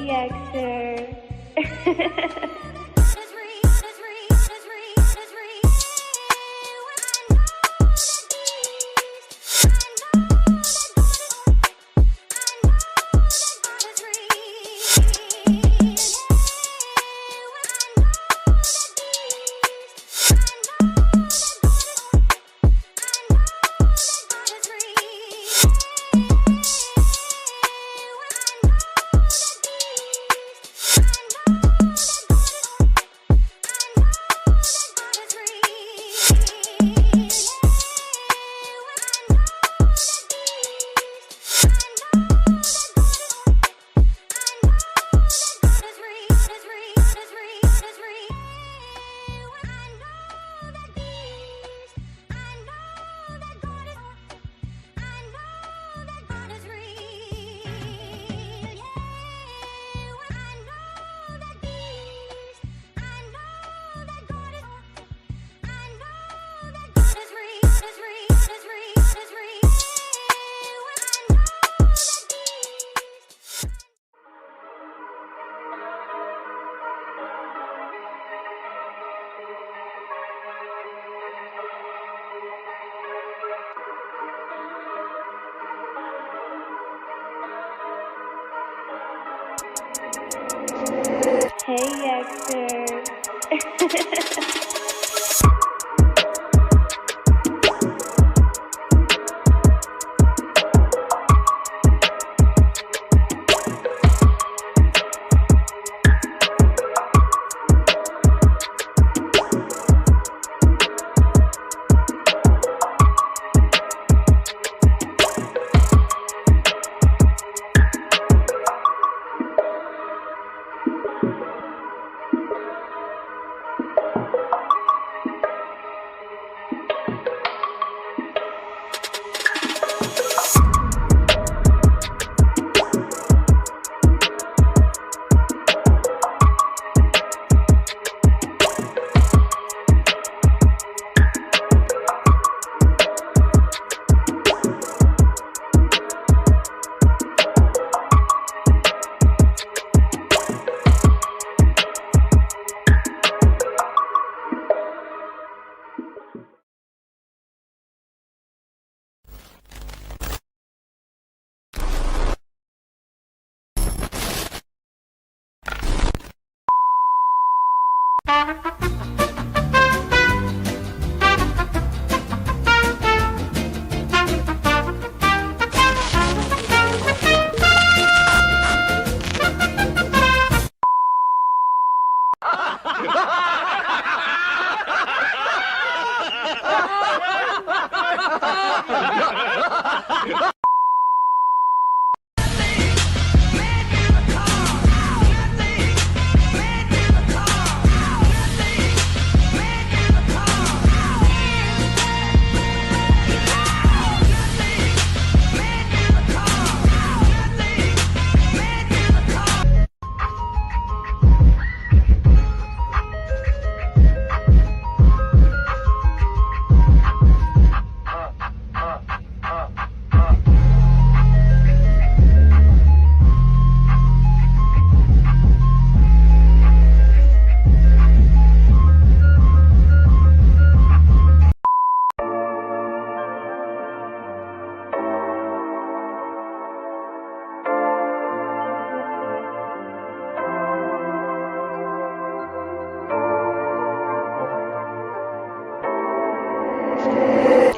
Yekcyr. Hey, Yekcyr.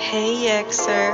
Hey, Yekcyr.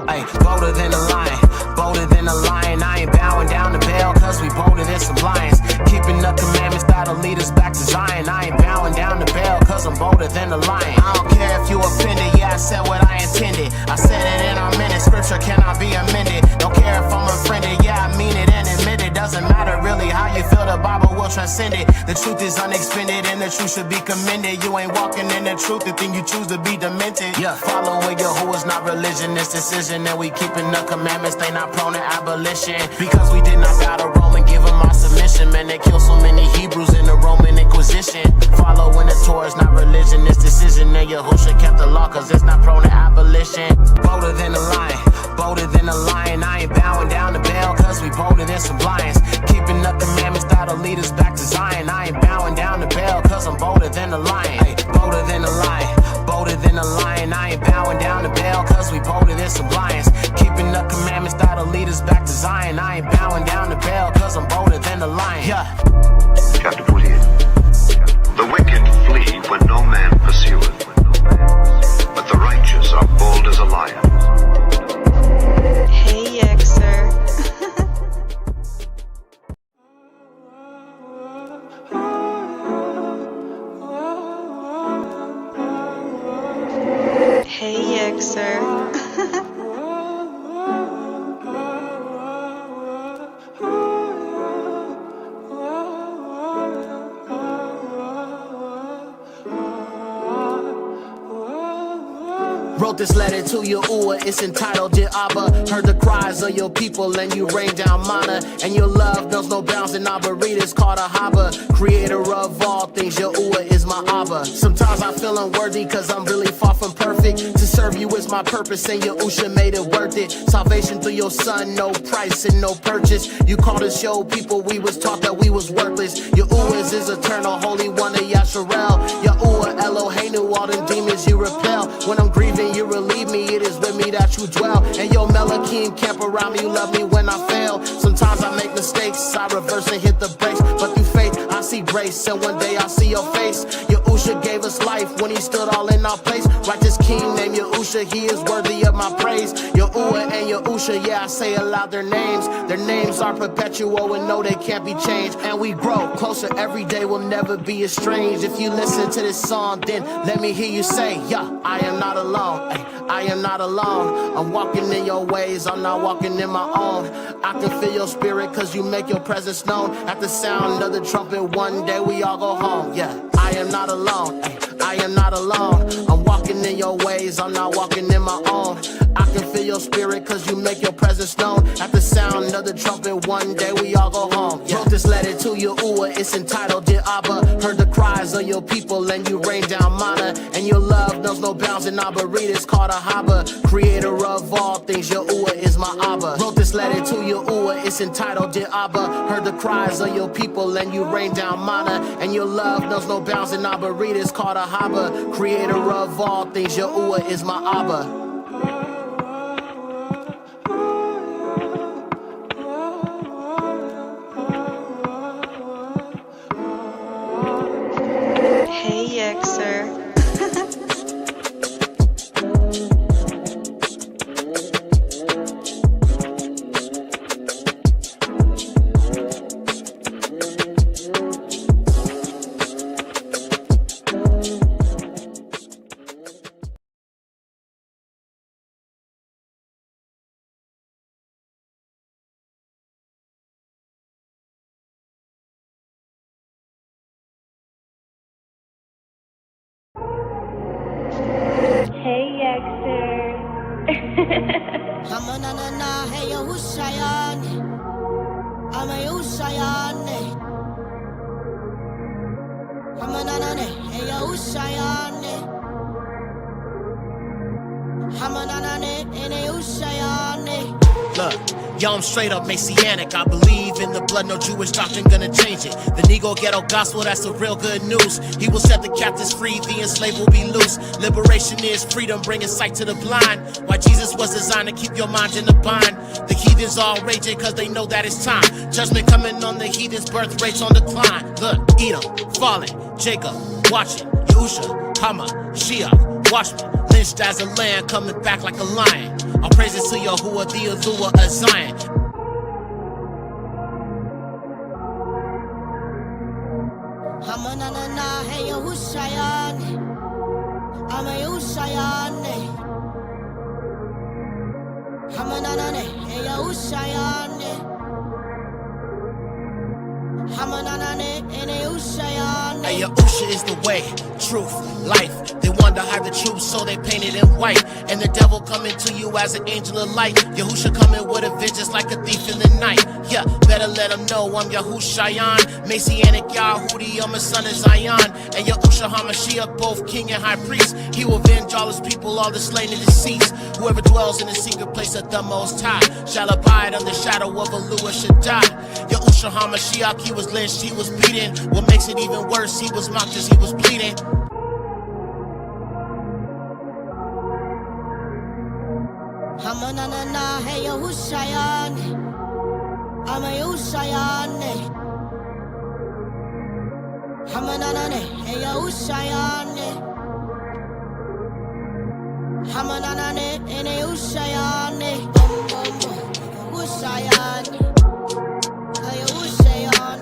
Ay, bolder than a lion, bolder than a lion. I ain't bowing down the bell, cause we bolder than some lions. Keeping the commandments that'll lead us back to Zion. I ain't bowing down the bell, cause I'm bolder than a lion. I don't care if you offended, yeah, I said what I intended. I said it in our minute, scripture cannot be amended. Don't care if I'm offended, yeah, I mean it and admit it. Doesn't matter really how you feel, the Bible will transcend it. The truth is unexpended and the truth should be commended. You ain't walking in the truth, the thing you choose to be demented. Yeah, following your who is not religion, it's decision. And we keeping the commandments, they not prone to abolition. Because we did not bow to Rome and give them our submission. Man, they killed so many Hebrews in the Roman Inquisition. Following the Torah is not religion, it's decision. And Yahushua kept the law, cause it's not prone to abolition. Bolder than a lion, bolder than a lion. I ain't bowing down to Baal, cause we bolder than some lions. Keeping the commandments that'll lead us back to Zion. I ain't bowing down to Baal, cause I'm bolder than a lion. Ay, bolder than a lion, bolder than a lion. I ain't bowing down to Baal, cause we bolder than some lions. Keeping the commandments that'll lead us back to Zion. I ain't bowing down to Baal, cause I'm bolder than a lion. Yeah. Chapter 48. The wicked flee when no man pursueth, but the righteous are bold as a lion. Hey, Yekcyr. Hey, Yekcyr. Wrote this letter to Yahuwah, it's entitled Dear Abba. Heard the cries of your people and you rain down manna. And your love knows no bounds in Abaritas called a Haba. Creator of all things, Yahuwah is my Abba. Sometimes I feel unworthy cause I'm really far from perfect. To serve you is my purpose and Yahusha made it worth it. Salvation through your son, no price and no purchase. You called us your people, we was taught that we was worthless. Yahuwah is eternal, holy one of Yasharel. Yahuwah Eloheinu, all them demons you repel. When I'm grieving, you relieve me, it is with me that you dwell. And your Melanin camp around me, you love me when I fail. Sometimes I make mistakes, I reverse and hit the brakes. But through faith, I see grace, and one day I'll see your face. Yahusha gave us life when he stood all in our place. Righteous king named Yahusha, he is worthy of my praise. Yahuwah and Yahusha, yeah, I say aloud their names. Their names are perpetual and no, they can't be changed. And we grow closer every day, we'll never be estranged. If you listen to this song, then let me hear you say, yeah, I am not alone. I am not alone. I'm walking in your ways, I'm not walking in my own. I can feel your spirit cause you make your presence known. At the sound of the trumpet, one day we all go home. Yeah, I am not alone. I am not alone. I'm walking in your ways, I'm not walking in my own. I can feel your spirit cause you make your presence known. At the sound of the trumpet, one day we all go home. Yeah. Wrote this letter to Yahuwah, it's entitled Dear Abba. Heard the cries of your people and you rain down manna. And your love knows no bounds in Abaritas called a Haba. Creator of all things, Yahuwah is my Abba. Wrote this letter to Yahuwah, it's entitled Dear Abba. Heard the cries of your people and you rain down manna. And your love knows no bounds in Abaritas called a Haba. Creator of all things, Yahuwah is my Abba. Hey, Yekcyr. Hey, Yekcyr. Hamanana, hey, Yahushayane. I'm a Yahushayane. Hamanana, hey, Yahushayane. Hamanana, hey, Yahushayane. Look, yo, I'm straight up Messianic. I believe in the blood, no Jewish doctrine gonna change it. The Negro ghetto gospel, that's the real good news. He will set the captives free, the enslaved will be loose. Liberation is freedom, bringing sight to the blind. Why Jesus was designed to keep your mind in the bind. The heathens all raging cause they know that it's time. Judgment coming on the heathens, birth rates on decline. Look, Edom, falling, Jacob, watching, Yahusha, Hama, Shiach, watchman. Lynched as a lamb, coming back like a lion. All praises to Yahuwah, the Allure of Zion. Hamanana, hey, Yahushayane. I'm a Yahushayane. Hamanana, hey, Yahushayane. Hamanana. Hey, Yahusha is the way, truth, life. They want to hide the truth, so they paint it in white. And the devil coming to you as an angel of light. Yahusha coming with a vengeance like a thief in the night. Yeah, better let them know I'm Yahushayan. Messianic Yahudi, I'm a son of Zion. And Yahusha HaMashiach, both king and high priest. He will avenge all his people, all the slain and deceased. Whoever dwells in the secret place of the Most High shall abide under the shadow of Alua Shaddai. Yahusha HaMashiach, he was lynched, he was beaten. What makes it even worse, he was mocked as he was bleeding. Hamanana, hey Yahushayan, I'm a Yahushayan. Hamanana, hey Yahushayan, Hamanana, hey Yahushayan, Yahushayan, Yahushayan,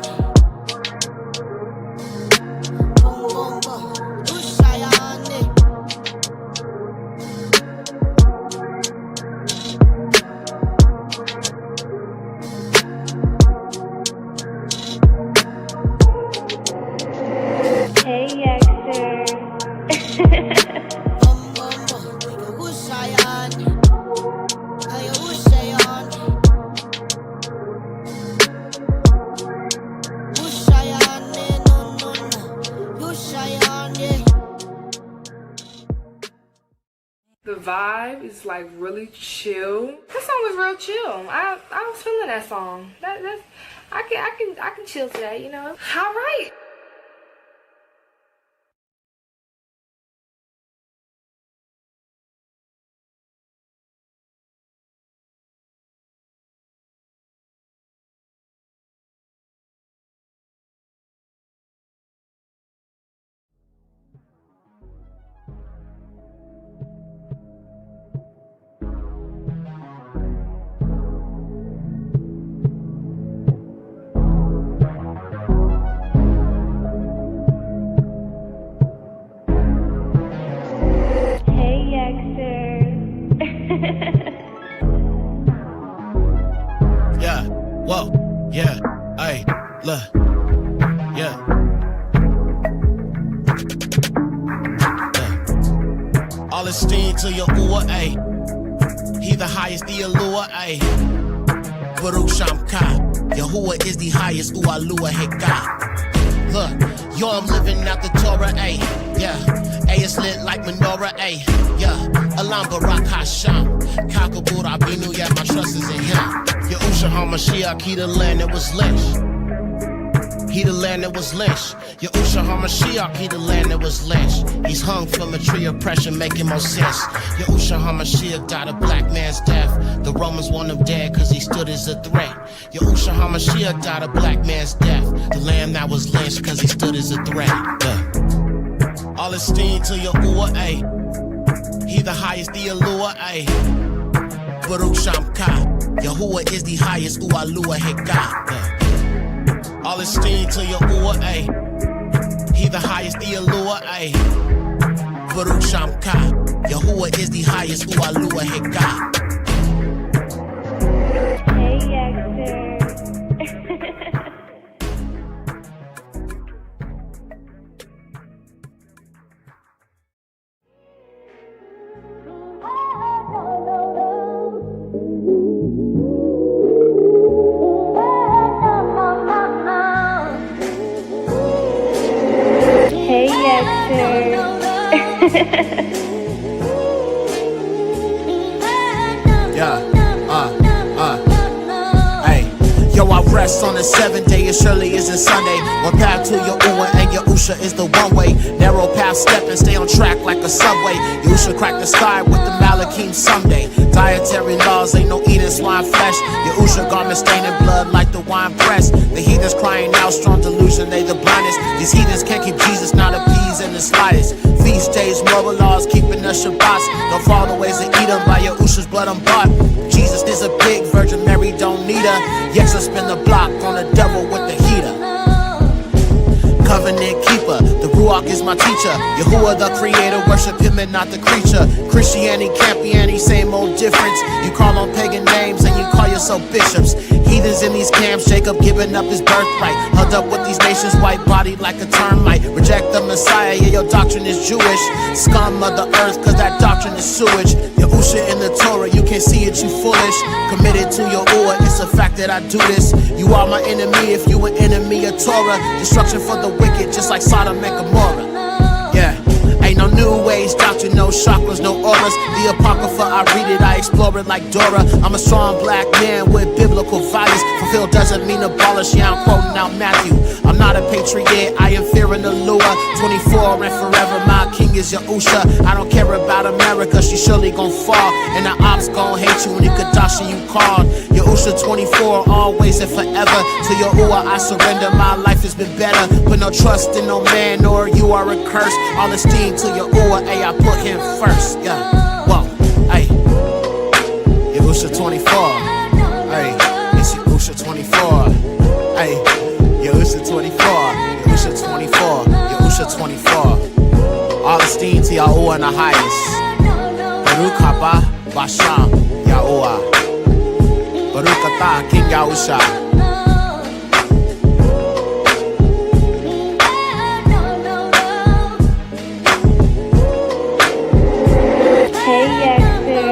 Yahushayan. Hey, Yekcyr. The vibe is like really chill. That song was real chill. I was feeling that song. That's I can chill to that, you know. All right. Hey, Yekcyr. Yeah, whoa, yeah, ay, look, yeah. All esteem to Yahuwah, ay. He the highest, the allure, ay. Baruch Shamka, Yahuwah is the highest, Ualua Heka. Look, yo, I'm living out the Torah, ay, yeah. Ay, it's lit like menorah, ay, yeah. Alam Barak Hasham, Kakabur Abinu, yeah, my trust is in him. Yahusha HaMashiach, he the land that was lynched. He the land that was lynched. Yahusha HaMashiach, he the land that was lynched. He's hung from a tree of pressure, making more sense. Yahusha HaMashiach died a black man's death. The Romans want him dead cause he stood as a threat. Yahusha HaMashiach died a black man's death. The lamb that was lynched cause he stood as a threat. All esteem to Yahuwah, ay. He the highest, the allure, ay. Baruch Shamka, Yahuwah is the highest, Ualua Heka. All esteem to Yahuwah, ay. He the highest, the allure, ay. Baruch Shamka, Yahuwah is the highest, Ualua Heka. Hey, Yekcyr. Hey, Yekcyr. Yeah, hey. Yo, I rest on the 7th day as surely as it's Sunday. One path to Yahuwah and Yahusha is the one way. Narrow path, step and stay on track like a subway. Yahusha crack the sky with the Malakim someday. Dietary laws, ain't no eating swine flesh. Yahusha garment staining blood like the wine press. The heathens crying out, strong delusion, they the blindest. These heathens can't keep Jesus, not appease in the slightest. Feast days, moral laws, keeping the Shabbats. Don't follow the ways of Edom, by Yahusha's blood I'm bought. Jesus is a big Virgin Mary, don't need her. Yekcyr spin the block on the devil with the heater. Covenant keeper, the rule Ruach is my teacher. Yahuwah the creator, worship him and not the creature. Christianity can't be any same old difference. You call on pagan names and you call yourself bishops. Heathens in these camps, Jacob giving up his birthright. Hugged up with these nations, white bodied like a termite. Reject the Messiah, yeah, your doctrine is Jewish. Scum of the earth, cause that doctrine is sewage. Yahusha in the Torah, you can't see it, you foolish. Committed to your Yahuwah, it's a fact that I do this. You are my enemy if you an enemy of Torah. Destruction for the wicked, just like Sodom and Gomorrah. Yeah. Ain't no new ways, doctrine, no chakras, no auras. The Apocrypha, I read it, I explore it like Dora. I'm a strong black man with biblical values. Fulfill doesn't mean abolish, yeah, I'm quoting out Matthew. I'm not a patriot, I am fearing the lure. 24 and forever, my king is Yahusha. I don't care about America, she surely gon' fall. And the ops gon' hate you when you Kadashi you called. Yahusha 24, always and forever. To Yahuwah I surrender, my life has been better. Put no trust in no man, or you are a curse. All esteem to Yahuwah, ayy, I put him first, yeah. Whoa, ayy. Yahusha 24, ayy. It's Yahusha 24, ayy. Yahusha 24, Yahusha 24, Yahusha 24. All esteem to Yahuwah in the highest. Baruch haba Basham, Yahuwah. Baruch atah, King Yahusha. Hey, Yekcyr.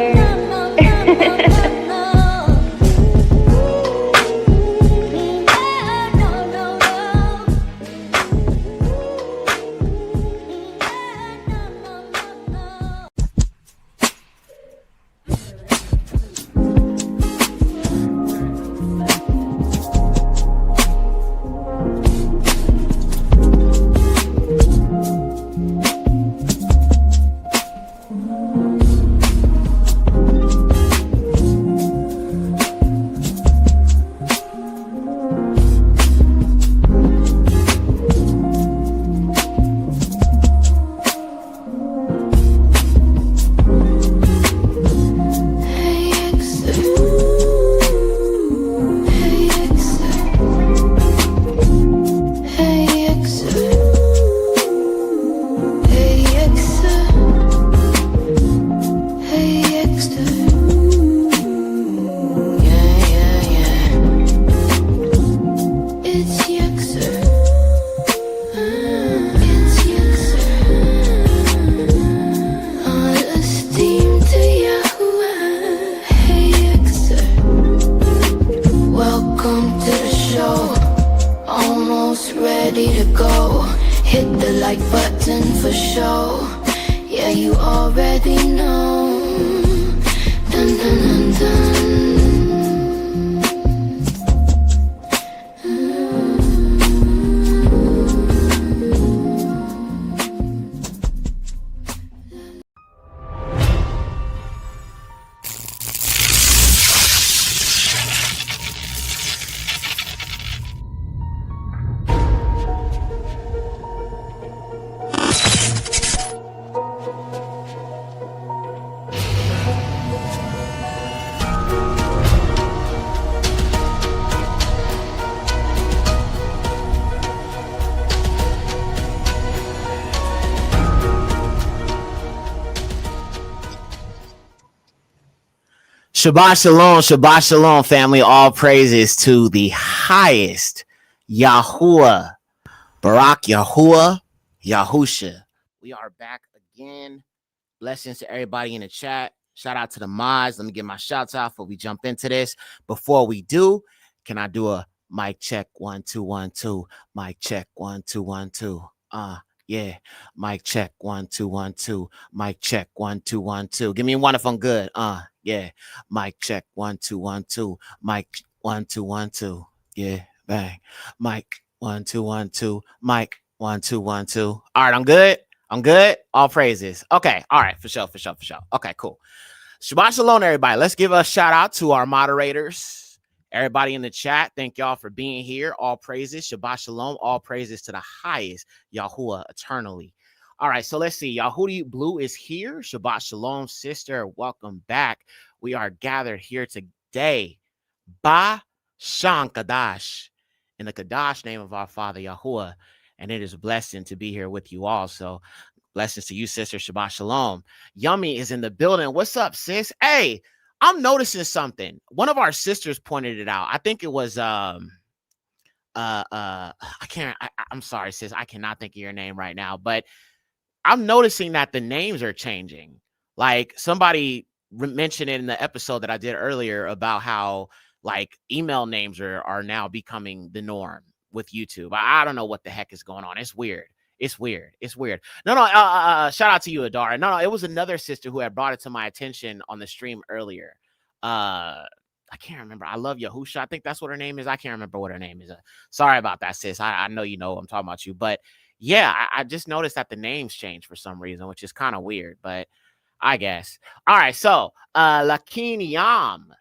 Shabbat shalom, family. All praises to the highest Yahuwah, Barak Yahuwah, Yahusha. We are back again. Blessings to everybody in the chat. Shout out to the mods. Let me get my shouts out before we jump into this. Before we do, can I do a mic check 1 2 1 2? Mic check 1 2 1 2. Yeah. Mic check 1 2 1 2. Mic check 1 2 1 2. Give me one if I'm good. Yeah. Mic check 1 2 1 2. Mic 1 2 1 2. Yeah. Bang. Mic 1 2 1 2. Mic 1 2 1 2. All right, I'm good. I'm good. All praises. Okay. All right. For sure. Okay, cool. Shabbat shalom, everybody. Let's give a shout out to our moderators. Everybody in the chat, thank y'all for being here. All praises, Shabbat shalom, all praises to the highest, Yahuwah eternally. All right, so let's see. Yahudi Blue is here. Shabbat shalom, sister. Welcome back. We are gathered here today. Ba Shan Kadash, in the Kadash name of our Father Yahuwah. And it is a blessing to be here with you all. So blessings to you, sister. Shabbat shalom. Yummy is in the building. What's up, sis? Hey, I'm noticing something. One of our sisters pointed it out. I think it was I'm sorry, sis. I cannot think of your name right now, but I'm noticing that the names are changing. Like somebody mentioned it in the episode that I did earlier about how like email names are now becoming the norm with YouTube. I don't know what the heck is going on. It's weird. It's weird. It's weird. No, shout out to you, Adara. No, it was another sister who had brought it to my attention on the stream earlier. I can't remember. I love Yahusha. I think that's what her name is. I can't remember what her name is. Sorry about that, sis. I know you know I'm talking about you, but yeah, I just noticed that the names changed for some reason, which is kind of weird, but I guess. All right, so Lakini Yam.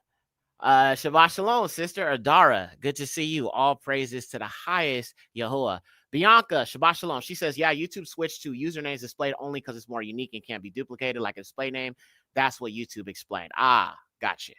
Shabbat Shalom, sister Adara. Good to see you. All praises to the highest Yahuwah. Bianca, Shabbat Shalom. She says, yeah, YouTube switched to usernames displayed only because it's more unique and can't be duplicated like a display name. That's what YouTube explained. Ah, gotcha.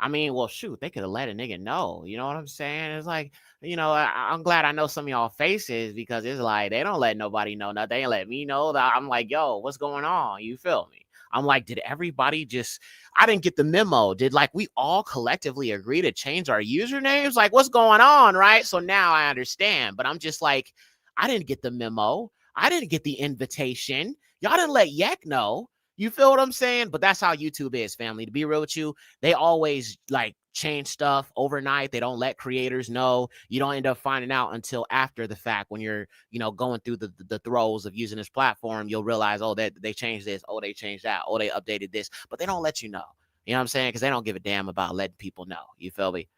I mean, well, shoot, they could have let a nigga know. You know what I'm saying? It's like, you know, I'm glad I know some of y'all faces because it's like they don't let nobody know nothing. They ain't let me know that. I'm like, yo, what's going on? You feel me? I'm like, did everybody just, I didn't get the memo. Did like we all collectively agree to change our usernames? Like, what's going on? Right. So now I understand, but I'm just like, I didn't get the memo. I didn't get the invitation. Y'all didn't let Yek know. You feel what I'm saying? But that's how YouTube is, family. To be real with you, they always like change stuff overnight. They don't let creators know. You don't end up finding out until after the fact when you're, you know, going through the throes of using this platform. You'll realize, oh, that they changed this. Oh, they changed that. Oh, they updated this. But they don't let you know. You know what I'm saying? Because they don't give a damn about letting people know. You feel me?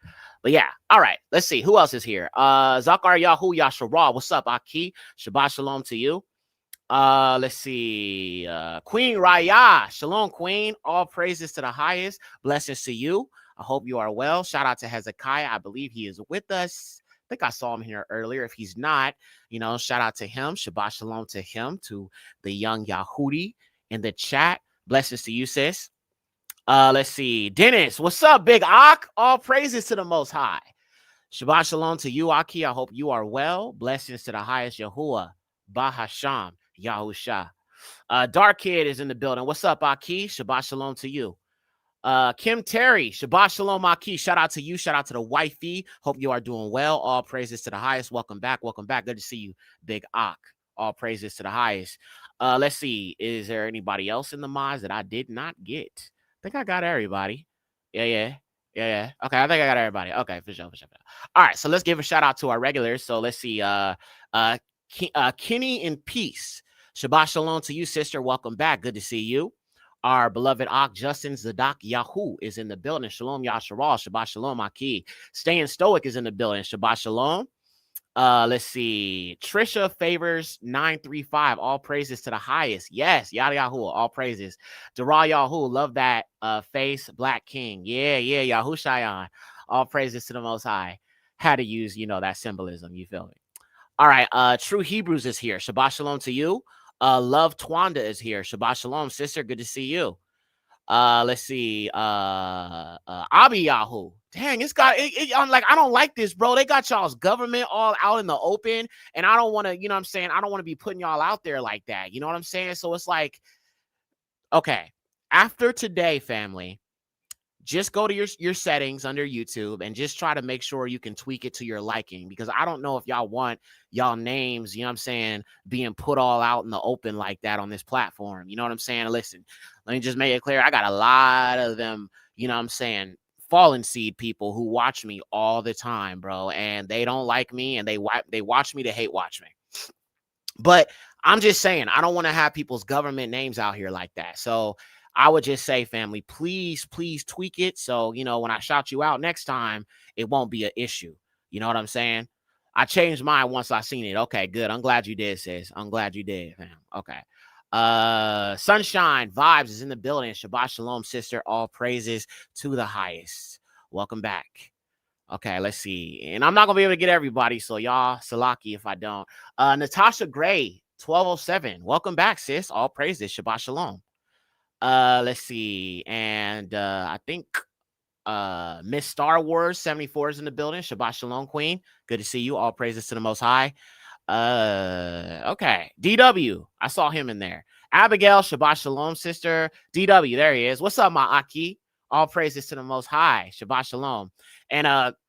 But yeah. All right. Let's see. Who else is here? Zakar Yahu Yasharah. What's up, Aki? Shabbat Shalom to you. Let's see. Queen Raya. Shalom, Queen. All praises to the highest. Blessings to you. I hope you are well. Shout out to Hezekiah. I believe he is with us. I think I saw him here earlier. If he's not, you know, shout out to him. Shabbat shalom to him, to the young Yahudi in the chat. Blessings to you, sis. Let's see. Dennis, what's up, Big Ak? All praises to the Most High. Shabbat shalom to you, Aki. I hope you are well. Blessings to the highest Yahuwah. Bahasham. Yahusha. Dark Kid is in the building. What's up, Aki? Shabbat shalom to you. Kim Terry, Shabbat shalom, Aki. Shout out to you. Shout out to the wifey. Hope you are doing well. All praises to the highest. Welcome back. Welcome back. Good to see you, Big Ak. All praises to the highest. Let's see. Is there anybody else in the mods that I did not get? I think I got everybody. Yeah. Okay, I think I got everybody. Okay, for sure. All right, so let's give a shout out to our regulars. So let's see. Kenny in peace. Shabbat shalom to you, sister. Welcome back. Good to see you. Our beloved Ak Justin Zadok Yahoo is in the building. Shalom Yasharal. Shabbat shalom, Aki. Staying Stoic is in the building. Shabbat shalom. Let's see. Trisha Favors 935. All praises to the highest. Yes, Yada Yahoo. All praises. Dara Yahoo. Love that face. Black King. Yeah, Yahoo Shayan. All praises to the Most High. Had to use, you know, that symbolism. You feel me? All right. True Hebrews is here. Shabbat shalom to you. Love Twanda is here. Shabbat shalom, sister. Good to see you. Let's see. Abi Yahoo. Dang, it's got I'm like, I don't like this, bro. They got y'all's government all out in the open, and I don't want to, you know what I'm saying? I don't want to be putting y'all out there like that. You know what I'm saying? So it's like, okay, after today, family, just go to your settings under YouTube and just try to make sure you can tweak it to your liking, because I don't know if y'all want y'all names, you know what I'm saying, being put all out in the open like that on this platform. You know what I'm saying? Listen, let me just make it clear. I got a lot of them, you know what I'm saying, fallen seed people who watch me all the time, bro, and they don't like me, and they watch me to hate watch me. But I'm just saying, I don't want to have people's government names out here like that. So I would just say, family, please tweak it. So, you know, when I shout you out next time, it won't be an issue. You know what I'm saying? I changed mine once I seen it. Okay, good. I'm glad you did, sis. I'm glad you did, fam. Okay. Sunshine Vibes is in the building. Shabbat shalom, sister. All praises to the highest. Welcome back. Okay, let's see. And I'm not going to be able to get everybody, so y'all, Salaki if I don't. Natasha Gray, 1207. Welcome back, sis. All praises. Shabbat shalom. Let's see. And I think Miss Star Wars 74 is in the building. Shabbat Shalom, Queen. Good to see you. All praises to the Most High. Okay. DW, I saw him in there. Abigail, Shabbat Shalom, sister. DW, there he is. What's up, my Aki? All praises to the Most High. Shabbat Shalom. And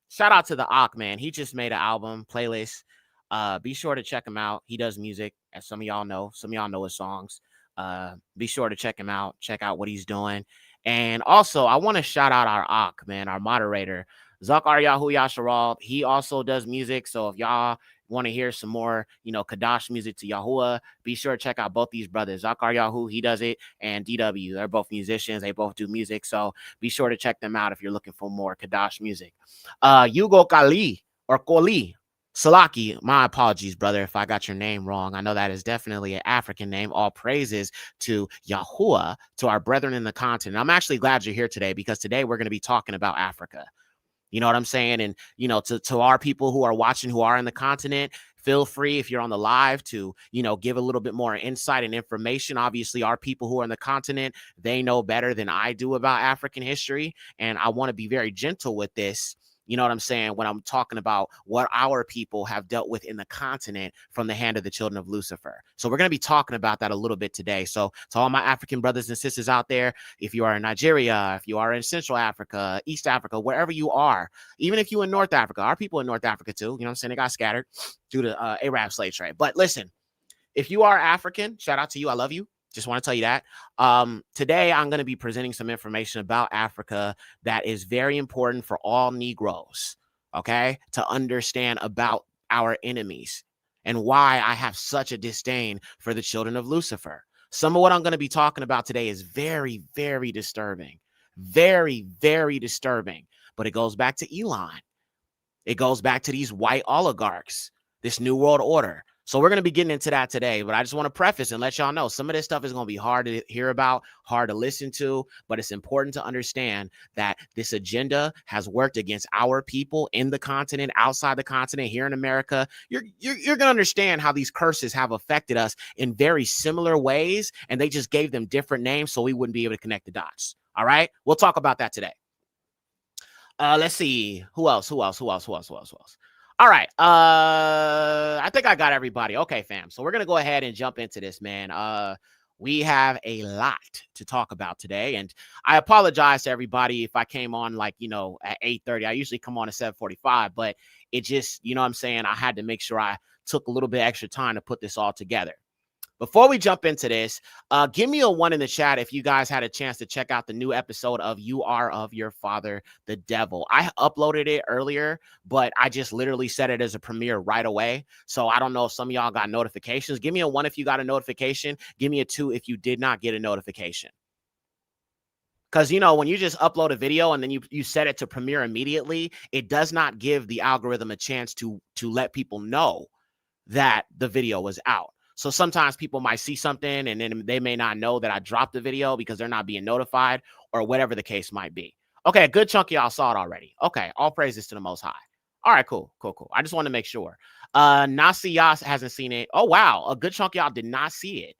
shout out to the Ak, man. He just made an album playlist. Be sure to check him out. He does music, as some of y'all know. Some of y'all know his songs. Be sure to check him out. Check out what he's doing. And also, I want to shout out our Ak, man, our moderator, Zakar Yahu Yasharal. He also does music. So if y'all want to hear some more, Kadash music to Yahuwah, be sure to check out both these brothers. Zakar Yahu, he does it, and DW. They're both musicians. They both do music. So be sure to check them out if you're looking for more Kadash music. Yugo Kali or Koli. Salaki, my apologies, brother, if I got your name wrong. I know that is definitely an African name. All praises to Yahuwah, to our brethren in the continent. I'm actually glad you're here today, because today we're going to be talking about Africa. You know what I'm saying? And, to our people who are watching, who are in the continent, feel free, if you're on the live, to, give a little bit more insight and information. Obviously, our people who are in the continent, they know better than I do about African history. And I want to be very gentle with this. You know what I'm saying? When I'm talking about what our people have dealt with in the continent from the hand of the children of Lucifer. So we're going to be talking about that a little bit today. So to all my African brothers and sisters out there, if you are in Nigeria, if you are in Central Africa, East Africa, wherever you are, even if you're in North Africa, our people in North Africa too, you know what I'm saying? They got scattered due to Arab slave trade. But listen, if you are African, shout out to you. I love you. Just want to tell you that. Today, I'm going to be presenting some information about Africa that is very important for all Negroes, okay, to understand about our enemies and why I have such a disdain for the children of Lucifer. Some of what I'm going to be talking about today is very, very disturbing. Very, very disturbing. But it goes back to Elon. It goes back to these white oligarchs, this New World Order. So we're going to be getting into that today, but I just want to preface and let y'all know some of this stuff is going to be hard to hear about, hard to listen to, but it's important to understand that this agenda has worked against our people in the continent, outside the continent, here in America. You're going to understand how these curses have affected us in very similar ways, and they just gave them different names so we wouldn't be able to connect the dots. All right? We'll talk about that today. Let's see. Who else? All right. I think I got everybody. Okay, fam. So we're going to go ahead and jump into this, man. We have a lot to talk about today. And I apologize to everybody if I came on at 8:30. I usually come on at 7:45, but it just, you know what I'm saying? I had to make sure I took a little bit extra time to put this all together. Before we jump into this, give me a 1 in the chat if you guys had a chance to check out the new episode of You Are of Your Father, the Devil. I uploaded it earlier, but I just literally set it as a premiere right away. So I don't know if some of y'all got notifications. Give me a 1 if you got a notification. Give me a 2 if you did not get a notification. Because, when you just upload a video and then you set it to premiere immediately, it does not give the algorithm a chance to let people know that the video was out. So sometimes people might see something and then they may not know that I dropped the video because they're not being notified or whatever the case might be. Okay, a good chunk of y'all saw it already. Okay, all praises to the Most High. All right, cool. I just want to make sure. Nasi Yas hasn't seen it. Oh, wow. A good chunk of y'all did not see it.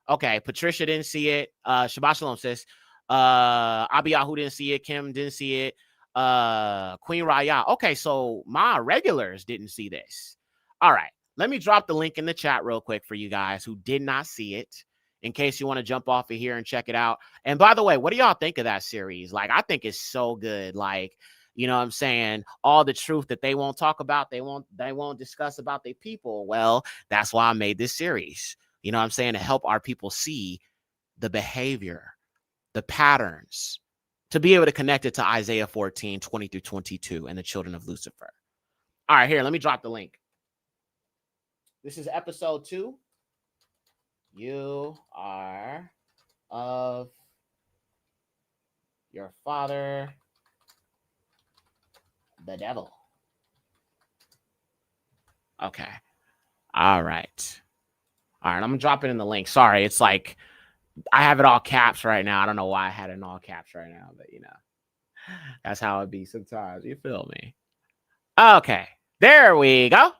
Okay, Patricia didn't see it. Shabbat Shalom, sis. Abiyahu didn't see it. Kim didn't see it. Queen Raya. Okay, so my regulars didn't see this. All right. Let me drop the link in the chat real quick for you guys who did not see it, in case you want to jump off of here and check it out. And by the way, what do y'all think of that series? I think it's so good. You know what I'm saying? All the truth that they won't talk about, they won't discuss about their people. Well, that's why I made this series. You know what I'm saying? To help our people see the behavior, the patterns, to be able to connect it to Isaiah 14, 20 through 22 and the children of Lucifer. All right, here, let me drop the link. This is episode 2. You are of your father, the devil. Okay. All right. I'm going to drop it in the link. Sorry, it's I have it all caps right now. I don't know why I had it in all caps right now, but that's how it be sometimes. You feel me? Okay. There we go.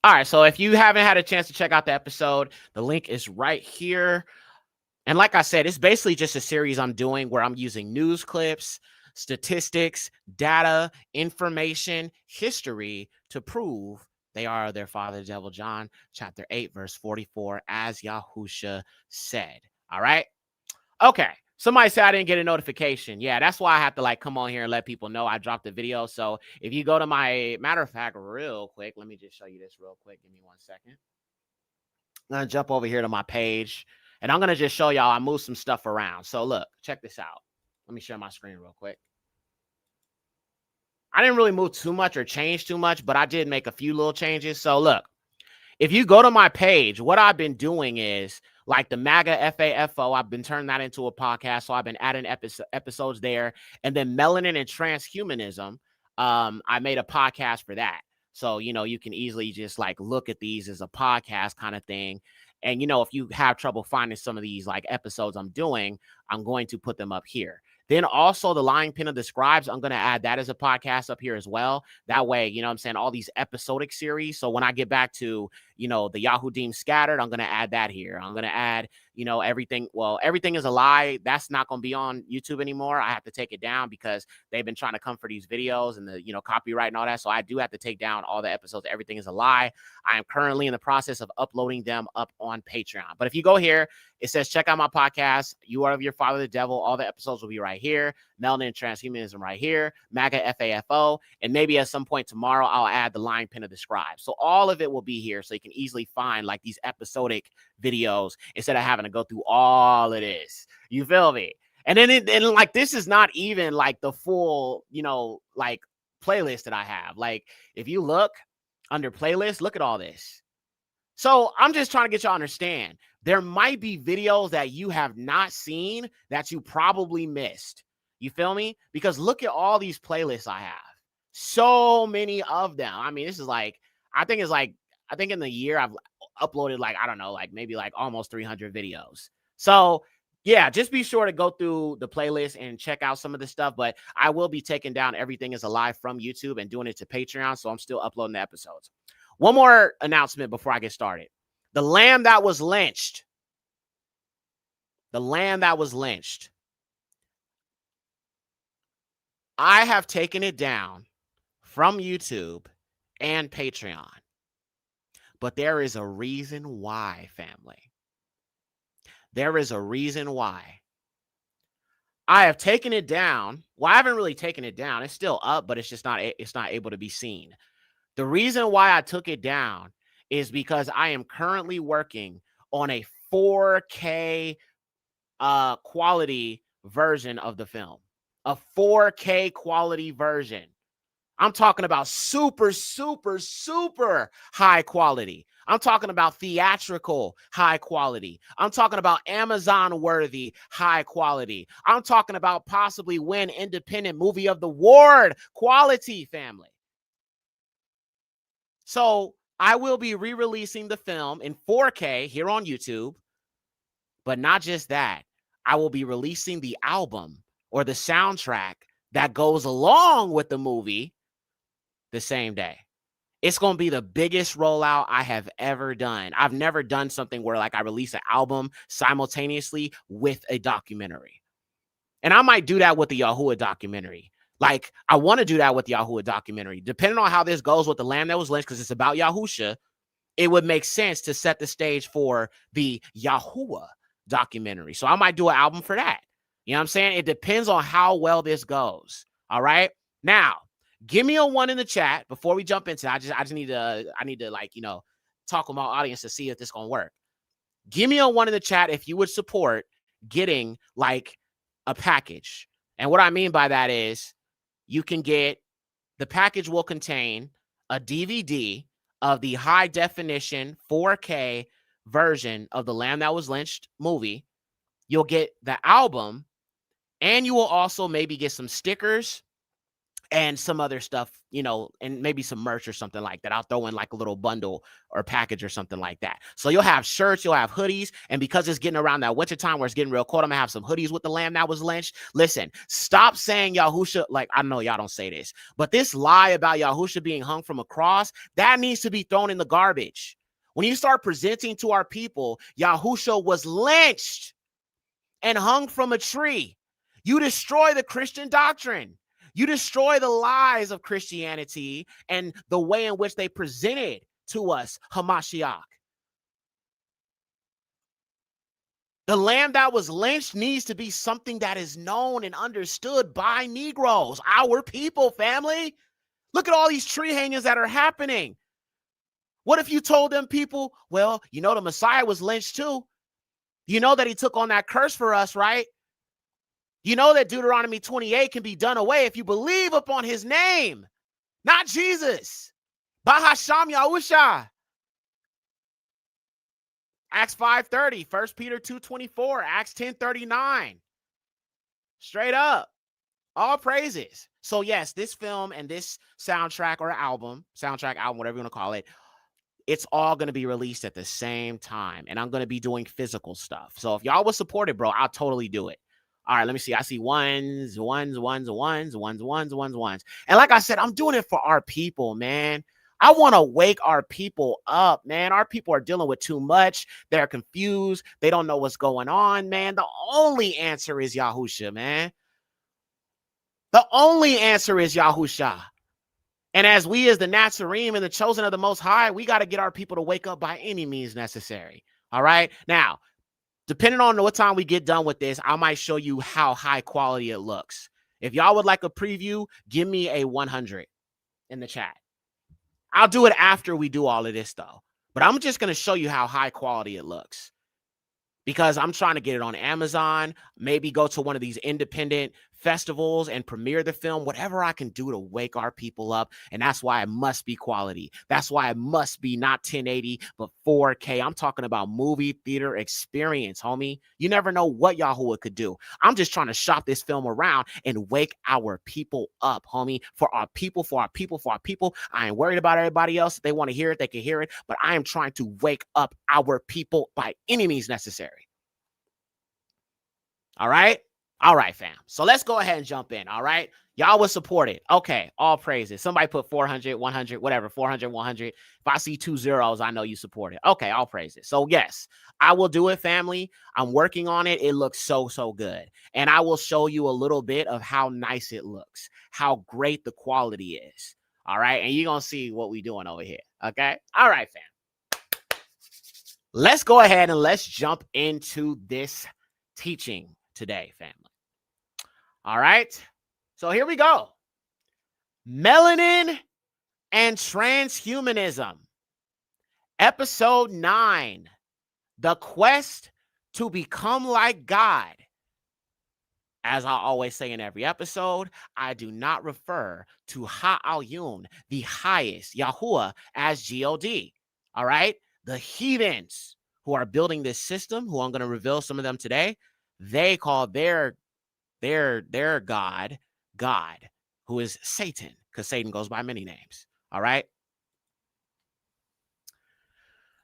All right, so if you haven't had a chance to check out the episode, the link is right here. And like I said, it's basically just a series I'm doing where I'm using news clips, statistics, data, information, history to prove they are their father, the devil. John chapter 8, verse 44, as Yahusha said. All right. Okay. Somebody said I didn't get a notification. Yeah, that's why I have to like come on here and let people know I dropped the video. So if you go to my, matter of fact, real quick, let me just show you this real quick. Give me 1 second. I'm going to jump over here to my page and I'm going to just show y'all I moved some stuff around. So look, check this out. Let me share my screen real quick. I didn't really move too much or change too much, but I did make a few little changes. So look, if you go to my page, what I've been doing is like the MAGA FAFO, I've been turning that into a podcast. So I've been adding episodes there. And then Melanin and Transhumanism, I made a podcast for that. So, you know, you can easily just like look at these as a podcast kind of thing. And, you know, if you have trouble finding some of these like episodes I'm doing, I'm going to put them up here. Then also the Lying Pen of the Scribes, I'm going to add that as a podcast up here as well. That way, you know what I'm saying, all these episodic series. So when I get back to, you know, the Yahudim Scattered, I'm going to add that here. I'm going to add, you know, everything. Well, Everything is a Lie. That's not going to be on YouTube anymore. I have to take it down because they've been trying to come for these videos and the, you know, copyright and all that. So I do have to take down all the episodes. Everything is a Lie. I am currently in the process of uploading them up on Patreon. But if you go here, it says, check out my podcast. You Are of Your Father, the Devil. All the episodes will be right here. Melanin Transhumanism right here. MAGA FAFO. And maybe at some point tomorrow, I'll add the Lying Pen of the Scribe. So all of it will be here. So you can easily find like these episodic videos instead of having to go through all of this. You feel me? And then like, this is not even like the full, you know, like playlist that I have. Like if you look under playlist, look at all this. So I'm just trying to get y'all to understand. There might be videos that you have not seen that you probably missed. You feel me? Because look at all these playlists I have. So many of them. I mean, this is like, I think in the year I've uploaded like, I don't know, like maybe like almost 300 videos. So yeah, just be sure to go through the playlist and check out some of the stuff. But I will be taking down Everything is a Lie from YouTube and doing it to Patreon. So I'm still uploading the episodes. One more announcement before I get started. The lamb that was lynched. The lamb that was lynched. I have taken it down from YouTube and Patreon. But there is a reason why, family. There is a reason why. I have taken it down. Well, I haven't really taken it down. It's still up, but it's not able to be seen. The reason why I took it down is because I am currently working on a 4K quality version of the film. A 4K quality version. I'm talking about super, super, super high quality. I'm talking about theatrical high quality. I'm talking about Amazon worthy high quality. I'm talking about possibly win Independent Movie of the Award quality, family. So I will be re-releasing the film in 4K here on YouTube. But not just that. I will be releasing the album or the soundtrack that goes along with the movie the same day. It's going to be the biggest rollout I have ever done. I've never done something where like I release an album simultaneously with a documentary. And I might do that with the Yahuwah documentary. Like I want to do that with the Yahuwah documentary. Depending on how this goes with the lamb that was lynched, because it's about Yahusha, it would make sense to set the stage for the Yahuwah documentary. So I might do an album for that. You know what I'm saying? It depends on how well this goes. All right. Now, give me a 1 in the chat before we jump into it. I need to like, you know, talk with my audience to see if this is going to work. Give me a 1 in the chat if you would support getting like a package. And what I mean by that is you can get, the package will contain a DVD of the high definition 4K version of the Lamb That Was Lynched movie. You'll get the album, and you will also maybe get some stickers and some other stuff, you know, and maybe some merch or something like that. I'll throw in like a little bundle or package or something like that. So you'll have shirts, you'll have hoodies. And because it's getting around that winter time where it's getting real cold, I'm gonna have some hoodies with the Lamb That Was Lynched. Listen, stop saying Yahusha. Like, I know y'all don't say this, but this lie about Yahusha being hung from a cross, that needs to be thrown in the garbage. When you start presenting to our people, Yahusha was lynched and hung from a tree. You destroy the Christian doctrine. You destroy the lies of Christianity and the way in which they presented to us Hamashiach. The lamb that was lynched needs to be something that is known and understood by Negroes, our people, family. Look at all these tree hangings that are happening. What if you told them people, well, you know, the Messiah was lynched too. You know that he took on that curse for us, right? You know that Deuteronomy 28 can be done away if you believe upon his name, not Jesus. Bahasham Yahusha. Acts 5:30, 1 Peter 2:24, Acts 10:39. Straight up. All praises. So yes, this film and this soundtrack, whatever you want to call it, it's all going to be released at the same time. And I'm going to be doing physical stuff. So if y'all would support it, bro, I'll totally do it. All right, let me see. I see ones. And like I said, I'm doing it for our people, man. I want to wake our people up, man. Our people are dealing with too much. They're confused. They don't know what's going on, man. The only answer is Yahusha, man. The only answer is Yahusha. And as we as the Nazarene and the chosen of the Most High, we got to get our people to wake up by any means necessary. All right. Now, depending on what time we get done with this, I might show you how high quality it looks. If y'all would like a preview, give me a 100 in the chat. I'll do it after we do all of this, though. But I'm just going to show you how high quality it looks, because I'm trying to get it on Amazon, maybe go to one of these independent festivals and premiere the film, whatever I can do to wake our people up. And that's why it must be quality. That's why it must be not 1080, but 4K. I'm talking about movie theater experience, homie. You never know what Yahuwah could do. I'm just trying to shop this film around and wake our people up, homie. For our people. I ain't worried about everybody else. If they want to hear it, they can hear it. But I am trying to wake up our people by any means necessary. All right? All right, fam. So let's go ahead and jump in, all right? Y'all will support it. Okay, all praises. Somebody put 400, 100, whatever, 400, 100. If I see 2 zeros, I know you support it. Okay, all praises. So yes, I will do it, family. I'm working on it. It looks so, so good. And I will show you a little bit of how nice it looks, how great the quality is, all right? And you're going to see what we're doing over here, okay? All right, fam. Let's go ahead and let's jump into this teaching today, family. All right, so here we go. Melanin and Transhumanism, episode 9, the quest to become like God. As I always say in every episode, I do not refer to Ha'alyun, the highest, Yahuwah, as God. All right, the heathens who are building this system, who I'm going to reveal some of them today, they call their God, who is Satan, because Satan goes by many names. All right.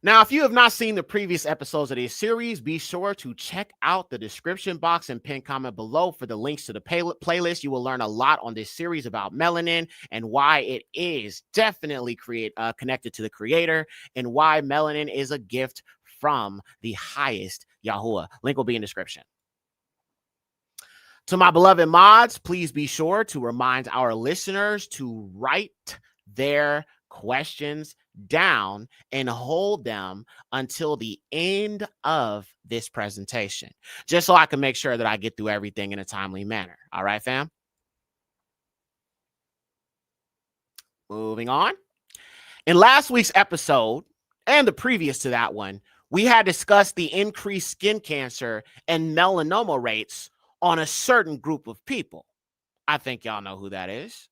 Now, if you have not seen the previous episodes of this series, be sure to check out the description box and pin comment below for the links to the playlist. You will learn a lot on this series about melanin and why it is definitely connected to the creator, and why melanin is a gift from the highest Yahuwah. Link will be in the description. To my beloved mods, please be sure to remind our listeners to write their questions down and hold them until the end of this presentation, just so I can make sure that I get through everything in a timely manner. All right, fam? Moving on. In last week's episode, and the previous to that one, we had discussed the increased skin cancer and melanoma rates on a certain group of people. I think y'all know who that is.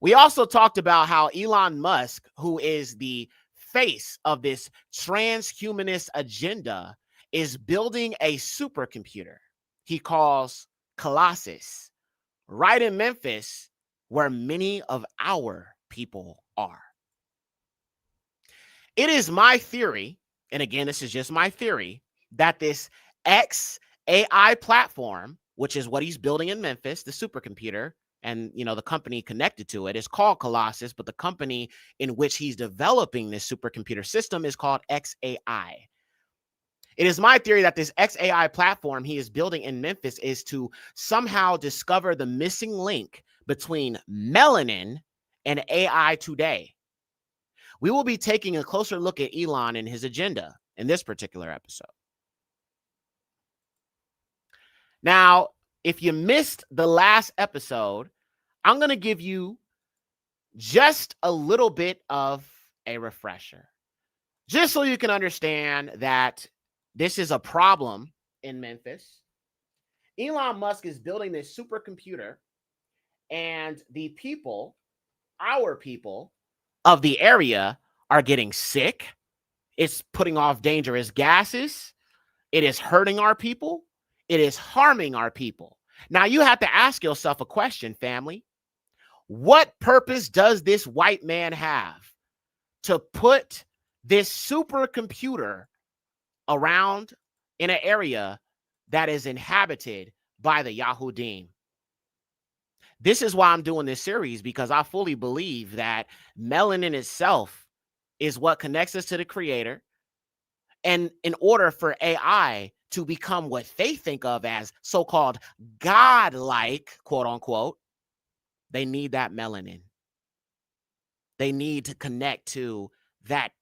We also talked about how Elon Musk, who is the face of this transhumanist agenda, is building a supercomputer he calls Colossus, right in Memphis, where many of our people are. It is my theory, and again, this is just my theory, that this AI platform, which is what he's building in Memphis, the supercomputer, and the company connected to it is called Colossus, but the company in which he's developing this supercomputer system is called XAI. It is my theory that this XAI platform he is building in Memphis is to somehow discover the missing link between melanin and AI today. We will be taking a closer look at Elon and his agenda in this particular episode. Now, if you missed the last episode, I'm going to give you just a little bit of a refresher, just so you can understand that this is a problem in Memphis. Elon Musk is building this supercomputer, and the people, our people of the area, are getting sick. It's putting off dangerous gases. It is hurting our people. It is harming our people. Now, you have to ask yourself a question, family. What purpose does this white man have to put this supercomputer around in an area that is inhabited by the Yahudim? This is why I'm doing this series, because I fully believe that melanin itself is what connects us to the creator. And in order for AI to become what they think of as so-called godlike, quote unquote, they need that melanin. They need to connect to that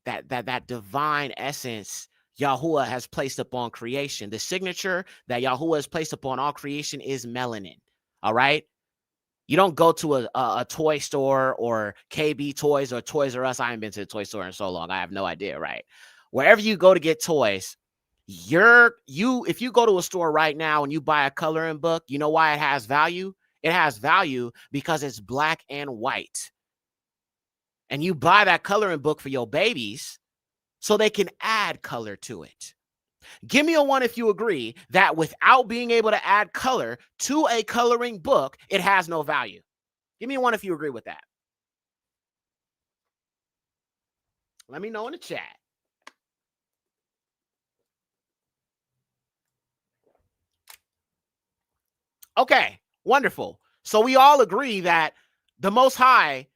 divine essence Yahuwah has placed upon creation. The signature that Yahuwah has placed upon all creation is melanin. All right. You don't go to a toy store or KB Toys or Toys R Us. I haven't been to the toy store in so long. I have no idea, right? Wherever you go to get toys, if you go to a store right now and you buy a coloring book, you know why it has value? It has value because it's black and white. And you buy that coloring book for your babies so they can add color to it. Give me a one if you agree that without being able to add color to a coloring book, it has no value. Give me a one if you agree with that. Let me know in the chat. Okay, wonderful. So we all agree that the Most High,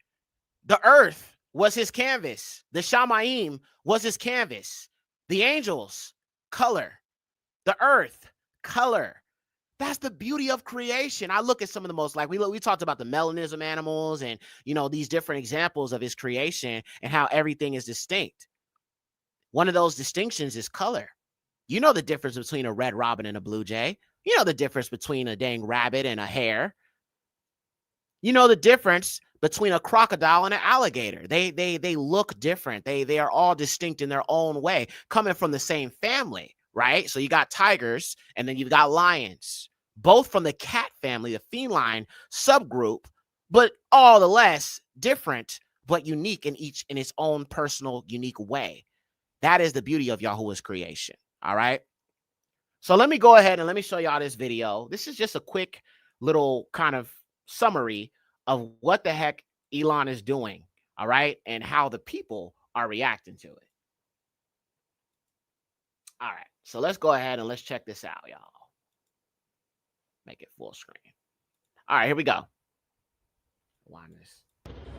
the earth, was his canvas. The Shamayim was his canvas. The angels, color. The earth, color. That's the beauty of creation. I look at some of the most, like we talked about the melanism animals and, these different examples of his creation and how everything is distinct. One of those distinctions is color. You know the difference between a red robin and a blue jay. You know the difference between a dang rabbit and a hare. You know the difference between a crocodile and an alligator. They look different. They are all distinct in their own way, coming from the same family, right? So you got tigers and then you've got lions, both from the cat family, the feline subgroup, but all the less different, but unique in its own personal, unique way. That is the beauty of Yahuwah's creation. All right. So let me go ahead and let me show y'all this video. This is just a quick little kind of summary of what the heck Elon is doing. All right. And how the people are reacting to it. All right. So let's go ahead and let's check this out, y'all. Make it full screen. All right. Here we go. Wind this.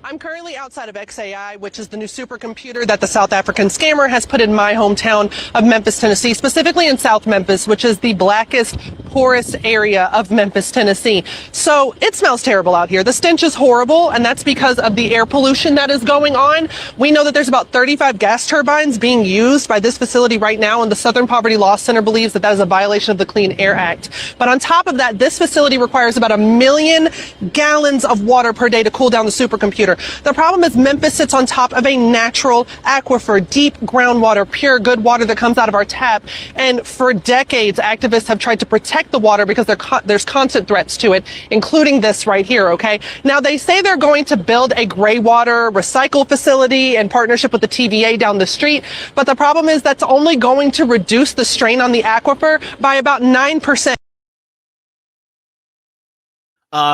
I'm currently outside of XAI, which is the new supercomputer that the South African scammer has put in my hometown of Memphis, Tennessee, specifically in South Memphis, which is the blackest, poorest area of Memphis, Tennessee. So it smells terrible out here. The stench is horrible, and that's because of the air pollution that is going on. We know that there's about 35 gas turbines being used by this facility right now, and the Southern Poverty Law Center believes that that is a violation of the Clean Air Act. But on top of that, this facility requires about 1 million gallons of water per day to cool down the supercomputer. The problem is Memphis sits on top of a natural aquifer, deep groundwater, pure good water that comes out of our tap. And for decades, activists have tried to protect the water because there's constant threats to it, including this right here, okay? Now, they say they're going to build a gray water recycle facility in partnership with the TVA down the street. But the problem is that's only going to reduce the strain on the aquifer by about 9%.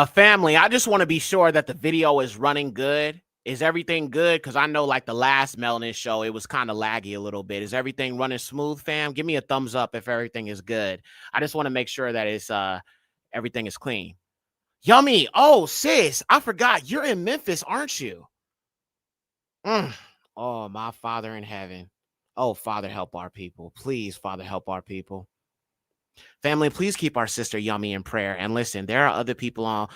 Family, I just want to be sure that the video is running good. Is everything good? Because I know like the last Melanin show, it was kind of laggy a little bit. Is everything running smooth, fam? Give me a thumbs up if everything is good. I just want to make sure that it's everything is clean. Yummy. Oh, sis, I forgot. You're in Memphis, aren't you? Oh, my Father in heaven. Oh, Father, help our people. Please, Father, help our people. Family, please keep our sister Yummy in prayer. And listen, there are other people on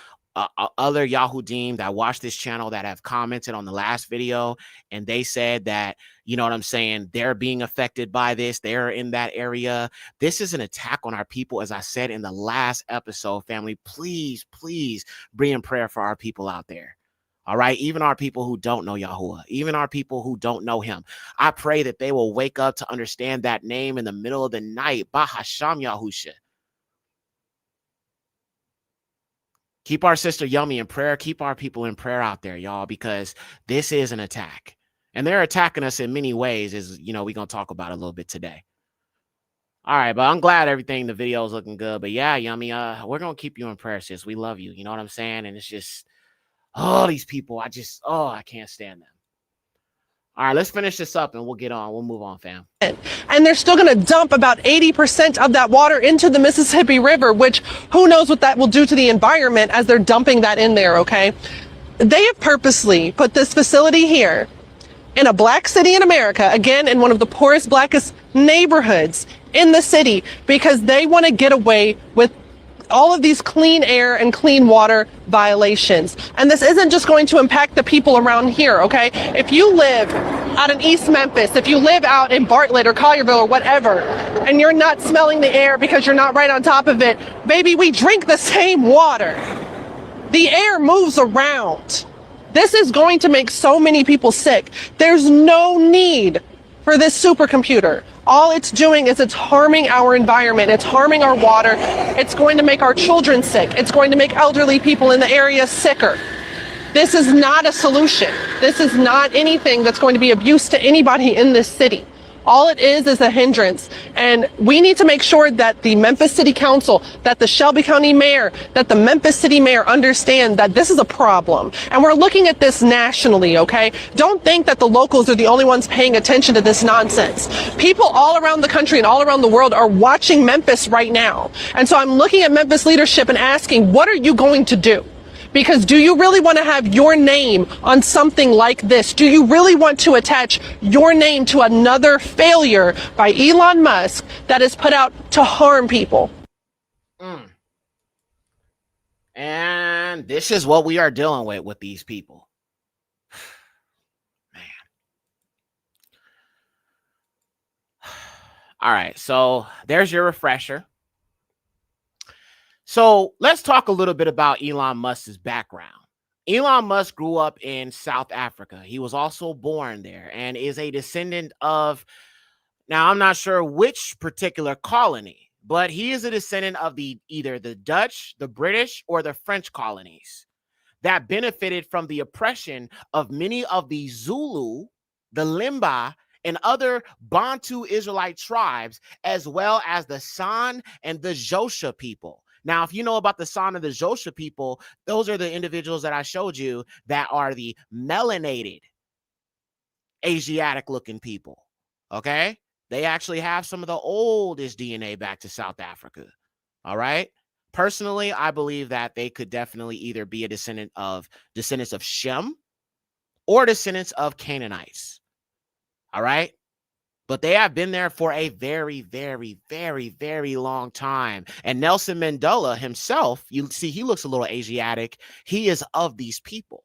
other Yahudim that watch this channel that have commented on the last video, and they said that, you know what I'm saying, they're being affected by this. They're in that area. This is an attack on our people, as I said in the last episode. Family, please, please be in prayer for our people out there. All right, even our people who don't know Yahuwah, even our people who don't know him. I pray that they will wake up to understand that name in the middle of the night. Bahasham Yahusha. Keep our sister Yummy in prayer. Keep our people in prayer out there, y'all, because this is an attack. And they're attacking us in many ways, as you know, we're going to talk about a little bit today. All right, but I'm glad everything, the video is looking good. But yeah, Yummy, we're going to keep you in prayer, sis. We love you. You know what I'm saying? And it's just, oh, these people, I can't stand them. All right, let's finish this up and we'll get on. We'll move on, fam. And they're still going to dump about 80% of that water into the Mississippi River, which who knows what that will do to the environment as they're dumping that in there, okay? They have purposely put this facility here in a black city in America, again, in one of the poorest, blackest neighborhoods in the city, because they want to get away with all of these clean air and clean water violations. And this isn't just going to impact the people around here, okay? If you live out in East Memphis, if you live out in Bartlett or Collierville or whatever, and you're not smelling the air because you're not right on top of it, baby, we drink the same water. The air moves around. This is going to make so many people sick. There's no need for this supercomputer. All it's doing is it's harming our environment. It's harming our water. It's going to make our children sick. It's going to make elderly people in the area sicker. This is not a solution. This is not anything that's going to be of use to anybody in this city. All it is a hindrance. And we need to make sure that the Memphis City Council, that the Shelby County Mayor, that the Memphis City Mayor understand that this is a problem. And we're looking at this nationally, okay? Don't think that the locals are the only ones paying attention to this nonsense. People all around the country and all around the world are watching Memphis right now. And so I'm looking at Memphis leadership and asking, what are you going to do? Because do you really want to have your name on something like this? Do you really want to attach your name to another failure by Elon Musk that is put out to harm people? And this is what we are dealing with these people. Man. All right, so there's your refresher. So let's talk a little bit about Elon Musk's background. Elon Musk grew up in South Africa. He was also born there and is a descendant of, now I'm not sure which particular colony, but he is a descendant of either the Dutch, the British, or the French colonies that benefited from the oppression of many of the Zulu, the Limba, and other Bantu Israelite tribes, as well as the San and the Josha people. Now, if you know about the San and the Josha people, those are the individuals that I showed you that are the melanated Asiatic-looking people, okay? They actually have some of the oldest DNA back to South Africa, all right? Personally, I believe that they could definitely either be a descendants of Shem or descendants of Canaanites, all right? But they have been there for a very, very, very, very long time. And Nelson Mandela himself, you see, he looks a little Asiatic. He is of these people.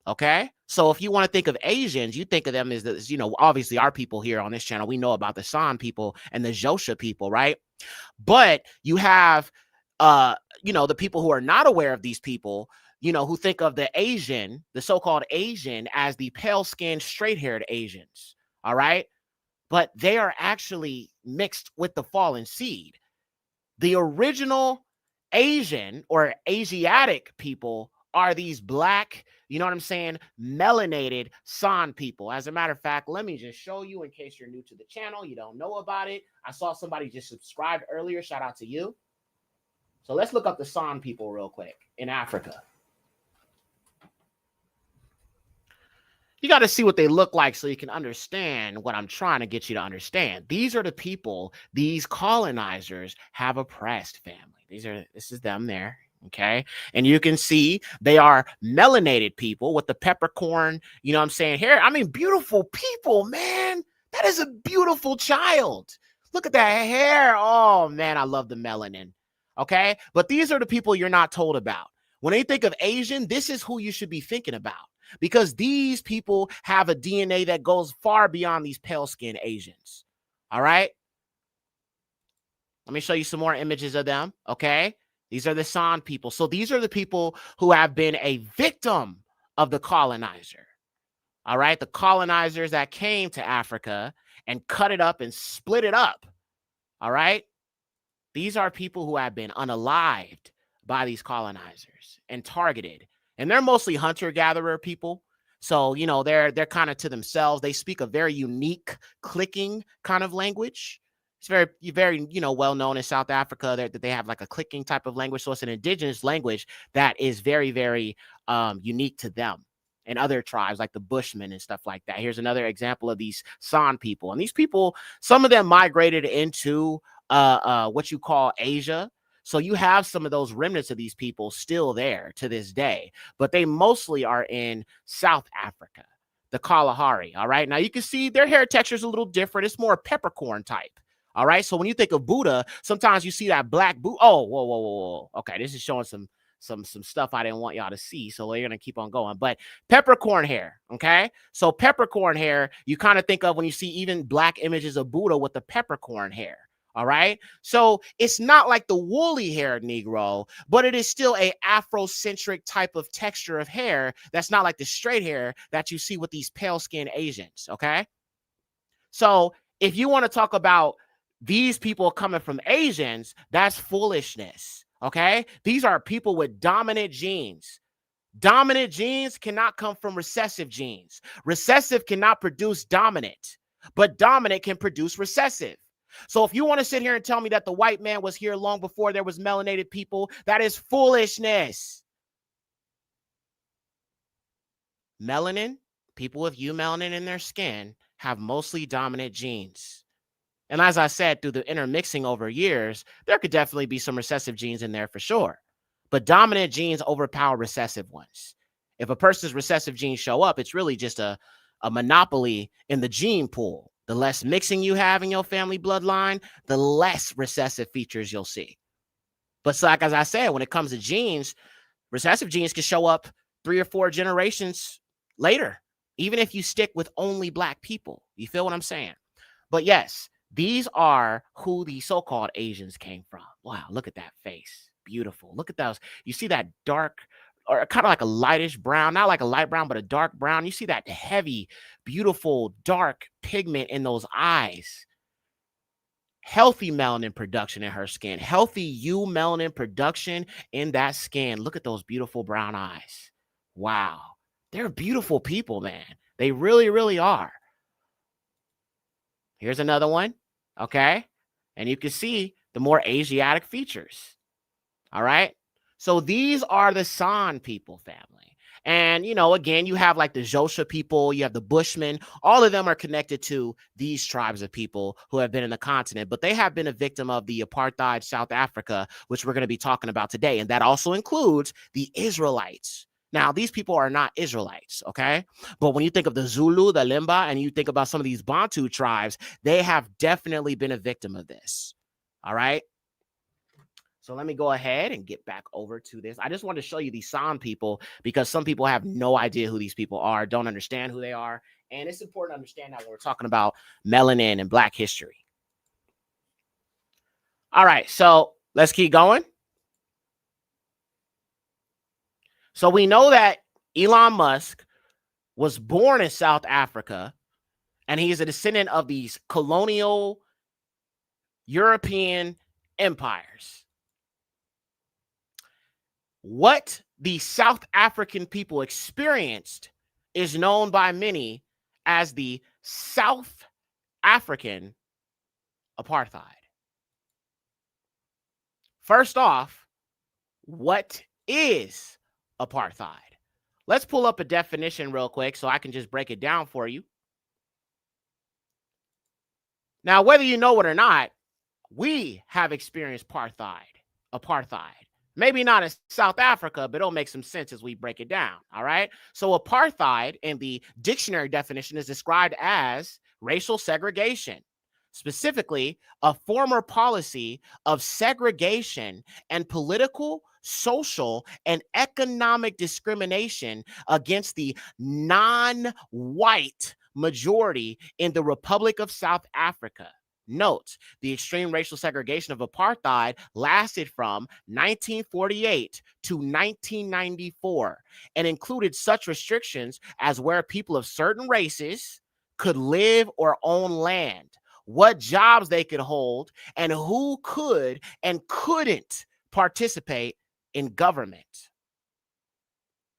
Okay? So if you want to think of Asians, you think of them as, you know, obviously our people here on this channel, we know about the San people and the Josha people, right? But you have, you know, the people who are not aware of these people, you know, who think of the Asian, the so-called Asian, as the pale-skinned, straight-haired Asians. All right? But they are actually mixed with the fallen seed. The original Asian or Asiatic people are these black, you know what I'm saying, melanated San people. As a matter of fact, let me just show you in case you're new to the channel, you don't know about it. I saw somebody just subscribed earlier. Shout out to you. So let's look up the San people real quick in Africa. You got to see what they look like so you can understand what I'm trying to get you to understand. These are the people these colonizers have oppressed, family. This is them there, okay? And you can see they are melanated people with the peppercorn, you know what I'm saying, hair. I mean, beautiful people, man. That is a beautiful child. Look at that hair. Oh, man, I love the melanin. Okay? But these are the people you're not told about. When they think of Asian, this is who you should be thinking about, because these people have a DNA that goes far beyond these pale-skinned Asians. All right? Let me show you some more images of them, okay? These are the San people. So these are the people who have been a victim of the colonizer. All right? The colonizers that came to Africa and cut it up and split it up. All right? These are people who have been unalived by these colonizers and targeted. And they're mostly hunter-gatherer people. So, you know, they're kind of to themselves. They speak a very unique clicking kind of language. It's very, you know, well known in South Africa that they have like a clicking type of language. So it's an indigenous language that is very, very unique to them and other tribes like the Bushmen and stuff like that. Here's another example of these San people. And these people, some of them migrated into what you call Asia. So you have some of those remnants of these people still there to this day, but they mostly are in South Africa, the Kalahari. All right. Now you can see their hair texture is a little different. It's more peppercorn type. All right. So when you think of Buddha, sometimes you see that black Buddha. Oh, whoa. Okay. This is showing some stuff I didn't want y'all to see. So we're going to keep on going. But peppercorn hair. Okay. So peppercorn hair, you kind of think of when you see even black images of Buddha with the peppercorn hair. All right. So it's not like the woolly haired Negro, but it is still a Afrocentric type of texture of hair. That's not like the straight hair that you see with these pale skinned Asians. Okay. So if you want to talk about these people coming from Asians, that's foolishness. Okay. These are people with dominant genes. Dominant genes cannot come from recessive genes. Recessive cannot produce dominant, but dominant can produce recessive. So if you want to sit here and tell me that the white man was here long before there was melanated people, that is foolishness. Melanin, people with eumelanin in their skin, have mostly dominant genes. And as I said, through the intermixing over years, there could definitely be some recessive genes in there for sure. But dominant genes overpower recessive ones. If a person's recessive genes show up, it's really just a monopoly in the gene pool. The less mixing you have in your family bloodline, the less recessive features you'll see. But so like as I said, when it comes to genes, recessive genes can show up 3 or 4 generations later, even if you stick with only black people. You feel what I'm saying? But yes, these are who the so-called Asians came from. Wow, look at that face. Beautiful. Look at those. You see that dark or kind of like a lightish brown, not like a light brown, but a dark brown. You see that heavy, beautiful, dark pigment in those eyes. Healthy melanin production in her skin. Healthy eumelanin production in that skin. Look at those beautiful brown eyes. Wow. They're beautiful people, man. They really, really are. Here's another one. Okay. And you can see the more Asiatic features. All right. So these are the San people family. And, you know, again, you have like the Xhosa people, you have the Bushmen. All of them are connected to these tribes of people who have been in the continent, but they have been a victim of the apartheid South Africa, which we're going to be talking about today. And that also includes the Israelites. Now, these people are not Israelites, okay? But when you think of the Zulu, the Limba, and you think about some of these Bantu tribes, they have definitely been a victim of this, all right? So let me go ahead and get back over to this. I just wanted to show you these San people because some people have no idea who these people are, don't understand who they are. And it's important to understand that when we're talking about melanin and Black history. All right, so let's keep going. So we know that Elon Musk was born in South Africa, and he is a descendant of these colonial European empires. What the South African people experienced is known by many as the South African apartheid. First off, what is apartheid? Let's pull up a definition real quick so I can just break it down for you. Now, whether you know it or not, we have experienced apartheid. Maybe not in South Africa, but it'll make some sense as we break it down, all right? So apartheid in the dictionary definition is described as racial segregation, specifically a former policy of segregation and political, social, and economic discrimination against the non-white majority in the Republic of South Africa. Note, the extreme racial segregation of apartheid lasted from 1948 to 1994 and included such restrictions as where people of certain races could live or own land, what jobs they could hold, and who could and couldn't participate in government.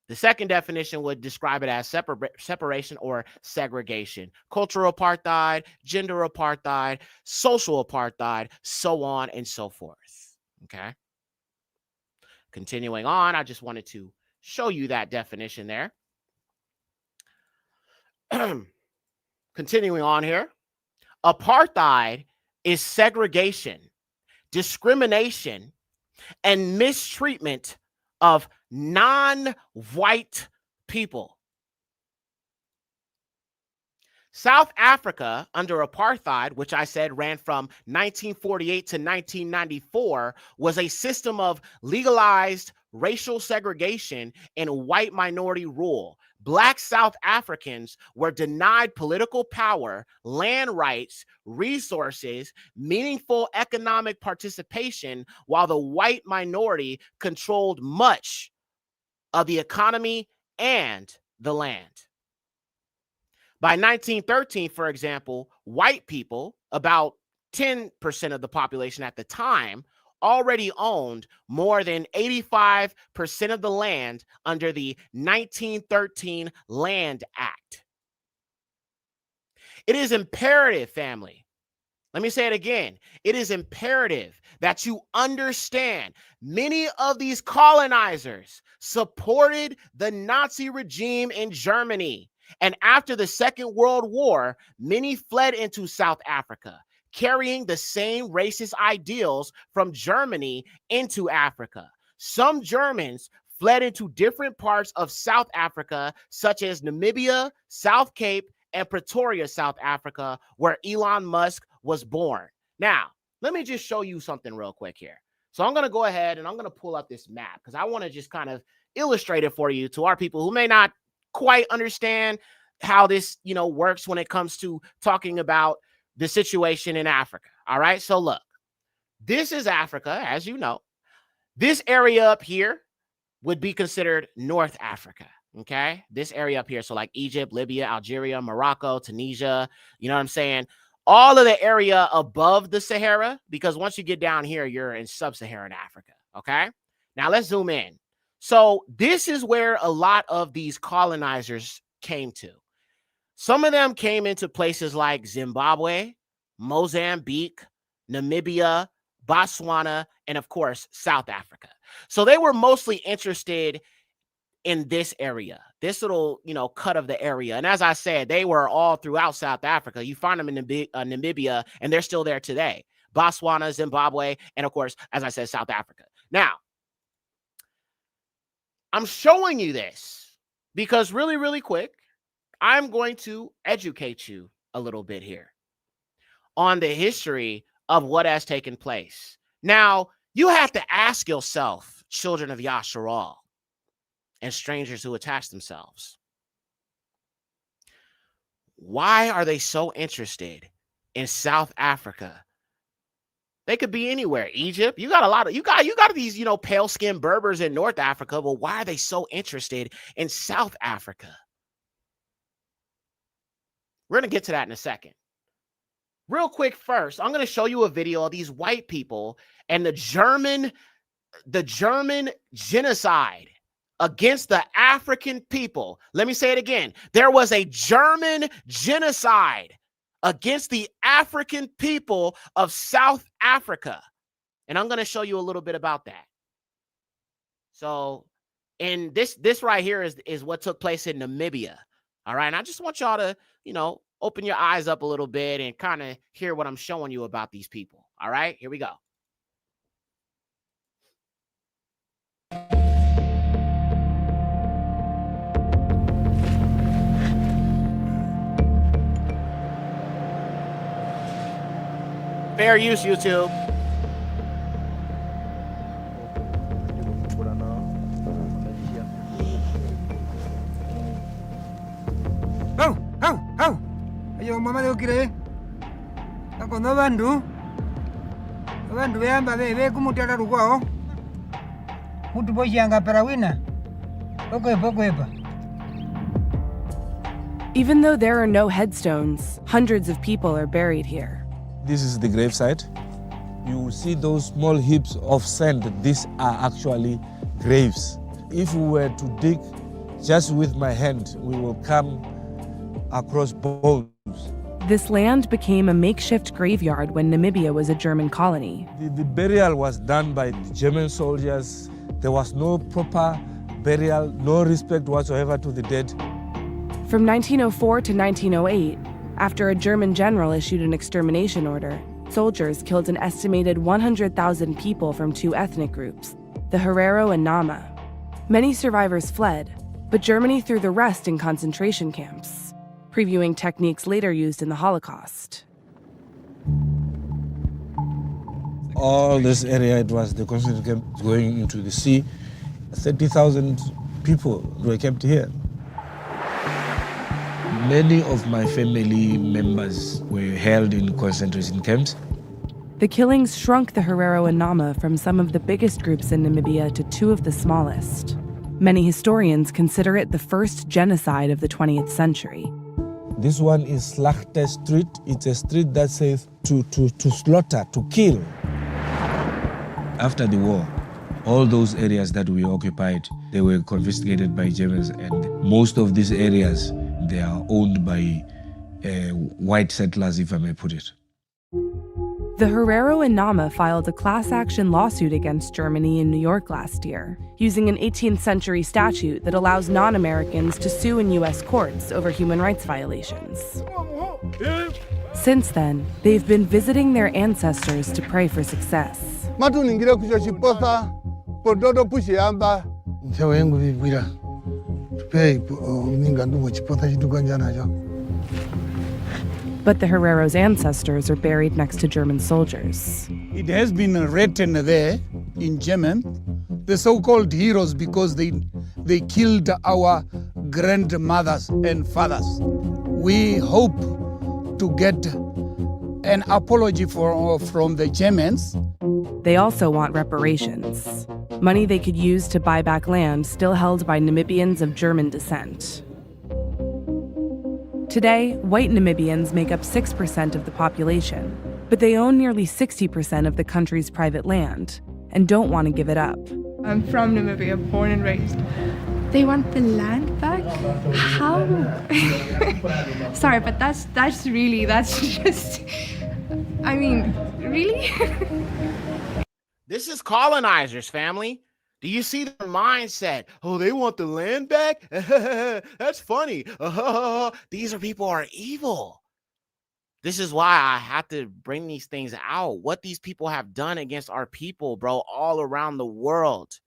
The second definition would describe it as separation or segregation, cultural apartheid, gender apartheid, social apartheid, so on and so forth. Okay. Continuing on, I just wanted to show you that definition there. Continuing on here, apartheid is segregation, discrimination, and mistreatment of non-white people. South Africa under apartheid, which I said ran from 1948 to 1994, was a system of legalized racial segregation and white minority rule. Black South Africans were denied political power, land rights, resources, meaningful economic participation, while the white minority controlled much of the economy and the land. By 1913, for example, white people, about 10% of the population at the time, already owned more than 85% of the land under the 1913 Land Act. It is imperative, family. Let me say it again. It is imperative that you understand many of these colonizers supported the Nazi regime in Germany. And after the Second World War, many fled into South Africa, carrying the same racist ideals from Germany into Africa. Some Germans fled into different parts of South Africa, such as Namibia, South Cape, and Pretoria, South Africa, where Elon Musk was born. Now, let me just show you something real quick here. So I'm going to go ahead and I'm going to pull up this map because I want to just kind of illustrate it for you to our people who may not quite understand how this, works when it comes to talking about the situation in Africa. All right. So look, this is Africa, as you know. This area up here would be considered North Africa. Okay. This area up here. So like Egypt, Libya, Algeria, Morocco, Tunisia, you know what I'm saying? All of the area above the Sahara, because once you get down here, you're in sub-Saharan Africa. Okay. Now let's zoom in. So this is where a lot of these colonizers came to. Some of them came into places like Zimbabwe, Mozambique, Namibia, Botswana, and of course, South Africa. So they were mostly interested in this area, this little, cut of the area. And as I said, they were all throughout South Africa. You find them in Namibia, and they're still there today. Botswana, Zimbabwe, and of course, as I said, South Africa. Now, I'm showing you this because really, really quick, I'm going to educate you a little bit here on the history of what has taken place. Now, you have to ask yourself, children of Yasharal and strangers who attach themselves, why are they so interested in South Africa? They could be anywhere. Egypt, you got these, pale-skinned Berbers in North Africa, but why are they so interested in South Africa? We're going to get to that in a second. Real quick first, I'm going to show you a video of these white people and the German genocide against the African people. Let me say it again. There was a German genocide against the African people of South Africa. And I'm going to show you a little bit about that. So, and this right here is what took place in Namibia. All right. And I just want y'all to, open your eyes up a little bit and kind of hear what I'm showing you about these people. All right, here we go. Fair use, YouTube. Ayo mama leo kire. Ako no bandu. Bandu yamba bebe kumutala rukwao. Mutu boyanga perawina. Okwepa. Even though there are no headstones, hundreds of people are buried here. This is the gravesite. You will see those small heaps of sand. These are actually graves. If we were to dig just with my hand, we will come across bones. This land became a makeshift graveyard when Namibia was a German colony. The burial was done by the German soldiers. There was no proper burial, no respect whatsoever to the dead. From 1904 to 1908, after a German general issued an extermination order, soldiers killed an estimated 100,000 people from two ethnic groups, the Herero and Nama. Many survivors fled, but Germany threw the rest in concentration camps, previewing techniques later used in the Holocaust. All this area, it was the concentration camp going into the sea. 30,000 people were kept here. Many of my family members were held in concentration camps. The killings shrunk the Herero and Nama from some of the biggest groups in Namibia to two of the smallest. Many historians consider it the first genocide of the 20th century. This one is Slachte Street. It's a street that says to slaughter, to kill. After the war, all those areas that we occupied, they were confiscated by Germans, and most of these areas, they are owned by white settlers, if I may put it. The Herero and Nama filed a class action lawsuit against Germany in New York last year, using an 18th century statute that allows non-Americans to sue in U.S. courts over human rights violations. Since then, they've been visiting their ancestors to pray for success. But the Herero's ancestors are buried next to German soldiers. It has been written there in German, the so-called heroes, because they killed our grandmothers and fathers. We hope to get an apology from the Germans. They also want reparations, money they could use to buy back land still held by Namibians of German descent. Today, white Namibians make up 6% of the population, but they own nearly 60% of the country's private land and don't want to give it up. I'm from Namibia, born and raised. They want the land back? How? Sorry, but that's just, I mean, really? This is colonizers, family. Do you see their mindset? Oh, they want the land back? That's funny. These are people who are evil. This is why I have to bring these things out. What these people have done against our people, bro, all around the world.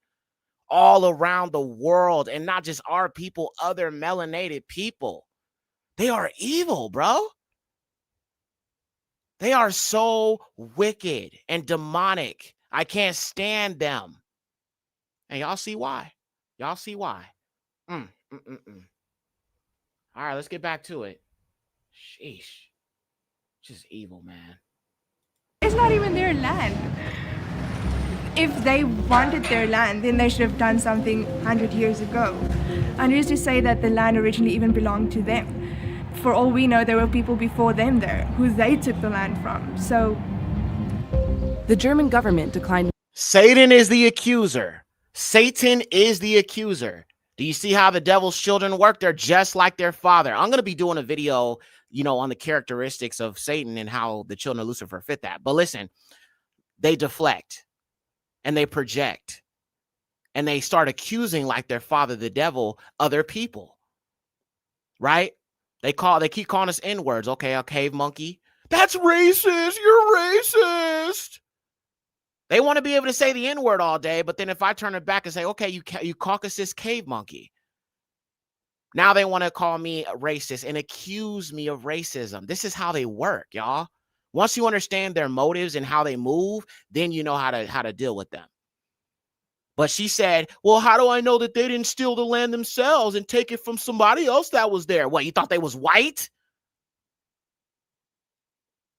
All around the world. And not just our people, other melanated people. They are evil, bro. They are so wicked and demonic. I can't stand them. And y'all see why. Y'all see why. All right, let's get back to it. Sheesh. Just evil, man. It's not even their land. If they wanted their land, then they should have done something 100 years ago. And who's to say that the land originally even belonged to them? For all we know, there were people before them there who they took the land from. So the German government declined. Satan is the accuser. Satan is the accuser. Do you see how the devil's children work? They're just like their father. I'm going to be doing a video, on the characteristics of Satan and how the children of Lucifer fit that. But listen, they deflect and they project and they start accusing, like their father, the devil, other people. Right? They keep calling us N-words. Okay, a cave monkey. That's racist. You're racist. They want to be able to say the N-word all day, but then if I turn it back and say, okay, you Caucasus cave monkey. Now they want to call me a racist and accuse me of racism. This is how they work, y'all. Once you understand their motives and how they move, then you know how to deal with them. But she said, well, how do I know that they didn't steal the land themselves and take it from somebody else that was there? What, you thought they was white?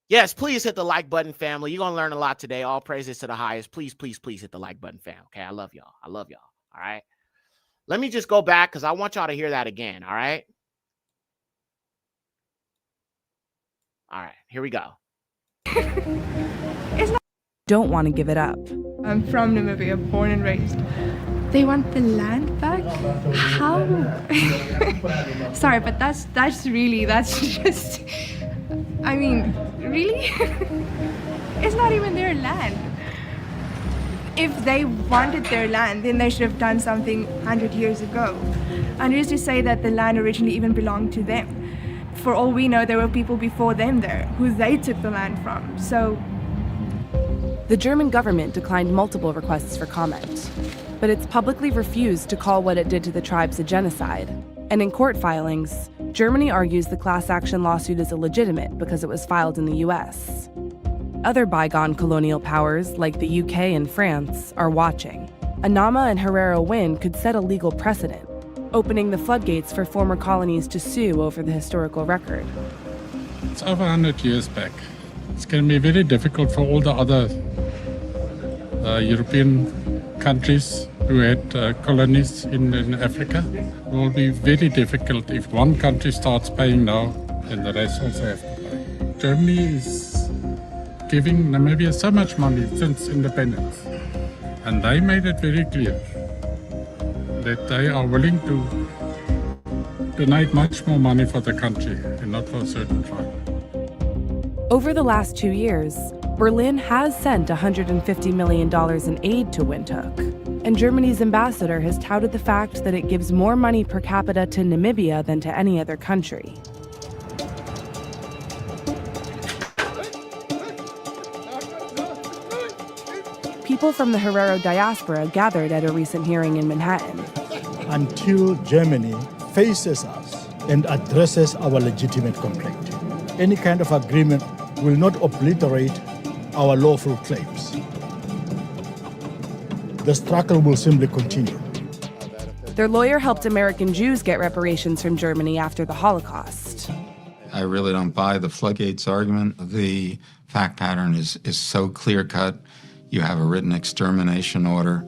Yes, please hit the like button, family. You're going to learn a lot today. All praises to the highest. Please, please, please hit the like button, fam. Okay, I love y'all. I love y'all. All right. Let me just go back because I want y'all to hear that again. All right. All right, here we go. Don't want to give it up. I'm from Namibia, born and raised. They want the land back? How? Sorry, but that's just, I mean, really? It's not even their land. If they wanted their land, then they should have done something 100 years ago. And who's to say that the land originally even belonged to them? For all we know, there were people before them there who they took the land from. So The German government declined multiple requests for comment, but it's publicly refused to call what it did to the tribes a genocide. And in court filings, Germany argues the class action lawsuit is illegitimate because it was filed in the US. Other bygone colonial powers, like the UK and France, are watching. A Nama and Herero win could set a legal precedent, opening the floodgates for former colonies to sue over the historical record. It's over 100 years back. It's going to be very difficult for all the other European countries who had colonies in Africa. It will be very difficult if one country starts paying now and the rest also have to pay. Germany is giving Namibia so much money since independence, and they made it very clear that they are willing to donate much more money for the country and not for a certain tribe. Over the last 2 years, Berlin has sent $150 million in aid to Windhoek, and Germany's ambassador has touted the fact that it gives more money per capita to Namibia than to any other country. People from the Herero diaspora gathered at a recent hearing in Manhattan. Until Germany faces us and addresses our legitimate complaint, any kind of agreement will not obliterate our lawful claims. The struggle will simply continue. Their lawyer helped American Jews get reparations from Germany after the Holocaust. I really don't buy the floodgates argument. The fact pattern is so clear-cut. You have a written extermination order.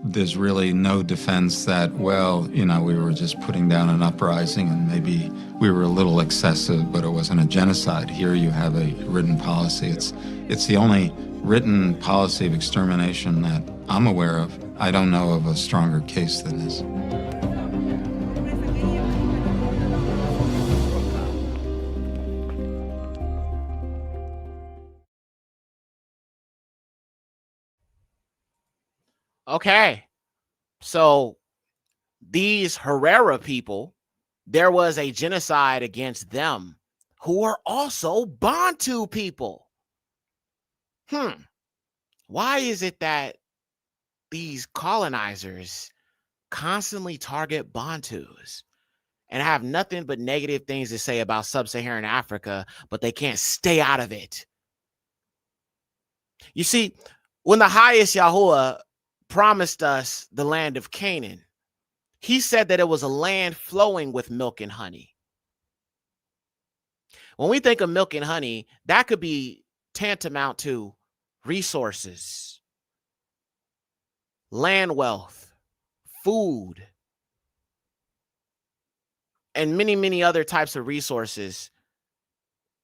There's really no defense that, well, you know, we were just putting down an uprising and maybe we were a little excessive, but it wasn't a genocide. Here you have a written policy. It's the only written policy of extermination that I'm aware of. I don't know of a stronger case than this. Okay, so these Herero people, there was a genocide against them who are also Bantu people. Why is it that these colonizers constantly target Bantus and have nothing but negative things to say about sub-Saharan Africa, but they can't stay out of it? You see, when the highest Yahuwah promised us the land of Canaan, he said that it was a land flowing with milk and honey. When we think of milk and honey, that could be tantamount to resources, land wealth, food, and many, many other types of resources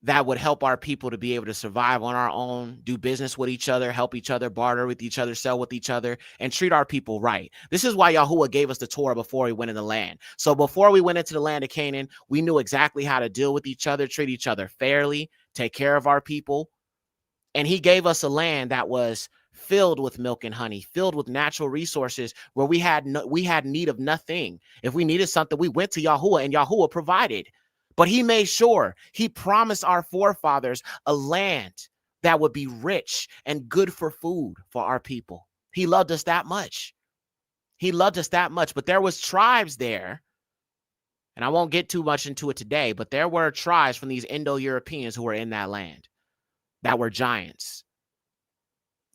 that would help our people to be able to survive on our own, do business with each other, help each other, barter with each other, sell with each other, and treat our people right. This is why Yahuwah gave us the Torah before we went in the land. So before we went into the land of Canaan, we knew exactly how to deal with each other, treat each other fairly, take care of our people. And he gave us a land that was filled with milk and honey, filled with natural resources where we had need of nothing. If we needed something, we went to Yahuwah and Yahuwah provided. But he made sure, he promised our forefathers a land that would be rich and good for food for our people. He loved us that much. He loved us that much. But there was tribes there, and I won't get too much into it today, but there were tribes from these Indo-Europeans who were in that land. that were giants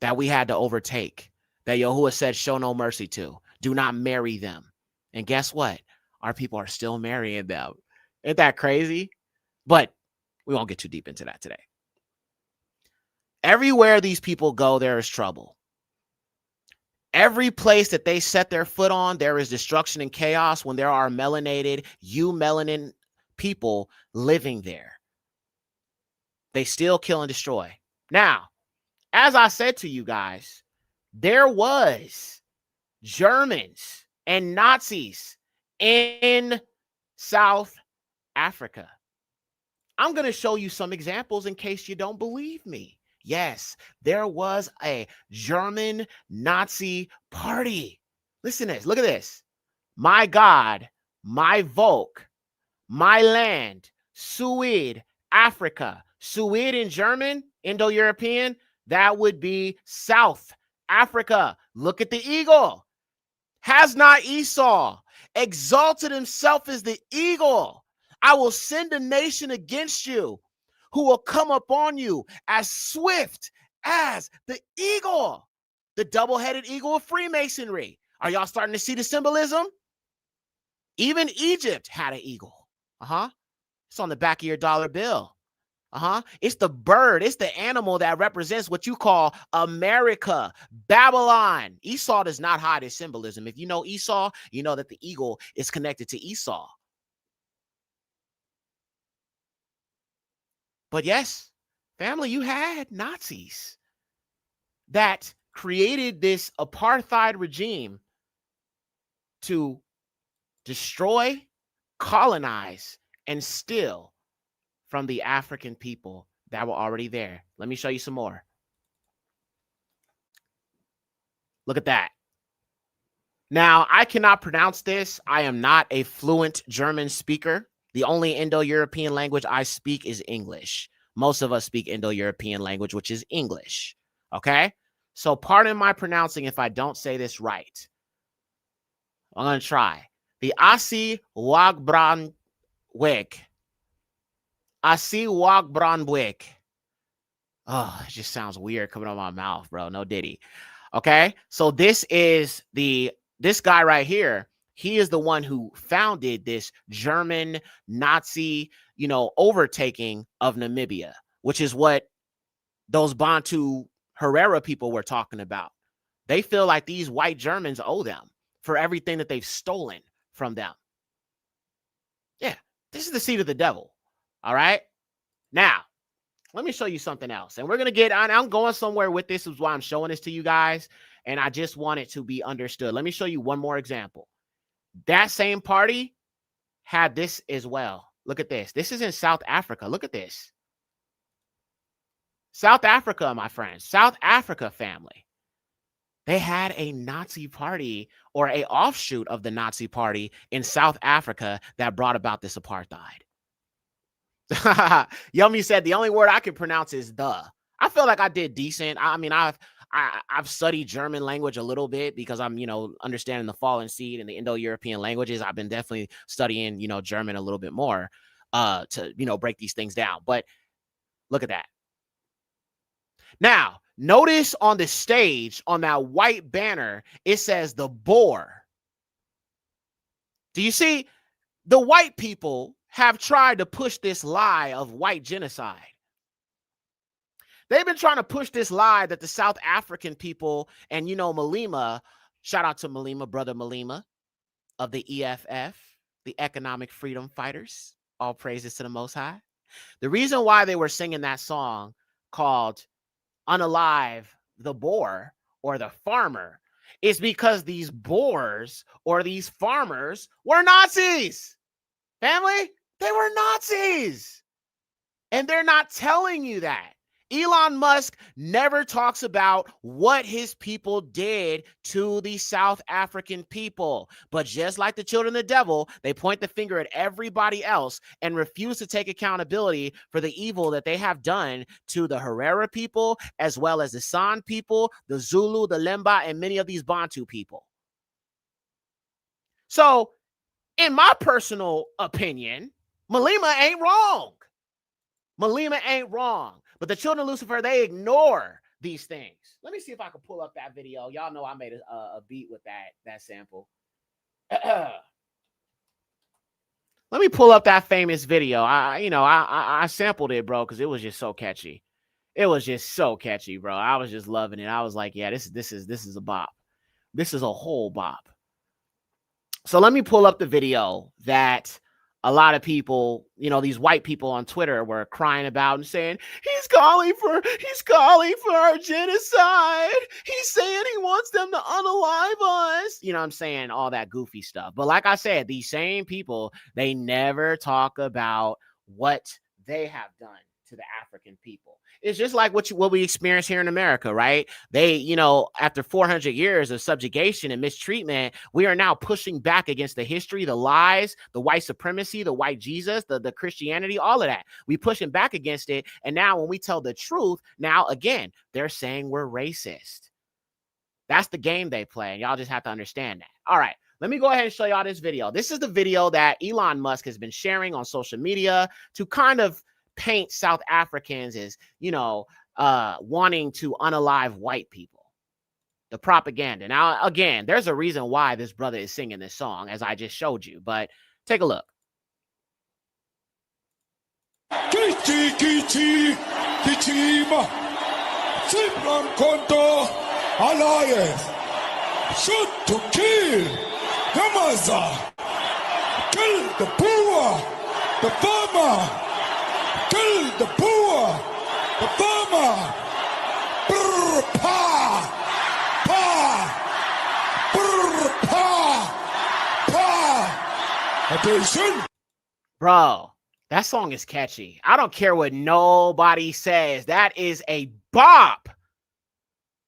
that we had to overtake, that Yahuwah said, show no mercy to. Do not marry them. And guess what? Our people are still marrying them. Isn't that crazy? But we won't get too deep into that today. Everywhere these people go, there is trouble. Every place that they set their foot on, there is destruction and chaos when there are melanated, melanin people living there. They still kill and destroy. Now, as I said to you guys, there was Germans and Nazis in South Africa. I'm going to show you some examples in case you don't believe me. Yes, there was a German Nazi party. Listen to this. Look at this. My God, my Volk, my land, Suid, Africa. Suid in German, Indo-European, that would be South Africa. Look at the eagle. Has not Esau exalted himself as the eagle? I will send a nation against you who will come upon you as swift as the eagle, the double-headed eagle of Freemasonry. Are y'all starting to see the symbolism? Even Egypt had an eagle. It's on the back of your dollar bill. It's the bird. It's the animal that represents what you call America, Babylon. Esau does not hide his symbolism. If you know Esau, you know that the eagle is connected to Esau. But yes, family, you had Nazis that created this apartheid regime to destroy, colonize, and steal from the African people that were already there. Let me show you some more. Look at that. Now, I cannot pronounce this. I am not a fluent German speaker. The only Indo-European language I speak is English. Most of us speak Indo-European language, which is English. Okay? So pardon my pronouncing if I don't say this right. I'm going to try. The Asi Wagbranweg. Asi Wagbranweg. Oh, it just sounds weird coming out of my mouth, bro. No diddy. Okay? So this is this guy right here. He is the one who founded this German Nazi, overtaking of Namibia, which is what those Bantu Herero people were talking about. They feel like these white Germans owe them for everything that they've stolen from them. Yeah, this is the seed of the devil. All right. Now, let me show you something else. And we're going to get on. I'm going somewhere with this. Is why I'm showing this to you guys. And I just want it to be understood. Let me show you one more example. That same party had this as well. Look at this. This is in South Africa. Look at this. South Africa, my friends. South Africa family. They had a Nazi party or an offshoot of the Nazi party in South Africa that brought about this apartheid. Yummy said the only word I can pronounce is the. I feel like I did decent. I mean, I've studied German language a little bit because I'm, understanding the fallen seed and the Indo-European languages. I've been definitely studying, German a little bit more to, break these things down. But look at that. Now, notice on the stage, on that white banner, it says the boar. Do you see? The white people have tried to push this lie of white genocide. They've been trying to push this lie that the South African people and, Malema, shout out to Malema, brother Malema of the EFF, the Economic Freedom Fighters, all praises to the Most High. The reason why they were singing that song called Unalive the Boer or the Farmer is because these boers or these farmers were Nazis. Family, they were Nazis. And they're not telling you that. Elon Musk never talks about what his people did to the South African people. But just like the children of the devil, they point the finger at everybody else and refuse to take accountability for the evil that they have done to the Herero people, as well as the San people, the Zulu, the Lemba, and many of these Bantu people. So, in my personal opinion, Malema ain't wrong. Malema ain't wrong. But the children of Lucifer, they ignore these things. Let me see if I can pull up that video. Y'all know I made a beat with that sample. Let me pull up that famous video. I sampled it, bro, because it was just so catchy. It was just so catchy, bro. I was just loving it. I was like, yeah, this is a bop. This is a whole bop. So let me pull up the video that a lot of people, these white people on Twitter were crying about and saying, he's calling for our genocide. He's saying he wants them to unalive us. I'm saying? All that goofy stuff. But like I said, these same people, they never talk about what they have done to the African people. It's just like what we experience here in America, right? They, after 400 years of subjugation and mistreatment, we are now pushing back against the history, the lies, the white supremacy, the white Jesus, the Christianity, all of that. We pushing back against it. And now when we tell the truth, now again, they're saying we're racist. That's the game they play. And y'all just have to understand that. All right. Let me go ahead and show y'all this video. This is the video that Elon Musk has been sharing on social media to kind of paint South Africans as, wanting to unalive white people. The propaganda. Now, again, there's a reason why this brother is singing this song, as I just showed you, but take a look. Shoot to kill Yamaza. Kill the poor, the farmer. Kill the poor, the farmer. Brr, pa, pa, brr, pa, pa. Attention. Bro, that song is catchy. I don't care what nobody says. That is a bop.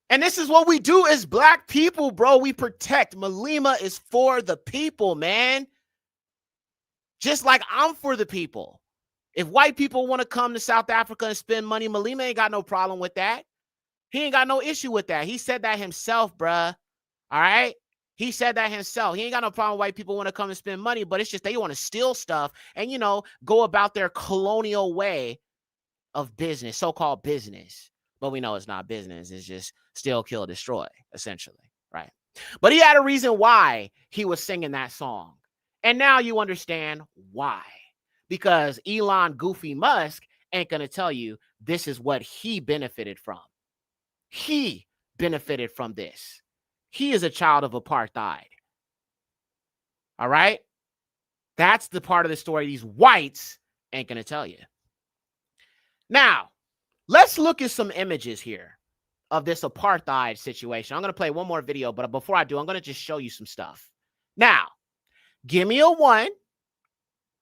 And this is what we do as black people, bro. We protect. Malema is for the people, man. Just like I'm for the people. If white people want to come to South Africa and spend money, Malema ain't got no problem with that. He ain't got no issue with that. He said that himself, bruh. All right? He said that himself. He ain't got no problem with white people want to come and spend money, but it's just they want to steal stuff and, go about their colonial way of business, so-called business. But we know it's not business. It's just steal, kill, destroy, essentially, right? But he had a reason why he was singing that song. And now you understand why. Because Elon Goofy Musk ain't going to tell you this is what he benefited from. He benefited from this. He is a child of apartheid. All right? That's the part of the story these whites ain't going to tell you. Now, let's look at some images here of this apartheid situation. I'm going to play one more video, but before I do, I'm going to just show you some stuff. Now, give me a 1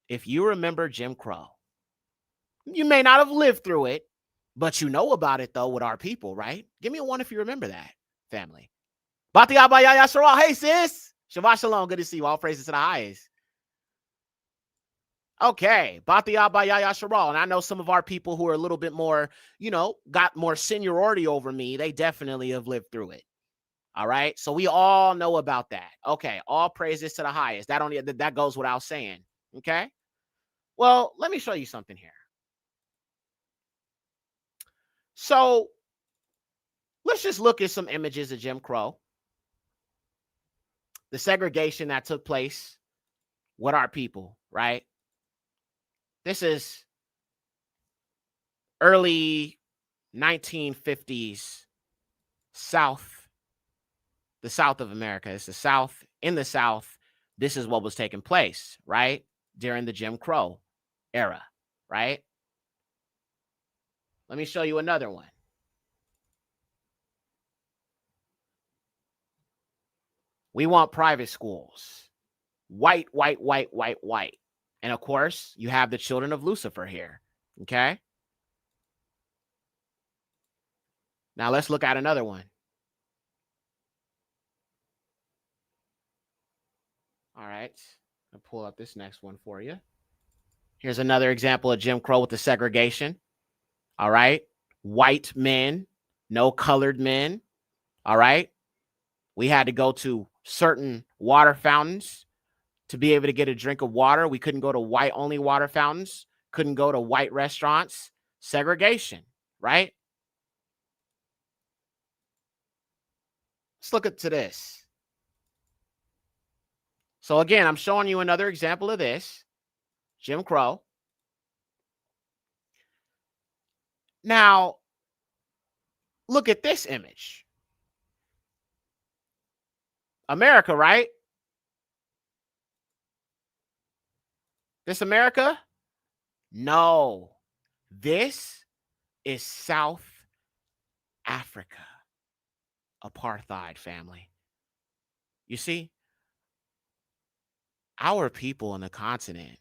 if you remember Jim Crow. You may not have lived through it, but you know about it, though, with our people, right? Give me a 1 if you remember that, family. Bati Abba Yaya Saral. Hey, sis. Shabbat Shalom. Good to see you. All praises to the highest. Okay. Bati Abba Yaya Saral. And I know some of our people who are a little bit more, got more seniority over me. They definitely have lived through it. All right. So we all know about that. Okay. All praises to the highest. That goes without saying. Okay. Well, let me show you something here. So let's just look at some images of Jim Crow. The segregation that took place with our people, right? This is early 1950s South, the South of America. It's the South. In the South, this is what was taking place, right? During the Jim Crow era, right? Let me show you another one. We want private schools. White, white, white, white, white. And of course, you have the children of Lucifer here. Okay? Now let's look at another one. All right. I'll pull up this next one for you. Here's another example of Jim Crow with the segregation. All right. White men, no colored men. All right. We had to go to certain water fountains to be able to get a drink of water. We couldn't go to white only water fountains, couldn't go to white restaurants. Segregation, right? Let's look to this. So again, I'm showing you another example of this. Jim Crow. Now, look at this image. America, right? This America? No. This is South Africa. Apartheid, family. You see, our people on the continent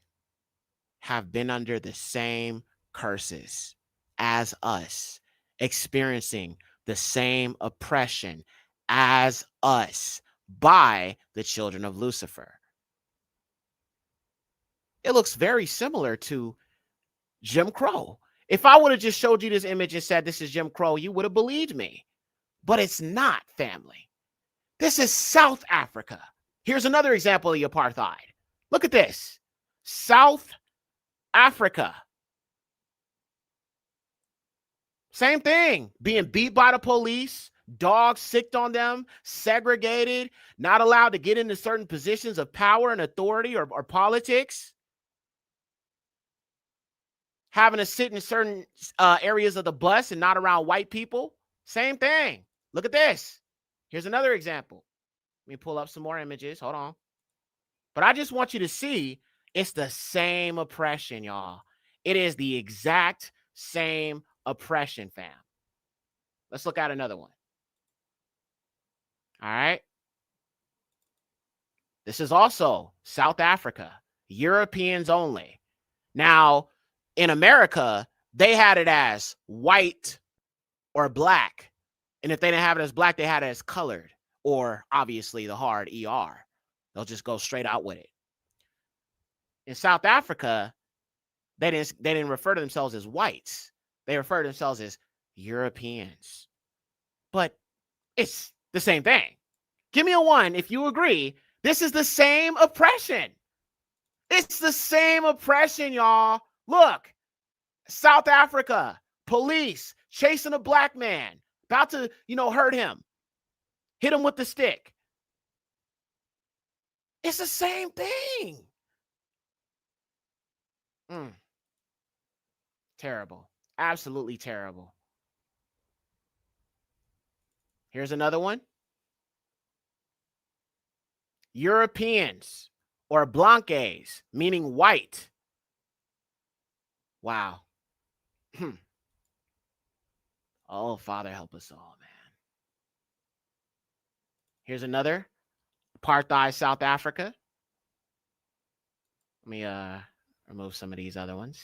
have been under the same curses as us, experiencing the same oppression as us by the children of Lucifer. It looks very similar to Jim Crow. If I would have just showed you this image and said this is Jim Crow, you would have believed me. But it's not, family. This is South Africa. Here's another example of the apartheid. Look at this. South Africa. Same thing. Being beat by the police, dogs sicked on them, segregated, not allowed to get into certain positions of power and authority or politics. Having to sit in certain areas of the bus and not around white people. Same thing. Look at this. Here's another example. Let me pull up some more images. Hold on. But I just want you to see it's the same oppression, y'all. It is the exact same oppression, fam. Let's look at another one. All right. This is also South Africa. Europeans only. Now, in America, they had it as white or black. And if they didn't have it as black, they had it as colored, or obviously the hard ER. They'll just go straight out with it. In South Africa, they didn't refer to themselves as whites. They refer to themselves as Europeans. But it's the same thing. Give me a 1 if you agree. This is the same oppression. It's the same oppression, y'all. Look, South Africa, police chasing a black man, about to, hurt him, hit him with the stick. It's the same thing. Terrible. Absolutely terrible. Here's another one. Europeans or blanques, meaning white. Wow. Oh, Father, help us all, man. Here's another. Apartheid, South Africa. Let me remove some of these other ones.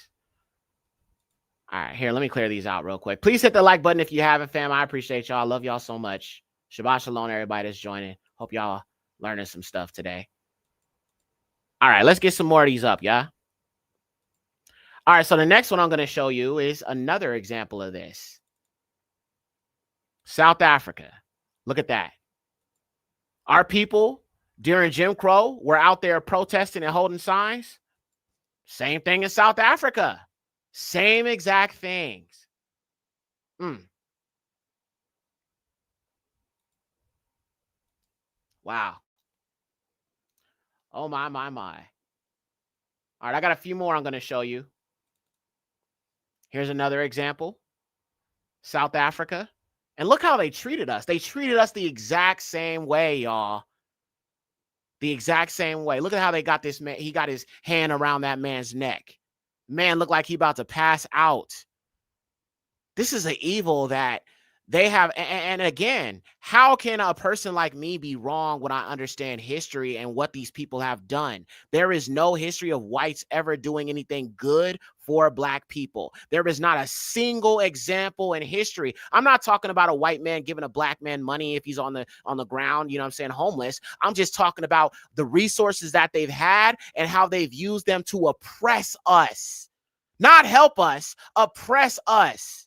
All right, here, let me clear these out real quick. Please hit the like button if you haven't, fam. I appreciate y'all. I love y'all so much. Shabbat shalom, everybody that's joining. Hope y'all learning some stuff today. All right, let's get some more of these up, yeah? All right, so the next one I'm going to show you is another example of this. South Africa. Look at that. Our people during Jim Crow were out there protesting and holding signs. Same thing in South Africa. Same exact things. Wow. Oh, my. All right, I got a few more I'm going to show you. Here's another example. South Africa. And look how they treated us. They treated us the exact same way, y'all. The exact same way. Look at how they got this man. He got his hand around that man's neck. Man looked like he about to pass out. This is an evil that they have. And again, how can a person like me be wrong when I understand history and what these people have done? There is no history of whites ever doing anything good for black people. There is not a single example in history. I'm not talking about a white man giving a black man money if he's on the ground, homeless. I'm just talking about the resources that they've had and how they've used them to oppress us. Not help us, oppress us.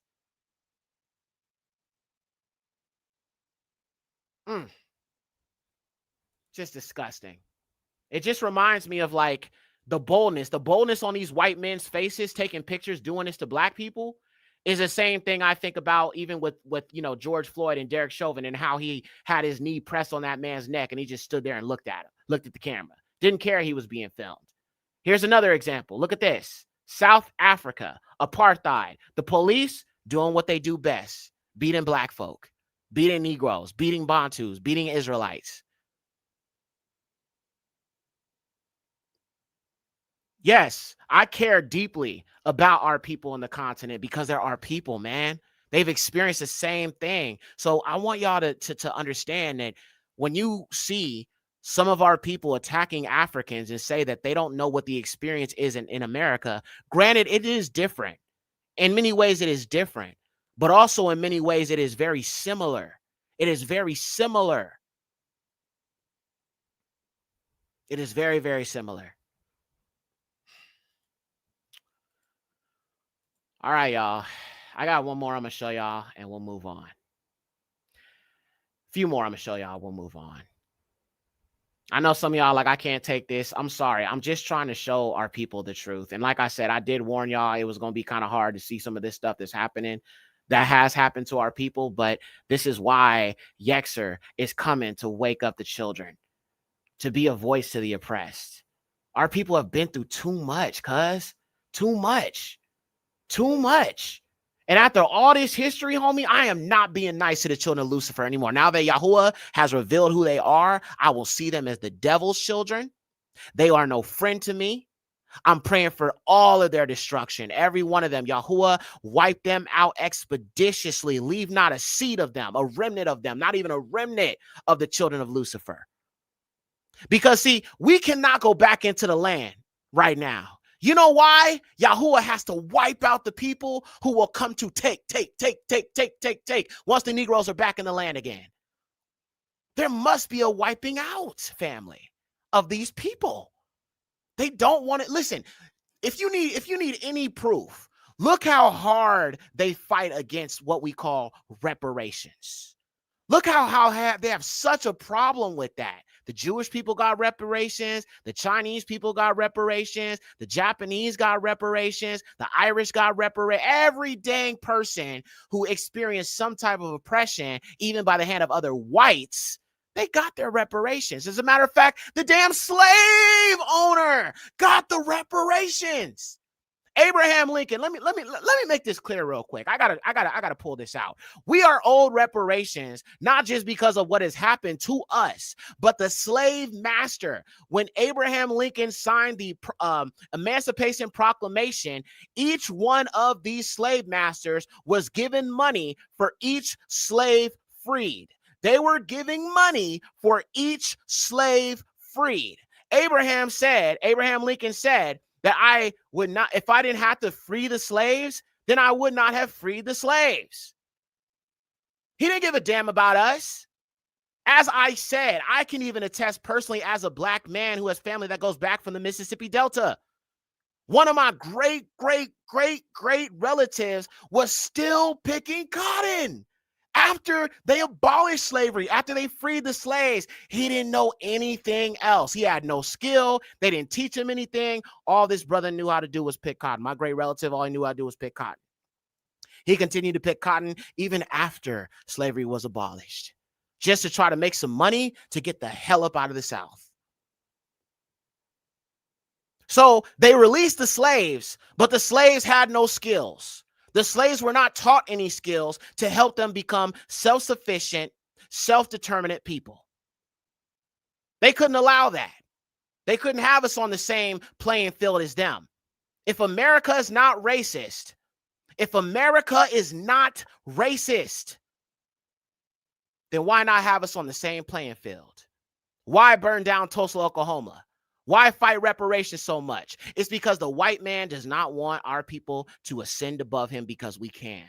Just disgusting. It just reminds me of like the boldness on these white men's faces, taking pictures, doing this to black people. is the same thing I think about even with George Floyd and Derek Chauvin and how he had his knee pressed on that man's neck and he just stood there and looked at him, looked at the camera, didn't care he was being filmed. Here's another example. Look at this. South Africa, apartheid, the police doing what they do best, beating black folk, beating Negroes, beating Bantus, beating Israelites. Yes, I care deeply about our people on the continent because they're our people, man. They've experienced the same thing. So I want y'all to understand that when you see some of our people attacking Africans and say that they don't know what the experience is in America, granted, it is different. In many ways, it is different. But also in many ways, it is very similar. It is very similar. It is very, very similar. All right, y'all. I got one more I'm going to show y'all, and we'll move on. A few more I'm going to show y'all, we'll move on. I know some of y'all like, I can't take this. I'm sorry. I'm just trying to show our people the truth. And like I said, I did warn y'all it was going to be kind of hard to see some of this stuff that's happening, that has happened to our people. But this is why Yekcyr is coming to wake up the children, to be a voice to the oppressed. Our people have been through too much, cuz. Too much. Too much. And after all this history, homie, I am not being nice to the children of Lucifer anymore. Now that Yahuwah has revealed who they are, I will see them as the devil's children. They are no friend to me. I'm praying for all of their destruction. Every one of them, Yahuwah, wipe them out expeditiously. Leave not a seed of them, a remnant of them, not even a remnant of the children of Lucifer. Because, see, we cannot go back into the land right now. You know why? Yahuwah has to wipe out the people who will come to take once the Negroes are back in the land again. There must be a wiping out, family, of these people. They don't want it. Listen, if you need any proof, look how hard they fight against what we call reparations. Look how they have such a problem with that. The Jewish people got reparations. The Chinese people got reparations. The Japanese got reparations. The Irish got reparations. Every dang person who experienced some type of oppression, even by the hand of other whites, they got their reparations. As a matter of fact, the damn slave owner got the reparations. Abraham Lincoln, let me make this clear real quick. I gotta pull this out. We are owed reparations, not just because of what has happened to us, but the slave master. When Abraham Lincoln signed the Emancipation Proclamation, each one of these slave masters was given money for each slave freed. They were giving money for each slave freed. Abraham Lincoln said, that I would not, if I didn't have to free the slaves, then I would not have freed the slaves. He didn't give a damn about us. As I said, I can even attest personally as a black man who has family that goes back from the Mississippi Delta. One of my great relatives was still picking cotton. After they abolished slavery, after they freed the slaves, he didn't know anything else. He had no skill. They didn't teach him anything. All this brother knew how to do was pick cotton. My great relative, all he knew how to do was pick cotton. He continued to pick cotton even after slavery was abolished, just to try to make some money to get the hell up out of the South. So they released the slaves, but the slaves had no skills. The slaves were not taught any skills to help them become self-sufficient, self-determinate people. They couldn't allow that. They couldn't have us on the same playing field as them. If America is not racist, then why not have us on the same playing field? Why burn down Tulsa, Oklahoma? Why fight reparations so much? It's because the white man does not want our people to ascend above him because we can.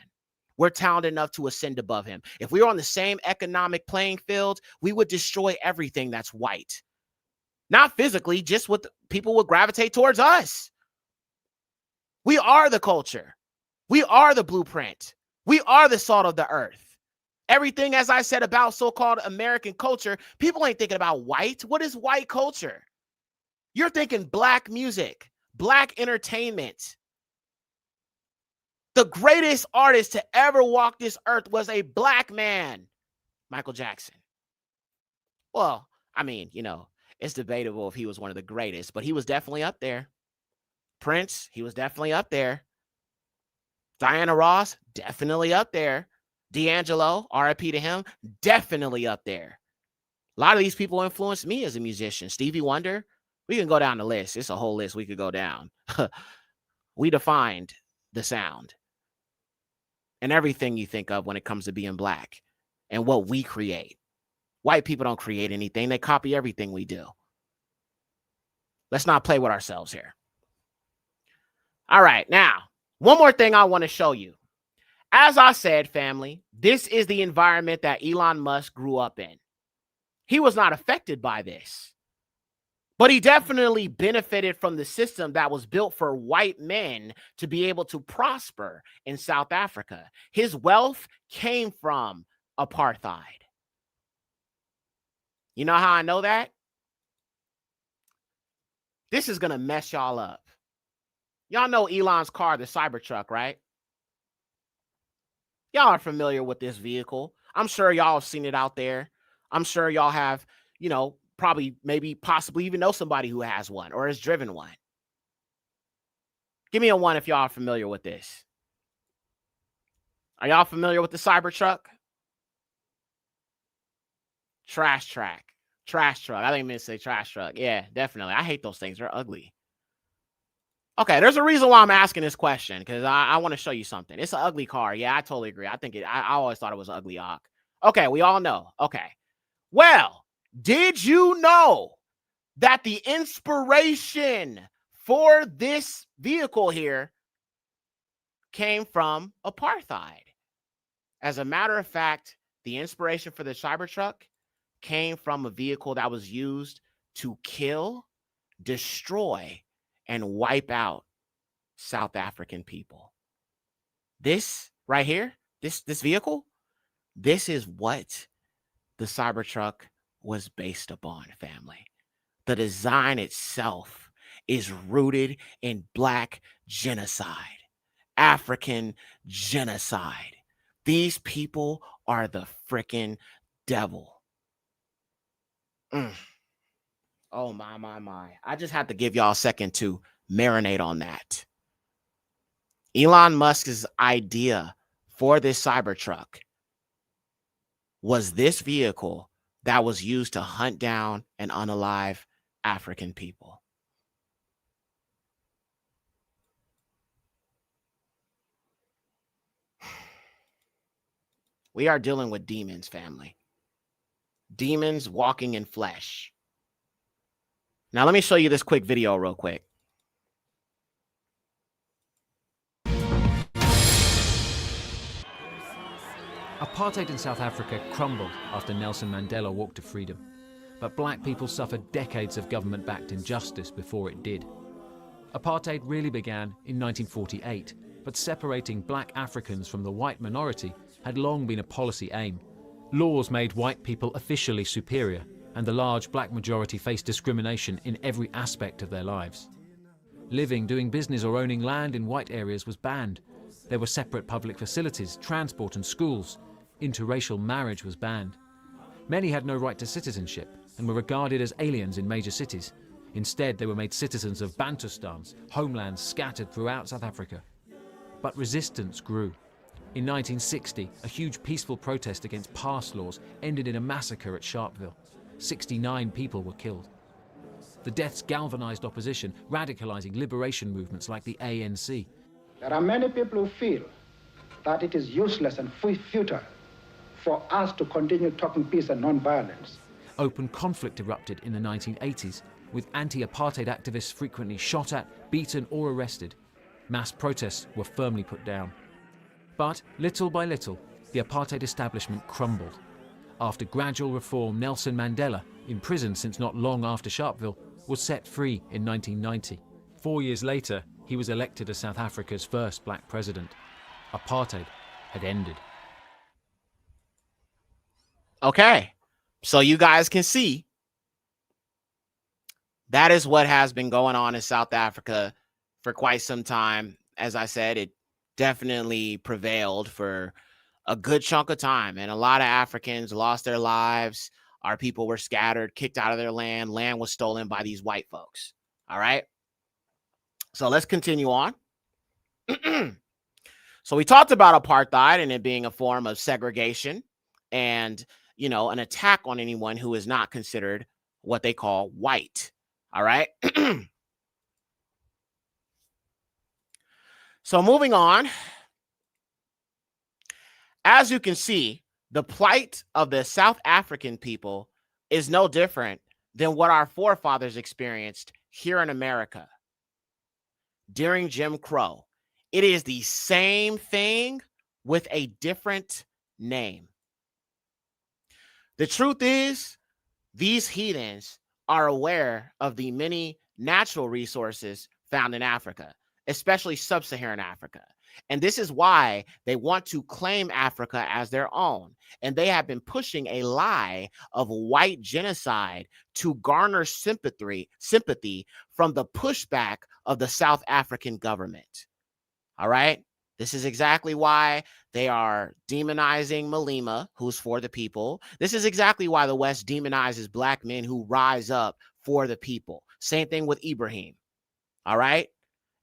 We're talented enough to ascend above him. If we were on the same economic playing field, we would destroy everything that's white. Not physically, just what people would gravitate towards us. We are the culture. We are the blueprint. We are the salt of the earth. Everything, as I said, about so-called American culture, people ain't thinking about white. What is white culture? You're thinking black music, black entertainment. The greatest artist to ever walk this earth was a black man, Michael Jackson. Well, I mean, you know, it's debatable if he was one of the greatest, but he was definitely up there. Prince, he was definitely up there. Diana Ross, definitely up there. D'Angelo, RIP to him, definitely up there. A lot of these people influenced me as a musician. Stevie Wonder, we can go down the list. It's a whole list we could go down. We defined the sound and everything you think of when it comes to being black and what we create. White people don't create anything. They copy everything we do. Let's not play with ourselves here. All right, now, one more thing I want to show you. As I said, family, this is the environment that Elon Musk grew up in. He was not affected by this, but he definitely benefited from the system that was built for white men to be able to prosper in South Africa. His wealth came from apartheid. You know how I know that? This is going to mess y'all up. Y'all know Elon's car, the Cybertruck, right? Y'all are familiar with this vehicle. I'm sure y'all have seen it out there. I'm sure y'all have, you know, probably, maybe, possibly even know somebody who has one or has driven one. Give me a 1 if y'all are familiar with this. Are y'all familiar with the Cybertruck? Trash truck. I didn't mean to say trash truck. Yeah, definitely. I hate those things. They're ugly. Okay, there's a reason why I'm asking this question, because I want to show you something. It's an ugly car. Yeah, I totally agree. I always thought it was an ugly Ock. Okay, we all know. Okay. Well, did you know that the inspiration for this vehicle here came from apartheid? As a matter of fact, the inspiration for the Cybertruck came from a vehicle that was used to kill, destroy, and wipe out South African people. This right here, this vehicle, this is what the Cybertruck was based upon, family. The design itself is rooted in Black genocide, African genocide. These people are the freaking devil. Oh, my. I just had to give y'all a second to marinate on that. Elon Musk's idea for this Cybertruck was this vehicle that was used to hunt down and unalive African people. We are dealing with demons, family. Demons walking in flesh. Now, let me show you this quick video real quick. Apartheid in South Africa crumbled after Nelson Mandela walked to freedom. But black people suffered decades of government-backed injustice before it did. Apartheid really began in 1948, but separating black Africans from the white minority had long been a policy aim. Laws made white people officially superior, and the large black majority faced discrimination in every aspect of their lives. Living, doing business or owning land in white areas was banned. There were separate public facilities, transport and schools. Interracial marriage was banned. Many had no right to citizenship and were regarded as aliens in major cities. Instead, they were made citizens of Bantustans, homelands scattered throughout South Africa. But resistance grew. In 1960, a huge peaceful protest against past laws ended in a massacre at Sharpeville. 69 people were killed. The deaths galvanized opposition, radicalizing liberation movements like the ANC. There are many people who feel that it is useless and futile for us to continue talking peace and non-violence. Open conflict erupted in the 1980s, with anti-apartheid activists frequently shot at, beaten or arrested. Mass protests were firmly put down. But little by little, the apartheid establishment crumbled. After gradual reform, Nelson Mandela, imprisoned since not long after Sharpeville, was set free in 1990. 4 years later, he was elected as South Africa's first black president. Apartheid had ended. Okay, so you guys can see that is what has been going on in South Africa for quite some time. As I said, it definitely prevailed for a good chunk of time. And a lot of Africans lost their lives. Our people were scattered, kicked out of their land. Land was stolen by these white folks. All right. So let's continue on. So we talked about apartheid and it being a form of segregation and, you know, an attack on anyone who is not considered what they call white. All right. So moving on, as you can see, the plight of the South African people is no different than what our forefathers experienced here in America during Jim Crow. It is the same thing with a different name. The truth is, these heathens are aware of the many natural resources found in Africa, especially sub-Saharan Africa. And this is why they want to claim Africa as their own. And they have been pushing a lie of white genocide to garner sympathy from the pushback of the South African government. All right. This is exactly why they are demonizing Malema, who's for the people. This is exactly why the West demonizes black men who rise up for the people. Same thing with Ibrahim. All right.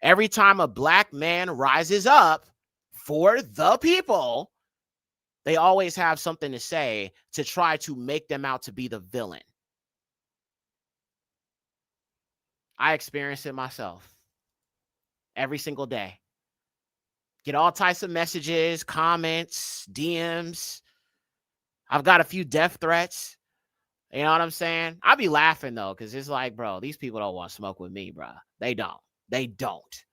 Every time a black man rises up for the people, they always have something to say to try to make them out to be the villain. I experience it myself every single day. Get all types of messages, comments, DMs. I've got a few death threats. You know what I'm saying? I'll be laughing though, because it's like, bro, these people don't want to smoke with me, bro. They don't. They don't.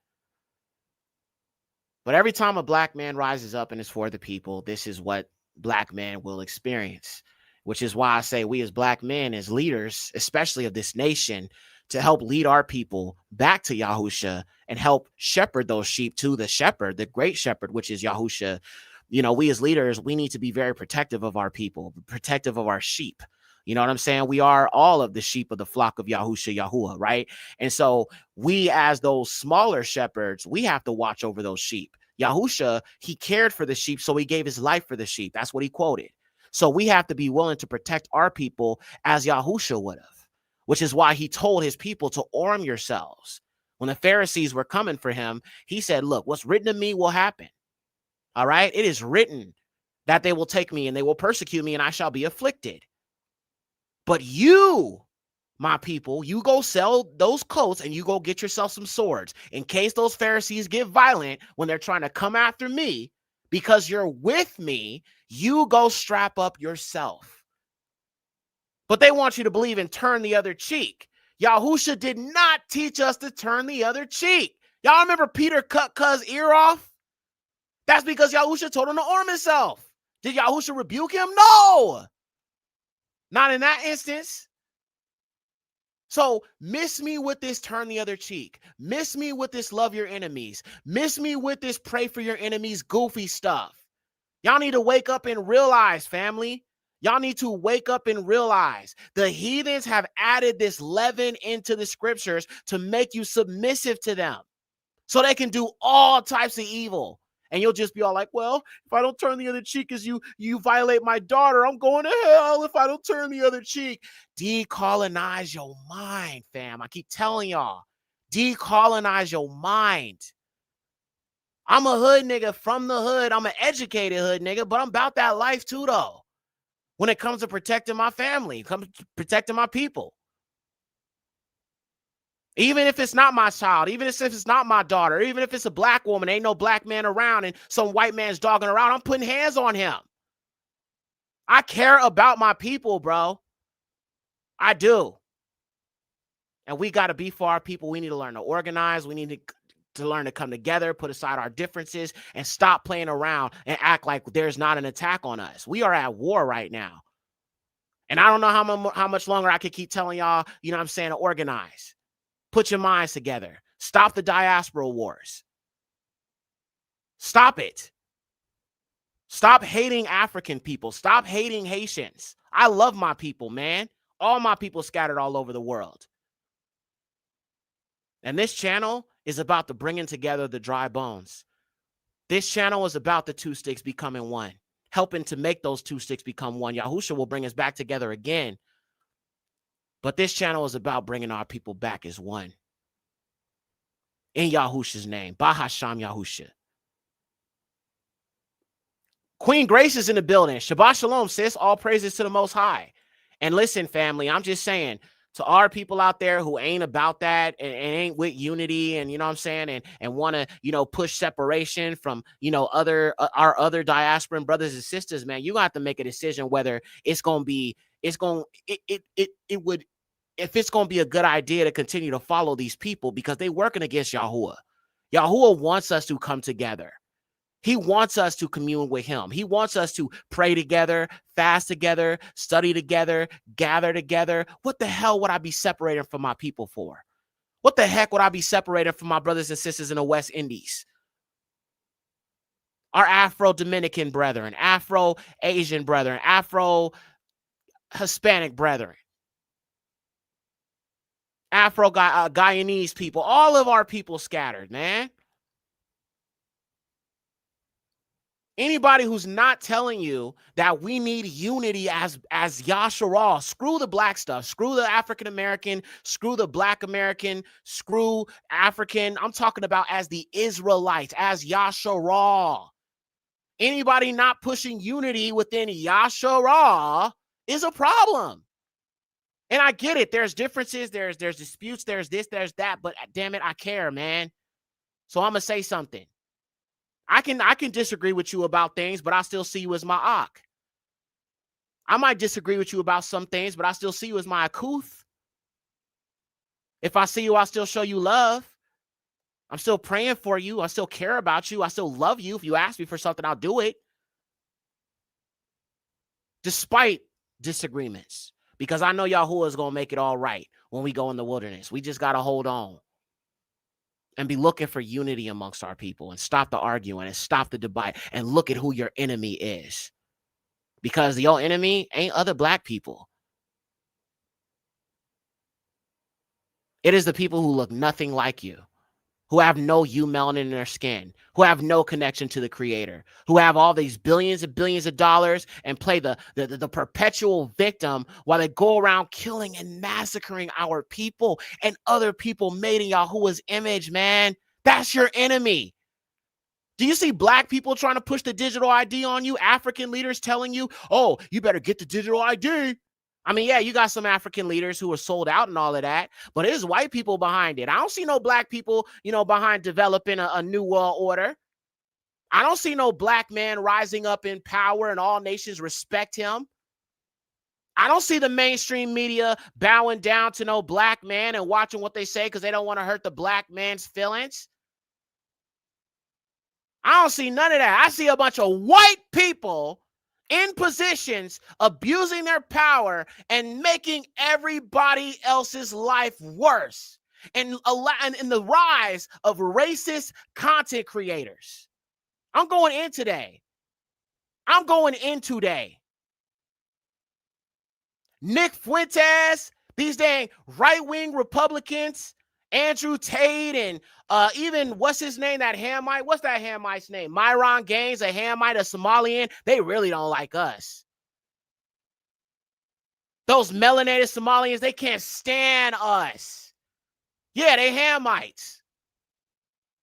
But every time a black man rises up and is for the people, this is what black men will experience, which is why I say we as black men, as leaders, especially of this nation, to help lead our people back to Yahusha and help shepherd those sheep to the shepherd, the great shepherd, which is Yahusha. You know, we as leaders, we need to be very protective of our people, protective of our sheep. You know what I'm saying? We are all of the sheep of the flock of Yahusha, Yahuwah, right? And so we as those smaller shepherds, we have to watch over those sheep. Yahusha, he cared for the sheep, so he gave his life for the sheep. That's what he quoted. So we have to be willing to protect our people as Yahusha would have, which is why he told his people to arm yourselves. When the Pharisees were coming for him, he said, look, what's written of me will happen. All right? It is written that they will take me and they will persecute me and I shall be afflicted. But you, my people, you go sell those coats and you go get yourself some swords in case those Pharisees get violent when they're trying to come after me. Because you're with me, you go strap up yourself. But they want you to believe and turn the other cheek. Yahusha did not teach us to turn the other cheek. Y'all remember Peter cut Cuz's ear off? That's because Yahusha told him to arm himself. Did Yahusha rebuke him? No. Not in that instance. So miss me with this turn the other cheek. Miss me with this love your enemies. Miss me with this pray for your enemies goofy stuff. Y'all need to wake up and realize, family. Y'all need to wake up and realize the heathens have added this leaven into the scriptures to make you submissive to them so they can do all types of evil. And you'll just be all like, well, if I don't turn the other cheek as you violate my daughter, I'm going to hell if I don't turn the other cheek. Decolonize your mind, fam. I keep telling y'all, decolonize your mind. I'm a hood nigga from the hood. I'm an educated hood nigga, but I'm about that life too, though. When it comes to protecting my family, comes to protecting my people. Even if it's not my child, even if it's not my daughter, even if it's a black woman, ain't no black man around and some white man's dogging around, I'm putting hands on him. I care about my people, bro. I do. And we got to be for our people. We need to learn to organize. We need to learn to come together, put aside our differences, and stop playing around and act like there's not an attack on us. We are at war right now. And I don't know how much longer I could keep telling y'all, you know what I'm saying, to organize. Put your minds together. Stop the diaspora wars. Stop it. Stop hating African people. Stop hating Haitians. I love my people, man. All my people scattered all over the world. And this channel is about the bringing together the dry bones. This channel is about the two sticks becoming one, helping to make those two sticks become one. Yahusha will bring us back together again. But this channel is about bringing our people back as one. In Yahusha's name. Bahasham Yahusha. Queen Grace is in the building. Shabbat Shalom, sis. All praises to the Most High. And listen, family, I'm just saying, to our people out there who ain't about that and ain't with unity and, you know what I'm saying, and want to, you know, push separation from, you know, our other diasporan brothers and sisters, man, you have to make a decision whether it's going to be, if it's going to be a good idea to continue to follow these people, because they working against Yahuwah. Yahuwah wants us to come together. He wants us to commune with him. He wants us to pray together, fast together, study together, gather together. What the hell would I be separating from my people for? What the heck would I be separating from my brothers and sisters in the West Indies? Our Afro-Dominican brethren, Afro-Asian brethren, Afro-Hispanic brethren, Afro-Guyanese people, all of our people scattered, man. Anybody who's not telling you that we need unity as Yasharal, screw the black stuff, screw the African American, screw the Black American, screw African. I'm talking about as the Israelites, as Yasharal. Anybody not pushing unity within Yasharal is a problem. And I get it. There's differences, there's disputes, there's this, there's that, but damn it, I care, man. So I'm gonna say something. I can disagree with you about things, but I still see you as my Ak. I might disagree with you about some things, but I still see you as my Akuth. If I see you, I'll still show you love. I'm still praying for you. I still care about you. I still love you. If you ask me for something, I'll do it. Despite disagreements. Because I know Yahuwah is going to make it all right when we go in the wilderness. We just got to hold on and be looking for unity amongst our people and stop the arguing and stop the debate and look at who your enemy is. Because your enemy ain't other black people. It is the people who look nothing like you, who have no melanin in their skin, who have no connection to the creator, who have all these billions and billions of dollars and play the perpetual victim while they go around killing and massacring our people and other people made in Yahuwah's image, man. That's your enemy. Do you see black people trying to push the digital ID on you? African leaders telling you, oh, you better get the digital ID. I mean, yeah, you got some African leaders who are sold out and all of that, but there's white people behind it. I don't see no black people, you know, behind developing a new world order. I don't see no black man rising up in power and all nations respect him. I don't see the mainstream media bowing down to no black man and watching what they say because they don't want to hurt the black man's feelings. I don't see none of that. I see a bunch of white people in positions, abusing their power and making everybody else's life worse. And in the rise of racist content creators. I'm going in today. Nick Fuentes, these dang right-wing Republicans, Andrew Tate, and even, what's his name, that Hamite? What's that Hamite's name? Myron Gaines, a Hamite, a Somalian. They really don't like us. Those melanated Somalians, they can't stand us. Yeah, they Hamites.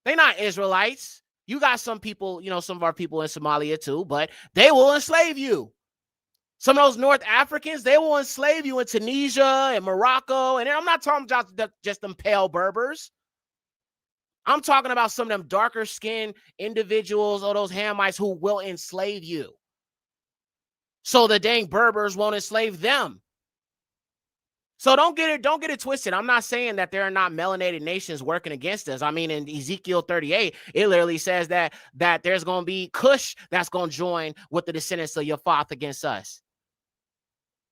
They're not Israelites. You got some people, you know, some of our people in Somalia too, but they will enslave you. Some of those North Africans, they will enslave you in Tunisia and Morocco. And I'm not talking about just them pale Berbers. I'm talking about some of them darker skinned individuals or those Hamites who will enslave you. So the dang Berbers won't enslave them. So don't get it twisted. I'm not saying that there are not melanated nations working against us. I mean, in Ezekiel 38, it literally says that there's going to be Cush that's going to join with the descendants of Yaphath against us.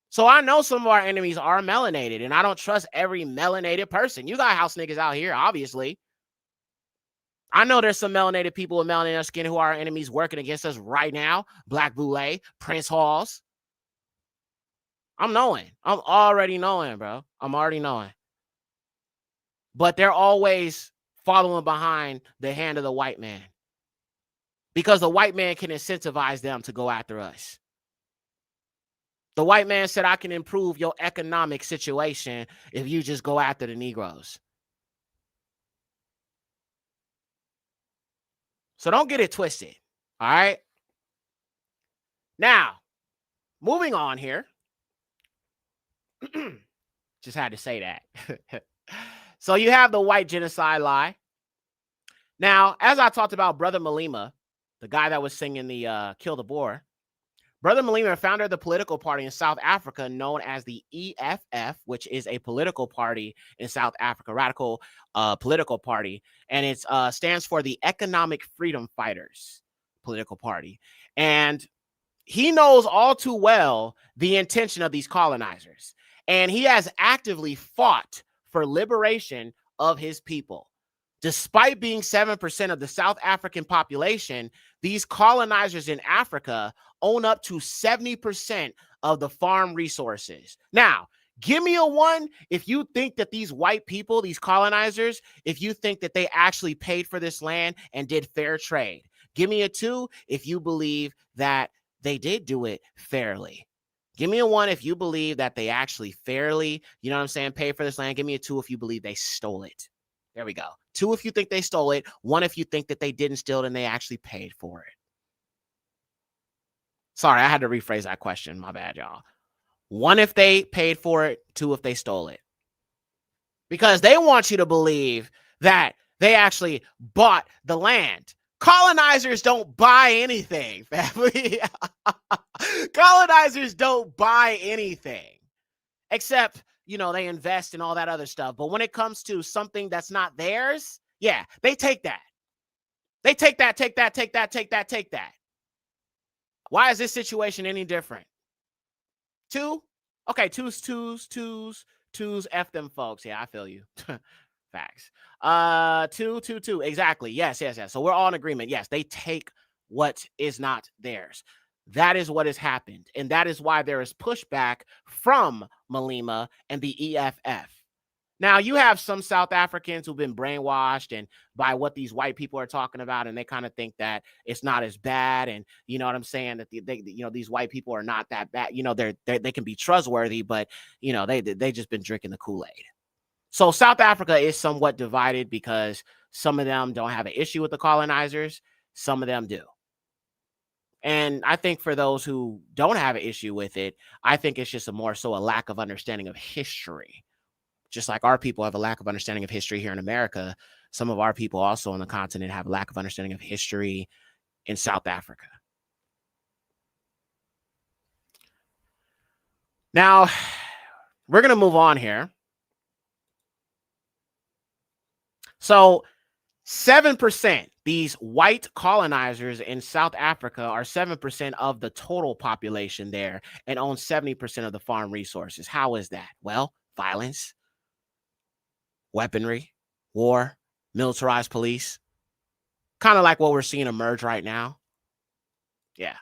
So I know some of our enemies are melanated, and I don't trust every melanated person. You got house niggas out here, obviously. I know there's some melanated people with melanated skin who are our enemies working against us right now. Black Boule, Prince Halls. I'm knowing. I'm already knowing, bro. I'm already knowing. But they're always following behind the hand of the white man. because the white man can incentivize them to go after us. The white man said, I can improve your economic situation if you just go after the Negroes. So don't get it twisted. All right. Now, moving on here. Just had to say that. So you have the white genocide lie. Now, as I talked about Brother Malema, the guy that was singing the Kill the Boer, Brother Malema, founder of the political party in South Africa known as the EFF, which is a political party in South Africa, radical political party, and it stands for the Economic Freedom Fighters political party. And he knows all too well the intention of these colonizers, and he has actively fought for liberation of his people. Despite being 7% of the South African population, these colonizers in Africa own up to 70% of the farm resources. Now, give me a 1 if you think that these white people, these colonizers, if you think that they actually paid for this land and did fair trade. Give me a 2 if you believe that they did do it fairly. Give me a 1 if you believe that they actually fairly, you know what I'm saying, paid for this land. Give me a 2 if you believe they stole it. There we go. 2 if you think they stole it. 1 if you think that they didn't steal it and they actually paid for it. Sorry, I had to rephrase that question. My bad, y'all. 1 if they paid for it. 2 if they stole it. Because they want you to believe that they actually bought the land. Colonizers don't buy anything, family. Colonizers don't buy anything. Except, you know, they invest in all that other stuff. But when it comes to something that's not theirs, yeah, they take that. They take that, take that, take that, take that, take that. Why is this situation any different? 2? Okay, twos. F them folks. Yeah, I feel you. Facts. 2. Exactly. Yes. So we're all in agreement. Yes, they take what is not theirs. That is what has happened. And that is why there is pushback from Malema and the EFF. Now, you have some South Africans who've been brainwashed and by what these white people are talking about, and they kind of think that it's not as bad. And you know what I'm saying? That these white people are not that bad. You know, they can be trustworthy, but you know, they just been drinking the Kool-Aid. So South Africa is somewhat divided because some of them don't have an issue with the colonizers. Some of them do. And I think for those who don't have an issue with it, I think it's just a lack of understanding of history. Just like our people have a lack of understanding of history here in America, some of our people also on the continent have a lack of understanding of history in South Africa. Now, we're going to move on here. So 7%, these white colonizers in South Africa are 7% of the total population there and own 70% of the farm resources. How is that? Well, violence, weaponry, war, militarized police, kind of like what we're seeing emerge right now. Yeah.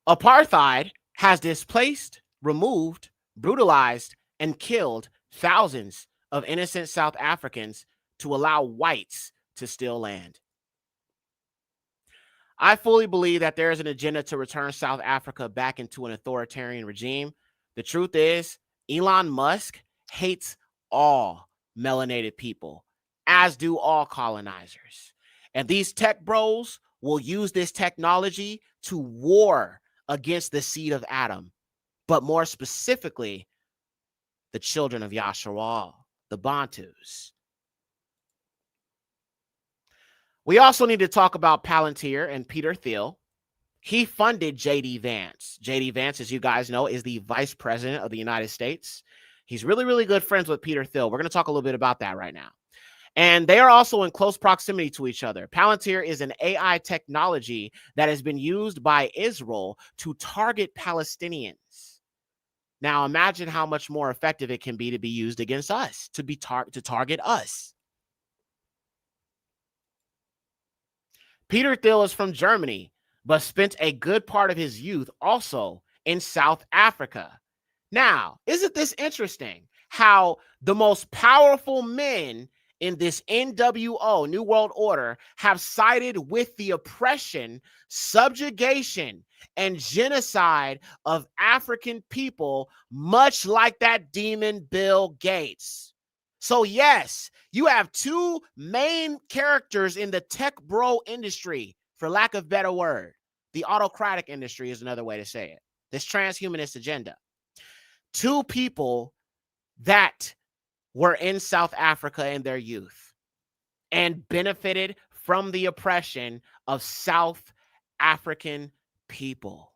Apartheid has displaced, removed, brutalized, and killed thousands of innocent South Africans to allow whites to steal land. I fully believe that there is an agenda to return South Africa back into an authoritarian regime. The truth is, Elon Musk hates all melanated people, as do all colonizers. And these tech bros will use this technology to war against the seed of Adam, but more specifically, the children of Yekcyr, the Bantus. We also need to talk about Palantir and Peter Thiel. He funded J.D. Vance. J.D. Vance, as you guys know, is the vice president of the United States. He's really, really good friends with Peter Thiel. We're going to talk a little bit about that right now. And they are also in close proximity to each other. Palantir is an AI technology that has been used by Israel to target Palestinians. Now, imagine how much more effective it can be to be used against us, to target us. Peter Thiel is from Germany, but spent a good part of his youth also in South Africa. Now, isn't this interesting? How the most powerful men in this NWO, New World Order, have sided with the oppression, subjugation, and genocide of African people, much like that demon Bill Gates. So yes, you have two main characters in the tech bro industry, for lack of better word. The autocratic industry is another way to say it. This transhumanist agenda. Two people that were in South Africa in their youth and benefited from the oppression of South African people.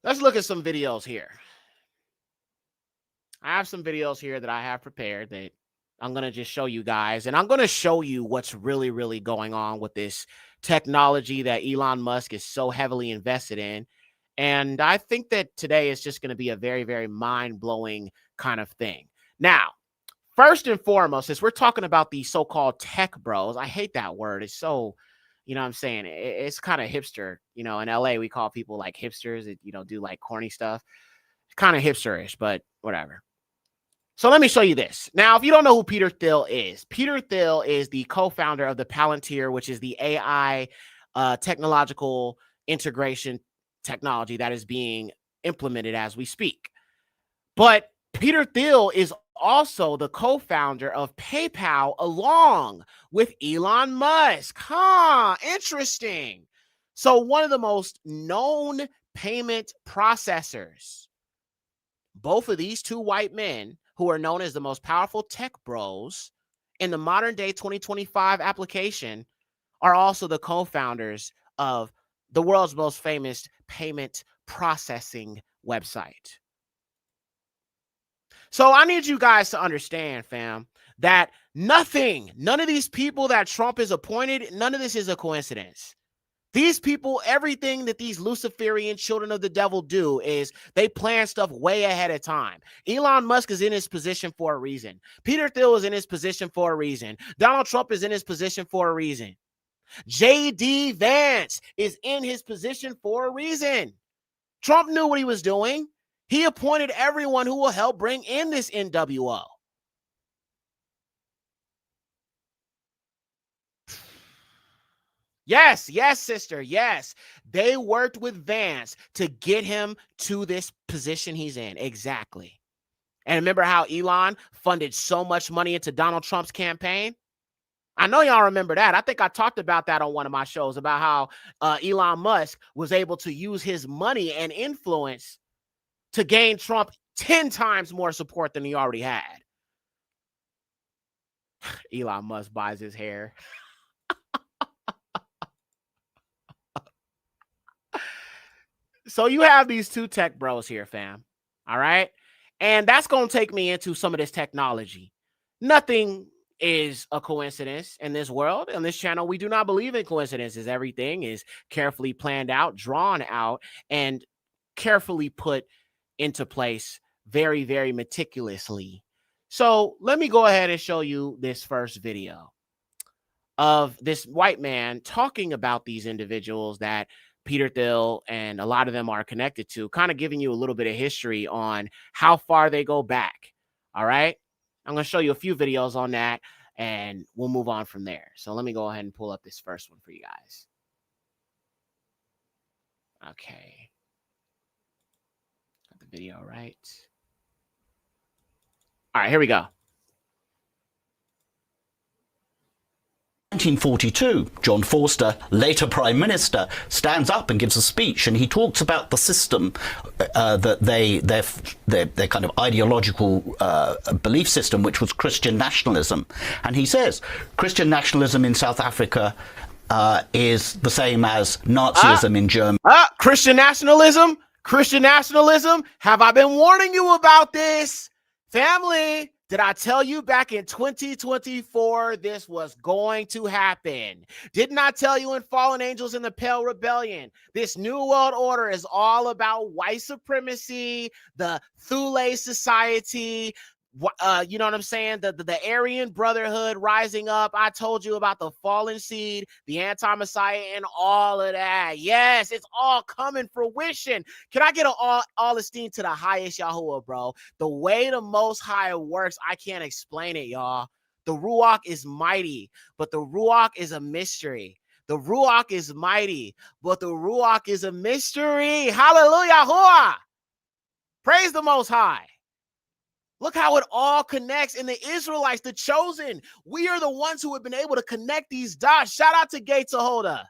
Let's look at some videos here. I have some videos here that I have prepared that I'm going to just show you guys. And I'm going to show you what's really, really going on with this technology that Elon Musk is so heavily invested in. And I think that today is just going to be a very, very mind-blowing kind of thing. Now, first and foremost, as we're talking about these so-called tech bros, I hate that word. It's so, you know what I'm saying? It's kind of hipster. You know, in LA, we call people like hipsters that, you know, do like corny stuff. It's kind of hipsterish, but whatever. So let me show you this. Now, if you don't know who Peter Thiel is the co-founder of the Palantir, which is the AI technological integration technology that is being implemented as we speak. But Peter Thiel is also the co-founder of PayPal along with Elon Musk. Interesting. So one of the most known payment processors, both of these two white men, who are known as the most powerful tech bros in the modern day 2025 application, are also the co-founders of the world's most famous payment processing website. So I need you guys to understand, fam, that none of these people that Trump has appointed, none of this is a coincidence. These people, everything that these Luciferian children of the devil do is they plan stuff way ahead of time. Elon Musk is in his position for a reason. Peter Thiel is in his position for a reason. Donald Trump is in his position for a reason. J.D. Vance is in his position for a reason. Trump knew what he was doing. He appointed everyone who will help bring in this NWO. Yes, sister. Yes. They worked with Vance to get him to this position he's in. Exactly. And remember how Elon funded so much money into Donald Trump's campaign? I know y'all remember that. I think I talked about that on one of my shows about how Elon Musk was able to use his money and influence to gain Trump 10 times more support than he already had. Elon Musk buys his hair. So you have these two tech bros here, fam. All right. And that's going to take me into some of this technology. Nothing is a coincidence in this world. On this channel, we do not believe in coincidences. Everything is carefully planned out, drawn out, and carefully put into place very, very meticulously. So let me go ahead and show you this first video of this white man talking about these individuals that Peter Thiel and a lot of them are connected to, kind of giving you a little bit of history on how far they go back. All right. I'm going to show you a few videos on that and we'll move on from there. So let me go ahead and pull up this first one for you guys. Okay. Got the video right. All right, here we go. 1942, John Forster, later Prime Minister, stands up and gives a speech, and he talks about the system that their kind of ideological belief system, which was Christian nationalism. And he says Christian nationalism in South Africa is the same as Nazism in Germany. Christian nationalism? Christian nationalism? Have I been warning you about this? Family, did I tell you back in 2024 this was going to happen? Didn't I tell you in Fallen Angels in the Pale Rebellion? This New World Order is all about white supremacy, the Thule Society, You know what I'm saying? The Aryan Brotherhood rising up. I told you about the fallen seed, the anti-Messiah, and all of that. Yes, it's all coming fruition. Can I get all esteem to the highest Yahuwah, bro? The way the Most High works, I can't explain it, y'all. The Ruach is mighty, but the Ruach is a mystery. The Ruach is mighty, but the Ruach is a mystery. Hallelujah, Yahuwah. Praise the Most High. Look how it all connects. And the Israelites, the chosen, we are the ones who have been able to connect these dots. Shout out to Yekcyr.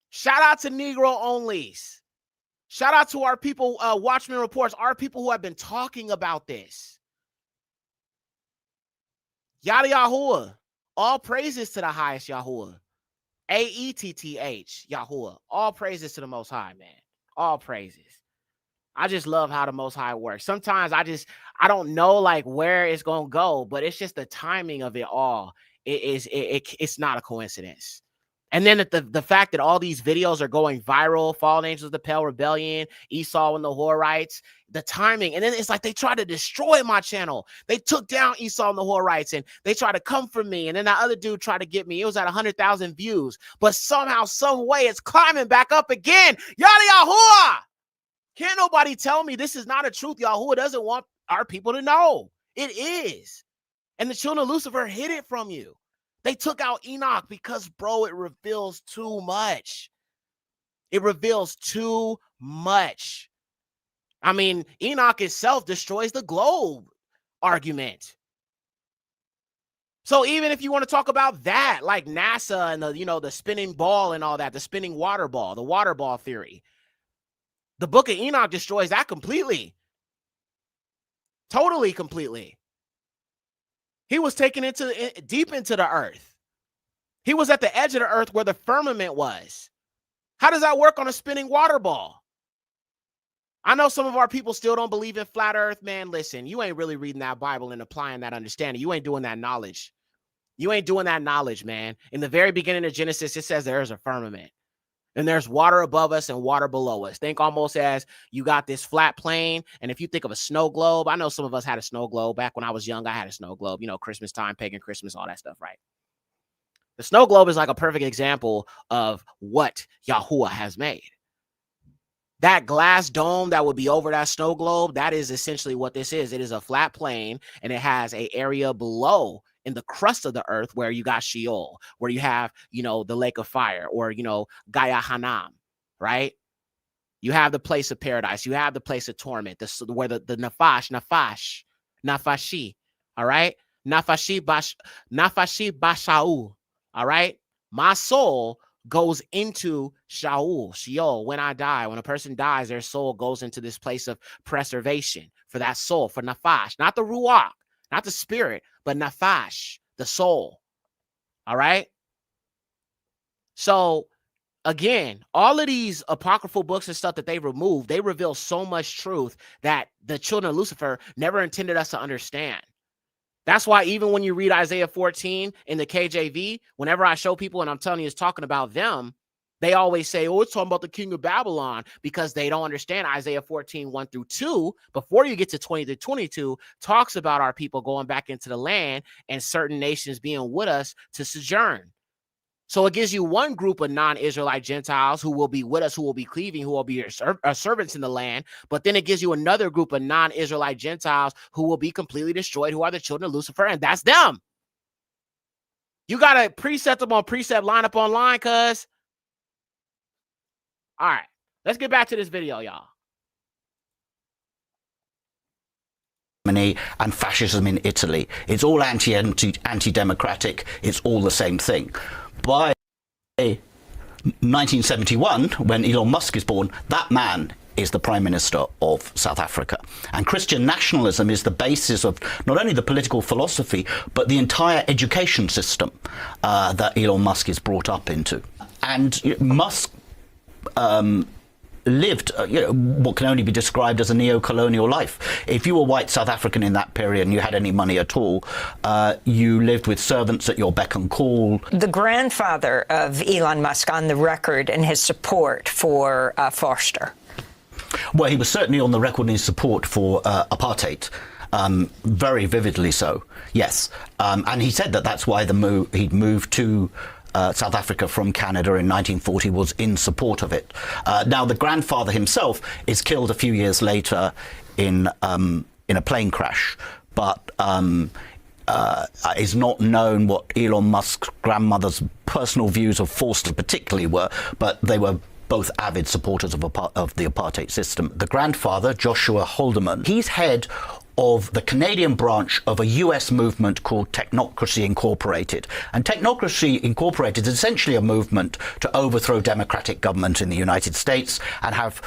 Shout out to Negro Onlys. Shout out to our people, Watchmen Reports, our people who have been talking about this. Yada Yahuwah. All praises to the highest Yahuwah. A-E-T-T-H, Yahuwah. All praises to the Most High, man. All praises. I just love how the Most High works. Sometimes I don't know like where it's gonna go, but it's just the timing of it all. It's not a coincidence. And then the fact that all these videos are going viral, Fallen Angels of the Pale Rebellion, Esau and the Horites, the timing, and then it's like they tried to destroy my channel. They took down Esau and the Horites, and they tried to come for me, and then that other dude tried to get me. It was at 100,000 views, but somehow, some way, it's climbing back up again. Yada Yahuwah! Can't nobody tell me this is not a truth. Yahuwah doesn't want our people to know. It is. And the children of Lucifer hid it from you. They took out Enoch because, bro, it reveals too much. It reveals too much. I mean, Enoch itself destroys the globe argument. So even if you want to talk about that, like NASA and the spinning ball and all that, the spinning water ball, the water ball theory, the book of Enoch destroys that completely. Totally, completely. He was taken deep into the earth. He was at the edge of the earth where the firmament was. How does that work on a spinning water ball? I know some of our people still don't believe in flat earth. Man, listen, you ain't really reading that Bible and applying that understanding. You ain't doing that knowledge. You ain't doing that knowledge, man. In the very beginning of Genesis, it says there is a firmament. And there's water above us and water below us. Think almost as you got this flat plane. And if you think of a snow globe, I know some of us had a snow globe. Back when I was young, I had a snow globe. Christmas time, pagan Christmas, all that stuff, right? The snow globe is like a perfect example of what Yahuwah has made. That glass dome that would be over that snow globe, that is essentially what this is. It is a flat plane, and it has an area below in the crust of the earth where you got Sheol, where you have, the lake of fire, or, Gaia Hanam, right? You have the place of paradise. You have the place of torment, where the Nafashi, all right? Nafashi Bashau, all right? My soul goes into Sheol. When I die, when a person dies, their soul goes into this place of preservation for that soul, for Nafash, not the Ruach, not the spirit, but Nafash, the soul. All right. So again, all of these apocryphal books and stuff that they removed, they reveal so much truth that the children of Lucifer never intended us to understand. That's why even when you read Isaiah 14 in the KJV, whenever I show people and I'm telling you it's talking about them, they always say, oh, it's talking about the king of Babylon, because they don't understand Isaiah 14, 1-2, before you get to 20-22, talks about our people going back into the land and certain nations being with us to sojourn. So it gives you one group of non-Israelite Gentiles who will be with us, who will be cleaving, who will be our servants in the land. But then it gives you another group of non-Israelite Gentiles who will be completely destroyed, who are the children of Lucifer, and that's them. You got to precept upon precept, line up on line, cuz. All right, let's get back to this video, y'all. And fascism in Italy. It's all anti-democratic. It's all the same thing. By 1971, when Elon Musk is born, that man is the Prime Minister of South Africa. And Christian nationalism is the basis of not only the political philosophy, but the entire education system that Elon Musk is brought up into. And Musk lived what can only be described as a neo-colonial life. If you were white South African in that period and you had any money at all, you lived with servants at your beck and call. The grandfather of Elon Musk on the record and his support for Forster. Well, he was certainly on the record in his support for apartheid. Very vividly so, yes. And he said that that's why he'd moved to South Africa from Canada in 1940, was in support of it. Now, the grandfather himself is killed a few years later in a plane crash, but is not known what Elon Musk's grandmother's personal views of Forster particularly were, but they were both avid supporters of the apartheid system. The grandfather, Joshua Haldeman, he's head of the Canadian branch of a US movement called Technocracy Incorporated. And Technocracy Incorporated is essentially a movement to overthrow democratic government in the United States and have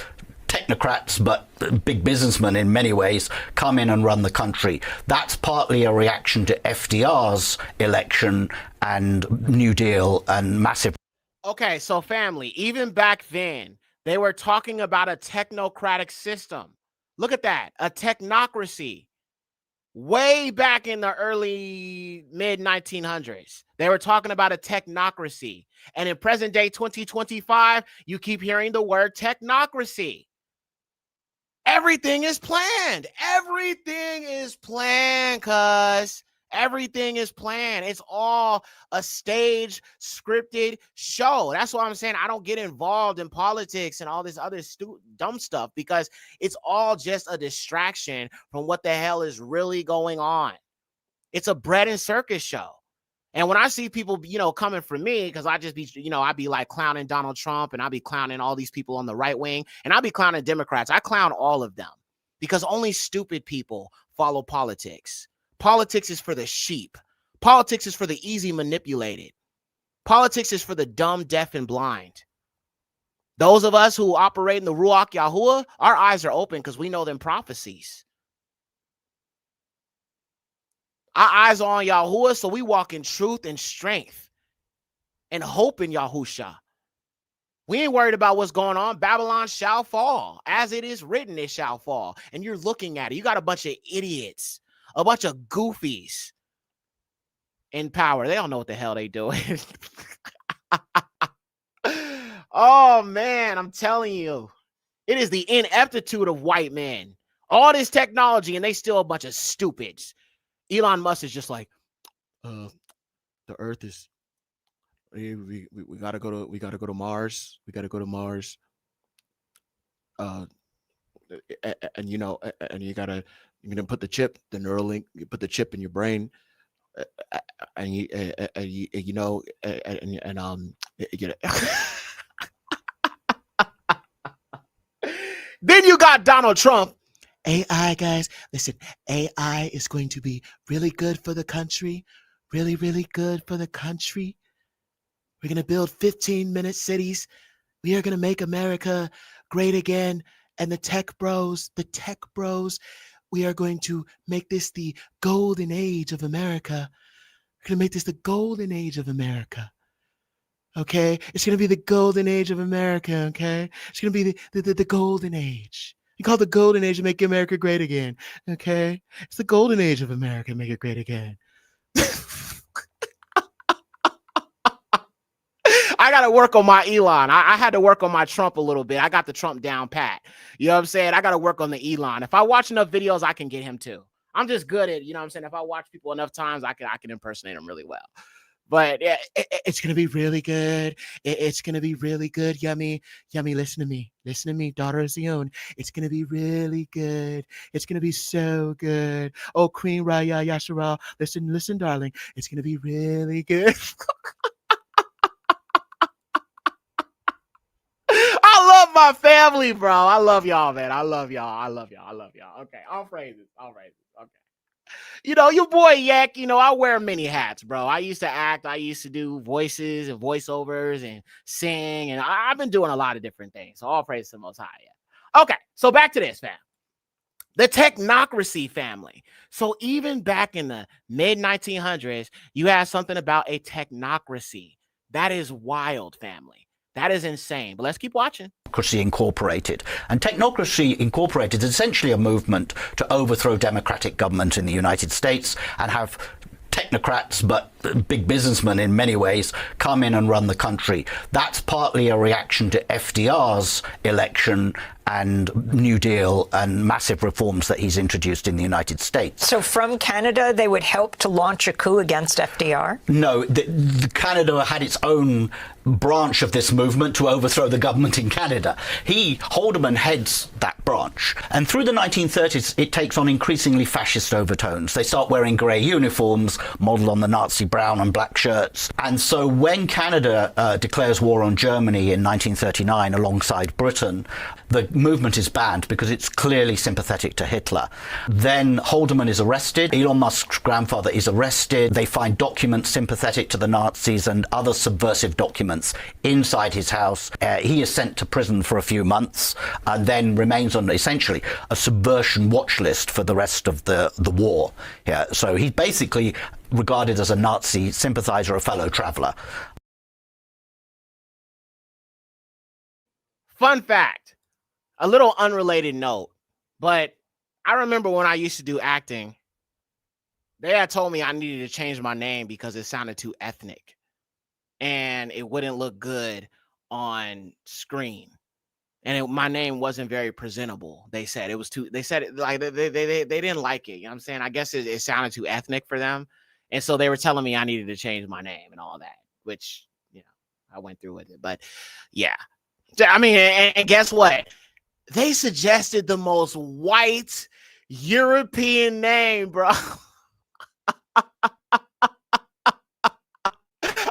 technocrats, but big businessmen in many ways, come in and run the country. That's partly a reaction to FDR's election and New Deal and massive... Okay, so family, even back then, they were talking about a technocratic system. Look at that, a technocracy. Way back in the early mid-1900s, they were talking about a technocracy. And in present day 2025, you keep hearing the word technocracy. Everything is planned. Everything is planned, cuz. Everything is planned. It's all a stage scripted show. That's why I'm saying I don't get involved in politics and all this other dumb stuff, because it's all just a distraction from what the hell is really going on. It's a bread and circus show. And when I see people, coming for me, because I just be, I be like clowning Donald Trump, and I be clowning all these people on the right wing, and I be clowning Democrats. I clown all of them because only stupid people follow politics. Politics is for the sheep. Politics is for the easy manipulated. Politics is for the dumb, deaf, and blind. Those of us who operate in the Ruach Yahuwah, our eyes are open because we know them prophecies. Our eyes are on Yahuwah, so we walk in truth and strength and hope in Yahusha. We ain't worried about what's going on. Babylon shall fall. As it is written, it shall fall. And you're looking at it. You got a bunch of idiots, a bunch of goofies in power. They don't know what the hell they doing. Oh, man, I'm telling you. It is the ineptitude of white men. All this technology, and they still a bunch of stupids. Elon Musk is just like, the Earth is, we gotta go to Mars. We gotta go to Mars. And you're gonna put the chip, the Neuralink. You put the chip in your brain, Then you got Donald Trump. AI, guys, listen, AI is going to be really good for the country. Really, really good for the country. We're going to build 15-minute cities. We are going to make America great again. And the tech bros, we are going to make this the golden age of America. We're going to make this the golden age of America. Okay? It's going to be the golden age of America, okay? It's going to be the golden age. You call it the golden age to make America great again, okay? It's the golden age of America, make it great again. I got to work on my Elon. I had to work on my Trump a little bit. I got the Trump down pat. You know what I'm saying? I got to work on the Elon. If I watch enough videos, I can get him too. I'm just good at, you know what I'm saying? If I watch people enough times, I can impersonate him really well. But it's going to be really good. It's going to be really good. Yummy. Listen to me. Listen to me, daughter of Zion. It's going to be really good. It's going to be so good. Oh, Queen Raya Yashara. Listen, darling. It's going to be really good. I love my family, bro. I love y'all, man. I love y'all. Okay, all praises. Okay. Your boy Yak, I wear many hats, bro. I used to act. I used to do voices and voiceovers and sing. And I've been doing a lot of different things. So all praise to the Most High. Yeah. Okay, so back to this, fam. The technocracy family. So even back in the mid-1900s, you had something about a technocracy. That is wild, family. That is insane. But let's keep watching. Technocracy Incorporated. And Technocracy Incorporated is essentially a movement to overthrow democratic government in the United States and have technocrats, but big businessmen in many ways, come in and run the country. That's partly a reaction to FDR's election and New Deal and massive reforms that he's introduced in the United States. So from Canada, they would help to launch a coup against FDR? No, Canada had its own branch of this movement to overthrow the government in Canada. Haldeman heads that branch. And through the 1930s, it takes on increasingly fascist overtones. They start wearing grey uniforms, modelled on the Nazi brown and black shirts. And so when Canada declares war on Germany in 1939 alongside Britain, the movement is banned because it's clearly sympathetic to Hitler. Then Haldeman is arrested. Elon Musk's grandfather is arrested. They find documents sympathetic to the Nazis and other subversive documents inside his house. He is sent to prison for a few months and then remains on essentially a subversion watch list for the rest of the war. Yeah, so he's basically regarded as a Nazi sympathizer, a fellow traveler. Fun fact, a little unrelated note, but I remember when I used to do acting, they had told me I needed to change my name because it sounded too ethnic and it wouldn't look good on screen. And my name wasn't very presentable. They said it was too, they said it like they didn't like it. You know what I'm saying? I guess it sounded too ethnic for them. And so they were telling me I needed to change my name and all that, which, you know, I went through with it. But yeah, I mean, and guess what? They suggested the most white European name, bro.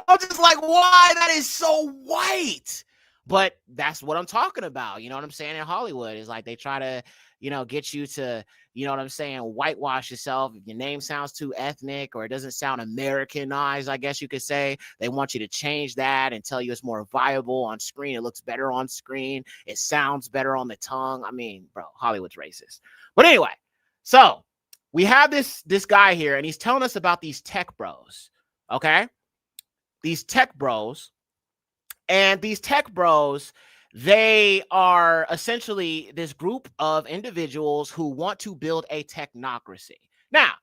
I'm just like, why? That is so white. But that's what I'm talking about. You know what I'm saying? In Hollywood, it's like they try to, you know, get you to, you know what I'm saying, whitewash yourself. If your name sounds too ethnic or it doesn't sound Americanized, I guess you could say, they want you to change that and tell you it's more viable on screen. It looks better on screen. It sounds better on the tongue. I mean, bro, Hollywood's racist. But anyway, so we have this guy here and he's telling us about these tech bros. Okay. These tech bros. And these tech bros, they are essentially this group of individuals who want to build a technocracy. Now,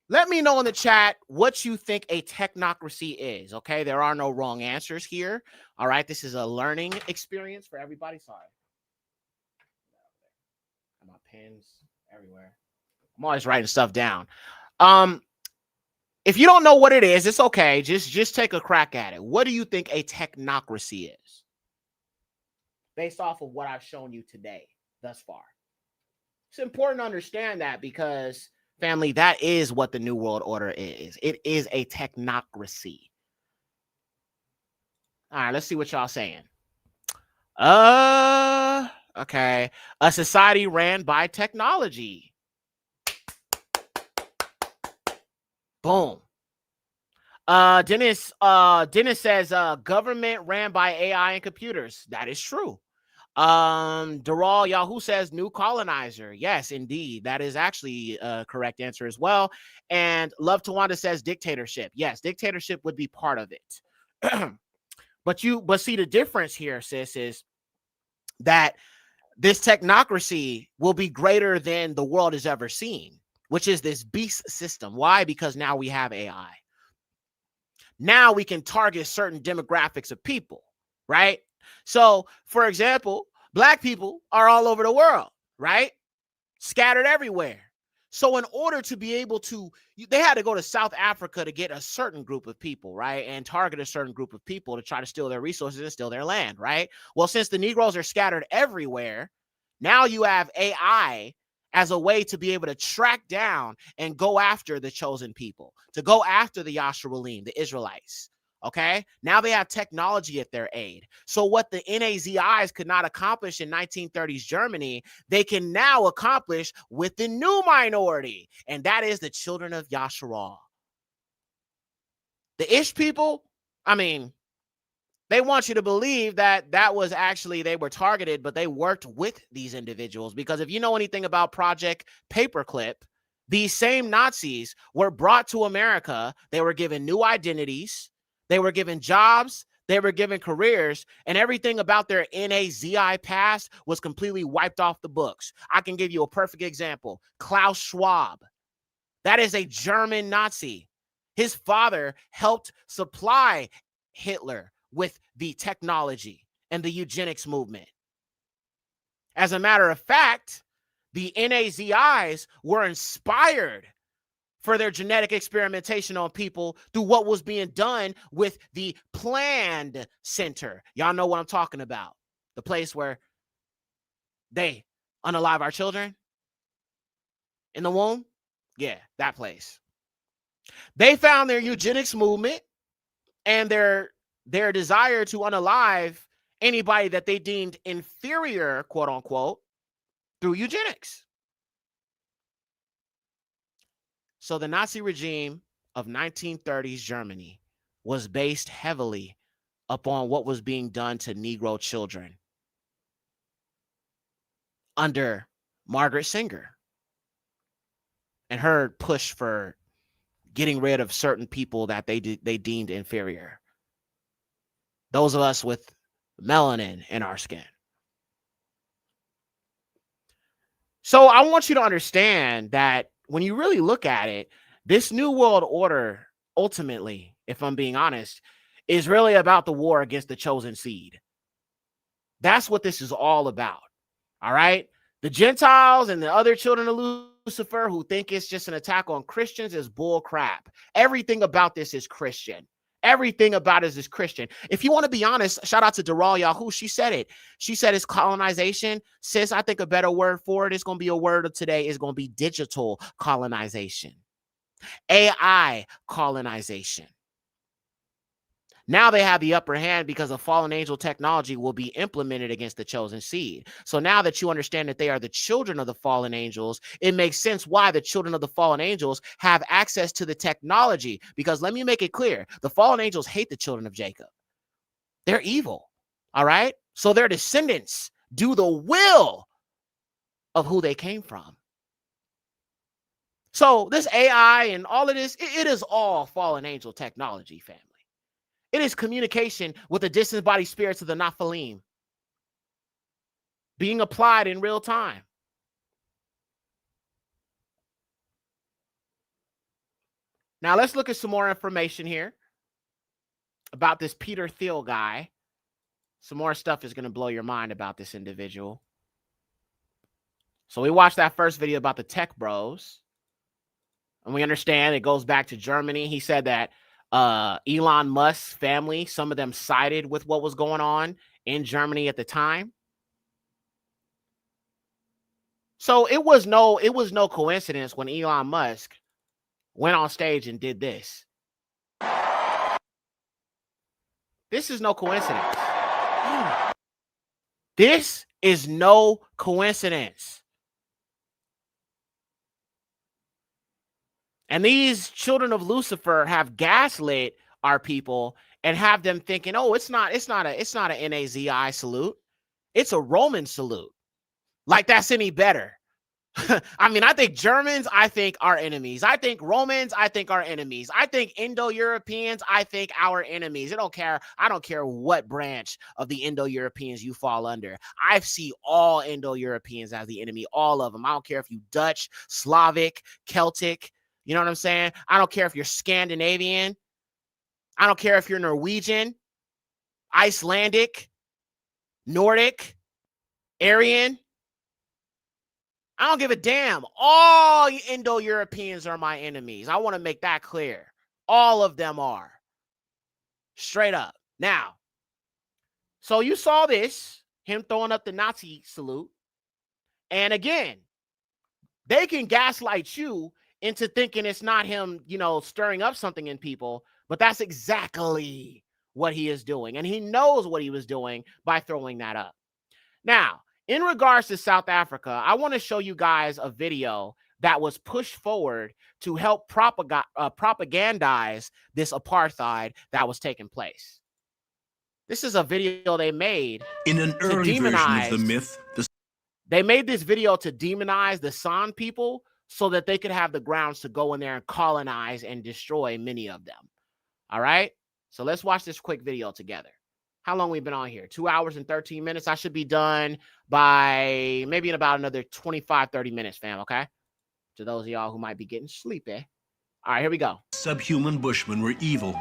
let me know in the chat what you think a technocracy is, okay? There are no wrong answers here, all right? This is a learning experience for everybody. Sorry. My pens everywhere. I'm always writing stuff down. If you don't know what it is, it's okay. Just take a crack at it. What do you think a technocracy is? Based off of what I've shown you today thus far. It's important to understand that because, family, that is what the New World Order is. It is a technocracy. All right, let's see what y'all saying. Okay. A society ran by technology. Boom. Dennis says government ran by AI and computers. That is true. Daral Yahoo says new colonizer. Yes, indeed. That is actually a correct answer as well. And Love Tawanda says dictatorship. Yes, dictatorship would be part of it. But see the difference here, sis, is that this technocracy will be greater than the world has ever seen, which is this beast system. Why? Because now we have AI. Now we can target certain demographics of people, right? So, for example, Black people are all over the world, right? Scattered everywhere. So in order to be able to, they had to go to South Africa to get a certain group of people, right? And target a certain group of people to try to steal their resources and steal their land, right? Well, since the Negroes are scattered everywhere, now you have AI as a way to be able to track down and go after the chosen people, to go after the Yasharim, the Israelites. Okay, now they have technology at their aid. So what the NAZIs could not accomplish in 1930s Germany, they can now accomplish with the new minority, and that is the children of Yasharal. The Ish people, I mean, they want you to believe that that was actually, they were targeted, but they worked with these individuals. Because if you know anything about Project Paperclip, these same Nazis were brought to America. They were given new identities. They were given jobs. They were given careers, and everything about their NAZI past was completely wiped off the books. I can give you a perfect example. Klaus Schwab. That is a German Nazi. His father helped supply Hitler with the technology and the eugenics movement. As a matter of fact, the Nazis were inspired for their genetic experimentation on people through what was being done with the planned center. Y'all know what I'm talking about. The place where they unalive our children in the womb. Yeah, that place. They found their eugenics movement and their desire to unalive anybody that they deemed inferior, quote unquote, through eugenics. So the Nazi regime of 1930s Germany was based heavily upon what was being done to Negro children under Margaret Sanger and her push for getting rid of certain people that they deemed inferior. Those of us with melanin in our skin. So I want you to understand that when you really look at it, this New World Order, ultimately, if I'm being honest, is really about the war against the chosen seed. That's what this is all about. All right? The Gentiles and the other children of Lucifer who think it's just an attack on Christians is bull crap. Everything about this is Christian. Everything about it is Christian. If you want to be honest, shout out to Deral Yahoo. She said it. She said it's colonization. Sis, I think a better word for it is going to be a word of today is going to be digital colonization. AI colonization. Now they have the upper hand because a fallen angel technology will be implemented against the chosen seed. So now that you understand that they are the children of the fallen angels, it makes sense why the children of the fallen angels have access to the technology. Because let me make it clear, the fallen angels hate the children of Jacob. They're evil. All right? So their descendants do the will of who they came from. So this AI and all of this, it is all fallen angel technology, family. It is communication with the disembodied spirits of the Nephilim being applied in real time. Now let's look at some more information here about this Peter Thiel guy. Some more stuff is going to blow your mind about this individual. So we watched that first video about the tech bros. And we understand it goes back to Germany. He said that Elon Musk's family, some of them sided with what was going on in Germany at the time. So it was no coincidence when Elon Musk went on stage and did this. This is no coincidence. This is no coincidence. And these children of Lucifer have gaslit our people and have them thinking, oh, it's not an Nazi salute. It's a Roman salute. Like that's any better. I mean, I think Germans, I think our enemies. I think Romans, I think our enemies. I think Indo-Europeans, I think our enemies. I don't care what branch of the Indo-Europeans you fall under. I see all Indo-Europeans as the enemy, all of them. I don't care if you Dutch, Slavic, Celtic. You know what I'm saying? I don't care if you're Scandinavian. I don't care if you're Norwegian, Icelandic, Nordic, Aryan. I don't give a damn. All Indo-Europeans are my enemies. I want to make that clear. All of them are. Straight up. Now, so you saw this, him throwing up the Nazi salute. And again, they can gaslight you into thinking it's not him, stirring up something in people, but that's exactly what he is doing. And he knows what he was doing by throwing that up. Now, in regards to South Africa, I want to show you guys a video that was pushed forward to help propagandize this apartheid that was taking place. This is a video they made in an early version of the myth. They made this video to demonize the San people so that they could have the grounds to go in there and colonize and destroy many of them. All right? So let's watch this quick video together. How long we've been on here? 2 hours and 13 minutes. I should be done by maybe in about another 25, 30 minutes, fam, okay? To those of y'all who might be getting sleepy. All right, here we go. Subhuman bushmen were evil.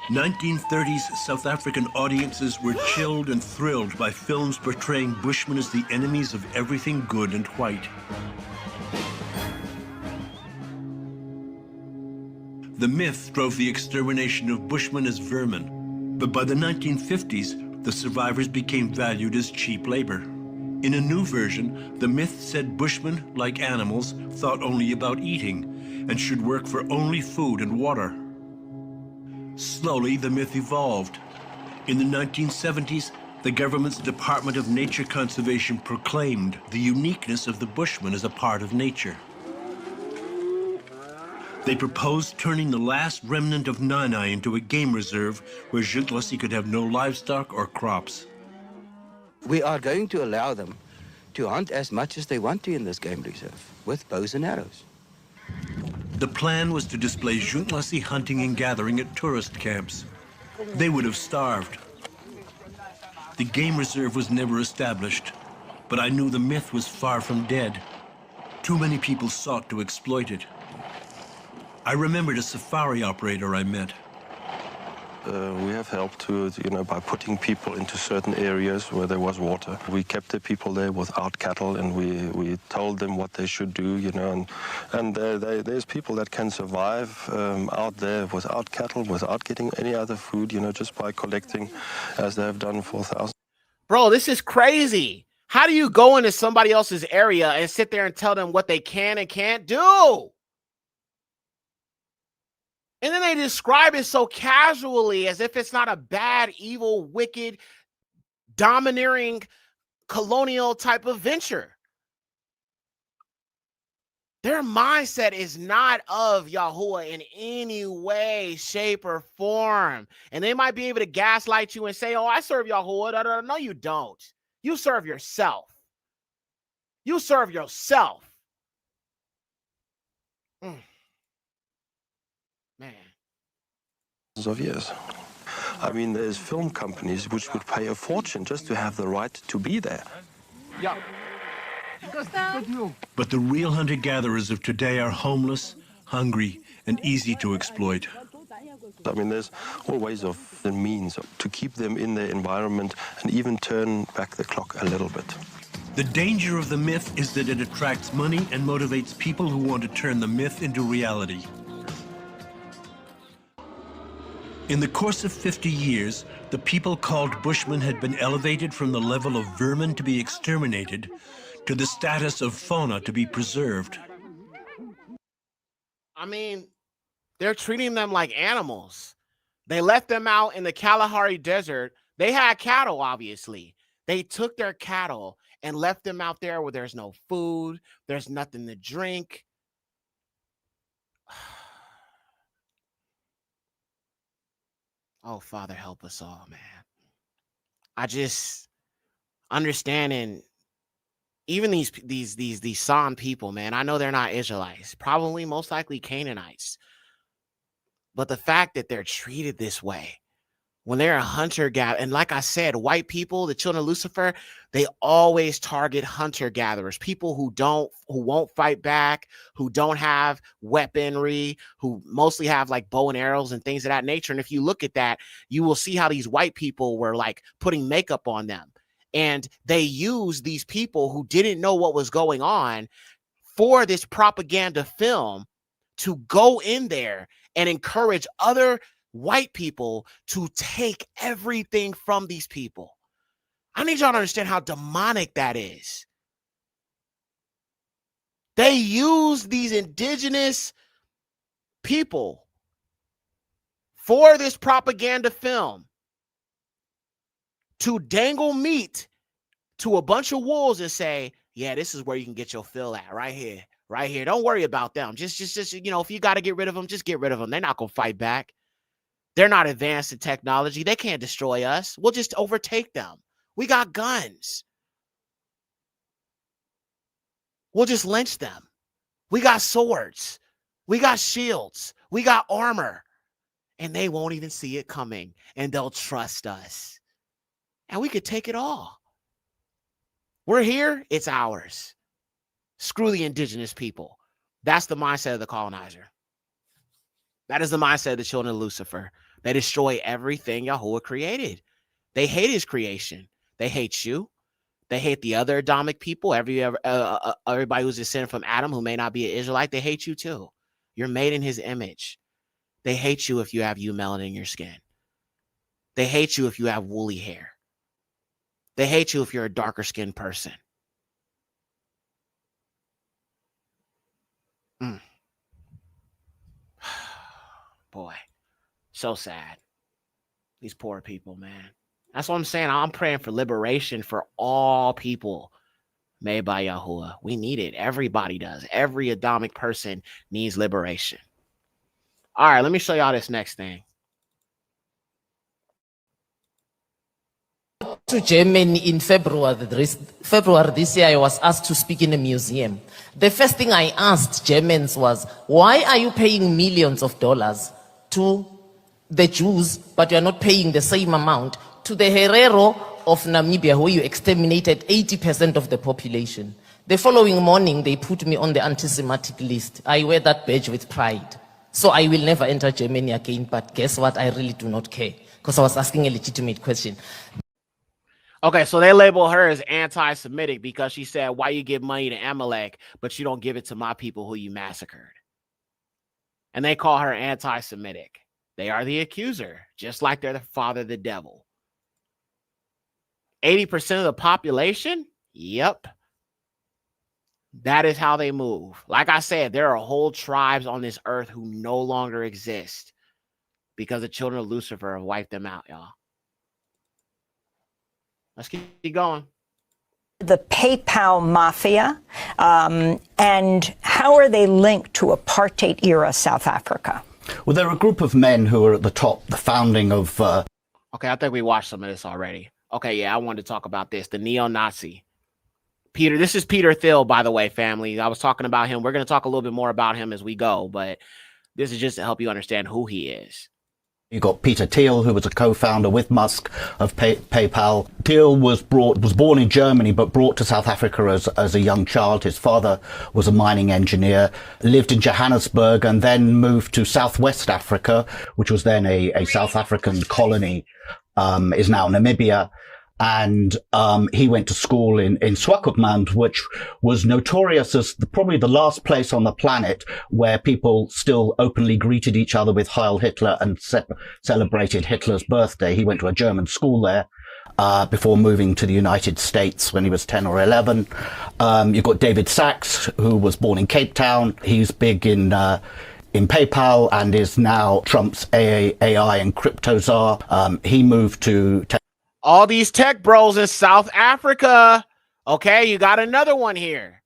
1930s South African audiences were chilled and thrilled by films portraying bushmen as the enemies of everything good and white. The myth drove the extermination of bushmen as vermin, but by the 1950s, the survivors became valued as cheap labor. In a new version, the myth said bushmen, like animals, thought only about eating and should work for only food and water. Slowly, the myth evolved. In the 1970s, the government's Department of Nature Conservation proclaimed the uniqueness of the bushman as a part of nature. They proposed turning the last remnant of Nanai into a game reserve where Jutlasi could have no livestock or crops. We are going to allow them to hunt as much as they want to in this game reserve with bows and arrows. The plan was to display Jutlasi hunting and gathering at tourist camps. They would have starved. The game reserve was never established, but I knew the myth was far from dead. Too many people sought to exploit it. I remembered a safari operator I met. We have helped to, by putting people into certain areas where there was water. We kept the people there without cattle, and we told them what they should do, and there's people that can survive out there without cattle, without getting any other food, just by collecting as they have done for thousands. Bro, this is crazy. How do you go into somebody else's area and sit there and tell them what they can and can't do? And then they describe it so casually as if it's not a bad, evil, wicked, domineering, colonial type of venture. Their mindset is not of Yahuwah in any way, shape, or form. And they might be able to gaslight you and say, oh, I serve Yahuwah. No, you don't. You serve yourself. You serve yourself. Man. Of years. I mean, there's film companies which would pay a fortune just to have the right to be there. Yeah. But the real hunter-gatherers of today are homeless, hungry, and easy to exploit. I mean, there's all ways of the means to keep them in their environment and even turn back the clock a little bit. The danger of the myth is that it attracts money and motivates people who want to turn the myth into reality. In the course of 50 years, the people called Bushmen had been elevated from the level of vermin to be exterminated to the status of fauna to be preserved. I mean, they're treating them like animals. They left them out in the Kalahari Desert. They had cattle, obviously. They took their cattle and left them out there where there's no food, there's nothing to drink. Oh, Father, help us all, man. I just understanding even these San people, man. I know they're not Israelites, probably most likely Canaanites. But the fact that they're treated this way when they're a hunter-gatherer, and like I said, white people, the children of Lucifer, they always target hunter-gatherers, people who won't fight back, who don't have weaponry, who mostly have like bow and arrows and things of that nature. And if you look at that, you will see how these white people were like putting makeup on them. And they used these people who didn't know what was going on for this propaganda film to go in there and encourage other white people to take everything from these people. I need y'all to understand how demonic that is. They use these indigenous people for this propaganda film to dangle meat to a bunch of wolves and say, yeah, this is where you can get your fill at right here. Right here. Don't worry about them. Just, if you got to get rid of them, just get rid of them. They're not going to fight back. They're not advanced in technology. They can't destroy us. We'll just overtake them. We got guns. We'll just lynch them. We got swords. We got shields. We got armor. And they won't even see it coming. And they'll trust us. And we could take it all. We're here. It's ours. Screw the indigenous people. That's the mindset of the colonizer. That is the mindset of the children of Lucifer. They destroy everything Yahuwah created. They hate his creation. They hate you. They hate the other Adamic people. Everybody who's descended from Adam who may not be an Israelite, they hate you too. You're made in his image. They hate you if you have melanin in your skin. They hate you if you have woolly hair. They hate you if you're a darker skinned person. Boy, so sad. These poor people, man. That's what I'm saying. I'm praying for liberation for all people made by Yahuwah. We need it. Everybody does. Every Adamic person needs liberation. All right, let me show y'all this next thing. To Germany in February this year, I was asked to speak in a museum. The first thing I asked Germans was, why are you paying millions of dollars to the Jews, but you are not paying the same amount to the Herero of Namibia, where you exterminated 80% of the population? The following morning, they put me on the anti-Semitic list. I wear that badge with pride. So I will never enter Germany again, but guess what? I really do not care, because I was asking a legitimate question. Okay, so they label her as anti-Semitic because she said, why you give money to Amalek, but you don't give it to my people who you massacred? And they call her anti-Semitic. They are the accuser, just like they're the father of the devil. 80% of the population? Yep. That is how they move. Like I said, there are whole tribes on this earth who no longer exist because the children of Lucifer have wiped them out, y'all. Let's keep going. The PayPal mafia, and how are they linked to apartheid era South Africa? Well, they're a group of men who are at the top, the founding of... Okay, I think we watched some of this already. Okay, yeah, I wanted to talk about this. The neo-Nazi. Peter, this is Peter Thiel, by the way, family. I was talking about him. We're going to talk a little bit more about him as we go, but this is just to help you understand who he is. You got Peter Thiel, who was a co-founder with Musk of PayPal. Thiel was born in Germany, but brought to South Africa as a young child. His father was a mining engineer, lived in Johannesburg, and then moved to Southwest Africa, which was then a South African colony, is now Namibia. And he went to school in Swakopmund, which was notorious as probably the last place on the planet where people still openly greeted each other with Heil Hitler and celebrated Hitler's birthday. He went to a German school there before moving to the United States when he was 10 or 11. You've got David Sachs, who was born in Cape Town. He's big in PayPal and is now Trump's AI and crypto czar. He moved to... All these tech bros in South Africa. Okay, you got another one here.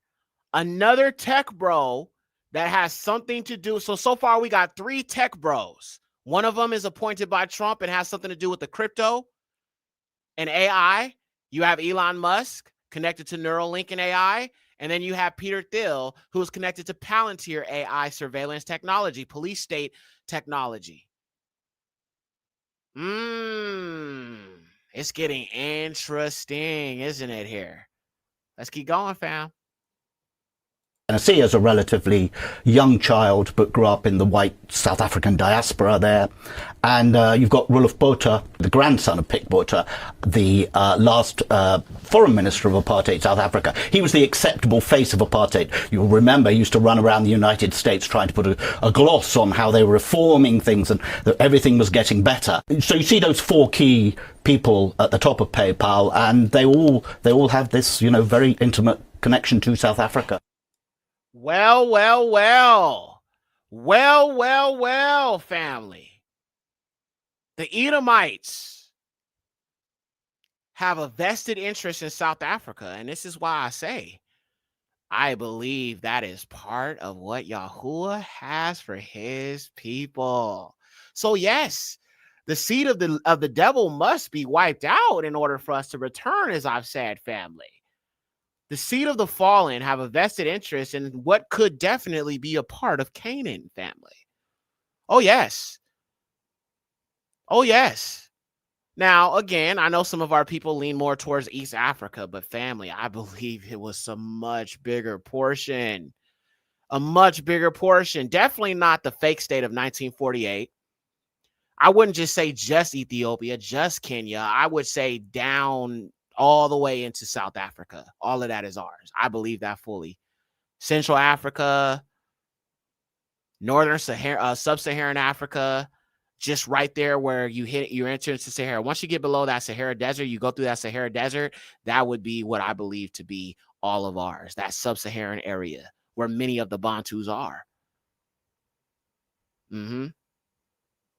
Another tech bro that has something to do. So far we got 3 tech bros. One of them is appointed by Trump and has something to do with the crypto and AI. You have Elon Musk connected to Neuralink and AI. And then you have Peter Thiel, who's connected to Palantir AI surveillance technology, police state technology. It's getting interesting, isn't it, here? Let's keep going, fam. Tennessee as a relatively young child, but grew up in the white South African diaspora there. And you've got Roelof Botha, the grandson of Pik Botha, the last foreign minister of apartheid South Africa. He was the acceptable face of apartheid. You'll remember he used to run around the United States trying to put a gloss on how they were reforming things and that everything was getting better. So you see those 4 key people at the top of PayPal, and they all have this, very intimate connection to South Africa. Well, family. The Edomites have a vested interest in South Africa, and this is why I say I believe that is part of what Yahuwah has for his people. So yes, the seed of the devil must be wiped out in order for us to return, as I've said, family. The seed of the fallen have a vested interest in what could definitely be a part of Canaan, family. Oh, yes. Oh, yes. Now, again, I know some of our people lean more towards East Africa, but family, I believe it was a much bigger portion a much bigger portion. Definitely not the fake state of 1948. I wouldn't just say just Ethiopia, just Kenya. I would say down all the way into South Africa. All of that is ours. I believe that fully. Central Africa, Northern Sahara, Sub-Saharan Africa, just right there where you enter into Sahara. Once you get below that Sahara Desert, you go through that Sahara Desert, that would be what I believe to be all of ours, that Sub-Saharan area where many of the Bantus are.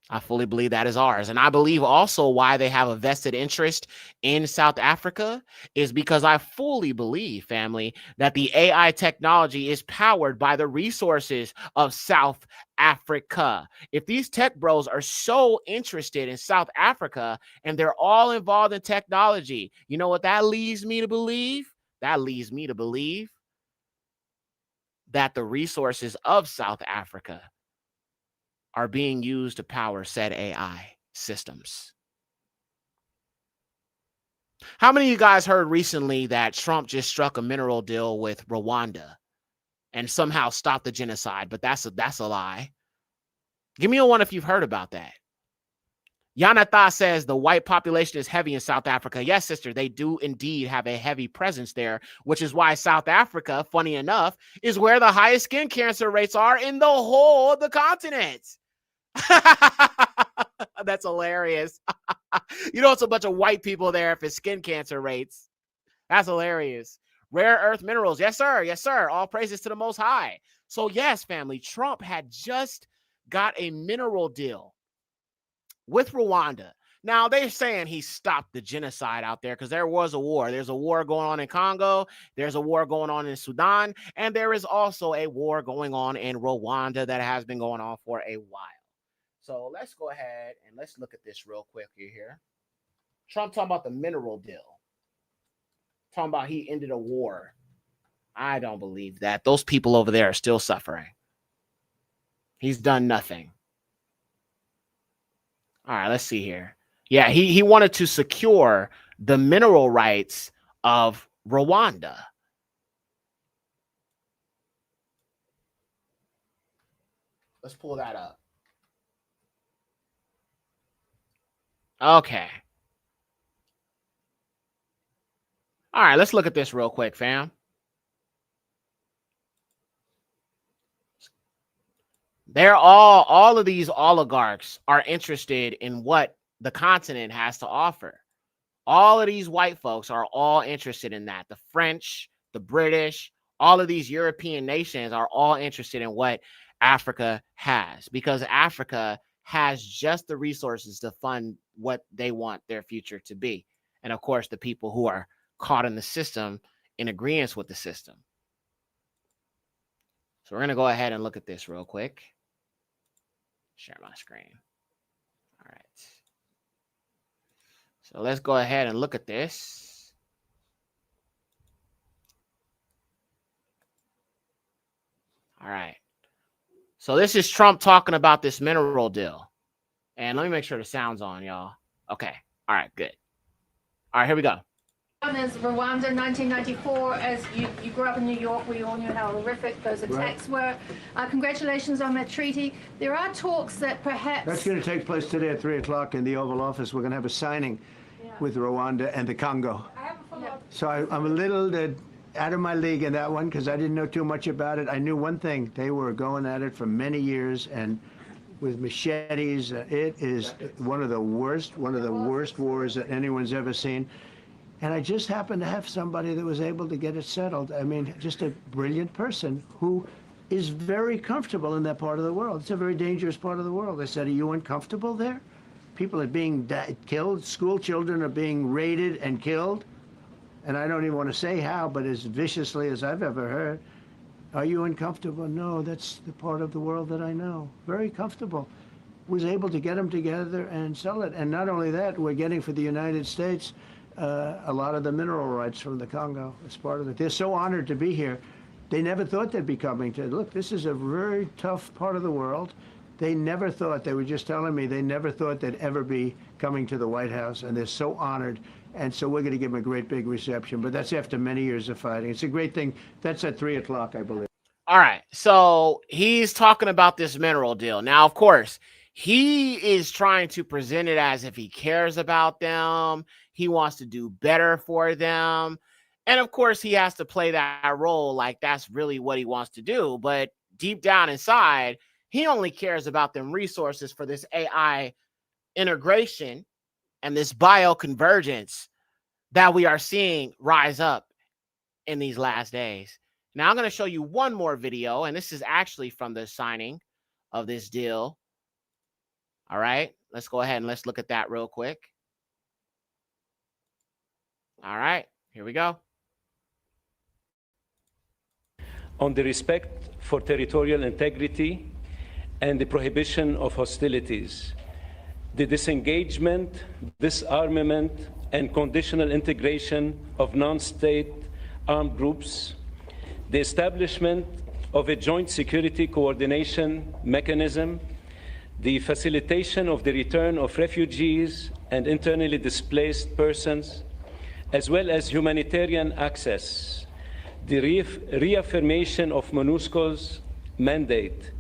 I fully believe that is ours. And I believe also why they have a vested interest in South Africa is because I fully believe, family, that the AI technology is powered by the resources of South Africa. If these tech bros are so interested in South Africa and they're all involved in technology, you know what that leads me to believe? That leads me to believe that the resources of South Africa are being used to power said AI systems. How many of you guys heard recently that Trump just struck a mineral deal with Rwanda and somehow stopped the genocide? But that's a lie. Give me a one if you've heard about that. Yanatha says the white population is heavy in South Africa. Yes, sister, they do indeed have a heavy presence there, which is why South Africa, funny enough, is where the highest skin cancer rates are in the whole of the continent. That's hilarious. You know, it's a bunch of white people there if it's skin cancer rates. That's hilarious. Rare earth minerals. Yes, sir. Yes, sir. All praises to the Most High. So, yes, family, Trump had just got a mineral deal with Rwanda. Now, they're saying he stopped the genocide out there because there was a war. There's a war going on in Congo. There's a war going on in Sudan. And there is also a war going on in Rwanda that has been going on for a while. So let's go ahead and let's look at this real quick here. Trump talking about the mineral deal. Talking about he ended a war. I don't believe that. Those people over there are still suffering. He's done nothing. All right, let's see here. Yeah, he wanted to secure the mineral rights of Rwanda. Let's pull that up. Okay. All right, let's look at this real quick, fam. They're all of these oligarchs are interested in what the continent has to offer. All of these white folks are all interested in that. The French, the British, all of these European nations are all interested in what Africa has, because Africa has just the resources to fund what they want their future to be. And of course, the people who are caught in the system in agreement with the system. So we're going to go ahead and look at this real quick. Share my screen. All right. So let's go ahead and look at this. All right. So this is Trump talking about this mineral deal. And let me make sure the sound's on, y'all. Okay. All right, good. All right, here we go. As Rwanda, 1994, as you grew up in New York, we all knew how horrific those attacks were. Congratulations on that treaty. There are talks that perhaps... That's going to take place today at 3 o'clock in the Oval Office. We're going to have a signing with Rwanda and the Congo. So I'm a little out of my league in that one because I didn't know too much about it. I knew one thing. They were going at it for many years and with machetes. It is one of the worst wars that anyone's ever seen. And I just happened to have somebody that was able to get it settled. I mean, just a brilliant person who is very comfortable in that part of the world. It's a very dangerous part of the world. I said, are you uncomfortable there? People are being killed. School children are being raided and killed. And I don't even want to say how, but as viciously as I've ever heard. Are you uncomfortable? No, that's the part of the world that I know. Very comfortable. Was able to get them together and sell it. And not only that, we're getting for the United States a lot of the mineral rights from the Congo as part of it. They're so honored to be here. They never thought they'd be coming to, look, this is a very tough part of the world. They never thought, they were just telling me, they never thought they'd ever be coming to the White House, and they're so honored. And so we're going to give them a great big reception. But that's after many years of fighting. It's a great thing. That's at 3 o'clock, I believe. All right. So he's talking about this mineral deal. Now, of course, he is trying to present it as if he cares about them. He wants to do better for them. And of course, he has to play that role like that's really what he wants to do. But deep down inside, he only cares about them resources for this AI integration and this bioconvergence that we are seeing rise up in these last days. Now I'm going to show you one more video, and this is actually from the signing of this deal. All right, let's go ahead and let's look at that real quick. All right, here we go. On the respect for territorial integrity and the prohibition of hostilities, the disengagement, disarmament, and conditional integration of non-state armed groups, the establishment of a joint security coordination mechanism, the facilitation of the return of refugees and internally displaced persons, as well as humanitarian access, the reaffirmation of MONUSCO's mandate,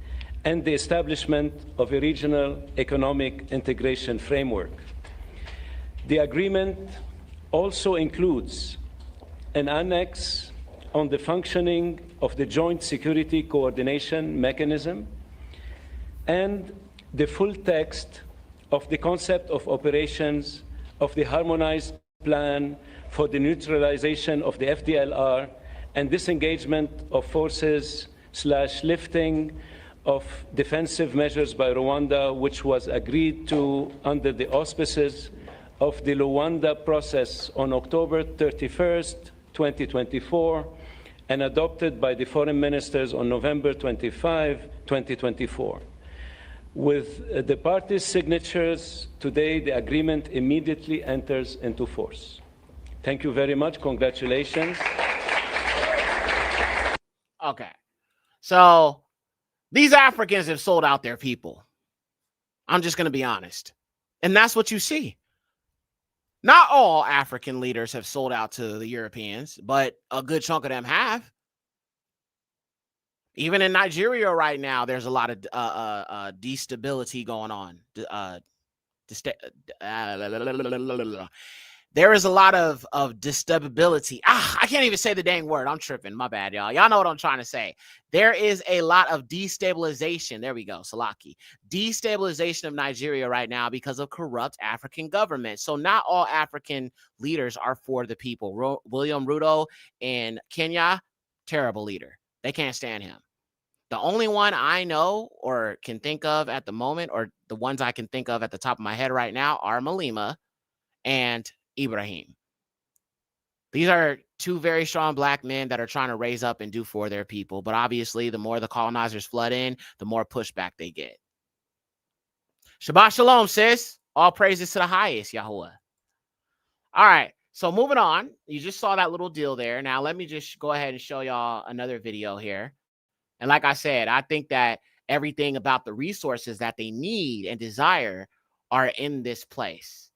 and the establishment of a regional economic integration framework. The agreement also includes an annex on the functioning of the Joint Security Coordination Mechanism and the full text of the concept of operations of the Harmonized Plan for the Neutralization of the FDLR and disengagement of forces / lifting of defensive measures by Rwanda, which was agreed to under the auspices of the Luanda process on October 31st, 2024, and adopted by the foreign ministers on November 25, 2024. With the parties' signatures today, the agreement immediately enters into force. Thank you very much. Congratulations. Okay. So these Africans have sold out their people. I'm just going to be honest. And that's what you see. Not all African leaders have sold out to the Europeans, but a good chunk of them have. Even in Nigeria right now, there's a lot of destability going on. There is a lot of destability. I can't even say the dang word. I'm tripping. My bad, y'all. Y'all know what I'm trying to say. There is a lot of destabilization. There we go. Salaki. Destabilization of Nigeria right now because of corrupt African government. So not all African leaders are for the people. William Ruto in Kenya, terrible leader. They can't stand him. The only one I know or can think of at the moment, or the ones I can think of at the top of my head right now, are Malema and Ibrahim. These are two very strong black men that are trying to raise up and do for their people. But obviously, the more the colonizers flood in, the more pushback they get. Shabbat shalom, sis. All praises to the highest, Yahuwah. All right. So moving on. You just saw that little deal there. Now, let me just go ahead and show y'all another video here. And like I said, I think that everything about the resources that they need and desire are in this place.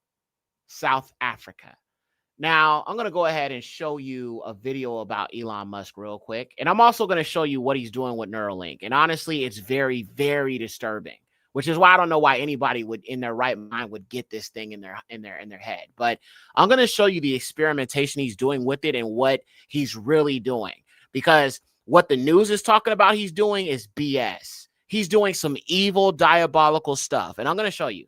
South Africa. Now, I'm going to go ahead and show you a video about Elon Musk real quick. And I'm also going to show you what he's doing with Neuralink. And honestly, it's very, very disturbing, which is why I don't know why anybody would in their right mind would get this thing in their head. But I'm going to show you the experimentation he's doing with it and what he's really doing, because what the news is talking about he's doing is BS. He's doing some evil, diabolical stuff. And I'm going to show you.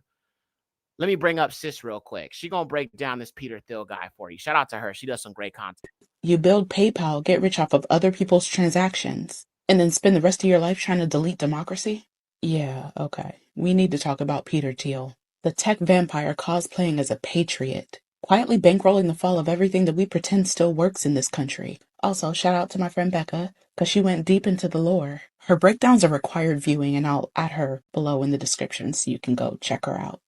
Let me bring up Sis real quick. She's going to break down this Peter Thiel guy for you. Shout out to her. She does some great content. You build PayPal, get rich off of other people's transactions, and then spend the rest of your life trying to delete democracy? Yeah, okay. We need to talk about Peter Thiel, the tech vampire cosplaying as a patriot, quietly bankrolling the fall of everything that we pretend still works in this country. Also, shout out to my friend Becca, because she went deep into the lore. Her breakdowns are required viewing, and I'll add her below in the description so you can go check her out.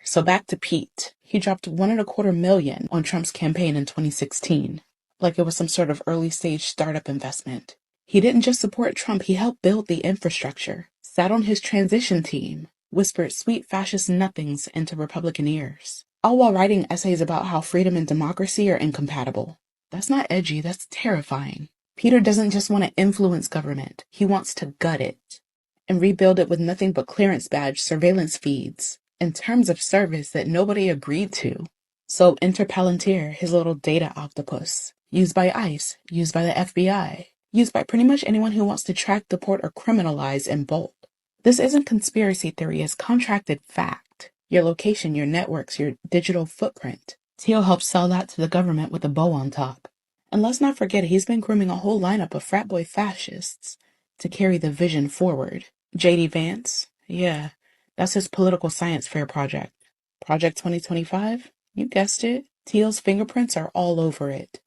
So back to Pete. He dropped $1.25 million on Trump's campaign in 2016, like it was some sort of early stage startup investment. He didn't just support Trump, he helped build the infrastructure, sat on his transition team, whispered sweet fascist nothings into Republican ears, all while writing essays about how freedom and democracy are incompatible. That's not edgy, that's terrifying. Peter doesn't just want to influence government, he wants to gut it and rebuild it with nothing but clearance badge surveillance feeds and terms of service that nobody agreed to. So enter Palantir, his little data octopus, used by ICE, used by the FBI, used by pretty much anyone who wants to track, deport, or criminalize in bulk. This isn't conspiracy theory, it's contracted fact. Your location, your networks, your digital footprint. Teal helped sell that to the government with a bow on top. And let's not forget, he's been grooming a whole lineup of frat boy fascists to carry the vision forward. J.D. Vance, yeah, that's his political science fair project. Project 2025? You guessed it. Teal's fingerprints are all over it.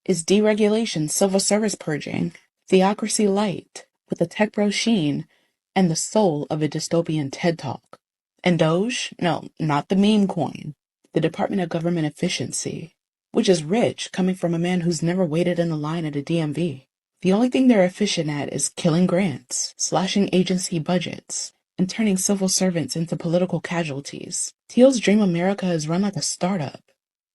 Is deregulation, civil service purging, theocracy light, with a tech bro sheen, and the soul of a dystopian TED Talk. And Doge? No, not the meme coin. The Department of Government Efficiency, which is rich, coming from a man who's never waited in the line at a DMV. The only thing they're efficient at is killing grants, slashing agency budgets, and turning civil servants into political casualties. Teal's Dream America is run like a startup.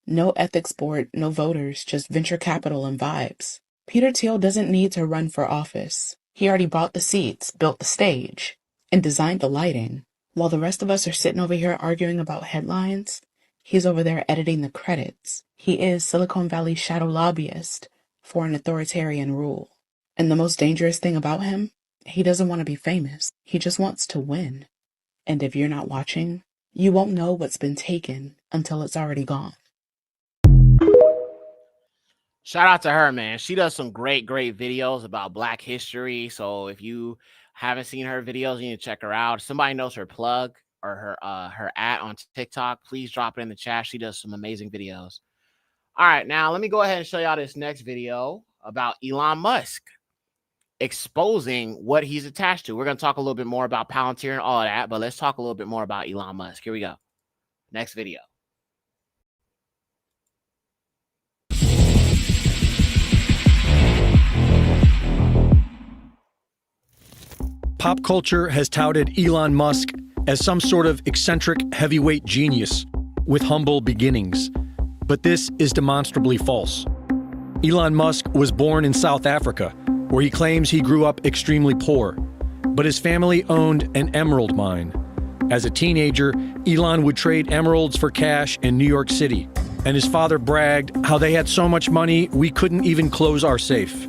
No ethics board, no voters, just venture capital and vibes. Peter Thiel doesn't need to run for office. He already bought the seats, built the stage, and designed the lighting. While the rest of us are sitting over here arguing about headlines, he's over there editing the credits. He is Silicon Valley's shadow lobbyist for an authoritarian rule. And the most dangerous thing about him, he doesn't want to be famous. He just wants to win. And if you're not watching, you won't know what's been taken until it's already gone. Shout out to her, man. She does some great videos about Black history. So if you haven't seen her videos, you need to check her out. If somebody knows her plug or her at on TikTok, please drop it in the chat. She does some amazing videos. All right, now let me go ahead and show y'all this next video about Elon Musk exposing what he's attached to. We're going to talk a little bit more about Palantir and all of that, but let's talk a little bit more about Elon Musk. Here we go. Next video. Pop culture has touted Elon Musk as some sort of eccentric heavyweight genius with humble beginnings. But this is demonstrably false. Elon Musk was born in South Africa, where he claims he grew up extremely poor, but his family owned an emerald mine. As a teenager, Elon would trade emeralds for cash in New York City, and his father bragged how they had so much money we couldn't even close our safe.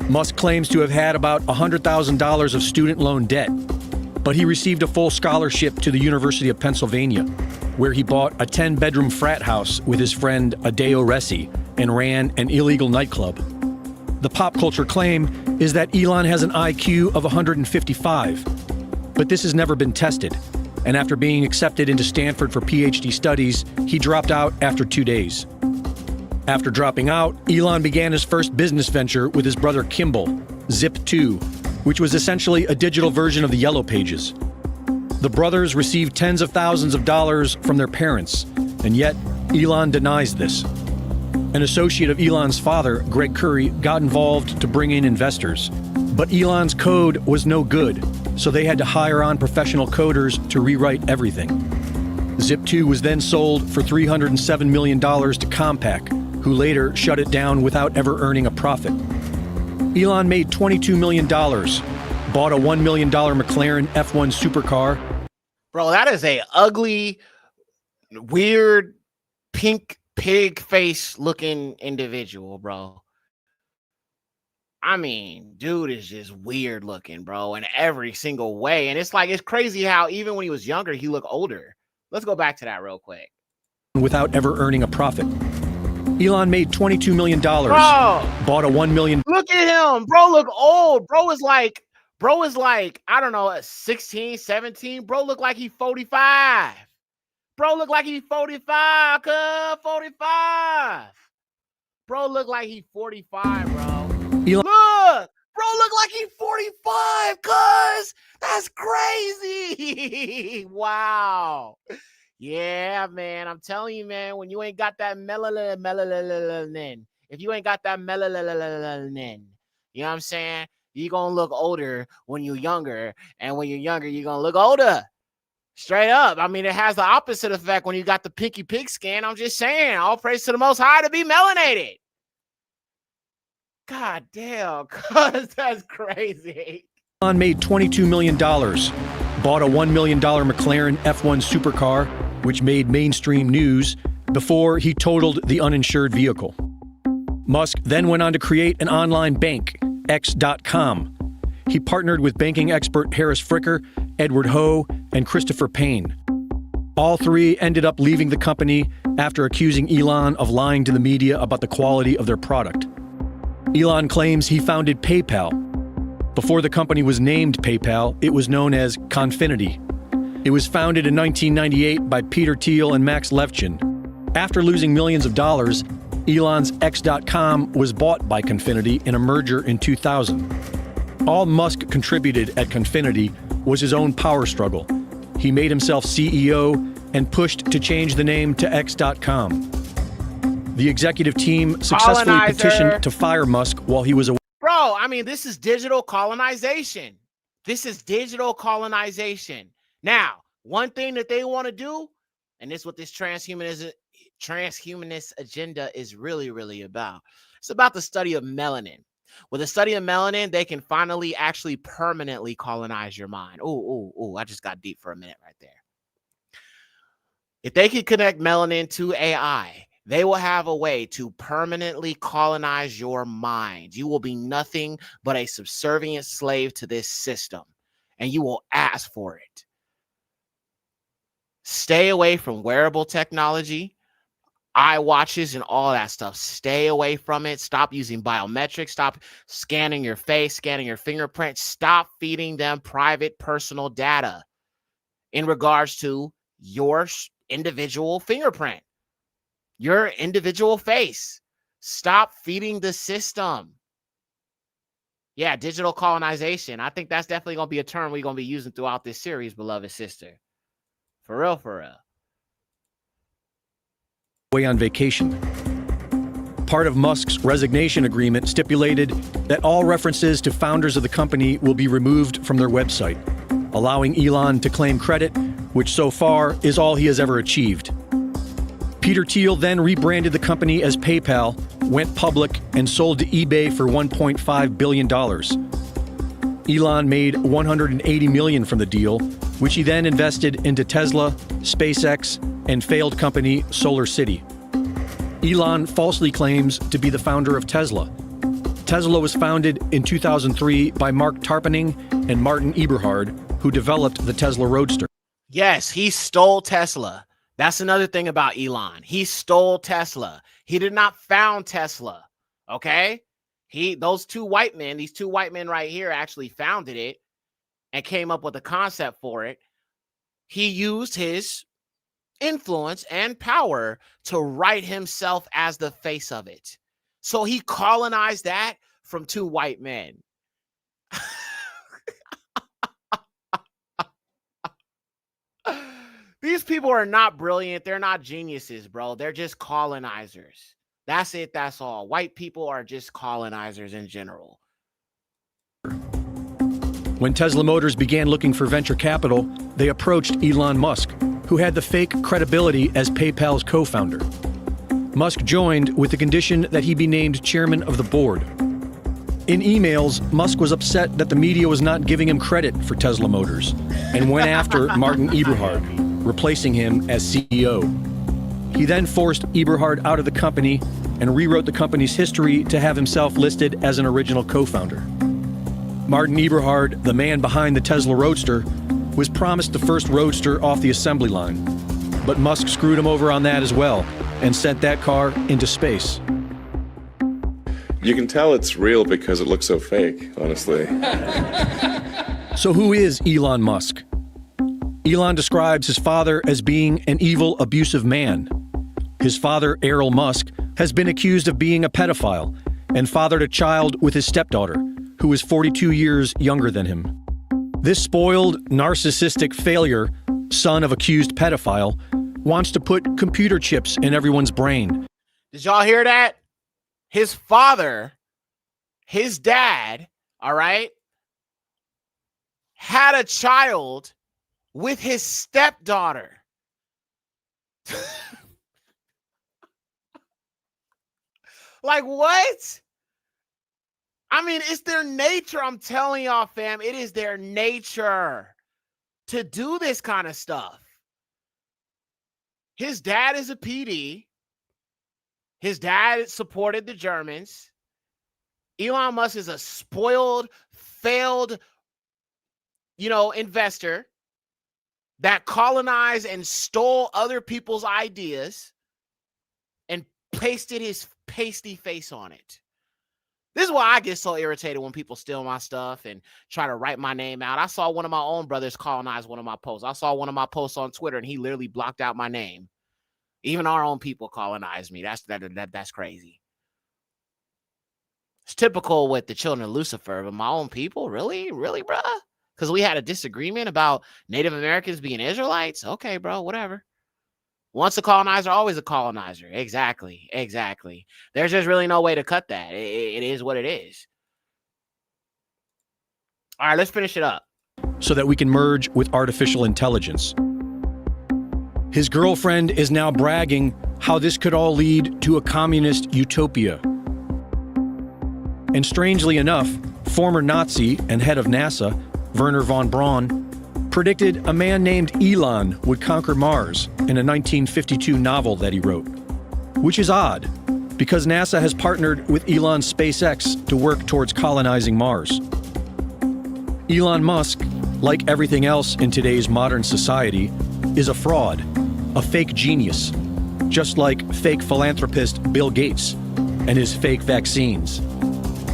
Musk claims to have had about $100,000 of student loan debt, but he received a full scholarship to the University of Pennsylvania, where he bought a 10-bedroom frat house with his friend Adeo Ressi and ran an illegal nightclub. The pop culture claim is that Elon has an IQ of 155, but this has never been tested, and after being accepted into Stanford for PhD studies, he dropped out after 2 days. After dropping out, Elon began his first business venture with his brother Kimball, Zip2, which was essentially a digital version of the Yellow Pages. The brothers received tens of thousands of dollars from their parents, and yet Elon denies this. An associate of Elon's father, Greg Curry, got involved to bring in investors, but Elon's code was no good, so they had to hire on professional coders to rewrite everything. Zip2 was then sold for $307 million to Compaq, who later shut it down without ever earning a profit. Elon made $22 million, bought a $1 million McLaren F1 supercar. Bro, that is a ugly, weird, pink pig face looking individual, bro. I mean, dude is just weird looking, bro, in every single way. And it's like, it's crazy how even when he was younger, he looked older. Let's go back to that real quick. Without ever earning a profit. Elon made $22 million, bro, bought a $1 million. Look at him. Bro, look old. Bro is like, I don't know, 16, 17. Bro, look like he's 45. Bro, look like he's 45, 45. Bro, look like he's 45, bro. Look, bro, look like he's 45, cuz. That's crazy. Wow. Yeah, man. I'm telling you, man, when you ain't got that melanin, if you ain't got that melanin, you know what I'm saying? You're going to look older when you're younger. And when you're younger, you're going to look older. Straight up. I mean, it has the opposite effect when you got the pinky pig skin. I'm just saying, all praise to the Most High to be melanated. God damn, cuz that's crazy. Elon made $22 million, bought a $1 million McLaren F1 supercar, which made mainstream news, before he totaled the uninsured vehicle. Musk then went on to create an online bank, X.com. He partnered with banking expert Harris Fricker, Edward Ho, and Christopher Payne. All three ended up leaving the company after accusing Elon of lying to the media about the quality of their product. Elon claims he founded PayPal. Before the company was named PayPal, it was known as Confinity. It was founded in 1998 by Peter Thiel and Max Levchin. After losing millions of dollars, Elon's X.com was bought by Confinity in a merger in 2000. All Musk contributed at Confinity was his own power struggle. He made himself CEO and pushed to change the name to X.com. The executive team successfully petitioned to fire Musk while he was away. Bro, I mean, this is digital colonization. This is digital colonization. Now, one thing that they want to do, and this is what this transhumanist agenda is really about. It's about the study of melanin. With the study of melanin, they can finally actually permanently colonize your mind. Oh, I just got deep for a minute right there. If they can connect melanin to AI, they will have a way to permanently colonize your mind. You will be nothing but a subservient slave to this system, and you will ask for it. Stay away from wearable technology, eye watches, and all that stuff. Stay away from it. Stop using biometrics. Stop scanning your face, scanning your fingerprint. Stop feeding them private personal data in regards to your individual fingerprint, your individual face. Stop feeding the system. Yeah, digital colonization. I think that's definitely going to be a term we're going to be using throughout this series, beloved sister. For real, for real. Away on vacation. Part of Musk's resignation agreement stipulated that all references to founders of the company will be removed from their website, allowing Elon to claim credit, which so far is all he has ever achieved. Peter Thiel then rebranded the company as PayPal, went public, and sold to eBay for $1.5 billion. Elon made $180 million from the deal, which he then invested into Tesla, SpaceX, and failed company SolarCity. Elon falsely claims to be the founder of Tesla. Tesla was founded in 2003 by Mark Tarpenning and Martin Eberhard, who developed the Tesla Roadster. Yes, he stole Tesla. That's another thing about Elon. He stole Tesla. He did not found Tesla. Okay? These two white men right here actually founded it and came up with a concept for it. He used his influence and power to write himself as the face of it. So he colonized that from two white men. These people are not brilliant. They're not geniuses, bro. They're just colonizers. That's it. That's all. White people are just colonizers in general. When Tesla Motors began looking for venture capital, they approached Elon Musk, who had the fake credibility as PayPal's co-founder. Musk joined with the condition that he be named chairman of the board. In emails, Musk was upset that the media was not giving him credit for Tesla Motors and went after Martin Eberhard, replacing him as CEO. He then forced Eberhard out of the company and rewrote the company's history to have himself listed as an original co-founder. Martin Eberhard, the man behind the Tesla Roadster, was promised the first Roadster off the assembly line, but Musk screwed him over on that as well and sent that car into space. You can tell it's real because it looks so fake, honestly. So who is Elon Musk? Elon describes his father as being an evil, abusive man. His father, Errol Musk, has been accused of being a pedophile and fathered a child with his stepdaughter, who is 42 years younger than him. This spoiled, narcissistic failure, son of accused pedophile, wants to put computer chips in everyone's brain. Did y'all hear that? His father, his dad, all right, had a child with his stepdaughter. Like what? I mean, it's their nature. I'm telling y'all, fam, it is their nature to do this kind of stuff. His dad is a PD. His dad supported the Germans. Elon Musk is a spoiled, failed, investor that colonized and stole other people's ideas and pasted his pasty face on it. This is why I get so irritated when people steal my stuff and try to write my name out. I saw one of my own brothers colonize one of my posts. I saw one of my posts on Twitter and he literally blocked out my name. Even our own people colonized me. That's crazy. It's typical with the children of Lucifer, but my own people, really, bruh? Because we had a disagreement about Native Americans being Israelites? Okay, bro, whatever. Once a colonizer, always a colonizer. Exactly. There's just really no way to cut that. It is what it is. All right, let's finish it up. So that we can merge with artificial intelligence. His girlfriend is now bragging how this could all lead to a communist utopia. And strangely enough, former Nazi and head of NASA, Wernher von Braun, predicted a man named Elon would conquer Mars in a 1952 novel that he wrote. Which is odd, because NASA has partnered with Elon's SpaceX to work towards colonizing Mars. Elon Musk, like everything else in today's modern society, is a fraud, a fake genius, just like fake philanthropist Bill Gates and his fake vaccines.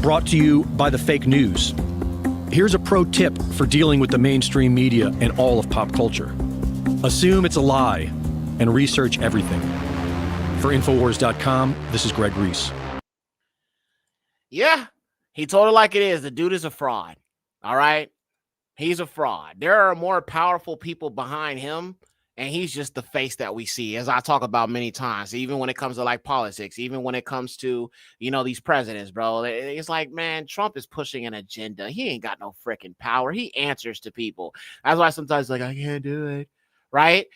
Brought to you by the fake news. Here's a pro tip for dealing with the mainstream media and all of pop culture. Assume it's a lie and research everything. For Infowars.com, this is Greg Reese. Yeah, he told it like it is. The dude is a fraud. All right? He's a fraud. There are more powerful people behind him, and he's just the face that we see, as I talk about many times, even when it comes to like politics, even when it comes to, these presidents, bro. It's like, man, Trump is pushing an agenda. He ain't got no freaking power. He answers to people. That's why sometimes I can't do it, right?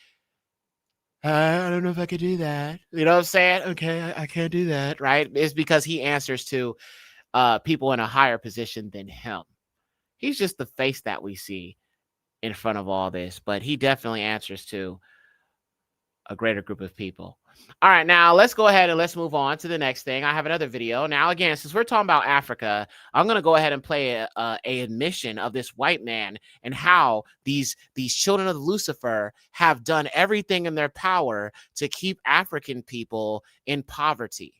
I don't know if I could do that. You know what I'm saying? Okay, I can't do that, right? It's because he answers to people in a higher position than him. He's just the face that we see in front of all this, but he definitely answers to a greater group of people. All right, now let's go ahead and let's move on to the next thing. I have another video. Now, again, since we're talking about Africa, I'm going to go ahead and play a admission of this white man and how these children of Lucifer have done everything in their power to keep African people in poverty.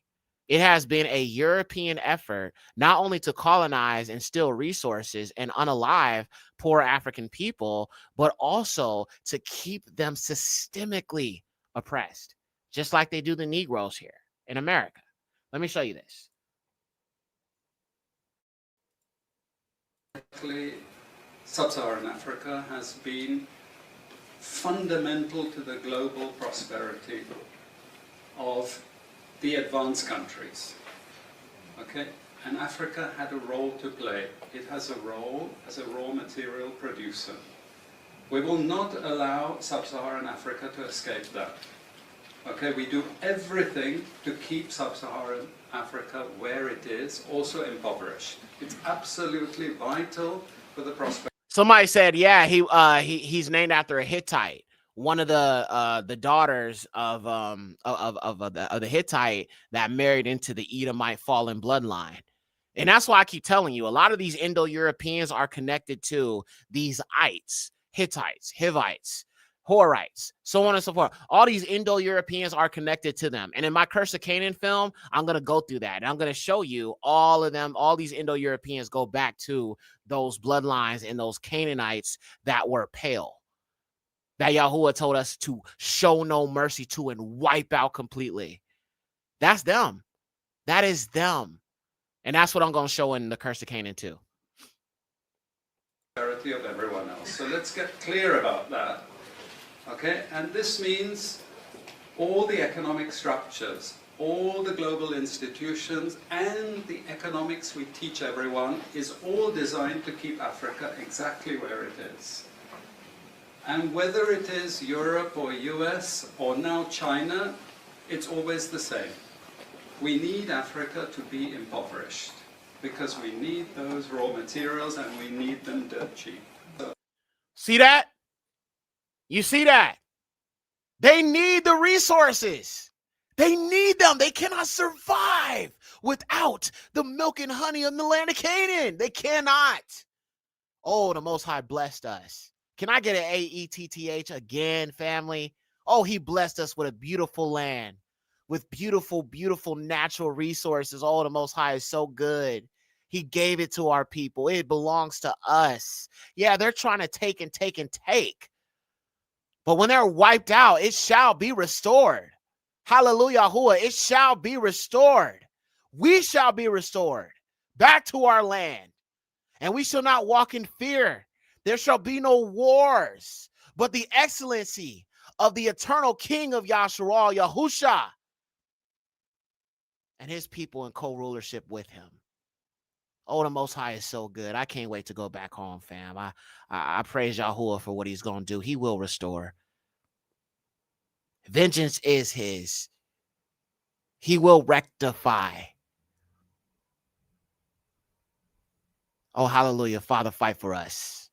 It has been a European effort not only to colonize and steal resources and unalive poor African people, but also to keep them systemically oppressed, just like they do the Negroes here in America. Let me show you this. Sub-Saharan Africa has been fundamental to the global prosperity of the advanced countries, okay? And Africa had a role to play. It has a role as a raw material producer. We will not allow Sub-Saharan Africa to escape that. Okay, we do everything to keep Sub-Saharan Africa where it is, also impoverished. It's absolutely vital for the prosperity. Somebody said, yeah, he's named after a Hittite. One of the daughters of the Hittite that married into the Edomite fallen bloodline. And that's why I keep telling you, a lot of these Indo-Europeans are connected to these ites, Hittites, Hivites, Horites, so on and so forth. All these Indo-Europeans are connected to them. And in my Curse of Canaan film, I'm going to go through that. And I'm going to show you all of them. All these Indo-Europeans go back to those bloodlines and those Canaanites that were pale, that Yahuwah told us to show no mercy to and wipe out completely. That's them. That is them. And that's what I'm going to show in the Curse of Canaan too. Of everyone else. So let's get clear about that. Okay, and this means all the economic structures, all the global institutions, and the economics we teach everyone is all designed to keep Africa exactly where it is. And whether it is Europe or US or now China, it's always the same. We need Africa to be impoverished. because we need those raw materials and we need them dirt cheap. See that? You see that? They need the resources. They need them. They cannot survive without the milk and honey of the land of Canaan. They cannot. Oh, the Most High blessed us. Can I get an AETTH again, family? Oh, he blessed us with a beautiful land, with beautiful, beautiful natural resources. Oh, the Most High is so good. He gave it to our people. It belongs to us. Yeah, they're trying to take and take and take. But when they're wiped out, it shall be restored. Hallelujah. It shall be restored. We shall be restored back to our land. And we shall not walk in fear. There shall be no wars, but the excellency of the eternal King of Yasharal, Yahusha, and his people in co-rulership with him. Oh, the Most High is so good. I can't wait to go back home, fam. I praise Yahuwah for what he's going to do. He will restore. Vengeance is his. He will rectify. Oh, hallelujah. Father, fight for us.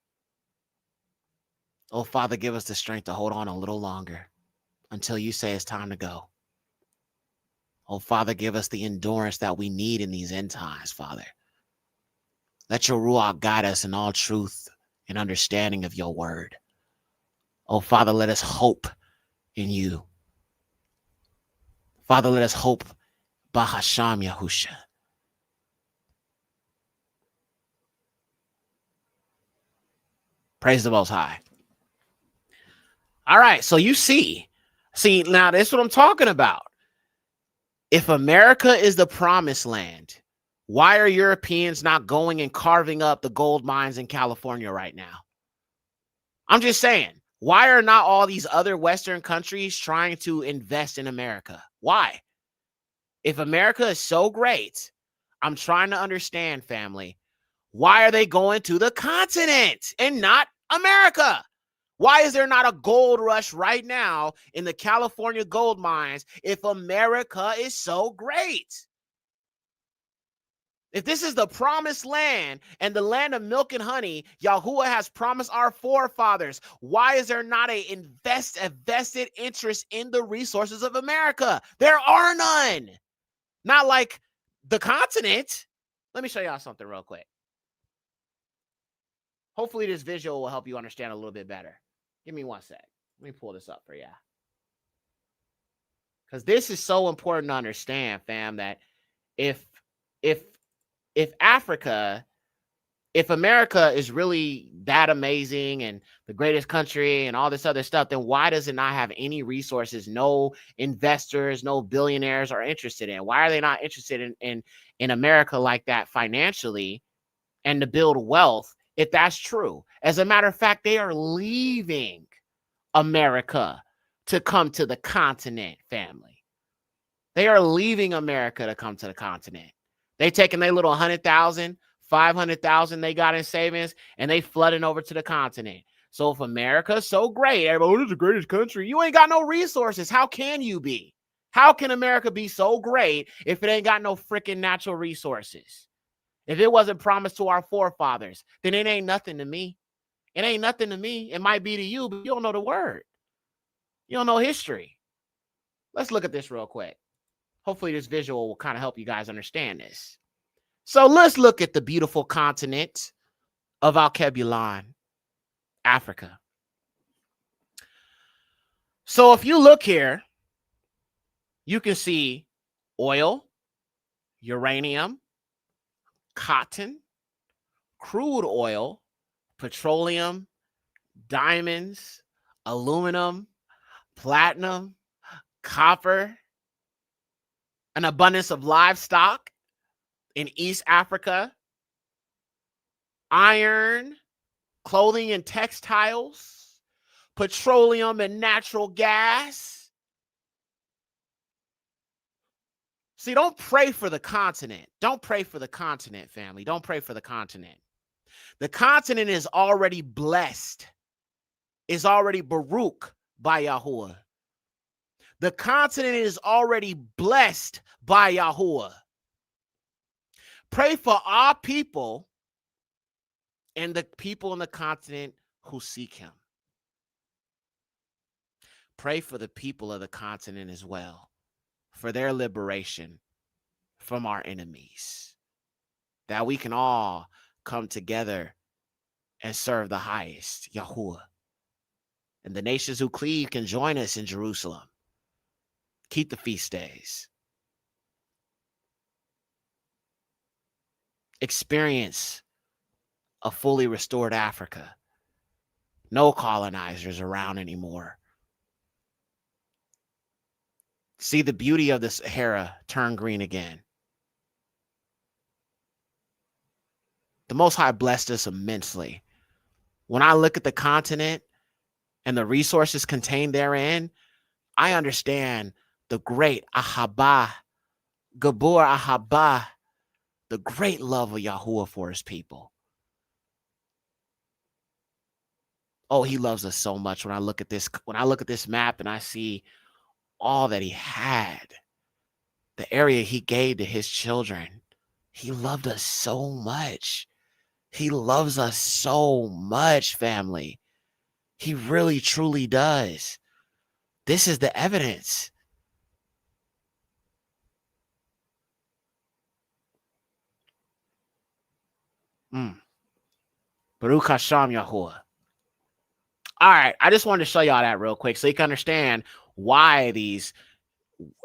Oh, Father, give us the strength to hold on a little longer until you say it's time to go. Oh, Father, give us the endurance that we need in these end times, Father. Let your Ruach guide us in all truth and understanding of your word. Oh, Father, let us hope in you. Father, let us hope Bahasham Yahusha. Praise the Most High. All right, so you see, now that's what I'm talking about. If America is the promised land, why are Europeans not going and carving up the gold mines in California right now? I'm just saying, why are not all these other Western countries trying to invest in America? Why? If America is so great, I'm trying to understand, family, why are they going to the continent and not America? Why is there not a gold rush right now in the California gold mines if America is so great? If this is the promised land and the land of milk and honey, Yahuwah has promised our forefathers, why is there not a vested interest in the resources of America? There are none. Not like the continent. Let me show y'all something real quick. Hopefully this visual will help you understand a little bit better. Give me one sec. Let me pull this up for you. Because this is so important to understand, fam, that if Africa, if America is really that amazing and the greatest country and all this other stuff, then why does it not have any resources? No investors, no billionaires are interested in. Why are they not interested in America like that financially and to build wealth? If that's true, as a matter of fact, they are leaving America to come to the continent, family. They are leaving America to come to the continent. They taking their little 100,000, 500,000 they got in savings, and they flooding over to the continent. So if America's so great, everybody, it's the greatest country. You ain't got no resources. How can you be? How can America be so great if it ain't got no freaking natural resources? If it wasn't promised to our forefathers, then it ain't nothing to me. It ain't nothing to me. It might be to you, but you don't know the word. You don't know history. Let's look at this real quick. Hopefully this visual will kind of help you guys understand this. So let's look at the beautiful continent of Alkebulan, Africa. So if you look here, you can see oil, uranium, cotton, crude oil, petroleum, diamonds, aluminum, platinum, copper, an abundance of livestock in East Africa, iron, clothing and textiles, petroleum and natural gas. See, don't pray for the continent. Don't pray for the continent, family. Don't pray for the continent. The continent is already blessed, is already Baruch by Yahuwah. The continent is already blessed by Yahuwah. Pray for our people and the people on the continent who seek him. Pray for the people of the continent as well, for their liberation from our enemies, that we can all come together and serve the highest, Yahuwah. And the nations who cleave can join us in Jerusalem. Keep the feast days. Experience a fully restored Africa. No colonizers around anymore. See the beauty of the Sahara turn green again. The Most High blessed us immensely. When I look at the continent and the resources contained therein, I understand the great Ahaba, Gabor Ahaba, the great love of Yahuwah for his people. Oh, he loves us so much. When I look at this map and I see all that he had, the area he gave to his children, he loved us so much. He loves us so much, family. He really, truly does. This is the evidence. Baruch Hashem Yahuwah. All right, I just wanted to show y'all that real quick so you can understand why these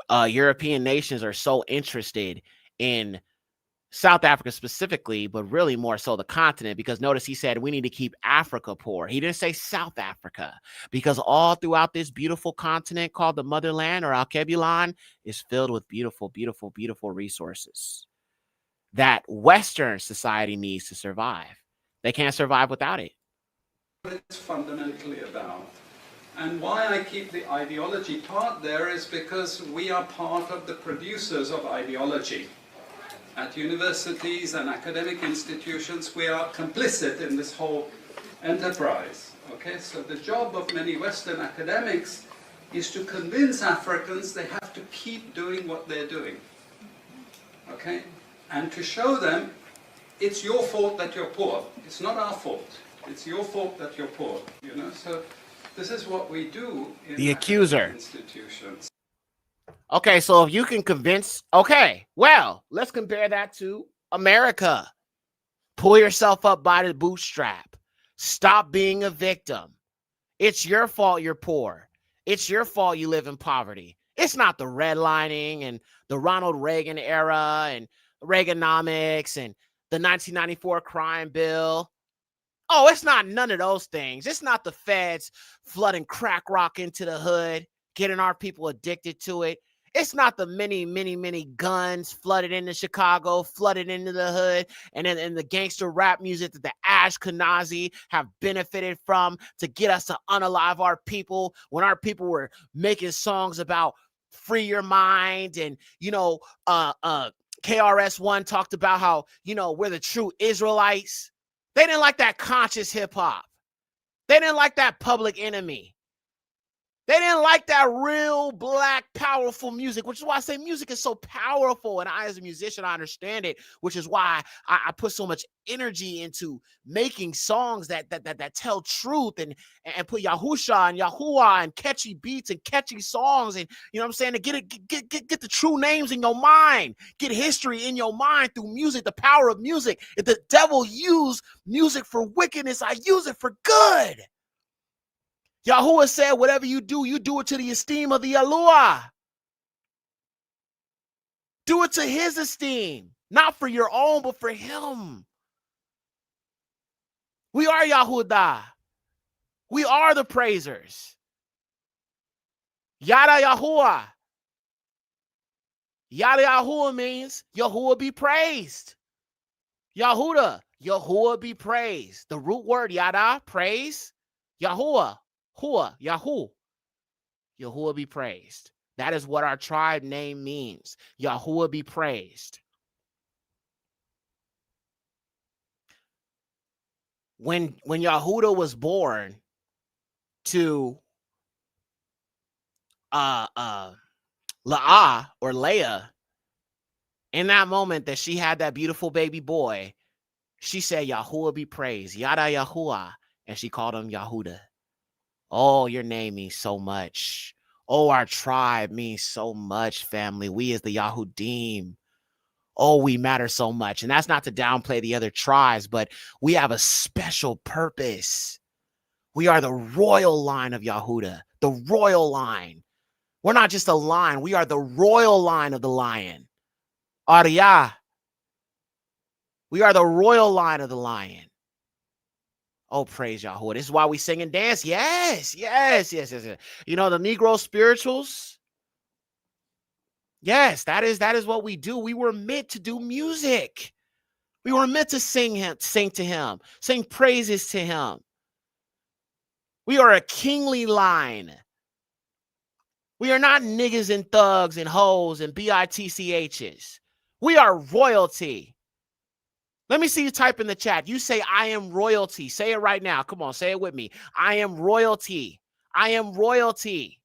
European nations are so interested in South Africa specifically, but really more so the continent, because notice he said we need to keep Africa poor. He didn't say South Africa, because all throughout this beautiful continent called the motherland, or Alkebulan, is filled with beautiful, beautiful, beautiful resources that Western society needs to survive. They can't survive without it. What it's fundamentally about. And why I keep the ideology part there is because we are part of the producers of ideology. At universities and academic institutions, we are complicit in this whole enterprise. Okay, so the job of many Western academics is to convince Africans they have to keep doing what they're doing. Okay, and to show them it's your fault that you're poor. It's not our fault. It's your fault that you're poor. You know, so this is what we do in the Yekcyr institutions. Okay, so if you can convince, okay, well, let's compare that to America. Pull yourself up by the bootstrap. Stop being a victim. It's your fault you're poor. It's your fault you live in poverty. It's not the redlining and the Ronald Reagan era and Reaganomics and the 1994 crime bill. Oh, it's not none of those things. It's not the feds flooding crack rock into the hood, getting our people addicted to it. It's not the many, many, many guns flooded into Chicago, flooded into the hood, and then the gangster rap music that the Ashkenazi have benefited from to get us to unalive our people when our people were making songs about free your mind. And, you know, KRS-One talked about how, you know, we're the true Israelites. They didn't like that conscious hip hop. They didn't like that Public Enemy. They didn't like that real black, powerful music, which is why I say music is so powerful. And I, as a musician, I understand it, which is why I put so much energy into making songs that tell truth and put Yahusha and Yahuwah and catchy beats and catchy songs. And, you know what I'm saying, to get the true names in your mind, get history in your mind through music, the power of music. If the devil used music for wickedness, I use it for good. Yahuwah said, whatever you do it to the esteem of the Yahuwah. Do it to his esteem, not for your own, but for him. We are Yahudah. We are the praisers. Yada Yahuwah. Yada Yahuwah means Yahuwah be praised. Yahudah, Yahuwah be praised. The root word yada, praise, Yahuwah. Hua, Yahu, Yahuwah be praised. That is what our tribe name means. Yahuwah be praised. When Yahudah was born to La'ah or Leah In that moment that she had that beautiful baby boy, she said, Yahuwah be praised, Yada Yahuwah, and she called him Yahuda. Oh, your name means so much. Oh, our tribe means so much, family. We as the Yahudim, oh, we matter so much. And that's not to downplay the other tribes, but we have a special purpose. We are the royal line of Yahuda, the royal line. We're not just a line. We are the royal line of the lion. Arya. We are the royal line of the lion. Oh, praise Yahuwah. This is why we sing and dance. Yes. You know, the Negro spirituals. Yes, that is what we do. We were meant to do music. We were meant to sing to him, sing praises to him. We are a kingly line. We are not niggas and thugs and hoes and bitchs. We are royalty. Let me see you type in the chat. You say, I am royalty. Say it right now. Come on, say it with me. I am royalty. I am royalty.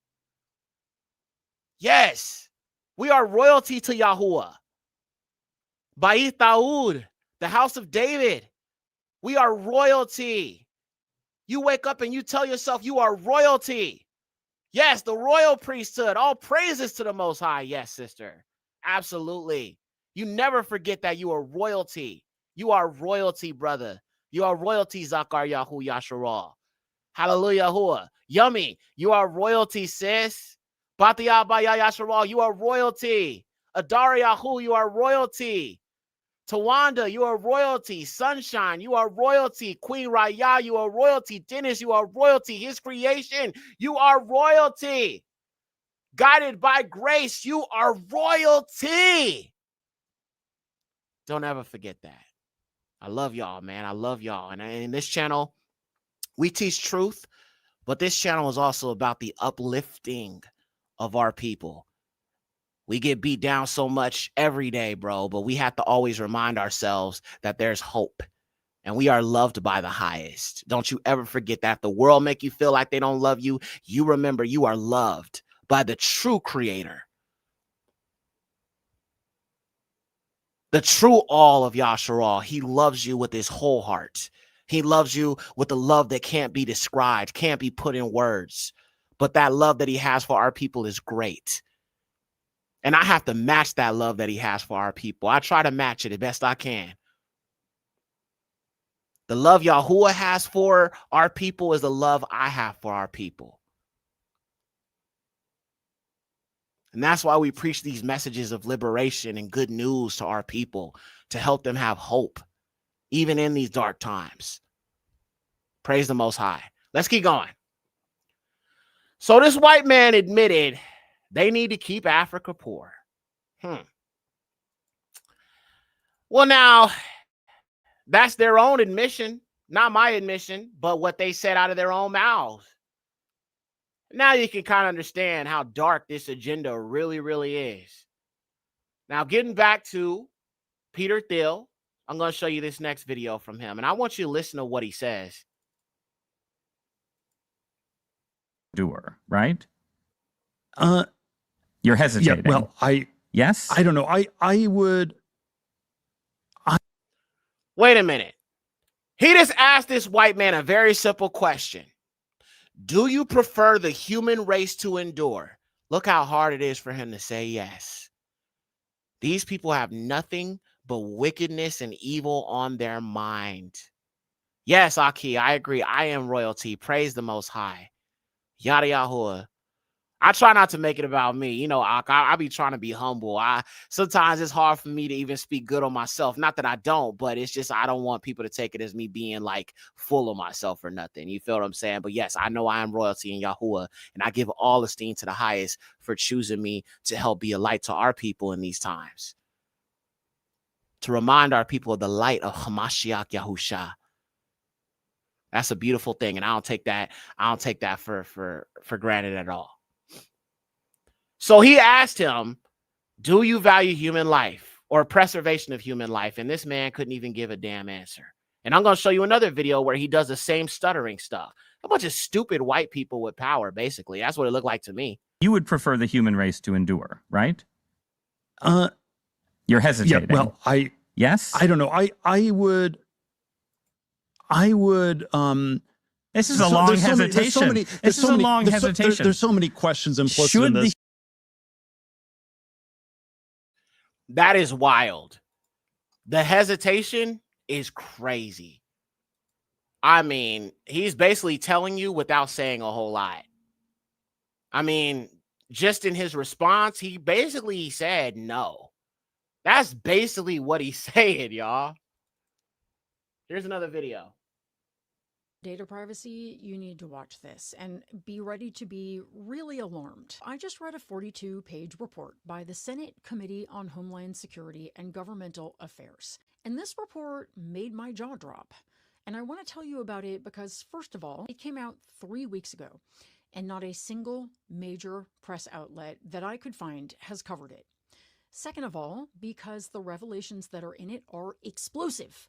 Yes, we are royalty to Yahuwah. Ba'ith Daud, the house of David. We are royalty. You wake up and you tell yourself you are royalty. Yes, the royal priesthood. All praises to the Most High. Yes, sister. Absolutely. You never forget that you are royalty. You are royalty, brother. You are royalty, Zakar Yahu Yasharal. Hallelujah. Yummy. You are royalty, sis. Batiyah Baya Yasharal. You are royalty. Adari Yahu, you are royalty. Tawanda, you are royalty. Sunshine, you are royalty. Queen Raya, you are royalty. Dennis, you are royalty. His creation, you are royalty. Guided by grace, you are royalty. Don't ever forget that. I love y'all, man. I love y'all. And in this channel, we teach truth, but this channel is also about the uplifting of our people. We get beat down so much every day, bro, but we have to always remind ourselves that there's hope and we are loved by the highest. Don't you ever forget that. The world make you feel like they don't love you. You remember you are loved by the true creator. The true all of Yasharal. He loves you with his whole heart. He loves you with a love that can't be described, can't be put in words. But that love that he has for our people is great. And I have to match that love that he has for our people. I try to match it as best I can. The love Yahuwah has for our people is the love I have for our people. And that's why we preach these messages of liberation and good news to our people, to help them have hope, even in these dark times. Praise the Most High. Let's keep going. So this white man admitted they need to keep Africa poor. Well, now, that's their own admission, not my admission, but what they said out of their own mouths. Now you can kind of understand how dark this agenda really, really is. Now, getting back to Peter Thiel, I'm going to show you this next video from him, and I want you to listen to what he says. Doer, right? You're hesitating. Yeah, well, yes? I don't know. I would. Wait a minute. He just asked this white man a very simple question. Do you prefer the human race to endure? Look how hard it is for him to say yes. These people have nothing but wickedness and evil on their mind. Yes, Aki, I agree. I am royalty. Praise the Most High. Yada Yahuwah. I try not to make it about me. You know, I be trying to be humble. Sometimes it's hard for me to even speak good on myself. Not that I don't, but it's just I don't want people to take it as me being like full of myself or nothing. You feel what I'm saying? But yes, I know I am royalty in Yahuwah, and I give all esteem to the highest for choosing me to help be a light to our people in these times. To remind our people of the light of Hamashiach Yahusha. That's a beautiful thing, and I don't take that for granted at all. So he asked him, do you value human life or preservation of human life? And this man couldn't even give a damn answer. And I'm going to show you another video where he does the same stuttering stuff. A bunch of stupid white people with power, basically. That's what it looked like to me. You would prefer the human race to endure, right? You're hesitating. Yeah, well, yes? I don't know. I would This is a long hesitation. This is a long hesitation. There's so many questions implicit in this. That is wild. The hesitation is crazy. I mean, he's basically telling you without saying a whole lot. I mean, just in his response, he basically said no. That's basically what he said, y'all. Here's another video. Data privacy, you need to watch this and be ready to be really alarmed. I just read a 42-page report by the Senate Committee on Homeland Security and Governmental Affairs. And this report made my jaw drop. And I want to tell you about it because, first of all, it came out 3 weeks ago, and not a single major press outlet that I could find has covered it. Second of all, because the revelations that are in it are explosive,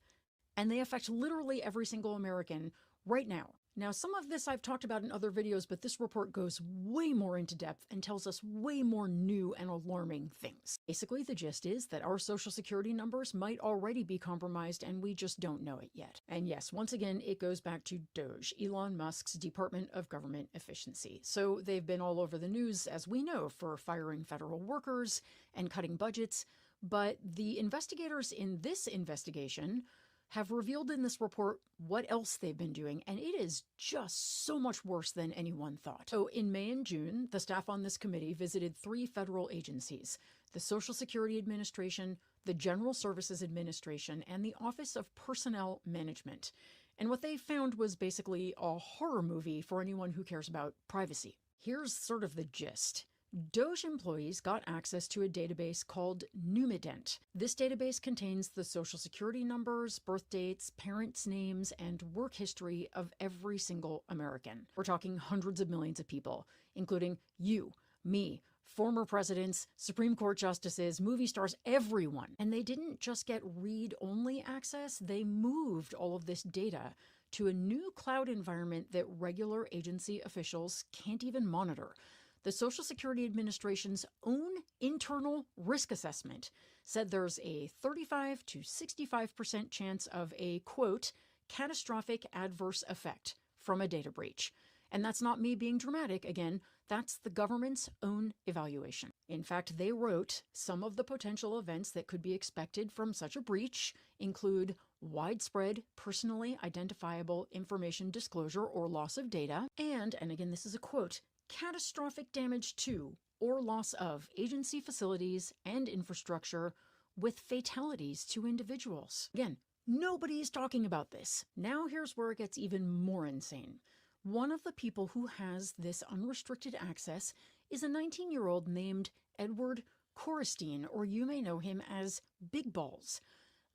and they affect literally every single American right now. Now, some of this I've talked about in other videos, but this report goes way more into depth and tells us way more new and alarming things. Basically, the gist is that our social security numbers might already be compromised and we just don't know it yet. And yes, once again, it goes back to DOGE, Elon Musk's Department of Government Efficiency. So they've been all over the news, as we know, for firing federal workers and cutting budgets. But the investigators in this investigation have revealed in this report what else they've been doing, and it is just so much worse than anyone thought. So in May and June, the staff on this committee visited 3 federal agencies: the Social Security Administration, the General Services Administration, and the Office of Personnel Management. And what they found was basically a horror movie for anyone who cares about privacy. Here's sort of the gist. DOGE employees got access to a database called Numident. This database contains the social security numbers, birth dates, parents' names, and work history of every single American. We're talking hundreds of millions of people, including you, me, former presidents, Supreme Court justices, movie stars, everyone. And they didn't just get read-only access, they moved all of this data to a new cloud environment that regular agency officials can't even monitor. The Social Security Administration's own internal risk assessment said there's a 35 to 65% chance of a, quote, catastrophic adverse effect from a data breach. And that's not me being dramatic. Again, that's the government's own evaluation. In fact, they wrote some of the potential events that could be expected from such a breach include widespread personally identifiable information disclosure or loss of data, and again, this is a quote, catastrophic damage to or loss of agency facilities and infrastructure with fatalities to individuals. Again, nobody's talking about this. Now here's where it gets even more insane. One of the people who has this unrestricted access is a 19-year-old named Edward Korestein, or you may know him as Big Balls.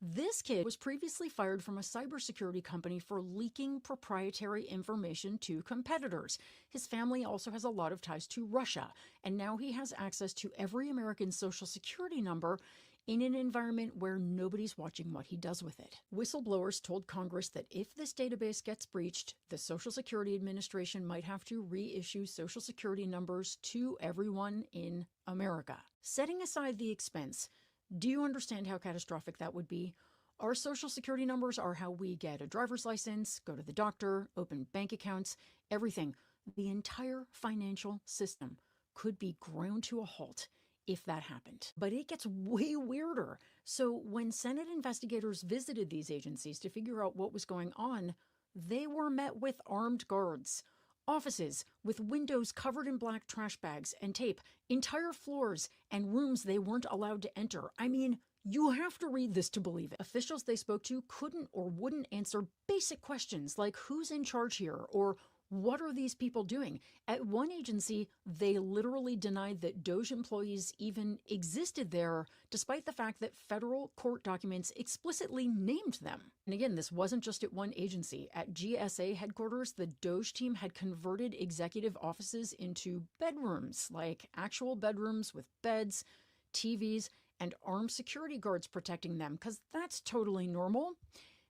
This kid was previously fired from a cybersecurity company for leaking proprietary information to competitors. His family also has a lot of ties to Russia, and now he has access to every American social security number in an environment where nobody's watching what he does with it. Whistleblowers told Congress that if this database gets breached, the Social Security Administration might have to reissue social security numbers to everyone in America. Setting aside the expense, do you understand how catastrophic that would be? Our social security numbers are how we get a driver's license, go to the doctor, open bank accounts, everything. The entire financial system could be ground to a halt if that happened. But it gets way weirder. So when Senate investigators visited these agencies to figure out what was going on, they were met with armed guards. Offices with windows covered in black trash bags and tape, entire floors and rooms they weren't allowed to enter. I mean, you have to read this to believe it. Officials they spoke to couldn't or wouldn't answer basic questions like who's in charge here or what are these people doing? At one agency, they literally denied that DOGE employees even existed there, despite the fact that federal court documents explicitly named them. And again, this wasn't just at one agency. At GSA headquarters, the DOGE team had converted executive offices into bedrooms, like actual bedrooms with beds, TVs, and armed security guards protecting them, because that's totally normal.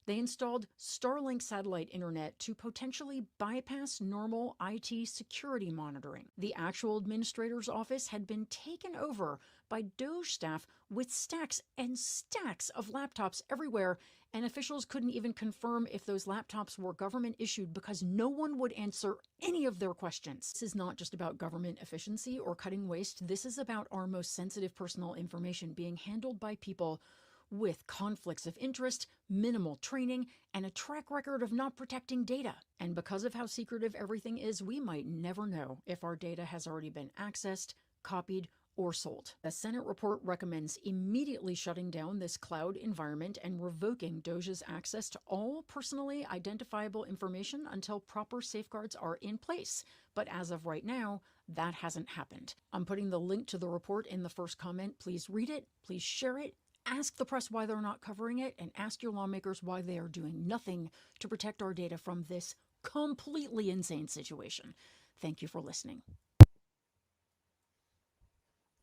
They installed Starlink satellite internet to potentially bypass normal IT security monitoring. The actual administrator's office had been taken over by Doge staff with stacks and stacks of laptops everywhere, and officials couldn't even confirm if those laptops were government issued because no one would answer any of their questions. This is not just about government efficiency or cutting waste. This is about our most sensitive personal information being handled by people with conflicts of interest, minimal training, and a track record of not protecting data. And because of how secretive everything is, we might never know if our data has already been accessed, copied, or sold. The Senate report recommends immediately shutting down this cloud environment and revoking Doge's access to all personally identifiable information until proper safeguards are in place. But as of right now, that hasn't happened. I'm putting the link to the report in the first comment. Please read it, please share it, ask the press why they're not covering it, and ask your lawmakers why they are doing nothing to protect our data from this completely insane situation. Thank you for listening.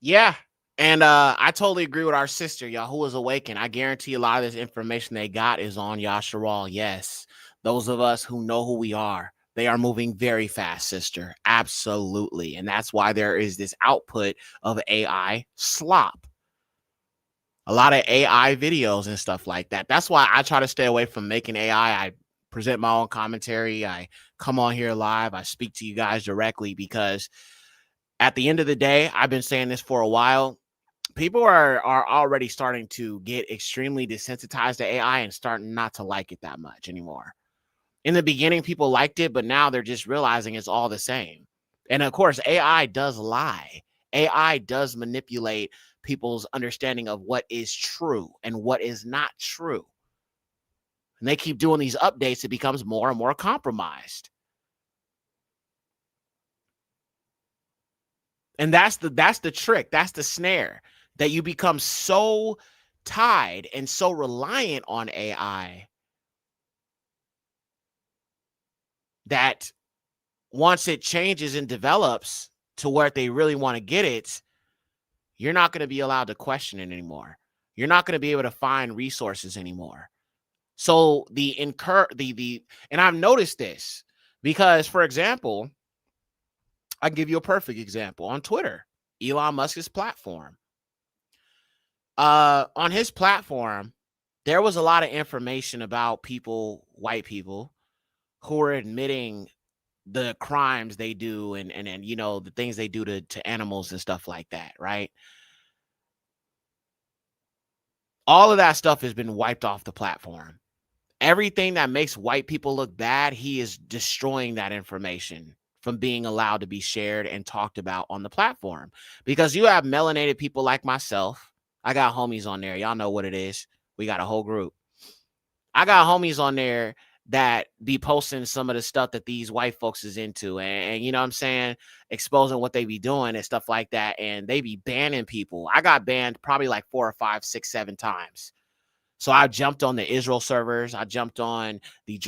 Yeah. And I totally agree with our sister, y'all, who was awakened. I guarantee a lot of this information they got is on Yasharal. Yes. Those of us who know who we are, they are moving very fast, sister. Absolutely. And that's why there is this output of AI slop. A lot of AI videos and stuff like that. That's why I try to stay away from making AI. I present my own commentary. I come on here live. I speak to you guys directly because at the end of the day, I've been saying this for a while. People are already starting to get extremely desensitized to AI and starting not to like it that much anymore. In the beginning, people liked it, but now they're just realizing it's all the same. And of course, AI does lie. AI does manipulate people's understanding of what is true and what is not true. And they keep doing these updates, it becomes more and more compromised. And that's the trick. That's the snare, that you become so tied and so reliant on AI that once it changes and develops to where they really want to get it, you're not going to be allowed to question it anymore. You're not going to be able to find resources anymore. So and I've noticed this because, for example, I can give you a perfect example on Twitter, Elon Musk's platform. On his platform, there was a lot of information about people, white people, who are admitting the crimes they do and you know, the things they do to animals and stuff like that, right? All of that stuff has been wiped off the platform. Everything that makes white people look bad, he is destroying that information from being allowed to be shared and talked about on the platform. Because you have melanated people like myself. I got homies on there. Y'all know what it is. We got a whole group. I got homies on there that be posting some of the stuff that these white folks is into, and you know what I'm saying, exposing what they be doing and stuff like that, and they be banning people. I got banned probably like 4 or 5, 6, 7 times. So I jumped on the Israel servers. I jumped on the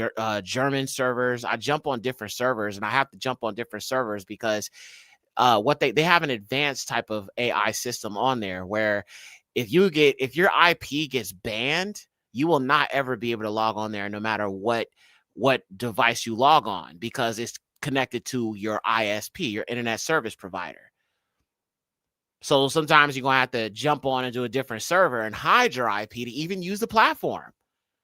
German servers. I jump on different servers, and I have to jump on different servers because what they have an advanced type of AI system on there where if your IP gets banned, you will not ever be able to log on there no matter what device you log on, because it's connected to your ISP, your internet service provider. So sometimes you're going to have to jump on into a different server and hide your IP to even use the platform.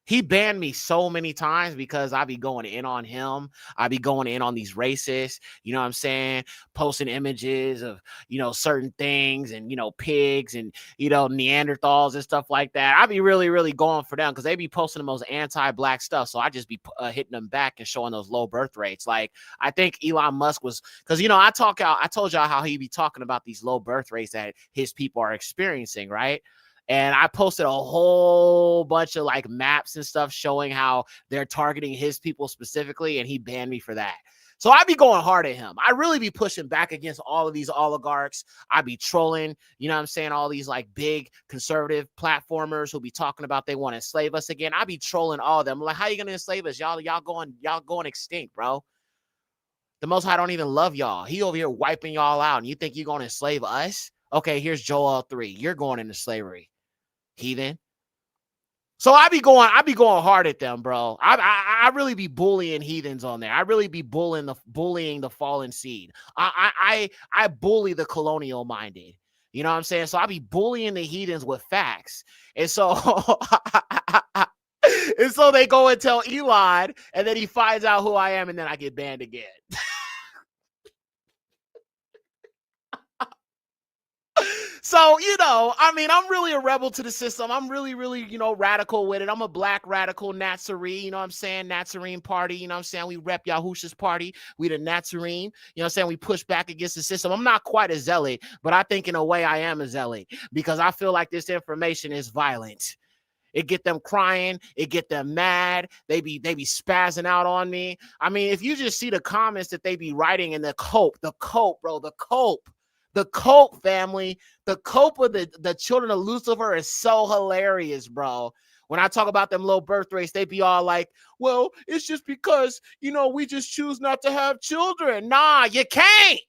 He banned me so many times because I be going in on him. I be going in on these racists, you know what I'm saying? Posting images of, you know, certain things and, you know, pigs and, you know, Neanderthals and stuff like that. I be really, really going for them because they be posting the most anti-black stuff. So I just be hitting them back and showing those low birth rates. Like, I think Elon Musk was, because, you know, I told y'all how he be talking about these low birth rates that his people are experiencing, right? And I posted a whole bunch of like maps and stuff showing how they're targeting his people specifically, and he banned me for that. So I be going hard at him. I really be pushing back against all of these oligarchs. I be trolling, you know what I'm saying, all these like big conservative platformers who be talking about they want to enslave us again. I be trolling all of them. I'm like, how you gonna enslave us? Y'all going extinct, bro. The Most High don't even love y'all. He over here wiping y'all out, and you think you're gonna enslave us? Okay, here's Joel 3. You're going into slavery, heathen. So I be going hard at them, bro. I really be bullying heathens on there. I really be bullying the fallen seed. I bully the colonial minded. You know what I'm saying? So I be bullying the heathens with facts. And so and so they go and tell Elon, and then he finds out who I am, and then I get banned again. So, you know, I mean, I'm really a rebel to the system. I'm really, really, you know, radical with it. I'm a black radical Nazarene, you know what I'm saying? Nazarene party, you know what I'm saying? We rep Yahusha's party. We the Nazarene, you know what I'm saying? We push back against the system. I'm not quite a zealot, but I think in a way I am a zealot because I feel like this information is violent. It get them crying. It get them mad. They be spazzing out on me. I mean, if you just see the comments that they be writing in the cope, bro, the cope family, the cope of the children of Lucifer is so hilarious, bro. When I talk about them low birth rates, they be all like, well, it's just because, you know, we just choose not to have children. Nah, you can't.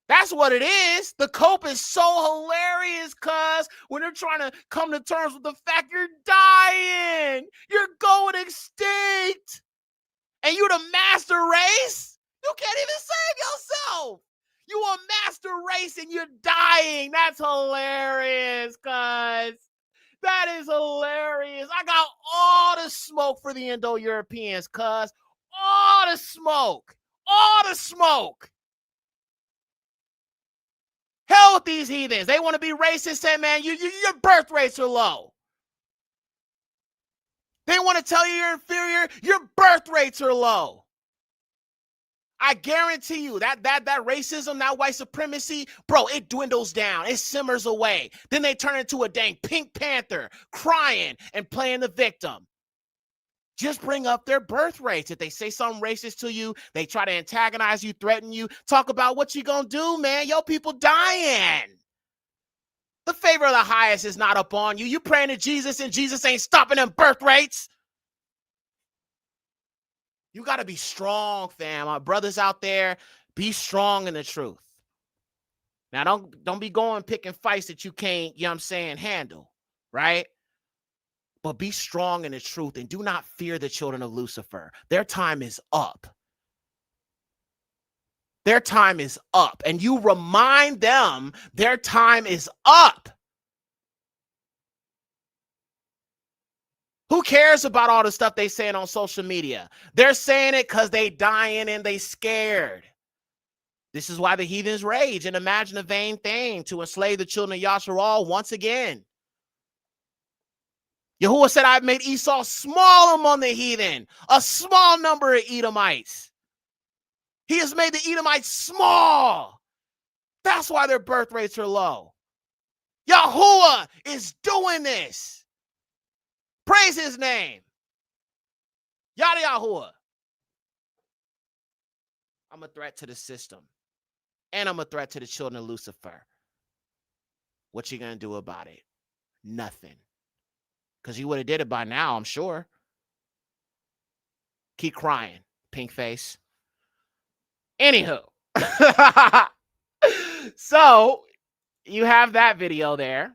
That's what it is. The cope is so hilarious, cuz when they're trying to come to terms with the fact you're dying, you're going extinct, and you're the master race, you can't even save yourself. You a master race and you're dying. That's hilarious, cuz. That is hilarious. I got all the smoke for the Indo-Europeans, cuz. All the smoke. All the smoke. Hell with these heathens. They want to be racist, say, man, your birth rates are low. They want to tell you you're inferior. Your birth rates are low. I guarantee you that racism, that white supremacy, bro, it dwindles down. It simmers away. Then they turn into a dang Pink Panther crying and playing the victim. Just bring up their birth rates. If they say something racist to you, they try to antagonize you, threaten you, talk about what you gonna do, man. Yo, people dying. The favor of the highest is not up on you. You praying to Jesus and Jesus ain't stopping them birth rates. You got to be strong, fam. My brothers out there, be strong in the truth. Now, don't be going picking fights that you can't, you know what I'm saying, handle, right? But be strong in the truth and do not fear the children of Lucifer. Their time is up. Their time is up. And you remind them their time is up. Who cares about all the stuff they saying on social media? They're saying it because they dying and they scared. This is why the heathens rage and imagine a vain thing to enslave the children of Yasharal once again. Yahuwah said, I've made Esau small among the heathen, a small number of Edomites. He has made the Edomites small. That's why their birth rates are low. Yahuwah is doing this. Praise his name. Yada Yahuwah. I'm a threat to the system. And I'm a threat to the children of Lucifer. What you gonna do about it? Nothing. Because you would have did it by now, I'm sure. Keep crying, pink face. Anywho. So, you have that video there.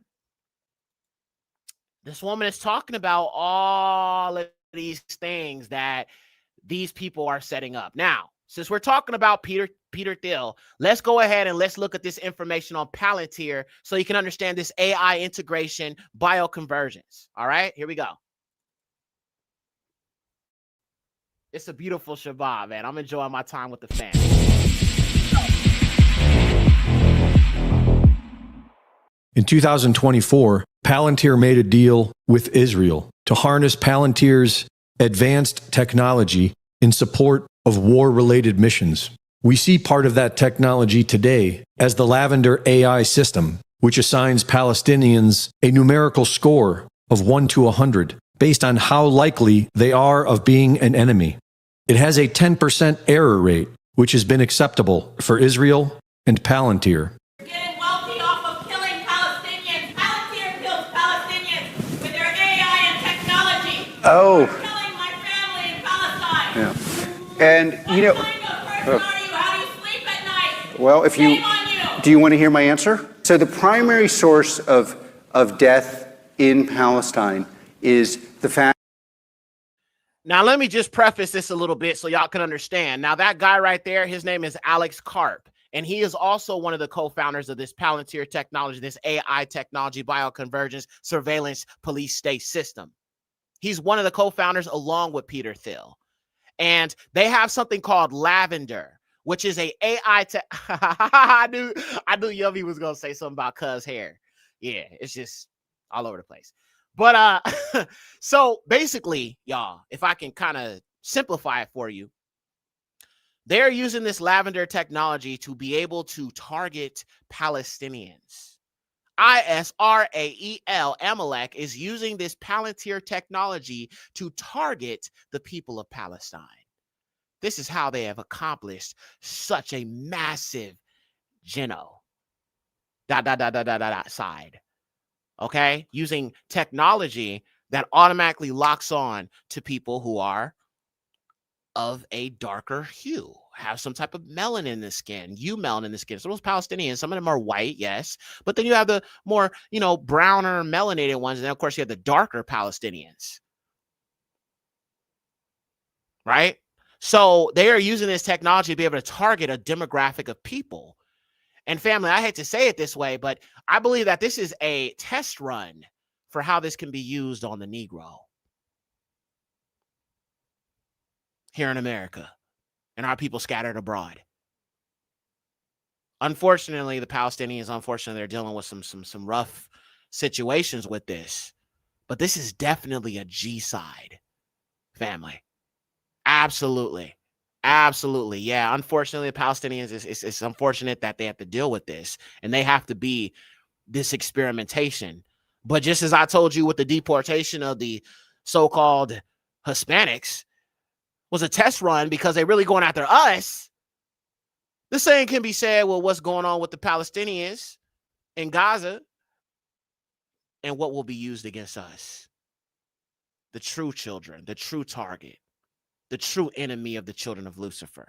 This woman is talking about all of these things that these people are setting up. Now, since we're talking about Peter Thiel, let's go ahead and let's look at this information on Palantir so you can understand this AI integration bioconvergence. All right, here we go. It's a beautiful Shabbat, man. I'm enjoying my time with the family. In 2024, Palantir made a deal with Israel to harness Palantir's advanced technology in support of war-related missions. We see part of that technology today as the Lavender AI system, which assigns Palestinians a numerical score of 1 to 100 based on how likely they are of being an enemy. It has a 10% error rate, which has been acceptable for Israel and Palantir. Oh. You're killing my family in Palestine. Yeah. And you know. How do you sleep at night? Well, if you do, you want to hear my answer? So the primary source of death in Palestine is the fact. Now, let me just preface this a little bit so y'all can understand. Now, that guy right there, his name is Alex Karp, and he is also one of the co-founders of this Palantir technology, this AI technology, bioconvergence, surveillance, police state system. He's one of the co-founders along with Peter Thiel. And they have something called Lavender, which is a AI tech. I knew Yummy was going to say something about Cuz hair. Yeah, it's just all over the place. But so basically, y'all, if I can kind of simplify it for you, they're using this Lavender technology to be able to target Palestinians. Israel, Amalek, is using this Palantir technology to target the people of Palestine. This is how they have accomplished such a massive side. Okay, using technology that automatically locks on to people who are of a darker hue, have some type of melanin in the skin, melanin in the skin. So those Palestinians, some of them are white, yes, but then you have the more, browner melanated ones, and then of course you have the darker Palestinians, right? So they are using this technology to be able to target a demographic of people. And family, I hate to say it this way, but I believe that this is a test run for how this can be used on the Negro here in America and our people scattered abroad. Unfortunately, the Palestinians, they're dealing with some rough situations with this. But this is definitely a G side, family. Absolutely. Absolutely. Yeah. Unfortunately, the Palestinians, it's unfortunate that they have to deal with this and they have to be this experimentation. But just as I told you with the deportation of the so-called Hispanics was a test run because they're really going after us, the same can be said, well, what's going on with the Palestinians in Gaza and what will be used against us? The true children, the true target, the true enemy of the children of Lucifer.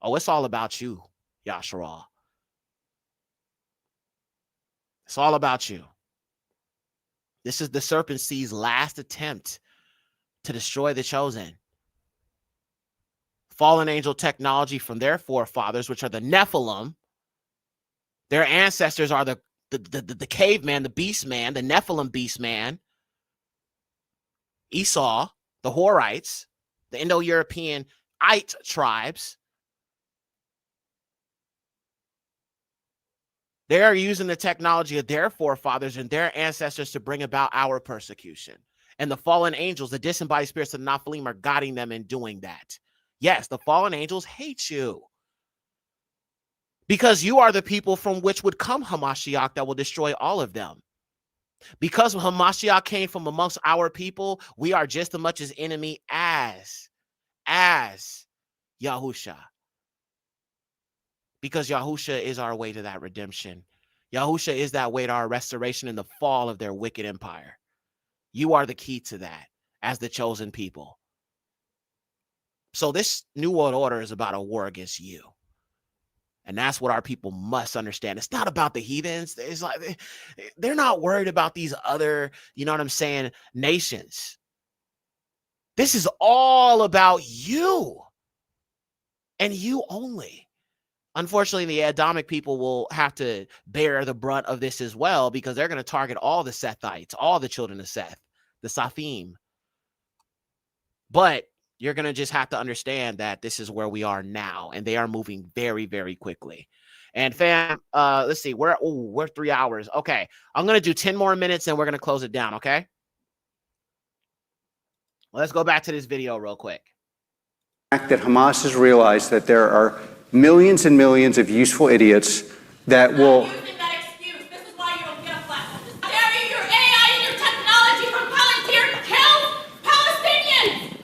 Oh, it's all about you, Yasharal. It's all about you. This is the serpent seed's last attempt to destroy the chosen. Fallen angel technology from their forefathers, which are the Nephilim. Their ancestors are the caveman, the beast man, the Nephilim beast man. Esau, the Horites, the Indo-European Ite tribes. They are using the technology of their forefathers and their ancestors to bring about our persecution. And the fallen angels, the disembodied spirits of the Nephilim, are guiding them in doing that. Yes, the fallen angels hate you because you are the people from which would come Hamashiach that will destroy all of them. Because Hamashiach came from amongst our people, we are just as much as enemy as Yahusha. Because Yahusha is our way to that redemption. Yahusha is that way to our restoration in the fall of their wicked empire. You are the key to that as the chosen people. So this New World Order is about a war against you. And that's what our people must understand. It's not about the heathens. It's like they're not worried about these other, nations. This is all about you and you only. Unfortunately, the Adamic people will have to bear the brunt of this as well because they're going to target all the Sethites, all the children of Seth, the Saphim. But you're going to just have to understand that this is where we are now, and they are moving very, very quickly. And fam, let's see, we're 3 hours. Okay, I'm going to do 10 more minutes, and we're going to close it down, okay? Let's go back to this video real quick. The fact that Hamas has realized that there are millions and millions of useful idiots that will...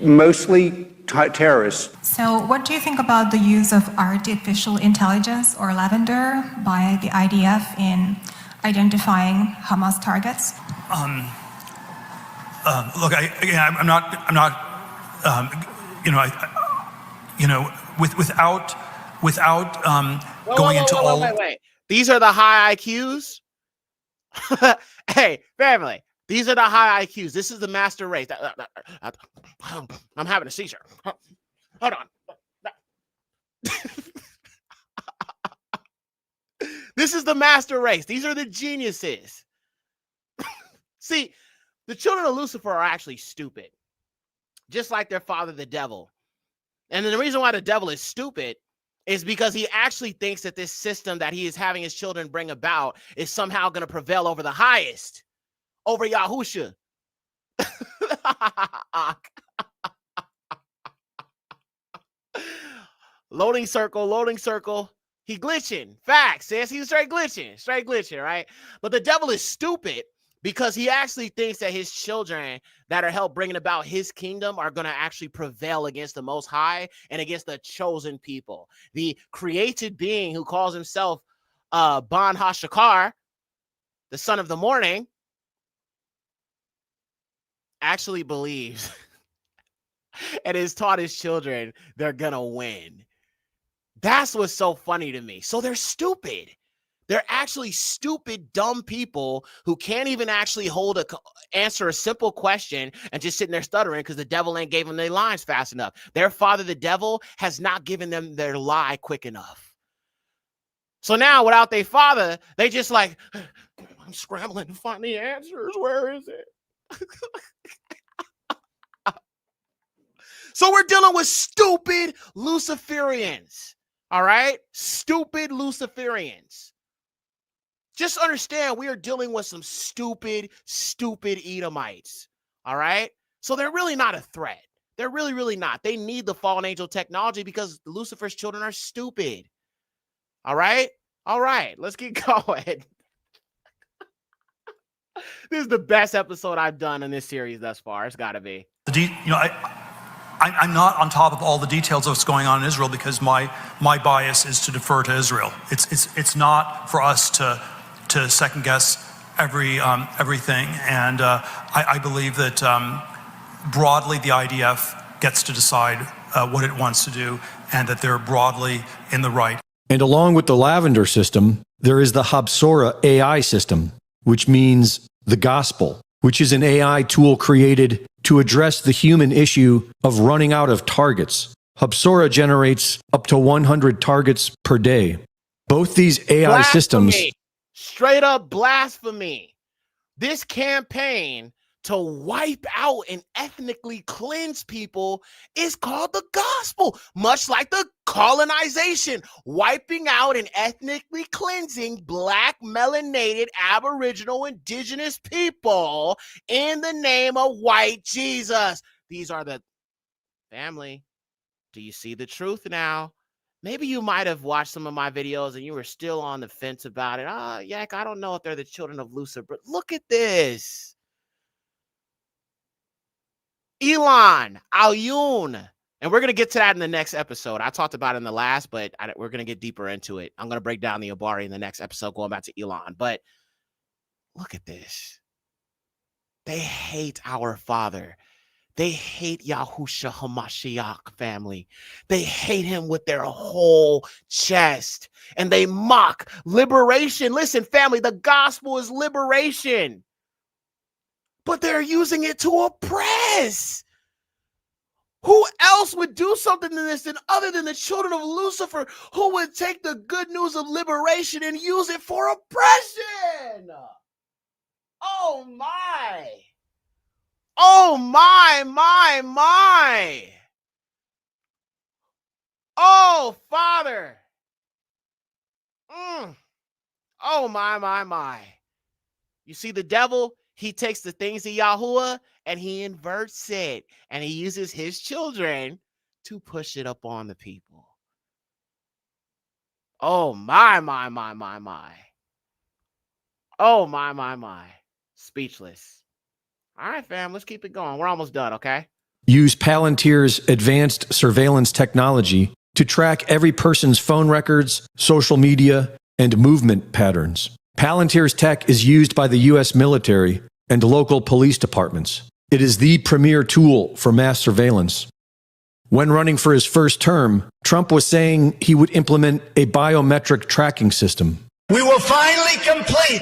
Mostly terrorists. So what do you think about the use of artificial intelligence or lavender by the IDF in identifying Hamas targets? Look, I'm not, without going into all. Wait. These are the high IQs. Hey, family. These are the high IQs. This is the master race. I'm having a seizure. Hold on. This is the master race. These are the geniuses. See, the children of Lucifer are actually stupid, just like their father, the devil. And then the reason why the devil is stupid is because he actually thinks that this system that he is having his children bring about is somehow going to prevail over the highest, over Yahusha. Loading circle. He glitching. Facts, sis. He's straight glitching, right? But the devil is stupid because he actually thinks that his children that are help bringing about his kingdom are going to actually prevail against the Most High and against the chosen people. The created being who calls himself Ban HaShakar, the son of the morning, actually believes and has taught his children they're going to win. That's what's so funny to me. So they're stupid. They're actually stupid, dumb people who can't even actually answer a simple question and just sitting there stuttering because the devil ain't gave them their lines fast enough. Their father, the devil, has not given them their lie quick enough. So now without their father, they just like, I'm scrambling to find the answers. Where is it? So we're dealing with stupid Luciferians. All right? Stupid Luciferians. Just understand we are dealing with some stupid Edomites. All right? So they're really not a threat. They're really, really not. They need the fallen angel technology because Lucifer's children are stupid. All right? All right. Let's get going. This is the best episode I've done in this series thus far. It's got to be. I'm not on top of all the details of what's going on in Israel because my bias is to defer to Israel. It's not for us to second guess everything, and I believe that broadly the IDF gets to decide what it wants to do, and that they're broadly in the right. And along with the Lavender system, there is the Habsora AI system, which means the gospel, which is an AI tool created to address the human issue of running out of targets. Habsora generates up to 100 targets per day. Both these AI Blasphemy. systems... Straight up blasphemy. This campaign to wipe out and ethnically cleanse people is called the gospel, much like the colonization, wiping out and ethnically cleansing black, melanated, aboriginal, indigenous people in the name of white Jesus. These are the family. Do you see the truth now? Maybe you might have watched some of my videos and you were still on the fence about it. Yak, I don't know if they're the children of Lucifer, but look at this. Elon, Ayun. And we're going to get to that in the next episode. I talked about it in the last, but we're going to get deeper into it. I'm going to break down the Abari in the next episode, going back to Elon. But look at this. They hate our Father. They hate Yahusha HaMashiach, family. They hate him with their whole chest. And they mock liberation. Listen, family, the gospel is liberation. But they're using it to oppress. Who else would do something to this other than the children of Lucifer, who would take the good news of liberation and use it for oppression? Oh, my. Oh, my. Oh, Father. Oh, my. You see, the devil, he takes the things of Yahuwah and he inverts it. And he uses his children to push it up on the people. Oh, my. Oh, my. Speechless. All right, fam, let's keep it going. We're almost done, okay? Use Palantir's advanced surveillance technology to track every person's phone records, social media, and movement patterns. Palantir's tech is used by the U.S. military and local police departments. It is the premier tool for mass surveillance. When running for his first term, Trump was saying he would implement a biometric tracking system. We will finally complete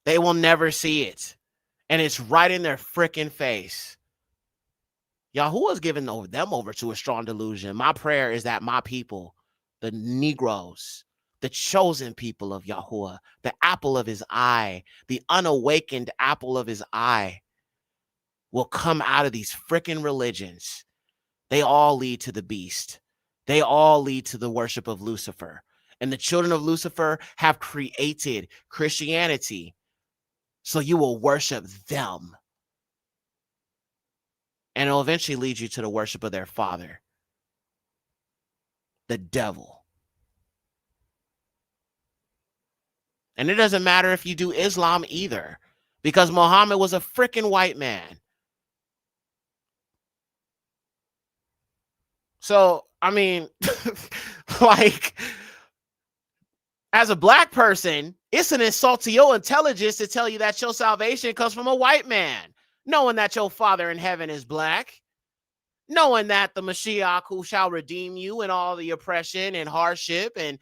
They will never see it. And it's right in their freaking face. Yahuwah's given them over to a strong delusion. My prayer is that my people, the Negroes, the chosen people of Yahuwah, the apple of his eye, the unawakened apple of his eye, will come out of these freaking religions. They all lead to the beast. They all lead to the worship of Lucifer. And the children of Lucifer have created Christianity. So you will worship them. And it'll eventually lead you to the worship of their father, the devil. And it doesn't matter if you do Islam either, because Muhammad was a freaking white man. So, I mean, like, as a black person, it's an insult to your intelligence to tell you that your salvation comes from a white man, knowing that your father in heaven is black, knowing that the Mashiach who shall redeem you and all the oppression and hardship and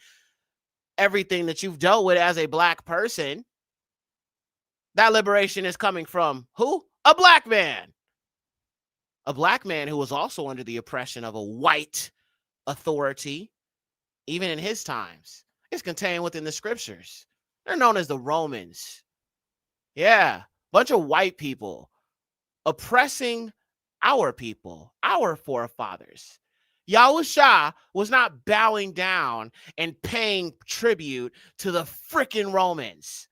everything that you've dealt with as a black person, that liberation is coming from who? A black man. A black man who was also under the oppression of a white authority, even in his times. It's contained within the scriptures. They're known as the Romans. Yeah, bunch of white people oppressing our people, our forefathers. Yahusha was not bowing down and paying tribute to the freaking Romans.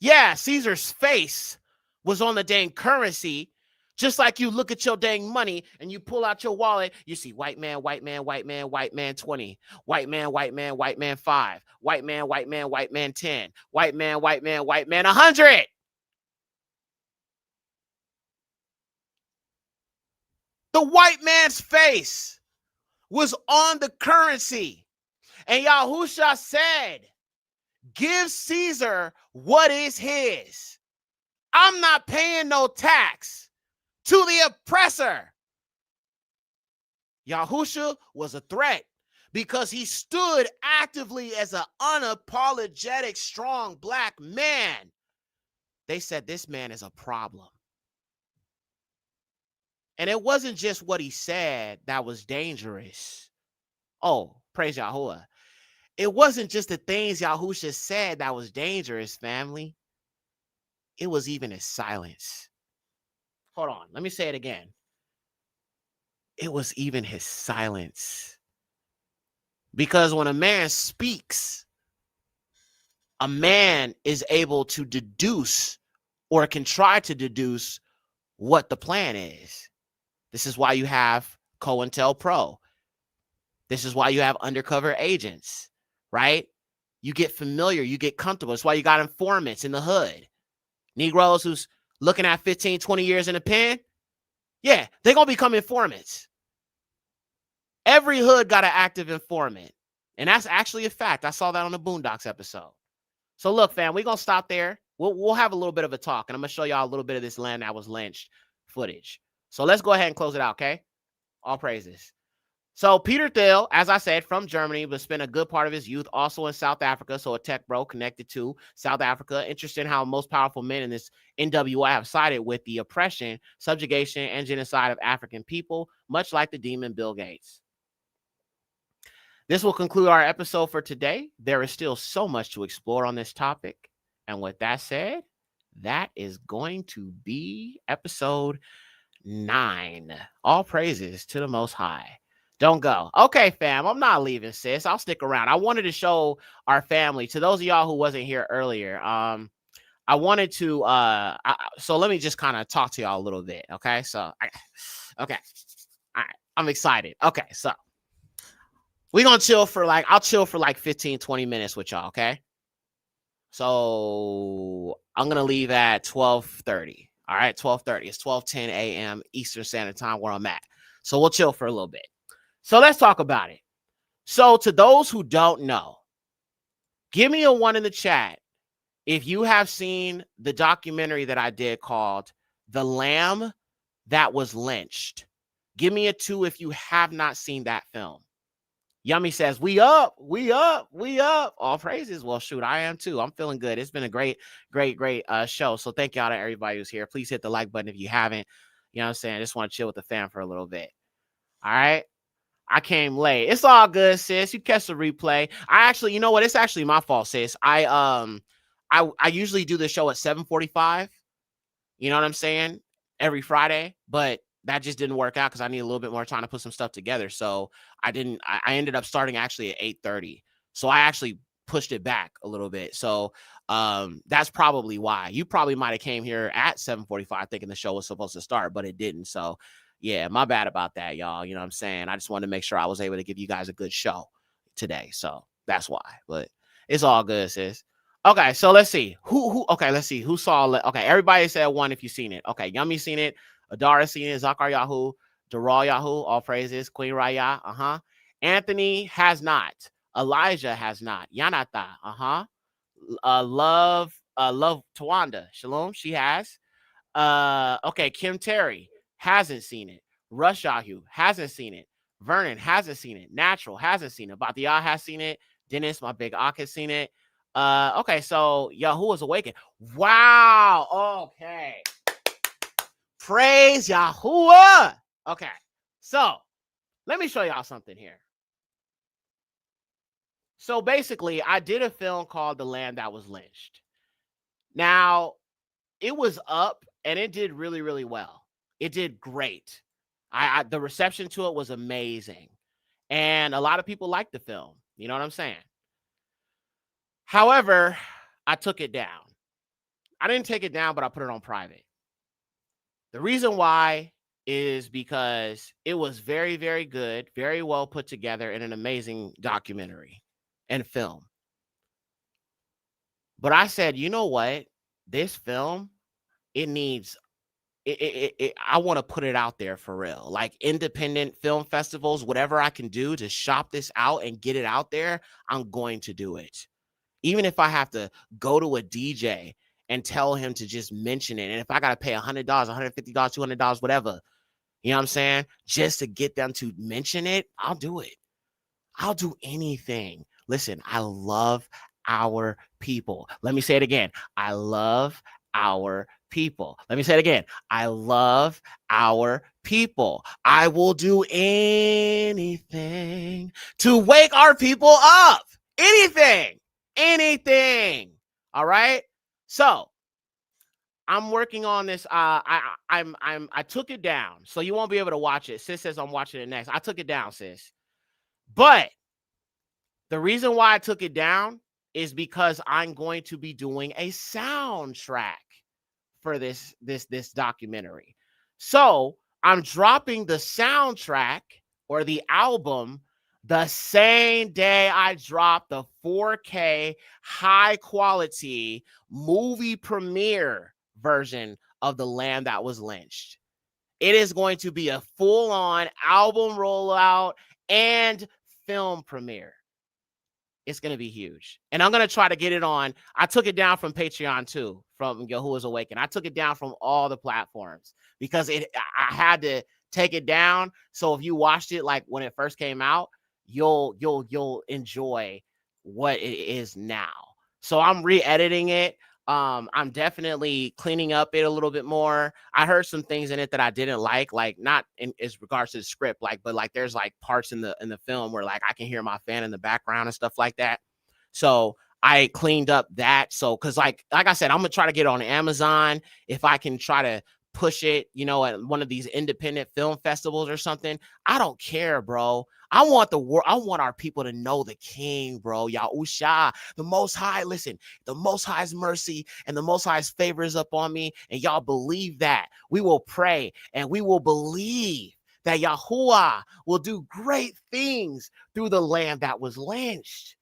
Yeah, Caesar's face was on the dang currency. Just like you look at your dang money and you pull out your wallet, you see white man, white man, white man, white man 20, white man, white man, white man 5, white man, white man, white man 10, white man, white man, white man 100. The white man's face was on the currency. And Yahusha said, give Caesar what is his. I'm not paying no tax to the oppressor. Yahusha was a threat because he stood actively as an unapologetic, strong black man. They said this man is a problem. And it wasn't just what he said that was dangerous. Oh, praise Yahuwah. It wasn't just the things Yahusha said that was dangerous, family. It was even his silence. Hold on, let me say it again. It was even his silence. Because when a man speaks, a man is able to deduce or can try to deduce what the plan is. This is why you have COINTELPRO. This is why you have undercover agents, right? You get familiar, you get comfortable. That's why you got informants in the hood. Negroes who's looking at 15, 20 years in the pen, yeah, they're going to become informants. Every hood got an active informant. And that's actually a fact. I saw that on the Boondocks episode. So look, fam, we're going to stop there. We'll have a little bit of a talk, and I'm going to show y'all a little bit of this land that was lynched footage. So let's go ahead and close it out, okay? All praises. So Peter Thiel, as I said, from Germany, but spent a good part of his youth also in South Africa. So a tech bro connected to South Africa. Interesting how most powerful men in this NWI have sided with the oppression, subjugation, and genocide of African people, much like the demon Bill Gates. This will conclude our episode for today. There is still so much to explore on this topic. And with that said, that is going to be episode 9. All praises to the Most High. Don't go. Okay, fam, I'm not leaving, sis. I'll stick around. I wanted to show our family, to those of y'all who wasn't here earlier, I wanted to, so let me just kind of talk to y'all a little bit, okay? Okay. All right, I'm excited. Okay, so we're going to chill for I'll chill for 15, 20 minutes with y'all, okay? So I'm going to leave at 12:30. All right, 12:30. It's 12:10 a.m. Eastern Standard Time where I'm at. So we'll chill for a little bit. So let's talk about it. So to those who don't know, give me a 1 in the chat if you have seen the documentary that I did called The Lamb That Was Lynched. Give me a 2 if you have not seen that film. Yummy says, we up. All praises. Well, shoot, I am too. I'm feeling good. It's been a great show. So thank y'all to everybody who's here. Please hit the like button if you haven't. You know what I'm saying? I just want to chill with the fam for a little bit. All right. I came late. It's all good, sis. You catch the replay. I actually, you know what? It's actually my fault, sis. I usually do the show at 7:45. You know what I'm saying? Every Friday, but that just didn't work out because I need a little bit more time to put some stuff together. So I ended up starting actually at 8:30. So I actually pushed it back a little bit. So that's probably why. You probably might have came here at 7:45 thinking the show was supposed to start, but it didn't. So yeah, my bad about that, y'all. You know what I'm saying? I just wanted to make sure I was able to give you guys a good show today. So that's why. But it's all good, sis. Okay, so let's see. Okay, let's see. Who saw okay, everybody said one if you've seen it. Okay, Yummy seen it, Adara seen it, Zakar Yahoo, Daral Yahoo, all praises, Queen Raya, Anthony has not. Elijah has not. Yanata, Love Tawanda, Shalom, she has. Okay, Kim Terry hasn't seen it. Rush Yahoo hasn't seen it. Vernon hasn't seen it. Natural hasn't seen it. Batia has seen it. Dennis, my big Ak, has seen it. Okay, so Yahuwah's awakened. Wow. Okay. Praise Yahuwah. Okay, so let me show y'all something here. So basically, I did a film called The Land That Was Lynched. Now, it was up and it did really, really well. It did great. The reception to it was amazing. And a lot of people liked the film. You know what I'm saying? However, I took it down. I didn't take it down, but I put it on private. The reason why is because it was very, very good, very well put together, and an amazing documentary and film. But I said, you know what? This film, it needs, I want to put it out there for real. Like independent film festivals, whatever I can do to shop this out and get it out there, I'm going to do it. Even if I have to go to a DJ and tell him to just mention it. And if I got to pay $100, $150, $200, whatever, you know what I'm saying? Just to get them to mention it, I'll do it. I'll do anything. Listen, I love our people. Let me say it again. I love our people. Let me say it again. I love our people. I will do anything to wake our people up. Anything. All right. So I'm working on this. I took it down, so you won't be able to watch it. Sis says I'm watching it next. I took it down, sis. But the reason why I took it down is because I'm going to be doing a soundtrack for this documentary. So I'm dropping the soundtrack or the album the same day I drop the 4K high quality movie premiere version of The Land That Was Lynched. It is going to be a full-on album rollout and film premiere. It's going to be huge. And I'm going to try to get it on. I took it down from Patreon too, from Yahuwah's Awakened. I took it down from all the platforms because I had to take it down. So if you watched it like when it first came out, you'll enjoy what it is now. So I'm re-editing it. I'm definitely cleaning up it a little bit more. I heard some things in it that I didn't like not in as regards to the script, but there's like parts in the film where like I can hear my fan in the background and stuff like that. So I cleaned up that. So because like I said, I'm gonna try to get on Amazon if I can try to push it, at one of these independent film festivals or something. I don't care, bro. I want the world. I want our people to know the King, bro. Yahusha, the Most High. Listen, the Most High's mercy and the Most High's favor is up on me, and y'all believe that. We will pray and we will believe that Yahuwah will do great things through the land that was lynched.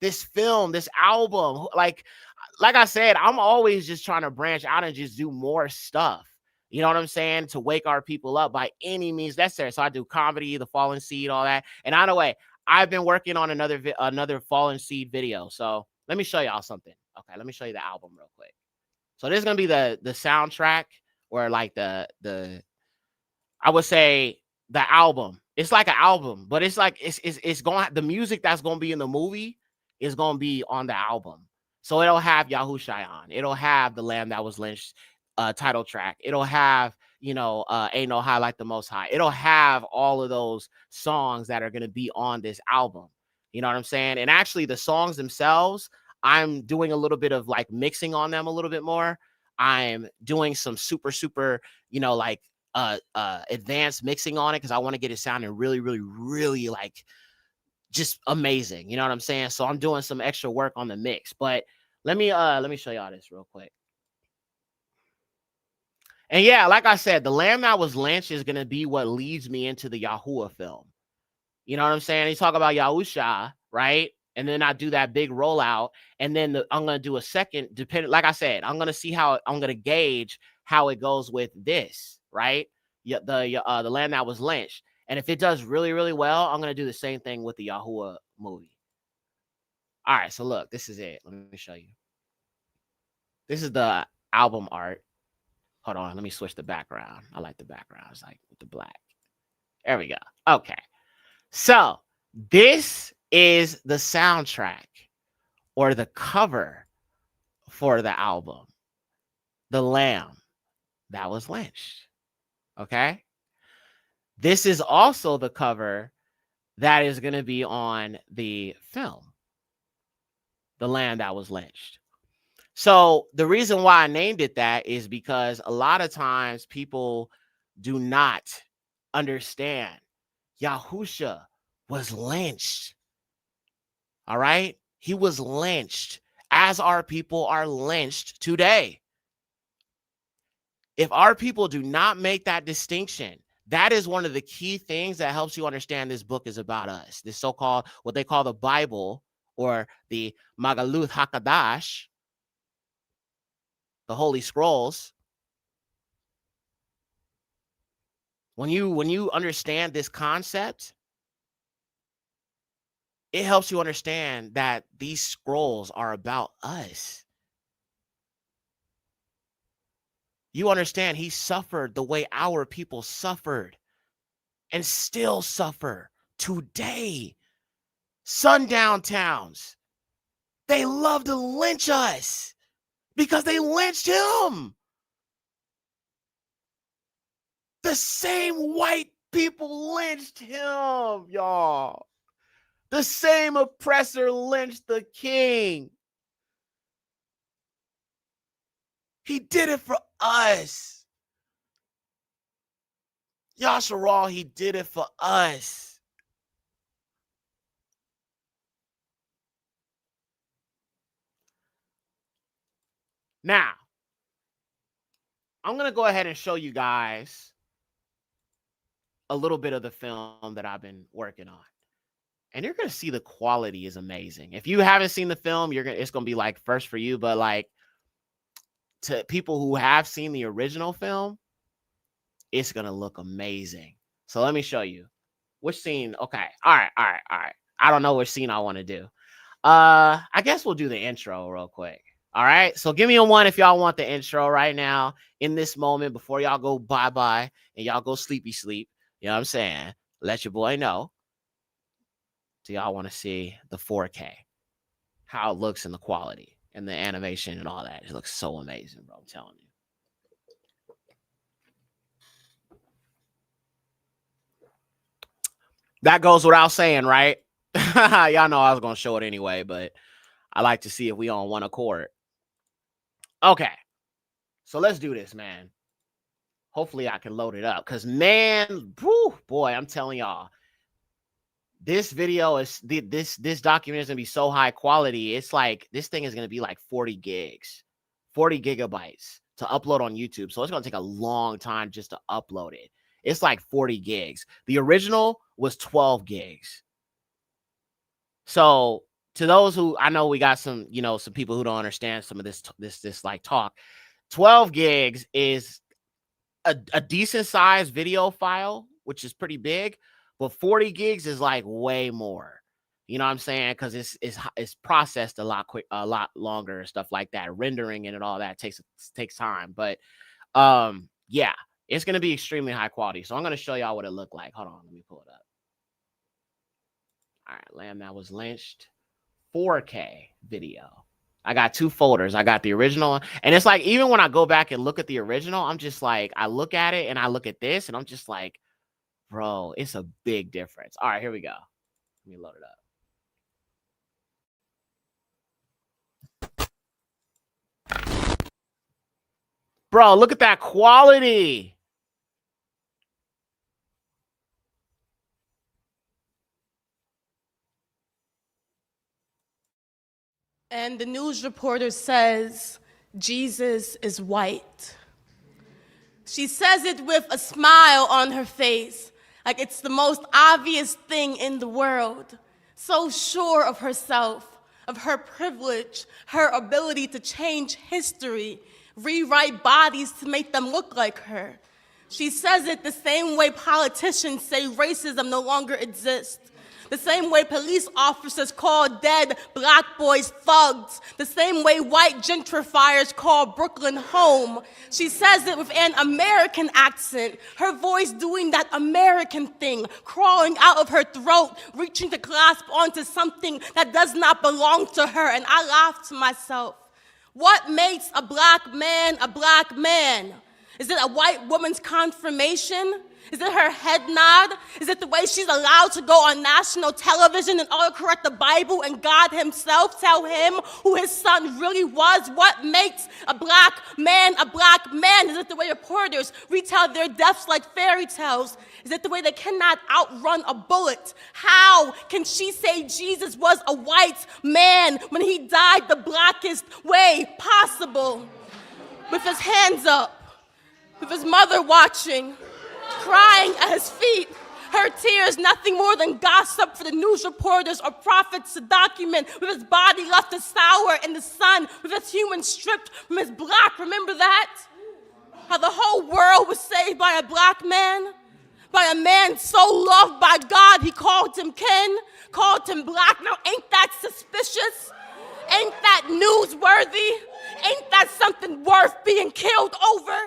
This film, this album, like I said, I'm always just trying to branch out and just do more stuff. You know what I'm saying? To wake our people up by any means necessary. So I do comedy, the Fallen Seed, all that. And either way, I've been working on another Fallen Seed video. So let me show y'all something. Okay, let me show you the album real quick. So this is gonna be the soundtrack, or like the I would say the album It's like an album, but it's like it's going, the music that's going to be in the movie is going to be on the album. So it'll have Yahushua on. It'll have the Lamb That Was Lynched title track. It'll have, you know, Ain't No High Like the Most High. It'll have all of those songs that are going to be on this album. You know what I'm saying? And actually the songs themselves, I'm doing a little bit of like mixing on them a little bit more. I'm doing some super, you know, like advanced mixing on it because I want to get it sounding really like just amazing. You know what I'm saying? So I'm doing some extra work on the mix. But let me show y'all this real quick. And yeah, like I said, the Lamb That Was Lynched is gonna be what leads me into the Yahuwah film. You know what I'm saying? You talk about Yahusha, right? And then I do that big rollout, and then I'm gonna do a second. Depending, like I said, I'm gonna see how I'm gonna gauge how it goes with this, right? The Lamb That Was Lynched, and if it does really well, I'm gonna do the same thing with the Yahuwah movie. All right, so look, this is it. Let me show you. This is the album art. Hold on, let me switch the background. I like the background. It's like with the black. There we go. Okay. So this is the soundtrack or the cover for the album, The Lamb That Was Lynched. Okay. This is also the cover that is going to be on the film, The Lamb That Was Lynched. So the reason why I named it that is because a lot of times people do not understand Yahusha was lynched. All right? He was lynched, as our people are lynched today. If our people do not make that distinction, that is one of the key things that helps you understand this book is about us. This so-called, what they call the Bible, or the Magaluth HaKadash, the Holy Scrolls. When you understand this concept, it helps you understand that these scrolls are about us. You understand he suffered the way our people suffered and still suffer today. Sundown towns, they love to lynch us because they lynched him. The same white people lynched him, y'all. The same oppressor lynched the king. He did it for us. Yasharal, he did it for us. Now, I'm going to go ahead and show you guys a little bit of the film that I've been working on. And you're going to see the quality is amazing. If you haven't seen the film, it's going to be like first for you, but like to people who have seen the original film, it's going to look amazing. So let me show you. Which scene? Okay. All right. I don't know which scene I want to do. I guess we'll do the intro real quick. All right. So give me a 1 if y'all want the intro right now in this moment before y'all go bye-bye and y'all go sleepy sleep. You know what I'm saying? Let your boy know. Do y'all want to see the 4K? How it looks and the quality and the animation and all that. It looks so amazing, bro. I'm telling you. That goes without saying, right? Y'all know I was going to show it anyway, but I like to see if we on one accord. Okay. So let's do this, man. Hopefully I can load it up because, man, whew, boy, I'm telling y'all, this video is, this document is going to be so high quality. It's like, this thing is going to be like 40 gigs, 40 gigabytes to upload on YouTube. So it's going to take a long time just to upload it. It's like 40 gigs. The original was 12 gigs. So to those who, I know we got some, you know, some people who don't understand some of this like talk. 12 gigs is a decent sized video file, which is pretty big, but 40 gigs is like way more. You know what I'm saying? Because it's processed a lot longer and stuff like that. Rendering and all that takes time. But yeah, it's gonna be extremely high quality. So I'm gonna show y'all what it looked like. Hold on, let me pull it up. All right, Lamb That Was Lynched, 4K video. I got 2 folders. I got the original, and it's like, even when I go back and look at the original, I'm just like, I look at it and I look at this, and I'm just like, bro, it's a big difference. All right, here we go. Let me load it up. Bro, look at that quality. And the news reporter says, Jesus is white. She says it with a smile on her face, like it's the most obvious thing in the world. So sure of herself, of her privilege, her ability to change history, rewrite bodies to make them look like her. She says it the same way politicians say racism no longer exists. The same way police officers call dead black boys thugs. The same way white gentrifiers call Brooklyn home. She says it with an American accent, her voice doing that American thing, crawling out of her throat, reaching to clasp onto something that does not belong to her. And I laugh to myself, what makes a black man a black man? Is it a white woman's confirmation? Is it her head nod? Is it the way she's allowed to go on national television and autocorrect the Bible and God himself tell him who his son really was? What makes a black man a black man? Is it the way reporters retell their deaths like fairy tales? Is it the way they cannot outrun a bullet? How can she say Jesus was a white man when he died the blackest way possible? With his hands up, with his mother watching, crying at his feet, her tears nothing more than gossip for the news reporters or prophets to document, with his body left to sour in the sun, with his human stripped from his black. Remember that? How the whole world was saved by a black man, by a man so loved by God he called him kin, called him black. Now ain't that suspicious? Ain't that newsworthy? Ain't that something worth being killed over?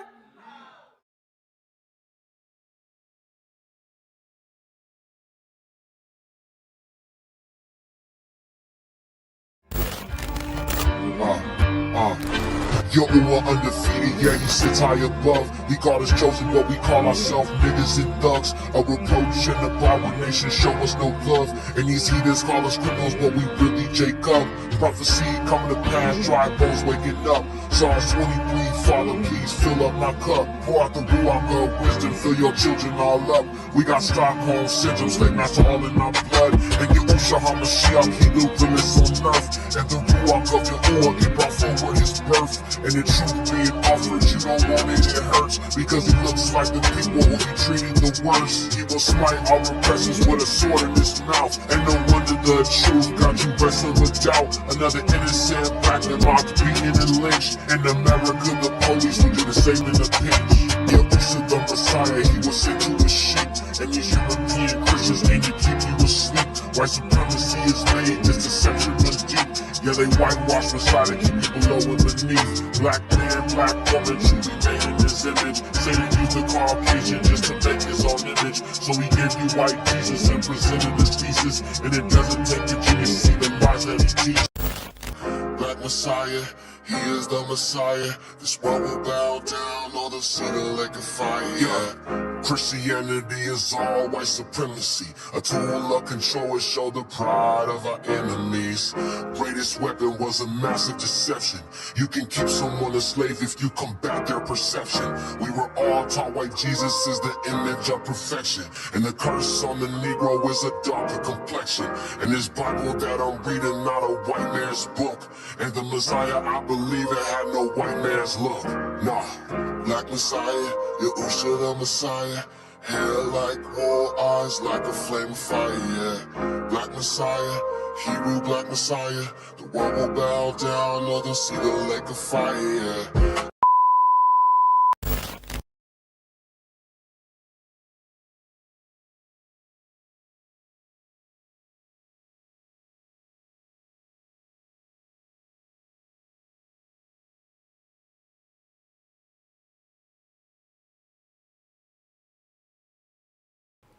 Yo, we were undefeated, yeah, he sits high above. We call us chosen, but we call ourselves niggas and thugs. A reproach and a power nation show us no love. And these heathens call us criminals, but we really Jacob. Prophecy coming to pass, tribals waking up. Psalms 23, Father, please fill up my cup. Pour out the ruach of wisdom, fill your children all up. We got Stockholm syndrome, slave master all in our blood. And Yekcyr HaMashiach, he will bring us on earth. And the ruach of Yahuwah, he brought forward his birth. And the truth being offered, you don't want it, it hurts. Because it looks like the people who be treated the worst. He will smite our oppressors with a sword in his mouth. And no wonder the truth got you wrestling with doubt. Another innocent black and locked, beaten and lynched. In America, the police will do the same in a pinch. Yekcyr the Messiah, he was sent to his sheep. And these European Christians aim to keep you asleep. White supremacy is made, this deception runs deep. Yeah, they whitewash Messiah to keep you below and beneath. Black man, black woman, truly made in his image. Satan used the Caucasian just to make his own image. So he gave you white Jesus and presented his thesis. And it doesn't take a genius to see the lies that he teaches. Black Messiah, he is the Messiah. This world will bow down, all they'll see the lake of fire. Yeah. Christianity is all white supremacy, a tool of control and show the pride of our enemies. Greatest weapon was a massive deception. You can keep someone a slave if you combat their perception. We were all taught white Jesus is the image of perfection, and the curse on the Negro is a darker complexion. And this Bible that I'm reading, not a white man's book. And the Messiah, I believe it had no white man's look. Nah, Black Messiah, Yekcyr the Messiah. Hair like war, eyes like a flame of fire, yeah. Black Messiah, Hebrew Black Messiah. The world will bow down, or they'll see the lake of fire, yeah.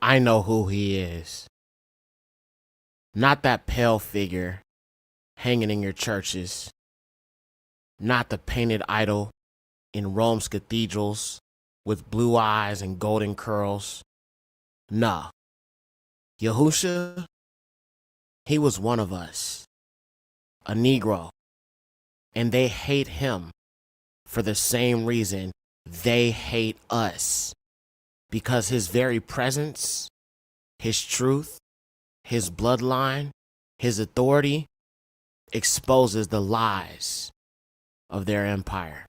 I know who he is. Not that pale figure hanging in your churches. Not the painted idol in Rome's cathedrals with blue eyes and golden curls. Nah. Yahusha, he was one of us, a Negro, and they hate him for the same reason they hate us, because his very presence, his truth, his bloodline, his authority exposes the lies of their empire.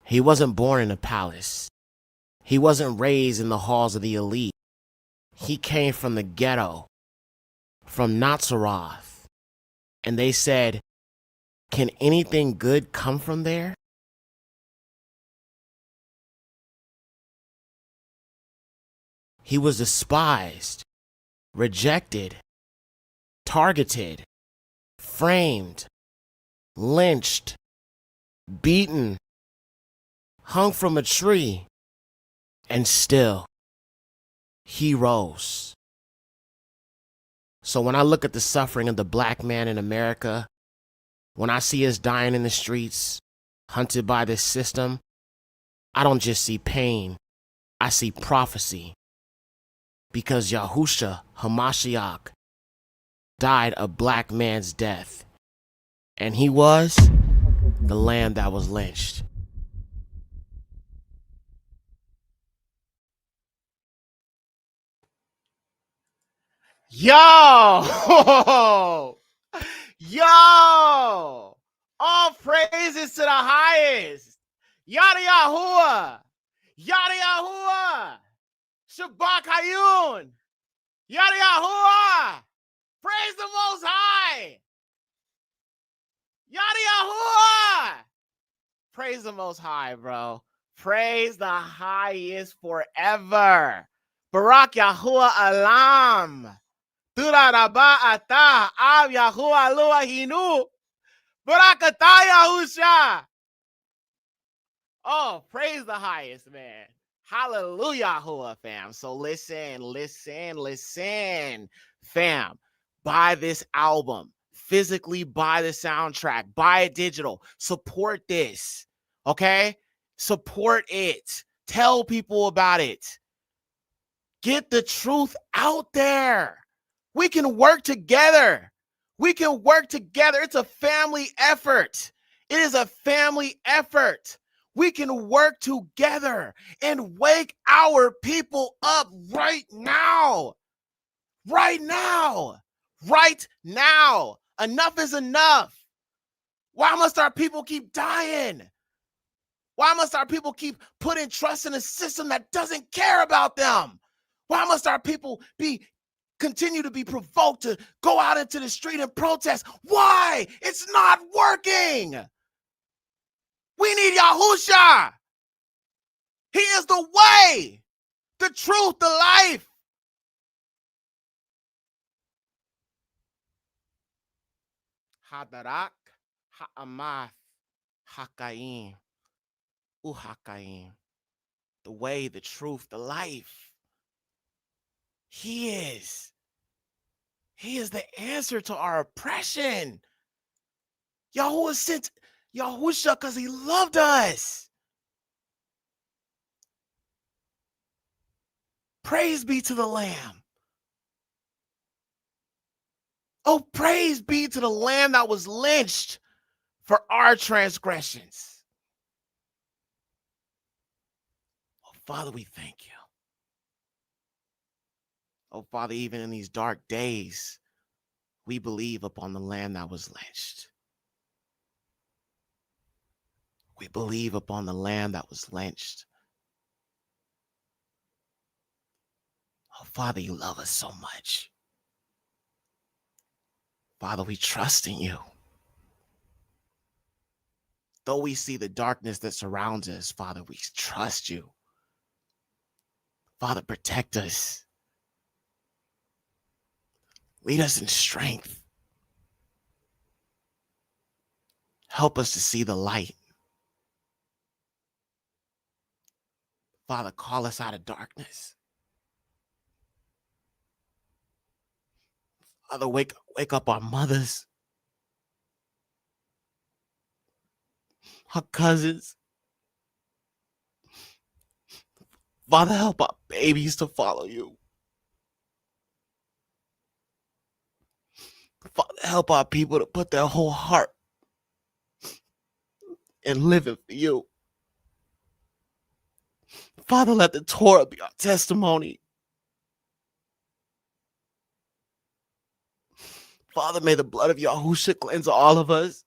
He wasn't born in a palace. He wasn't raised in the halls of the elite. He came from the ghetto, from Nazareth, and they said, can anything good come from there? He was despised, rejected, targeted, framed, lynched, beaten, hung from a tree, and still he rose. So when I look at the suffering of the black man in America, when I see us dying in the streets, hunted by this system, I don't just see pain, I see prophecy. Because Yahusha Hamashiach died a black man's death, and he was the lamb that was lynched. Yo! Yo! All praises to the highest. Yada Yahuwah. Yada Yahuwah. Shabbat Hayun. Yada Yahuwah. Praise the Most High. Yada Yahuwah. Praise the Most High, bro. Praise the highest forever. Barak Yahuwah Alam. Tura Rabba Atah. Av Yahuwah Elohinu. Barak Atah Yahusha. Oh, praise the highest, man. Hallelujah, fam. So listen, fam. Buy this album. Physically buy the soundtrack. Buy it digital. Support this, okay? Support it. Tell people about it. Get the truth out there. We can work together. We can work together. It's a family effort. It is a family effort. We can work together and wake our people up right now. Right now. Right now. Enough is enough. Why must our people keep dying? Why must our people keep putting trust in a system that doesn't care about them? Why must our people continue to be provoked to go out into the street and protest? Why? It's not working. We need Yahusha. He is the way, the truth, the life. Hadarak, Ha'amath, Hakaim, Uhakaim. The way, the truth, the life. He is the answer to our oppression. Yahuwah sent Yahusha because he loved us. Praise be to the Lamb. Oh, praise be to the Lamb that was lynched for our transgressions. Oh, Father, we thank you. Oh, Father, even in these dark days, we believe upon the Lamb that was lynched. We believe upon the Lamb that was lynched. Oh, Father, you love us so much. Father, we trust in you. Though we see the darkness that surrounds us, Father, we trust you. Father, protect us. Lead us in strength. Help us to see the light. Father, call us out of darkness. Father, wake up our mothers, our cousins. Father, help our babies to follow you. Father, help our people to put their whole heart in living for you. Father, let the Torah be our testimony. Father, may the blood of Yahusha cleanse all of us.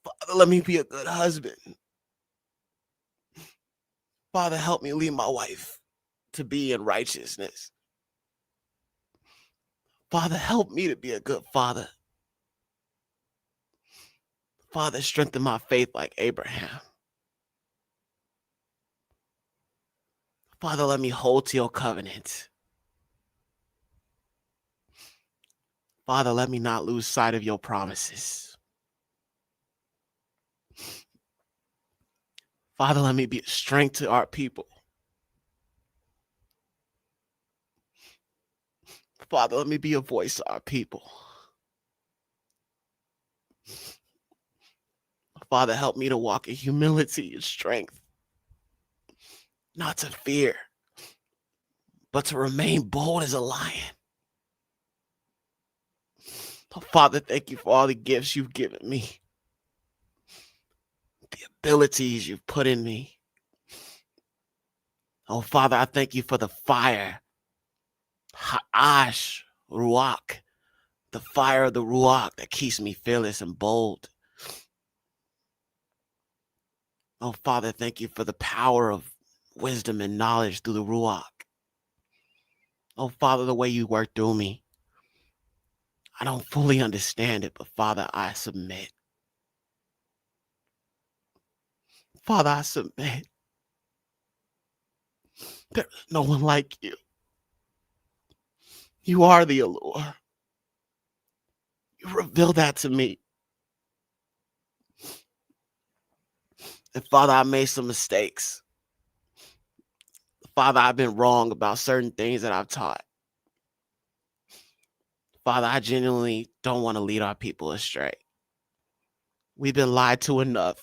Father, let me be a good husband. Father, help me lead my wife to be in righteousness. Father, help me to be a good father. Father, strengthen my faith like Abraham. Father, let me hold to your covenant. Father, let me not lose sight of your promises. Father, let me be a strength to our people. Father, let me be a voice to our people. Father, help me to walk in humility and strength, not to fear, but to remain bold as a lion. Oh, Father, thank you for all the gifts you've given me, the abilities you've put in me. Oh, Father, I thank you for the fire, Ha'ash, Ruach, the fire of the Ruach that keeps me fearless and bold. Oh, Father, thank you for the power of wisdom and knowledge through the Ruach. Oh, Father, the way you work through me. I don't fully understand it, but Father, I submit. Father, I submit. There's no one like you. You are the allure. You reveal that to me. And Father, I made some mistakes. Father, I've been wrong about certain things that I've taught. Father, I genuinely don't want to lead our people astray. We've been lied to enough.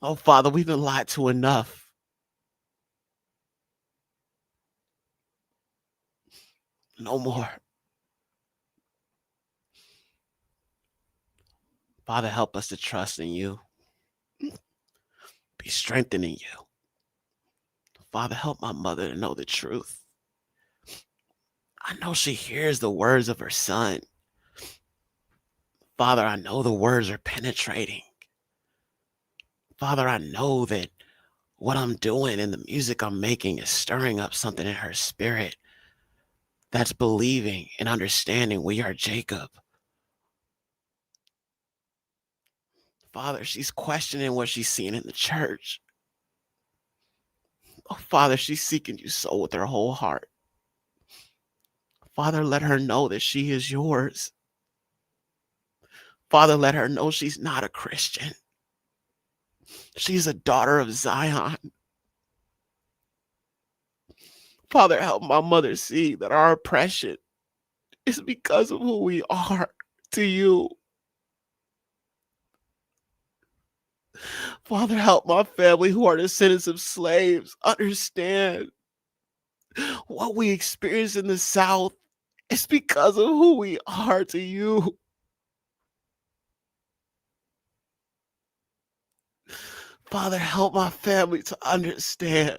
Oh, Father, we've been lied to enough. No more. Father, help us to trust in you. Be strengthened in you. Father, help my mother to know the truth. I know she hears the words of her son. Father, I know the words are penetrating. Father, I know that what I'm doing and the music I'm making is stirring up something in her spirit that's believing and understanding we are Jacob. Father, she's questioning what she's seeing in the church. Oh, Father, she's seeking you so with her whole heart. Father, let her know that she is yours. Father, let her know she's not a Christian. She's a daughter of Zion. Father, help my mother see that our oppression is because of who we are to you. Father, help my family who are descendants of slaves understand what we experience in the South is because of who we are to you. Father, help my family to understand.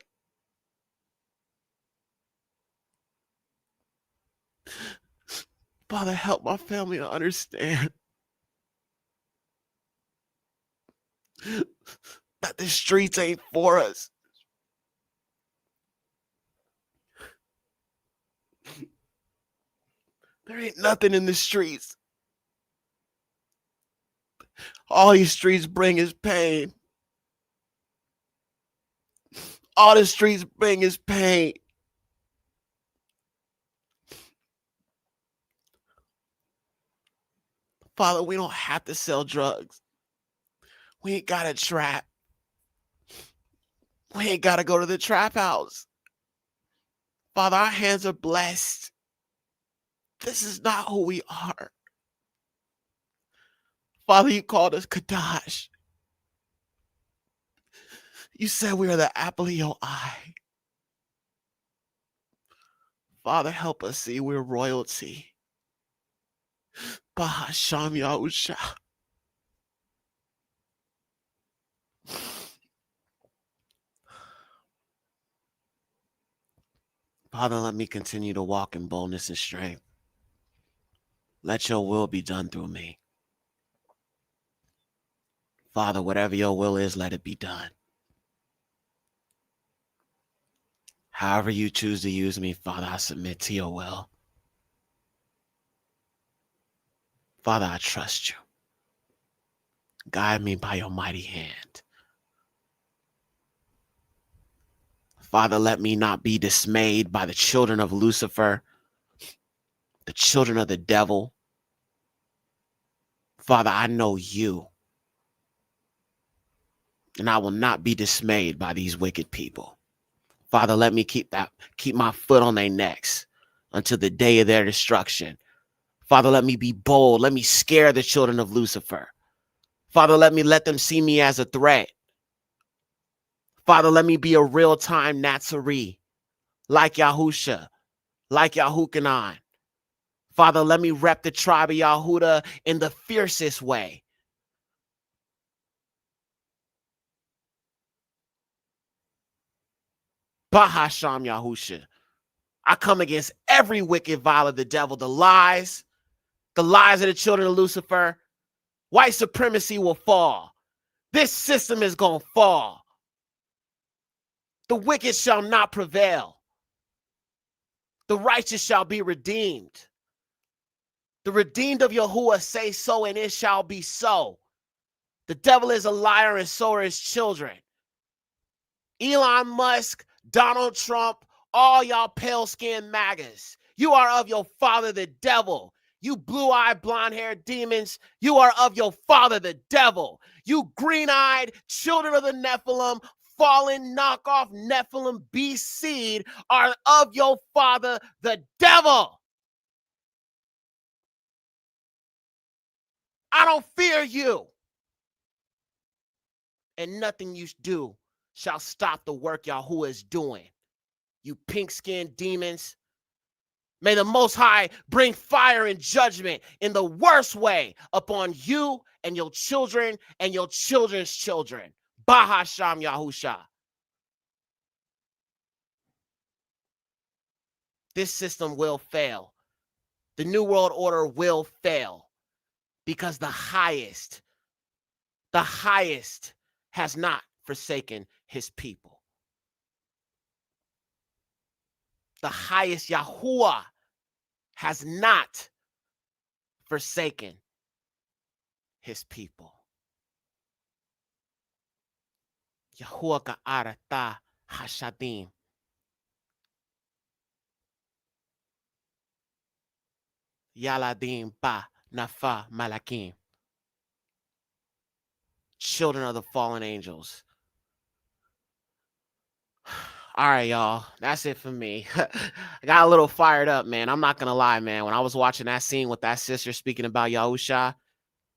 Father, help my family to understand that the streets ain't for us. There ain't nothing in the streets. All these streets bring is pain. All the streets bring is pain. Father, we don't have to sell drugs. We ain't got to trap. We ain't got to go to the trap house. Father, our hands are blessed. This is not who we are. Father, you called us Kadash. You said we are the apple of your eye. Father, help us see we're royalty. Bahasham Yahusha. Father, let me continue to walk in boldness and strength. Let your will be done through me. Father, whatever your will is, let it be done. However you choose to use me, Father, I submit to your will. Father, I trust you. Guide me by your mighty hand. Father, let me not be dismayed by the children of Lucifer, the children of the devil. Father, I know you, and I will not be dismayed by these wicked people. Father, let me keep my foot on their necks until the day of their destruction. Father, let me be bold. Let me scare the children of Lucifer. Father, let them see me as a threat. Father, let me be a real-time Nazarene, like Yahusha, like Yahukanan. Father, let me rep the tribe of Yahuda in the fiercest way. Bahasham Yahusha. I come against every wicked vial of the devil, the lies of the children of Lucifer. White supremacy will fall. This system is going to fall. The wicked shall not prevail. The righteous shall be redeemed. The redeemed of Yahuwah say so, and it shall be so. The devil is a liar, and so are his children. Elon Musk, Donald Trump, all y'all pale-skinned MAGAs. You are of your father, the devil. You blue-eyed, blonde-haired demons, you are of your father, the devil. You green-eyed children of the Nephilim, fallen knockoff Nephilim beast seed are of your father, the devil. I don't fear you. And nothing you do shall stop the work Yahuwah is doing. You pink-skinned demons. May the Most High bring fire and judgment in the worst way upon you and your children and your children's children. Bahasham Yahusha. This system will fail. The New World Order will fail because the highest has not forsaken his people. The highest, Yahuwah, has not forsaken his people. Yahuwah ka'arata hashadim. Yaladim ba nafa malakim. Children of the fallen angels. All right, y'all. That's it for me. I got a little fired up, man. I'm not going to lie, man. When I was watching that scene with that sister speaking about Yahusha,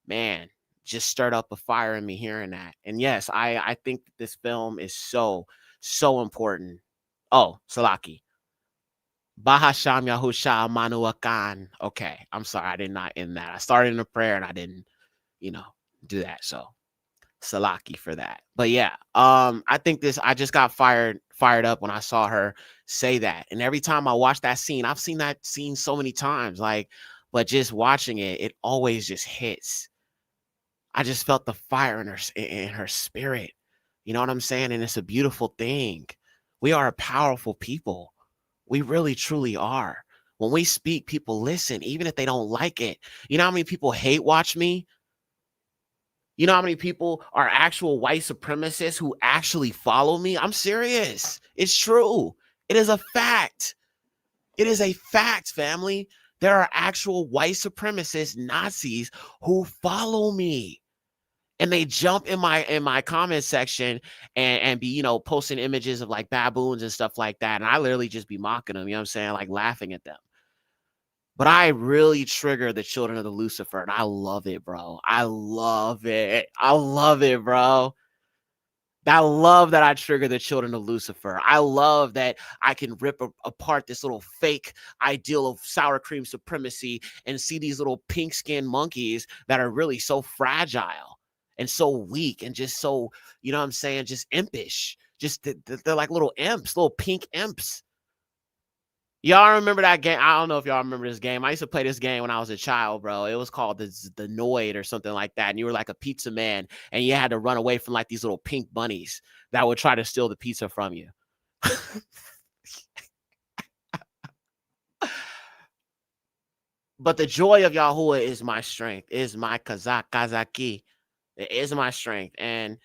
man, just stirred up a fire in me hearing that. And yes, I think this film is so important. Oh, Salaki. Bahasham Yahusha Manuakan. Okay, I'm sorry. I did not end that. I started in a prayer and I didn't, do that. So Salaki for that. But yeah, I think I just got fired up when I saw her say that. And every time I watch that scene, I've seen that scene so many times, but just watching it, it always just hits. I just felt the fire in her spirit. You know what I'm saying? And it's a beautiful thing. We are a powerful people. We really, truly are. When we speak, people listen, even if they don't like it. You know how many people hate watch me? You know how many people are actual white supremacists who actually follow me? I'm serious. It's true. It is a fact. It is a fact, family. There are actual white supremacist Nazis who follow me. And they jump in my comment section and be, posting images of like baboons and stuff like that. And I literally just be mocking them, you know what I'm saying? Like laughing at them. But I really trigger the children of the Lucifer, and I love it, bro. I love it. I love it, bro. I love that I trigger the children of Lucifer. I love that I can rip apart this little fake ideal of sour cream supremacy and see these little pink-skinned monkeys that are really so fragile and so weak and just so, you know what I'm saying, just impish. Just they're like little imps, little pink imps. Y'all remember that game? I don't know if y'all remember this game. I used to play this game when I was a child, bro. It was called the Noid or something like that. And you were like a pizza man, and you had to run away from like these little pink bunnies that would try to steal the pizza from you. But the joy of Yahuwah is my strength, is my kazaki. It is my strength. And,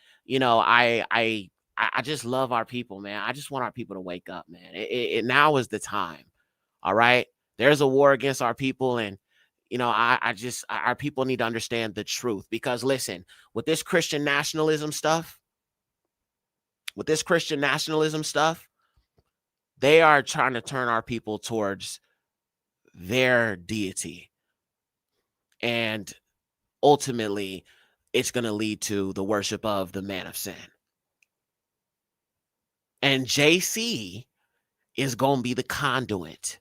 I just love our people, man. I just want our people to wake up, man. It now is the time. All right. There's a war against our people. And, our people need to understand the truth, because listen, with this Christian nationalism stuff, they are trying to turn our people towards their deity. And ultimately, it's going to lead to the worship of the man of sin. And JC is going to be the conduit.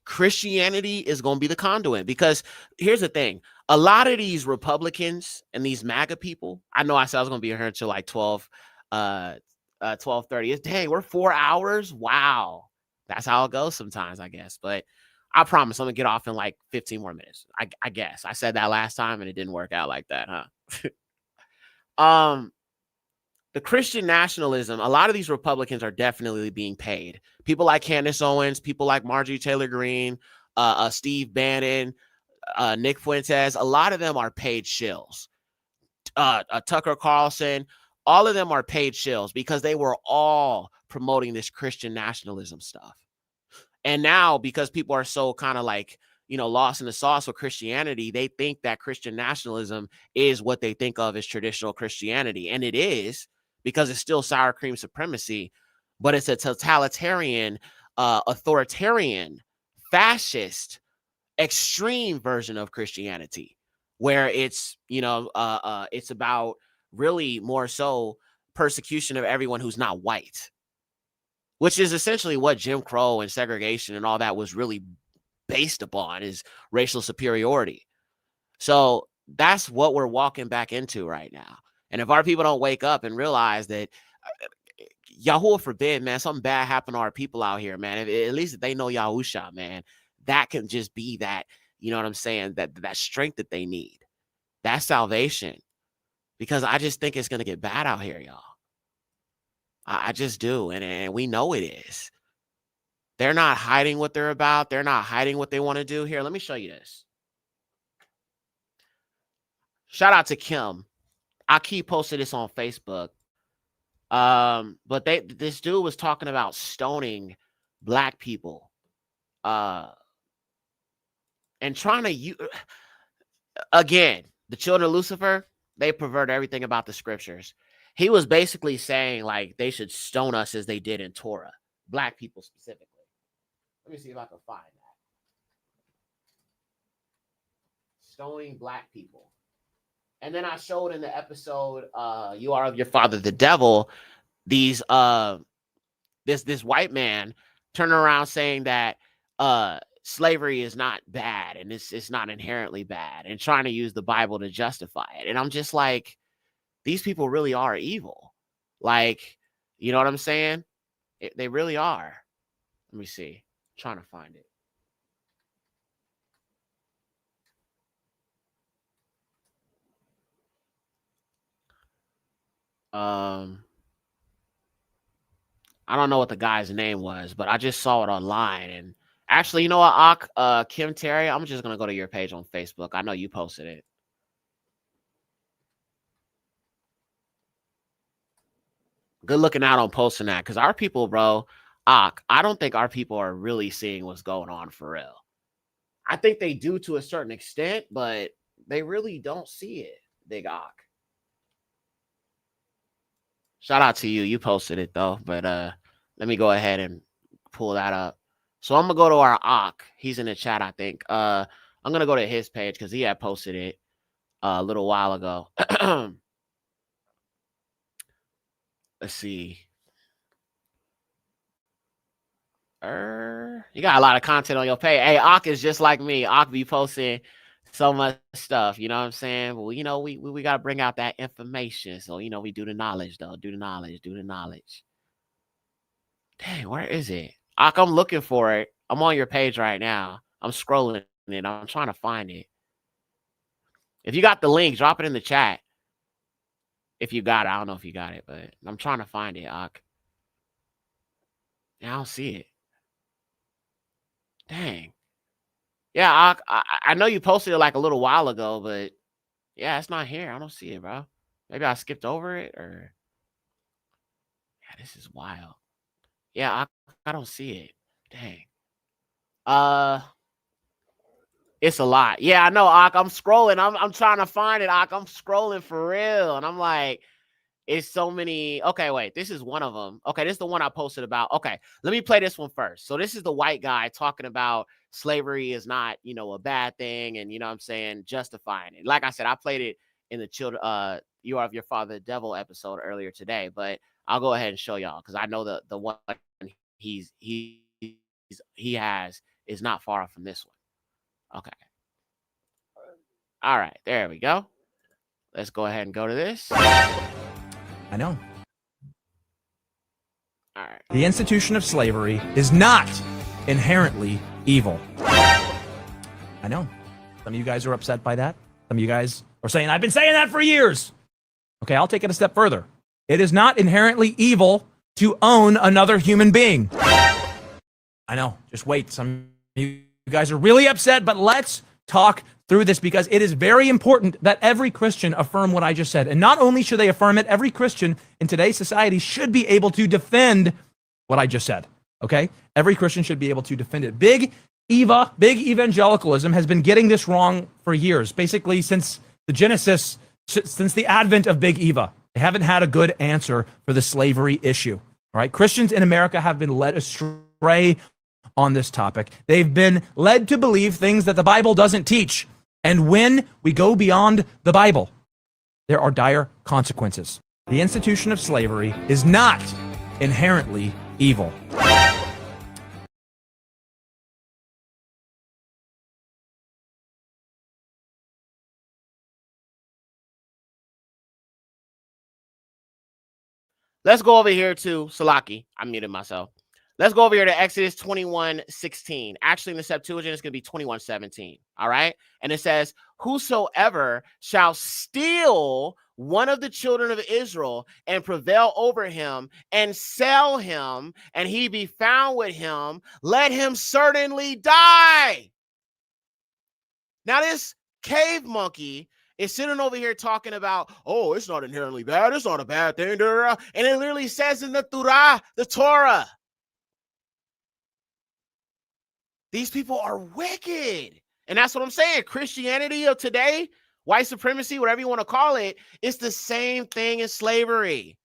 Christianity is going to be the conduit, because here's the thing. A lot of these Republicans and these MAGA people, I know I said I was going to be here until like 12:30. Dang, we're 4 hours. Wow. That's how it goes sometimes, I guess. But I promise I'm going to get off in like 15 more minutes. I guess I said that last time and it didn't work out like that, huh? The Christian nationalism, a lot of these Republicans are definitely being paid. People like Candace Owens, people like Marjorie Taylor Greene, Steve Bannon, Nick Fuentes, a lot of them are paid shills. Tucker Carlson, all of them are paid shills because they were all promoting this Christian nationalism stuff. And now, because people are so kind of like, lost in the sauce with Christianity, they think that Christian nationalism is what they think of as traditional Christianity. And it is, because it's still sour cream supremacy, but it's a totalitarian, authoritarian, fascist, extreme version of Christianity, where it's, it's about really more so persecution of everyone who's not white, which is essentially what Jim Crow and segregation and all that was really based upon, is racial superiority. So that's what we're walking back into right now. And if our people don't wake up and realize that, Yahuwah forbid, man, something bad happened to our people out here, man. At least if they know Yahusha, man, that can just be that, you know what I'm saying, that strength that they need, that salvation. Because I just think it's going to get bad out here, y'all. I just do. And we know it is. They're not hiding what they're about. They're not hiding what they want to do. Here, let me show you this. Shout out to Kim. I keep posting this on Facebook. But this dude was talking about stoning black people. And trying to again, the children of Lucifer, they pervert everything about the scriptures. He was basically saying like they should stone us as they did in Torah, black people specifically. Let me see if I can find that. Stoning black people. And then I showed in the episode, You Are of Your Father the Devil, these this white man turning around saying that slavery is not bad and it's not inherently bad, and trying to use the Bible to justify it. And I'm just like, these people really are evil. Like, you know what I'm saying? They really are. Let me see. I'm trying to find it. I don't know what the guy's name was, but I just saw it online. And actually, you know what, Kim Terry, I'm just gonna go to your page on Facebook. I know you posted it. Good looking out on posting that, because our people, bro, I don't think our people are really seeing what's going on for real. I think they do to a certain extent, but they really don't see it. Big Ock. Shout out to you. You posted it though, but let me go ahead and pull that up. So I'm gonna go to our Ock. He's in the chat, I think. I'm gonna go to his page because he had posted it a little while ago. Let's see. You got a lot of content on your page. Hey, Ock is just like me. Ock be posting so much stuff, you know what I'm saying? Well, you know, we got to bring out that information. So, you know, we do the knowledge, though. Do the knowledge. Dang, where is it? Ock, I'm looking for it. I'm on your page right now. I'm scrolling it. I'm trying to find it. If you got the link, drop it in the chat. If you got it. I don't know if you got it, but I'm trying to find it, Ock. Yeah, I don't see it. Dang. Yeah, I know you posted it like a little while ago, but yeah, it's not here. I don't see it, bro. Maybe I skipped over it, or yeah, this is wild. Yeah, I don't see it. Dang. It's a lot. Yeah, I know, Ock. I'm scrolling. I'm trying to find it, Ock. I'm scrolling for real, and I'm like, it's so many. Okay, wait. This is one of them. Okay, this is the one I posted about. Okay, let me play this one first. So this is the white guy talking about slavery is not, you know, a bad thing, and you know what I'm saying, justifying it. Like I said, I played it in the children You Are of Your Father the Devil episode earlier today, but I'll go ahead and show y'all because I know the one he has is not far off from this one. Okay. All right, there we go. Let's go ahead and go to this. I know. All right. The institution of slavery is not inherently evil. I know. Some of you guys are upset by that. Some of you guys are saying, I've been saying that for years. Okay, I'll take it a step further. It is not inherently evil to own another human being. I know. Just wait. Some of you guys are really upset, but let's talk through this because it is very important that every Christian affirm what I just said. And not only should they affirm it, every Christian in today's society should be able to defend what I just said. Okay? Every Christian should be able to defend it. Big evangelicalism has been getting this wrong for years, basically since the Genesis, since the advent of Big Eva. They haven't had a good answer for the slavery issue. All right? Christians in America have been led astray on this topic. They've been led to believe things that the Bible doesn't teach. And when we go beyond the Bible, there are dire consequences. The institution of slavery is not inherently evil. Let's go over here to Salaki. I muted myself. Let's go over here to Exodus 21:16. Actually, in the Septuagint, it's going to be 21:17. All right. And it says, whosoever shall steal one of the children of Israel and prevail over him and sell him, and he be found with him, let him certainly die. Now, this cave monkey is sitting over here talking about, oh, it's not inherently bad. It's not a bad thing. And it literally says in the Torah. These people are wicked. And that's what I'm saying. Christianity of today, white supremacy, whatever you want to call it, it's the same thing as slavery.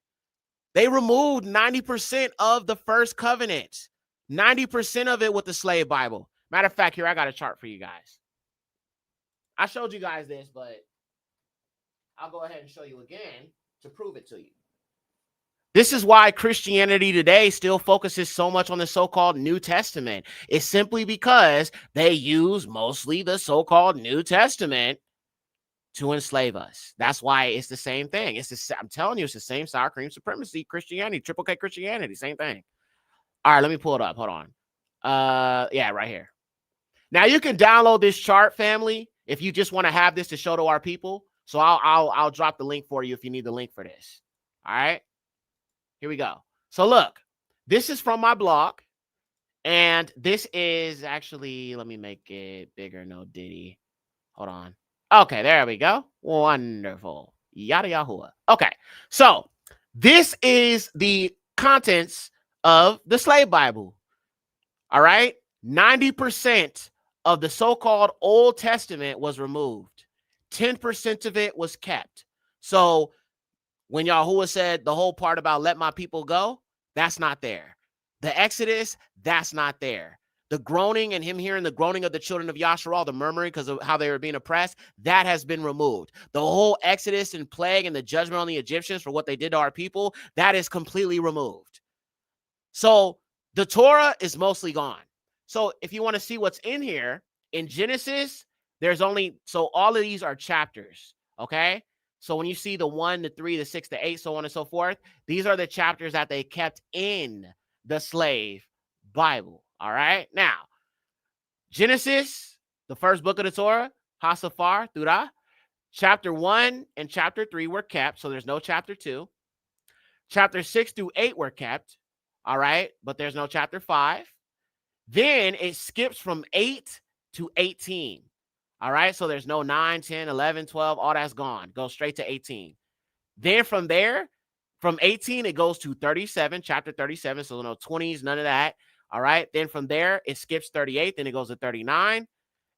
They removed 90% of the first covenant, 90% of it with the slave Bible. Matter of fact, here, I got a chart for you guys. I showed you guys this, but I'll go ahead and show you again to prove it to you. This is why Christianity today still focuses so much on the so-called New Testament. It's simply because they use mostly the so-called New Testament to enslave us. That's why it's the same thing. I'm telling you, it's the same sour cream supremacy Christianity, triple K Christianity, same thing. All right, let me pull it up. Hold on. Yeah, right here. Now you can download this chart, family, if you just want to have this to show to our people. So I'll drop the link for you if you need the link for this. All right. Here we go. So look, this is from my blog, and this is actually, let me make it bigger. No Diddy. Hold on. Okay, there we go. Wonderful. Yada Yahuwah. Okay, so this is the contents of the slave Bible. All right, 90% of the so-called Old Testament was removed. 10% of it was kept. So when Yahuwah said the whole part about let my people go, that's not there. The Exodus, that's not there. The groaning and him hearing the groaning of the children of Yasharal, the murmuring because of how they were being oppressed, that has been removed. The whole Exodus and plague and the judgment on the Egyptians for what they did to our people, that is completely removed. So the Torah is mostly gone. So if you want to see what's in here, in Genesis, there's only, so all of these are chapters, okay? So when you see the 1, the 3, the 6, the 8, so on and so forth, these are the chapters that they kept in the slave Bible, all right? Now, Genesis, the first book of the Torah, Hasafar, Thurah, chapter 1 and chapter 3 were kept, so there's no chapter 2. Chapter 6 through 8 were kept, all right? But there's no chapter 5. Then it skips from 8 to 18. All right, so there's no 9, 10, 11, 12, all that's gone. Go straight to 18. Then from there, from 18, it goes to 37, chapter 37. So no 20s, none of that. All right, then from there, it skips 38, then it goes to 39.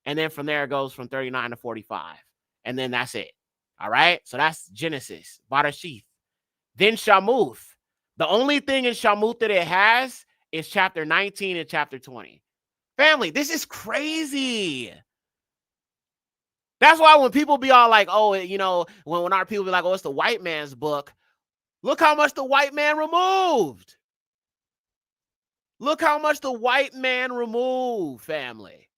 And then from there, it goes from 39 to 45. And then that's it. All right, so that's Genesis, Barashith. Then Shamuth. The only thing in Shamuth that it has is chapter 19 and chapter 20. Family, this is crazy. That's why when people be all like, oh, you know, when our people be like, oh, it's the white man's book. Look how much the white man removed. Look how much the white man removed, family.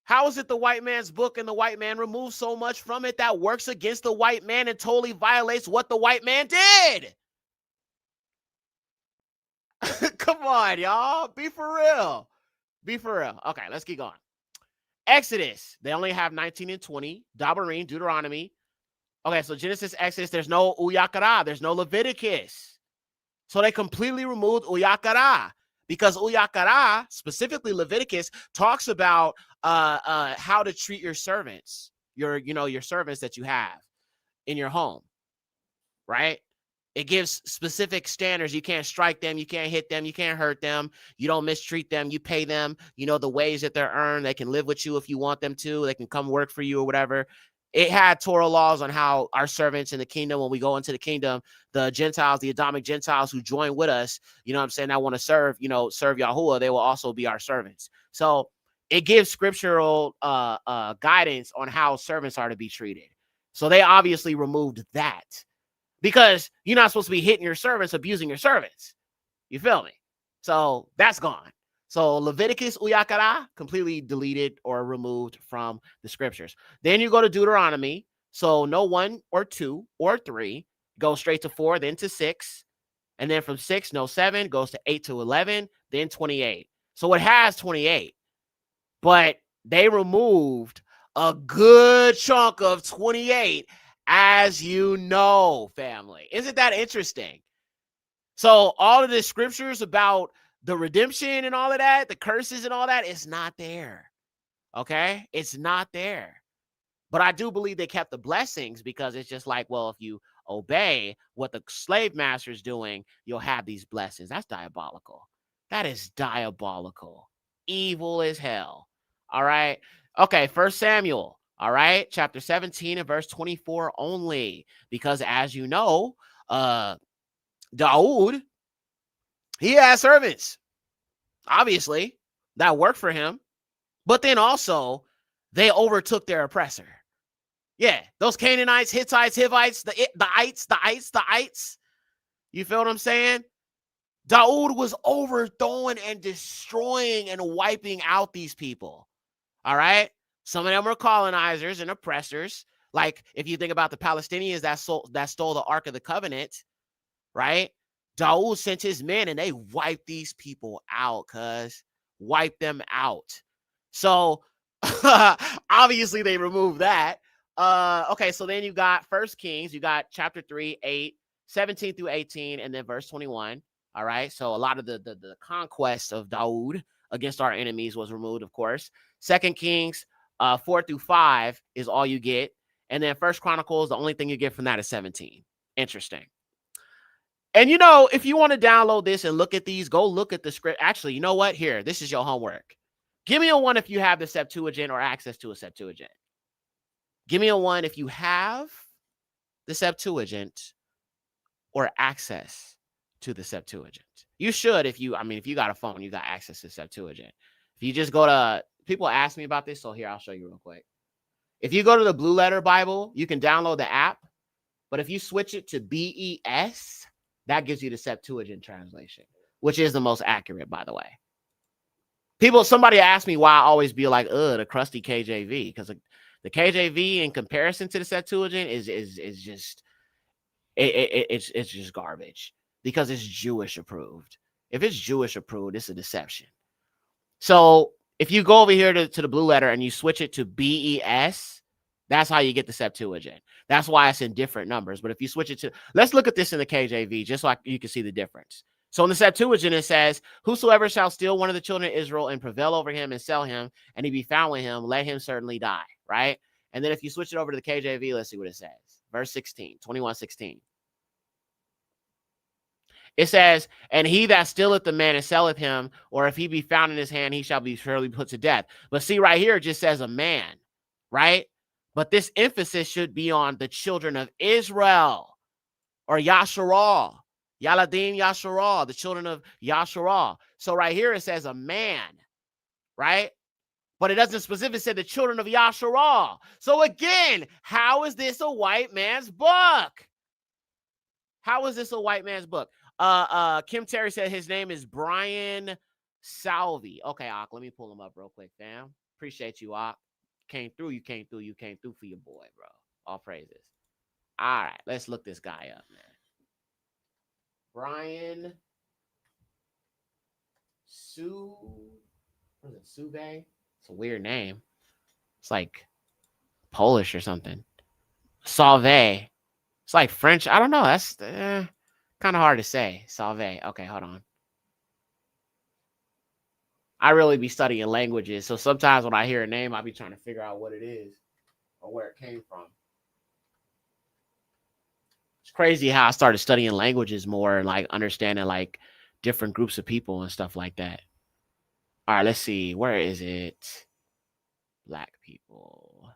How is it the white man's book and the white man removed so much from it that works against the white man and totally violates what the white man did? Come on, y'all. Be for real. Be for real. Okay, let's keep going. Exodus, they only have 19 and 20. Dabarim, Deuteronomy. Okay, so Genesis, Exodus, there's no Uyakara. There's no Leviticus. So they completely removed Uyakara because Uyakara, specifically Leviticus, talks about how to treat your servants, your servants that you have in your home, right? It gives specific standards. You can't strike them. You can't hit them. You can't hurt them. You don't mistreat them. You pay them, the wage that they're earned. They can live with you if you want them to. They can come work for you or whatever. It had Torah laws on how our servants in the kingdom, when we go into the kingdom, the Gentiles, the Adamic Gentiles who join with us, I want to serve Yahuwah, they will also be our servants. So it gives scriptural guidance on how servants are to be treated. So they obviously removed that. Because you're not supposed to be hitting your servants, abusing your servants. You feel me? So that's gone. So Leviticus, Uyakara, completely deleted or removed from the scriptures. Then you go to Deuteronomy. So no 1 or 2 or 3. Go straight to 4, then to 6. And then from 6, no 7, goes to 8 to 11, then 28. So it has 28. But they removed a good chunk of 28, as you know, family. Isn't that interesting? So all of the scriptures about the redemption and all of that, the curses and all that, it's not there. Okay? It's not there. But I do believe they kept the blessings because it's just like, well, if you obey what the slave master is doing, you'll have these blessings. That's diabolical. That is diabolical. Evil as hell. All right? Okay, 1 Samuel. All right, chapter 17 and verse 24 only, because as you know, Daoud, he had servants, obviously, that worked for him, but then also they overtook their oppressor. Yeah, those Canaanites, Hittites, Hivites, the ites. You feel what I'm saying? Daoud was overthrowing and destroying and wiping out these people. All right? Some of them are colonizers and oppressors. Like if you think about the Palestinians that stole the Ark of the Covenant, right? Daoud sent his men and they wiped these people out, wiped them out. So obviously they removed that. Okay, so then you got 1 Kings, you got chapter 3, 8, 17 through 18, and then verse 21. All right, so a lot of the conquest of Daoud against our enemies was removed, of course. 2 Kings 4 through 5 is all you get. And then 1 Chronicles, the only thing you get from that is 17. Interesting. And if you want to download this and look at these, go look at the script. Actually, you know what? Here, this is your homework. Give me a 1 if you have the Septuagint or access to a Septuagint. Give me a 1 if you have the Septuagint or access to the Septuagint. You should if you got a phone, you got access to Septuagint. If you just go to, people ask me about this, so here, I'll show you real quick. If you go to the Blue Letter Bible, you can download the app, but if you switch it to BES, that gives you the Septuagint translation, which is the most accurate, by the way. Somebody asked me why I always be like, the crusty KJV, because the KJV in comparison to the Septuagint is just it's just garbage because it's Jewish approved. If it's Jewish approved, it's a deception. So if you go over here to the Blue Letter and you switch it to BES, that's how you get the Septuagint. That's why it's in different numbers. But if you switch it to, let's look at this in the KJV, just so you can see the difference. So in the Septuagint, it says, whosoever shall steal one of the children of Israel and prevail over him and sell him, and he be found with him, let him certainly die, right? And then if you switch it over to the KJV, let's see what it says. Verse 16, 21:16. It says, and he that stealeth the man and selleth him, or if he be found in his hand, he shall be surely put to death. But see, right here, it just says a man, right? But this emphasis should be on the children of Israel, or Yasharal, Yaladim Yasharal, the children of Yasharal. So right here, it says a man, right? But it doesn't specifically say the children of Yasharal. So again, how is this a white man's book? How is this a white man's book? Kim Terry said his name is Brian Salvi. Okay, Ak, let me pull him up real quick, fam. Appreciate you, Ak. You came through for your boy, bro. All praises. All right, let's look this guy up, man. Brian what is it, Suve? It's a weird name. It's like Polish or something. Salve. It's like French. I don't know. That's kind of hard to say. Salve. Okay, hold on. I really be studying languages, so sometimes when I hear a name, I be trying to figure out what it is or where it came from. It's crazy how I started studying languages more and like understanding like different groups of people and stuff like that. All right, let's see. Where is it? Black people.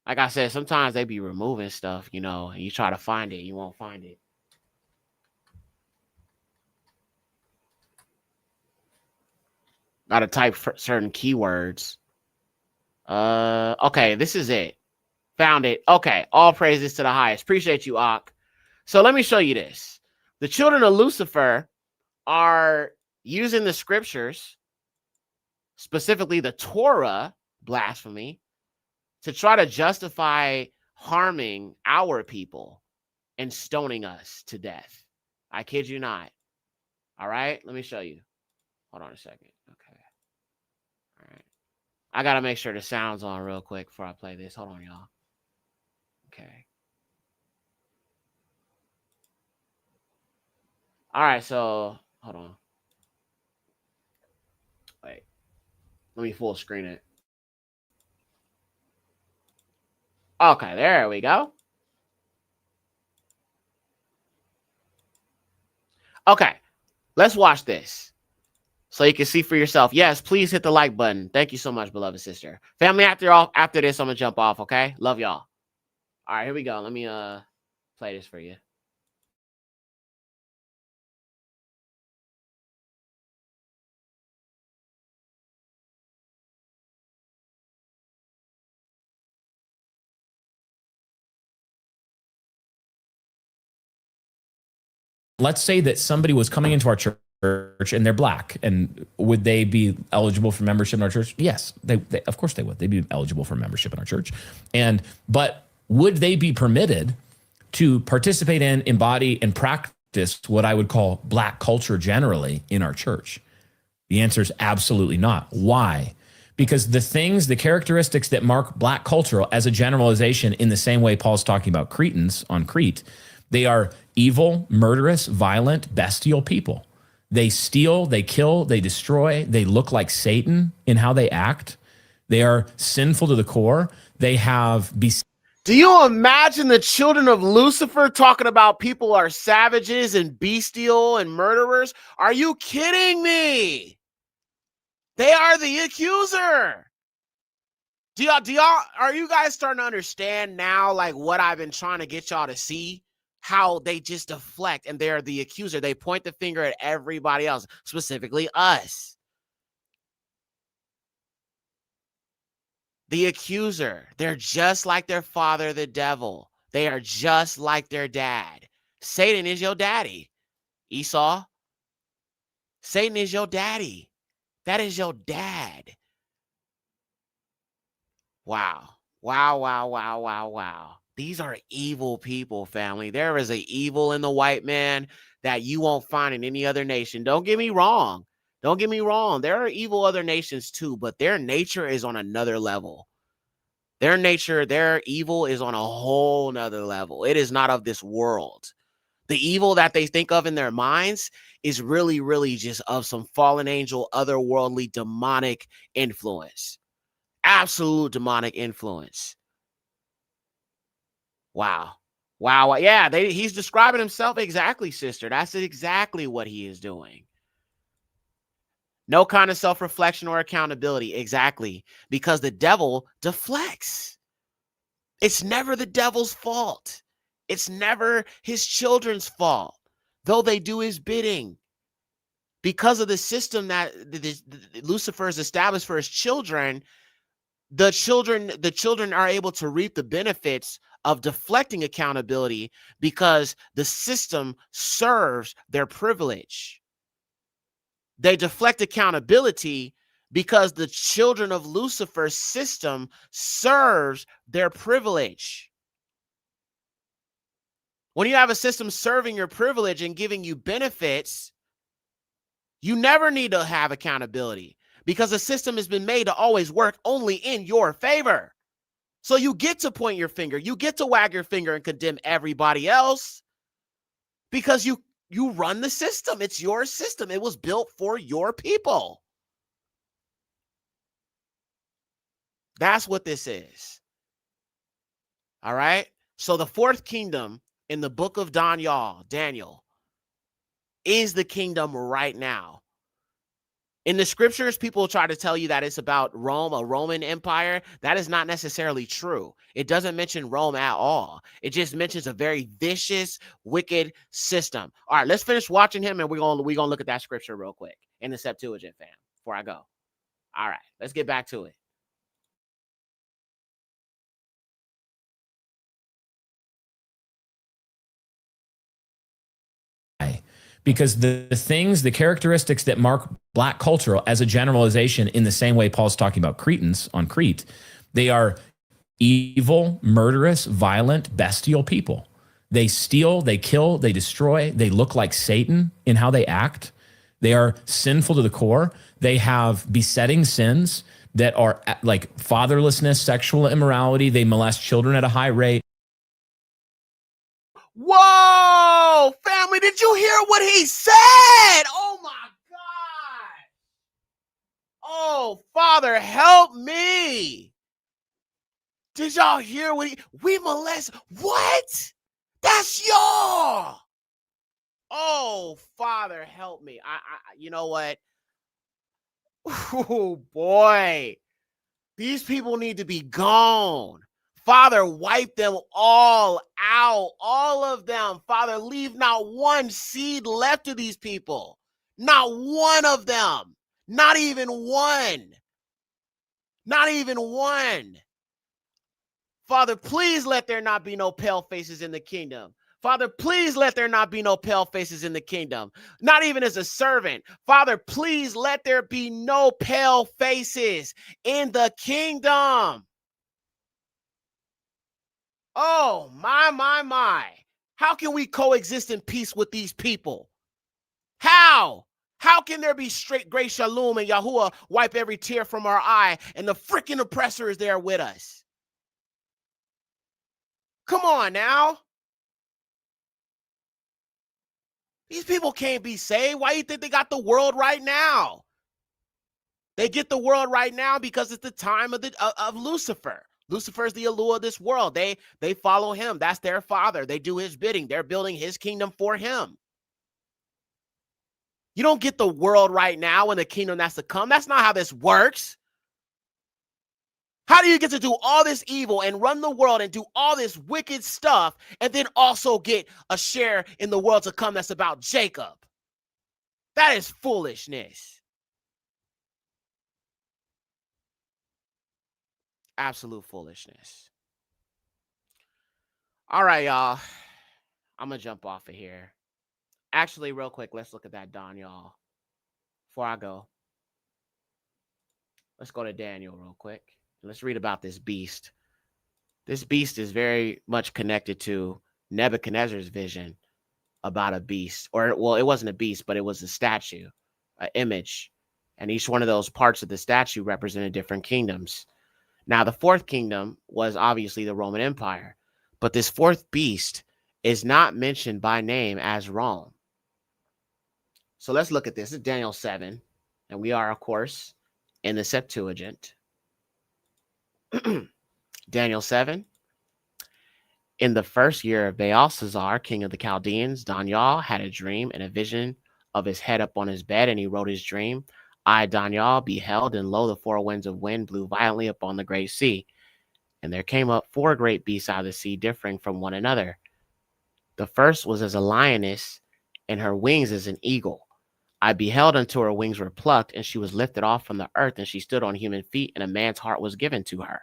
Like I said, sometimes they be removing stuff, you know, and you try to find it, you won't find it. Got to type certain keywords. Okay, this is it. Found it. Okay, all praises to the highest. Appreciate you, Ak. So let me show you this. The children of Lucifer are using the scriptures, specifically the Torah, blasphemy, to try to justify harming our people and stoning us to death. I kid you not. All right, let me show you. Hold on a second. Okay. All right. I got to make sure the sound's on real quick before I play this. Hold on, y'all. Okay. All right, so hold on. Wait. Let me full screen it. Okay, there we go. Okay, let's watch this so you can see for yourself. Yes, please hit the like button. Thank you so much, beloved sister. Family, after this, I'm going to jump off, okay? Love y'all. All right, here we go. Let me play this for you. Let's say that somebody was coming into our church and they're black, and would they be eligible for membership in our church? Yes, they of course they would. They'd be eligible for membership in our church. But would they be permitted to participate in, embody, and practice what I would call black culture generally in our church? The answer is absolutely not. Why? Because the characteristics that mark black culture as a generalization, in the same way Paul's talking about Cretans on Crete, they are evil, murderous, violent, bestial people. They steal, they kill, they destroy. They look like Satan in how they act. They are sinful to the core. They have... Do you imagine the children of Lucifer talking about people are savages and bestial and murderers? Are you kidding me? They are the accuser. Are you guys starting to understand now, like what I've been trying to get y'all to see? How they just deflect and they're the accuser. They point the finger at everybody else, specifically us. The accuser. They're just like their father, the devil. They are just like their dad. Satan is your daddy, Esau. Satan is your daddy. That is your dad. Wow. Wow, wow, wow, wow, wow. These are evil people, family. There is an evil in the white man that you won't find in any other nation. Don't get me wrong. Don't get me wrong. There are evil other nations too, but their nature is on another level. Their nature, their evil is on a whole nother level. It is not of this world. The evil that they think of in their minds is really, really just of some fallen angel, otherworldly, demonic influence. Absolute demonic influence. Wow. Wow. Yeah, he's describing himself exactly, sister. That's exactly what he is doing. No kind of self-reflection or accountability. Exactly. Because the devil deflects. It's never the devil's fault. It's never his children's fault, though they do his bidding. Because of the system that Lucifer has established for his children, the children are able to reap the benefits of deflecting accountability because the system serves their privilege. They deflect accountability because the children of Lucifer's system serves their privilege. When you have a system serving your privilege and giving you benefits, you never need to have accountability because the system has been made to always work only in your favor. So you get to point your finger, you get to wag your finger and condemn everybody else because you run the system. It's your system. It was built for your people. That's what this is. All right. So the fourth kingdom in the book of Daniel, is the kingdom right now. In the scriptures, people try to tell you that it's about Rome, a Roman empire. That is not necessarily true. It doesn't mention Rome at all. It just mentions a very vicious, wicked system. All right, let's finish watching him, and we're gonna look at that scripture real quick in the Septuagint, fam, before I go. All right, let's get back to it. Because the characteristics that mark black culture as a generalization, in the same way Paul's talking about Cretans on Crete, they are evil, murderous, violent, bestial people. They steal, they kill, they destroy. They look like Satan in how they act. They are sinful to the core. They have besetting sins that are like fatherlessness, sexual immorality. They molest children at a high rate. Whoa, family, did you hear what he said? Oh my God. Oh, Father, help me. Did y'all hear what we molest? What? That's y'all. Oh, Father, help me. I you know what? Oh boy. These people need to be gone. Father, wipe them all out, all of them. Father, leave not one seed left to these people. Not one of them. Not even one. Not even one. Father, please let there not be no pale faces in the kingdom. Father, please let there not be no pale faces in the kingdom. Not even as a servant. Father, please let there be no pale faces in the kingdom. Oh, my. How can we coexist in peace with these people? How? How can there be straight grace, shalom, and Yahuwah wipe every tear from our eye and the freaking oppressor is there with us? Come on now. These people can't be saved. Why do you think they got the world right now? They get the world right now because it's the time of Lucifer. Lucifer is the allure of this world. They follow him. That's their father. They do his bidding. They're building his kingdom for him. You don't get the world right now and the kingdom that's to come. That's not how this works. How do you get to do all this evil and run the world and do all this wicked stuff and then also get a share in the world to come that's about Jacob? That is foolishness. Absolute foolishness. All right, y'all. I'm going to jump off of here. Actually, real quick, let's look at that Don, y'all. Before I go, let's go to Daniel real quick. Let's read about this beast. This beast is very much connected to Nebuchadnezzar's vision about a beast. Or, well, it wasn't a beast, but it was a statue, an image. And each one of those parts of the statue represented different kingdoms. Now, the fourth kingdom was obviously the Roman Empire. But this fourth beast is not mentioned by name as Rome. So let's look at this. This is Daniel 7. And we are, of course, in the Septuagint. Daniel 7. In the first year of Belshazzar, king of the Chaldeans, Daniel had a dream and a vision of his head up on his bed, and he wrote his dream. I, Daniel, beheld, and lo, the four winds of wind blew violently upon the great sea. And there came up four great beasts out of the sea, differing from one another. The first was as a lioness, and her wings as an eagle. I beheld until her wings were plucked, and she was lifted off from the earth, and she stood on human feet, and a man's heart was given to her.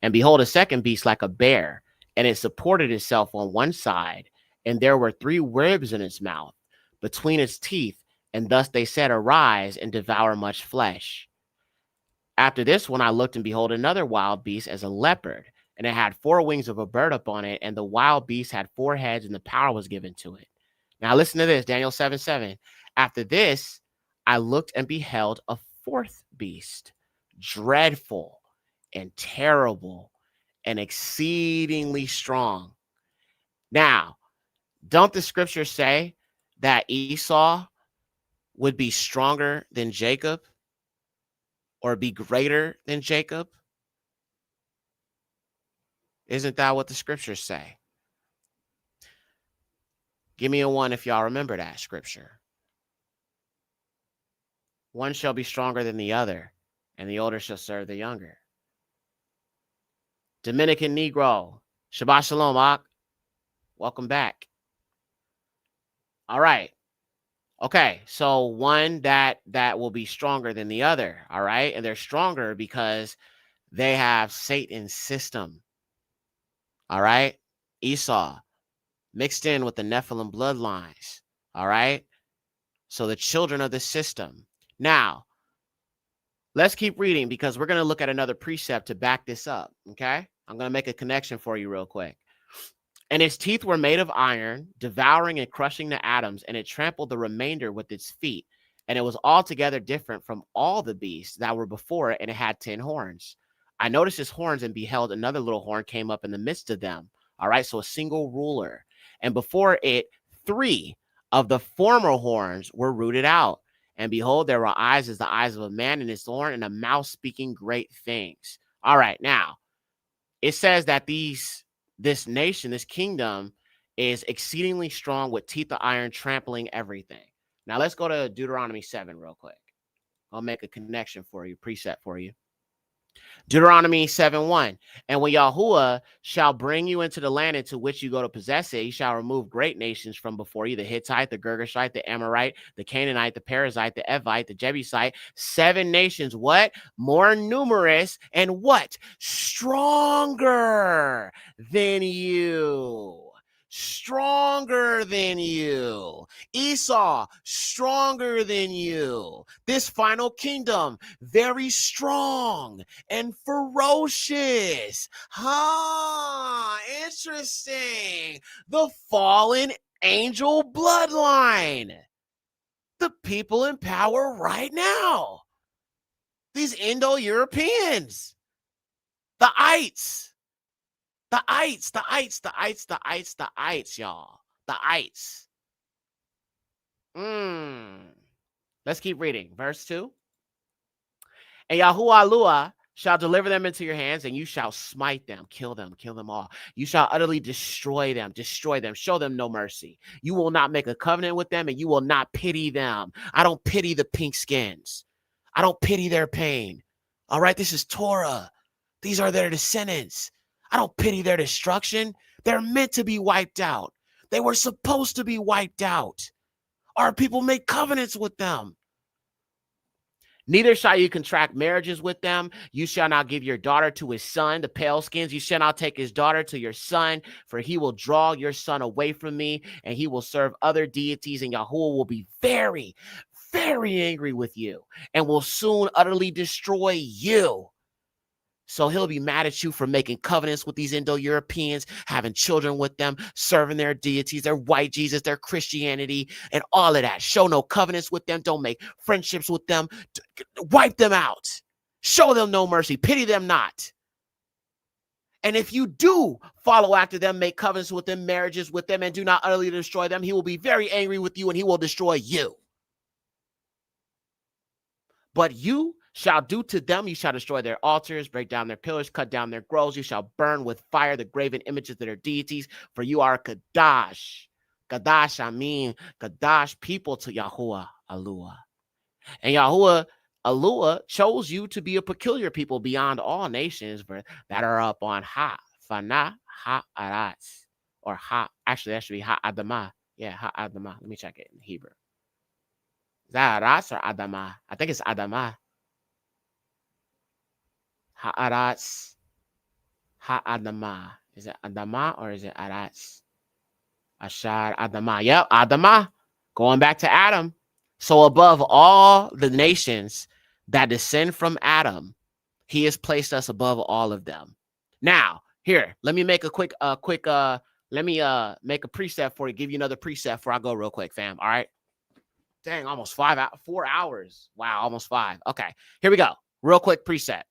And behold, a second beast like a bear, and it supported itself on one side, and there were three ribs in its mouth, between its teeth, and thus they said, Arise and devour much flesh. After this one I looked, and behold, another wild beast as a leopard, and it had four wings of a bird upon it, and the wild beast had four heads, and the power was given to it. Now listen to this, Daniel 7:7. After this I looked and beheld a fourth beast, dreadful and terrible and exceedingly strong. Now, don't the scriptures say that Esau would be stronger than Jacob or be greater than Jacob? Isn't that what the scriptures say? Give me a one if y'all remember that scripture. One shall be stronger than the other, and the older shall serve the younger. Dominican Negro, Shabbat Shalom, Ak. Welcome back. All right. Okay, so one that will be stronger than the other, all right? And they're stronger because they have Satan's system, all right? Esau, mixed in with the Nephilim bloodlines, all right? So the children of the system. Now, let's keep reading because we're going to look at another precept to back this up, okay? I'm going to make a connection for you real quick. And its teeth were made of iron, devouring and crushing the atoms, and it trampled the remainder with its feet. And it was altogether different from all the beasts that were before it, and it had 10 horns. I noticed its horns and beheld another little horn came up in the midst of them. All right, so a single ruler. And before it, 3 of the former horns were rooted out. And behold, there were eyes as the eyes of a man in his horn, and a mouth speaking great things. All right, now, it says that this nation, this kingdom, is exceedingly strong with teeth of iron, trampling everything. Now, let's go to Deuteronomy 7 real quick. I'll make a connection for you, preset for you. Deuteronomy 7:1. And when Yahuwah shall bring you into the land into which you go to possess it, he shall remove great nations from before you, the Hittite, the Girgashite, the Amorite, the Canaanite, the Perizzite, the Evite, the Jebusite. 7 nations, what? More numerous and what? Stronger than you. Stronger than you. Esau, stronger than you. This final kingdom, very strong and ferocious. Interesting. The fallen angel bloodline. The people in power right now. These Indo-Europeans. The ites. The ites, y'all. The ites. Let's keep reading. Verse 2. And Yahuwah shall deliver them into your hands, and you shall smite them, kill them all. You shall utterly destroy them, show them no mercy. You will not make a covenant with them, and you will not pity them. I don't pity the pink skins. I don't pity their pain. All right, this is Torah. These are their descendants. I don't pity their destruction. They're meant to be wiped out. They were supposed to be wiped out. Our people make covenants with them. Neither shall you contract marriages with them. You shall not give your daughter to his son, the pale skins. You shall not take his daughter to your son, for he will draw your son away from me, and he will serve other deities, and Yahuwah will be very, very angry with you, and will soon utterly destroy you. So he'll be mad at you for making covenants with these Indo-Europeans, having children with them, serving their deities, their white Jesus, their Christianity, and all of that. Show no covenants with them. Don't make friendships with them. Wipe them out. Show them no mercy. Pity them not. And if you do follow after them, make covenants with them, marriages with them, and do not utterly destroy them, he will be very angry with you, and he will destroy you. But you shall do to them, you shall destroy their altars, break down their pillars, cut down their groves. You shall burn with fire the graven images of their deities, for you are Kadash. Kadash, I mean Kadash people to Yahuwah, Alua. And Yahuwah, Alua, chose you to be a peculiar people beyond all nations that are up on Ha, Fana, Ha Aratz. Or Ha, actually, that should be Ha Adamah. Yeah, Ha Adamah. Let me check it in Hebrew. Is that Aratz or Adamah? I think it's Adamah. Ha'aratz, ha'adamah. Is it Adamah or is it Aratz? Ashar Adamah. Yep, Adamah. Going back to Adam. So above all the nations that descend from Adam, he has placed us above all of them. Now, here, let me make a quick, let me make a precept for you, give you another precept before I go real quick, fam. All right. Dang, almost 4 hours. Wow, almost 5. Okay, here we go. Real quick precept.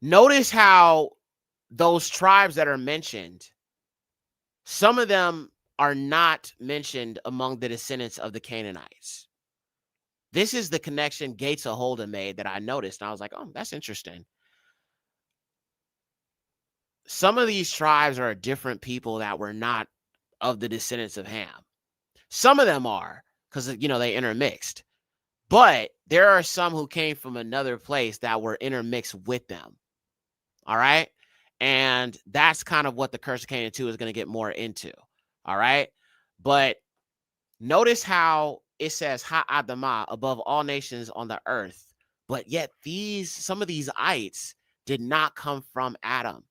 Notice how those tribes that are mentioned, some of them are not mentioned among the descendants of the Canaanites. This is the connection Yekcyr Holden made that I noticed. And I was like, oh, that's interesting. Some of these tribes are different people that were not of the descendants of Ham. Some of them are, because, you know, they intermixed. But there are some who came from another place that were intermixed with them. All right. And that's kind of what the Curse of Canaan 2 is going to get more into. All right. But notice how it says Ha'adamah, above all nations on the earth. But yet some of these ites did not come from Adam.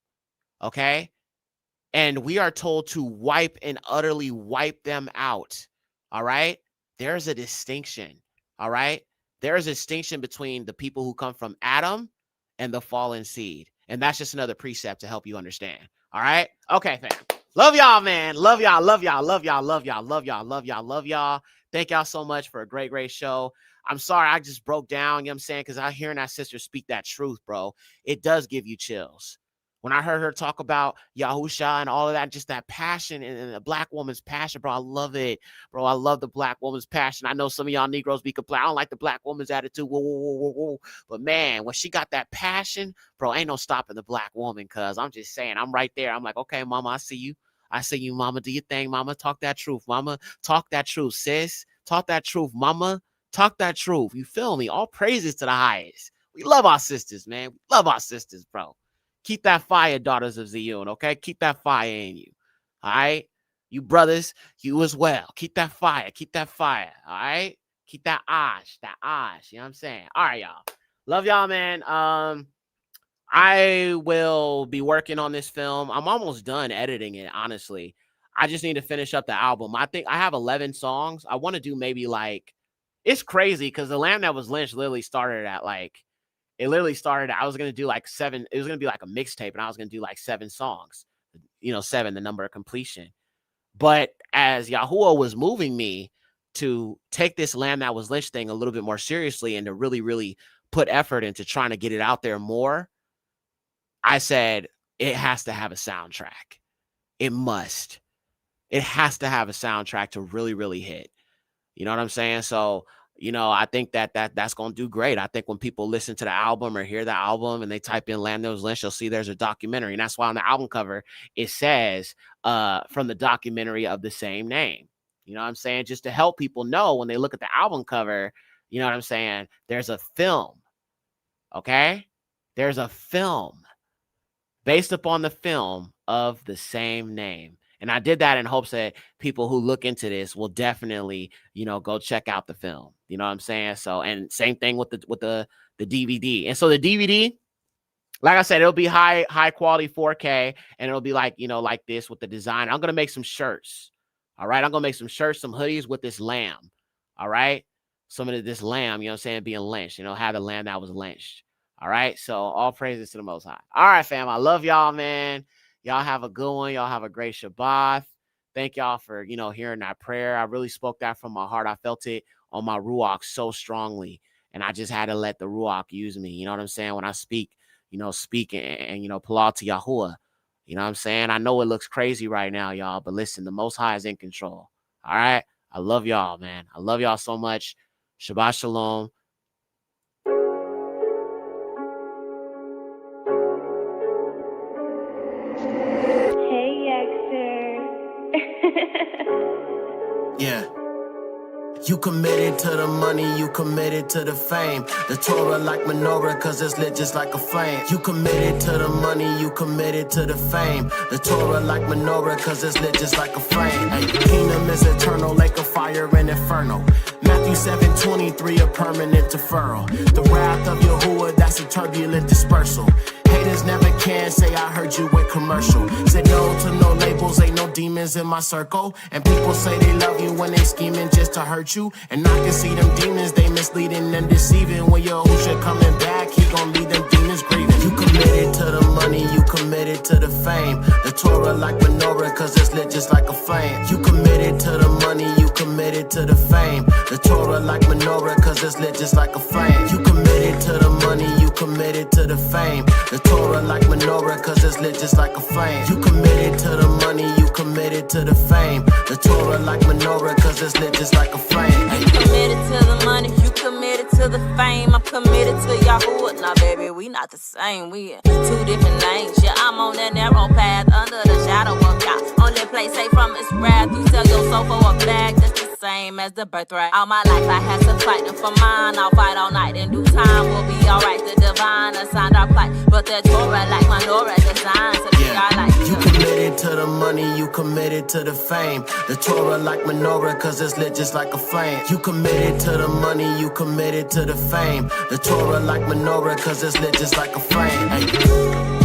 Okay. And we are told to wipe and utterly wipe them out. All right. There's a distinction. All right. There's a distinction between the people who come from Adam and the fallen seed. And that's just another precept to help you understand. All right. Okay, fam. Love y'all, man. Love y'all. Love y'all. Love y'all. Love y'all. Love y'all. Love y'all. Love y'all. Thank y'all so much for a great, great show. I'm sorry I just broke down, you know what I'm saying? Because I hearing that sister speak that truth, bro. It does give you chills. When I heard her talk about Yahusha and all of that, just that passion and the black woman's passion, bro, I love it. Bro, I love the black woman's passion. I know some of y'all Negroes be complaining. I don't like the black woman's attitude. Whoa, whoa, whoa, whoa, whoa. But man, when she got that passion, bro, ain't no stopping the black woman, cuz I'm just saying, I'm right there. I'm like, okay, mama, I see you. I see you, mama. Do your thing, mama. Talk that truth, mama. Talk that truth, sis. Talk that truth, mama. Talk that truth. You feel me? All praises to the highest. We love our sisters, man. We love our sisters, bro. Keep that fire, daughters of Zion, okay? Keep that fire in you, all right? You brothers, you as well. Keep that fire. Keep that fire, all right? Keep that ash, you know what I'm saying? All right, y'all. Love y'all, man. I will be working on this film. I'm almost done editing it, honestly. I just need to finish up the album. I think I have 11 songs. I want to do maybe like, it's crazy because The Lamb That Was Lynched literally started at like, I was going to do like 7. It was going to be like a mixtape, and I was going to do like 7 songs, 7, the number of completion. But as Yahuwah was moving me to take this Lamb That Was Lynched thing a little bit more seriously and to really, really put effort into trying to get it out there more, I said, it has to have a soundtrack. It must. It has to have a soundtrack to really, really hit. You know what I'm saying? So you know, I think that's going to do great. I think when people listen to the album or hear the album and they type in Land That Was Lynched, you'll see there's a documentary. And that's why on the album cover, it says from the documentary of the same name. You know what I'm saying? Just to help people know when they look at the album cover, you know what I'm saying? There's a film. Okay? There's a film based upon the film of the same name. And I did that in hopes that people who look into this will definitely, you know, go check out the film. You know what I'm saying? So, and same thing with the DVD. And so the DVD, like I said, it'll be high quality 4K, and it'll be like, you know, like this with the design. I'm going to make some shirts. All right. I'm going to make some shirts, some hoodies with this lamb. All right. Some of this lamb, you know what I'm saying, being lynched, you know, have the lamb that was lynched. All right. So all praises to the Most High. All right, fam. I love y'all, man. Y'all have a good one. Y'all have a great Shabbat. Thank y'all for, you know, hearing that prayer. I really spoke that from my heart. I felt it on my Ruach so strongly. And I just had to let the Ruach use me. You know what I'm saying? When I speak, you know, and you know, Palau to Yahuwah. You know what I'm saying? I know it looks crazy right now, y'all. But listen, the Most High is in control. All right? I love y'all, man. I love y'all so much. Shabbat Shalom. Yeah. You committed to the money, you committed to the fame. The Torah like menorah, cause it's lit just like a flame. You committed to the money, you committed to the fame. The Torah like menorah, cause it's lit just like a flame. Hey, the kingdom is eternal, lake of fire and inferno. Matthew 7:23, a permanent deferral. The wrath of Yahuwah, that's a turbulent dispersal. Haters never can say I heard you with commercial. Said no to no labels, ain't no demons in my circle. And people say they love you when they scheming just to hurt you. And I can see them demons, they misleading and deceiving. When Yahushua coming back, he gon' leave them demons grieving. You committed to the money, you committed to the fame. The Torah like menorah, cause it's lit just like a flame. You committed to the money, you committed to the fame. The Torah like menorah, cause it's lit just like a flame. You committed to the money, you committed to the fame. The Torah like menorah, cause it's lit just like a flame. You committed to the money, you committed to the fame. The Torah like menorah, cause it's lit just like a flame. You committed to the money, you committed to the fame. I'm committed to Yahuwah. Nah, baby, we not the same. We in two different lanes. Yeah, I'm on that narrow path under the shadow of God. Only place safe from His wrath. You sell your soul for a bag, that's the same as the birthright. All my life I had to fight, and for mine I'll fight all night. In due time we'll be alright. The divine assigned our plight, but the Torah like menorah designed to be our life. You committed to the money, you committed to the fame. The Torah like menorah, cause it's lit just like a flame. You committed to the money, you committed to the fame. The Torah like menorah, cause it's lit just like a flame. Hey.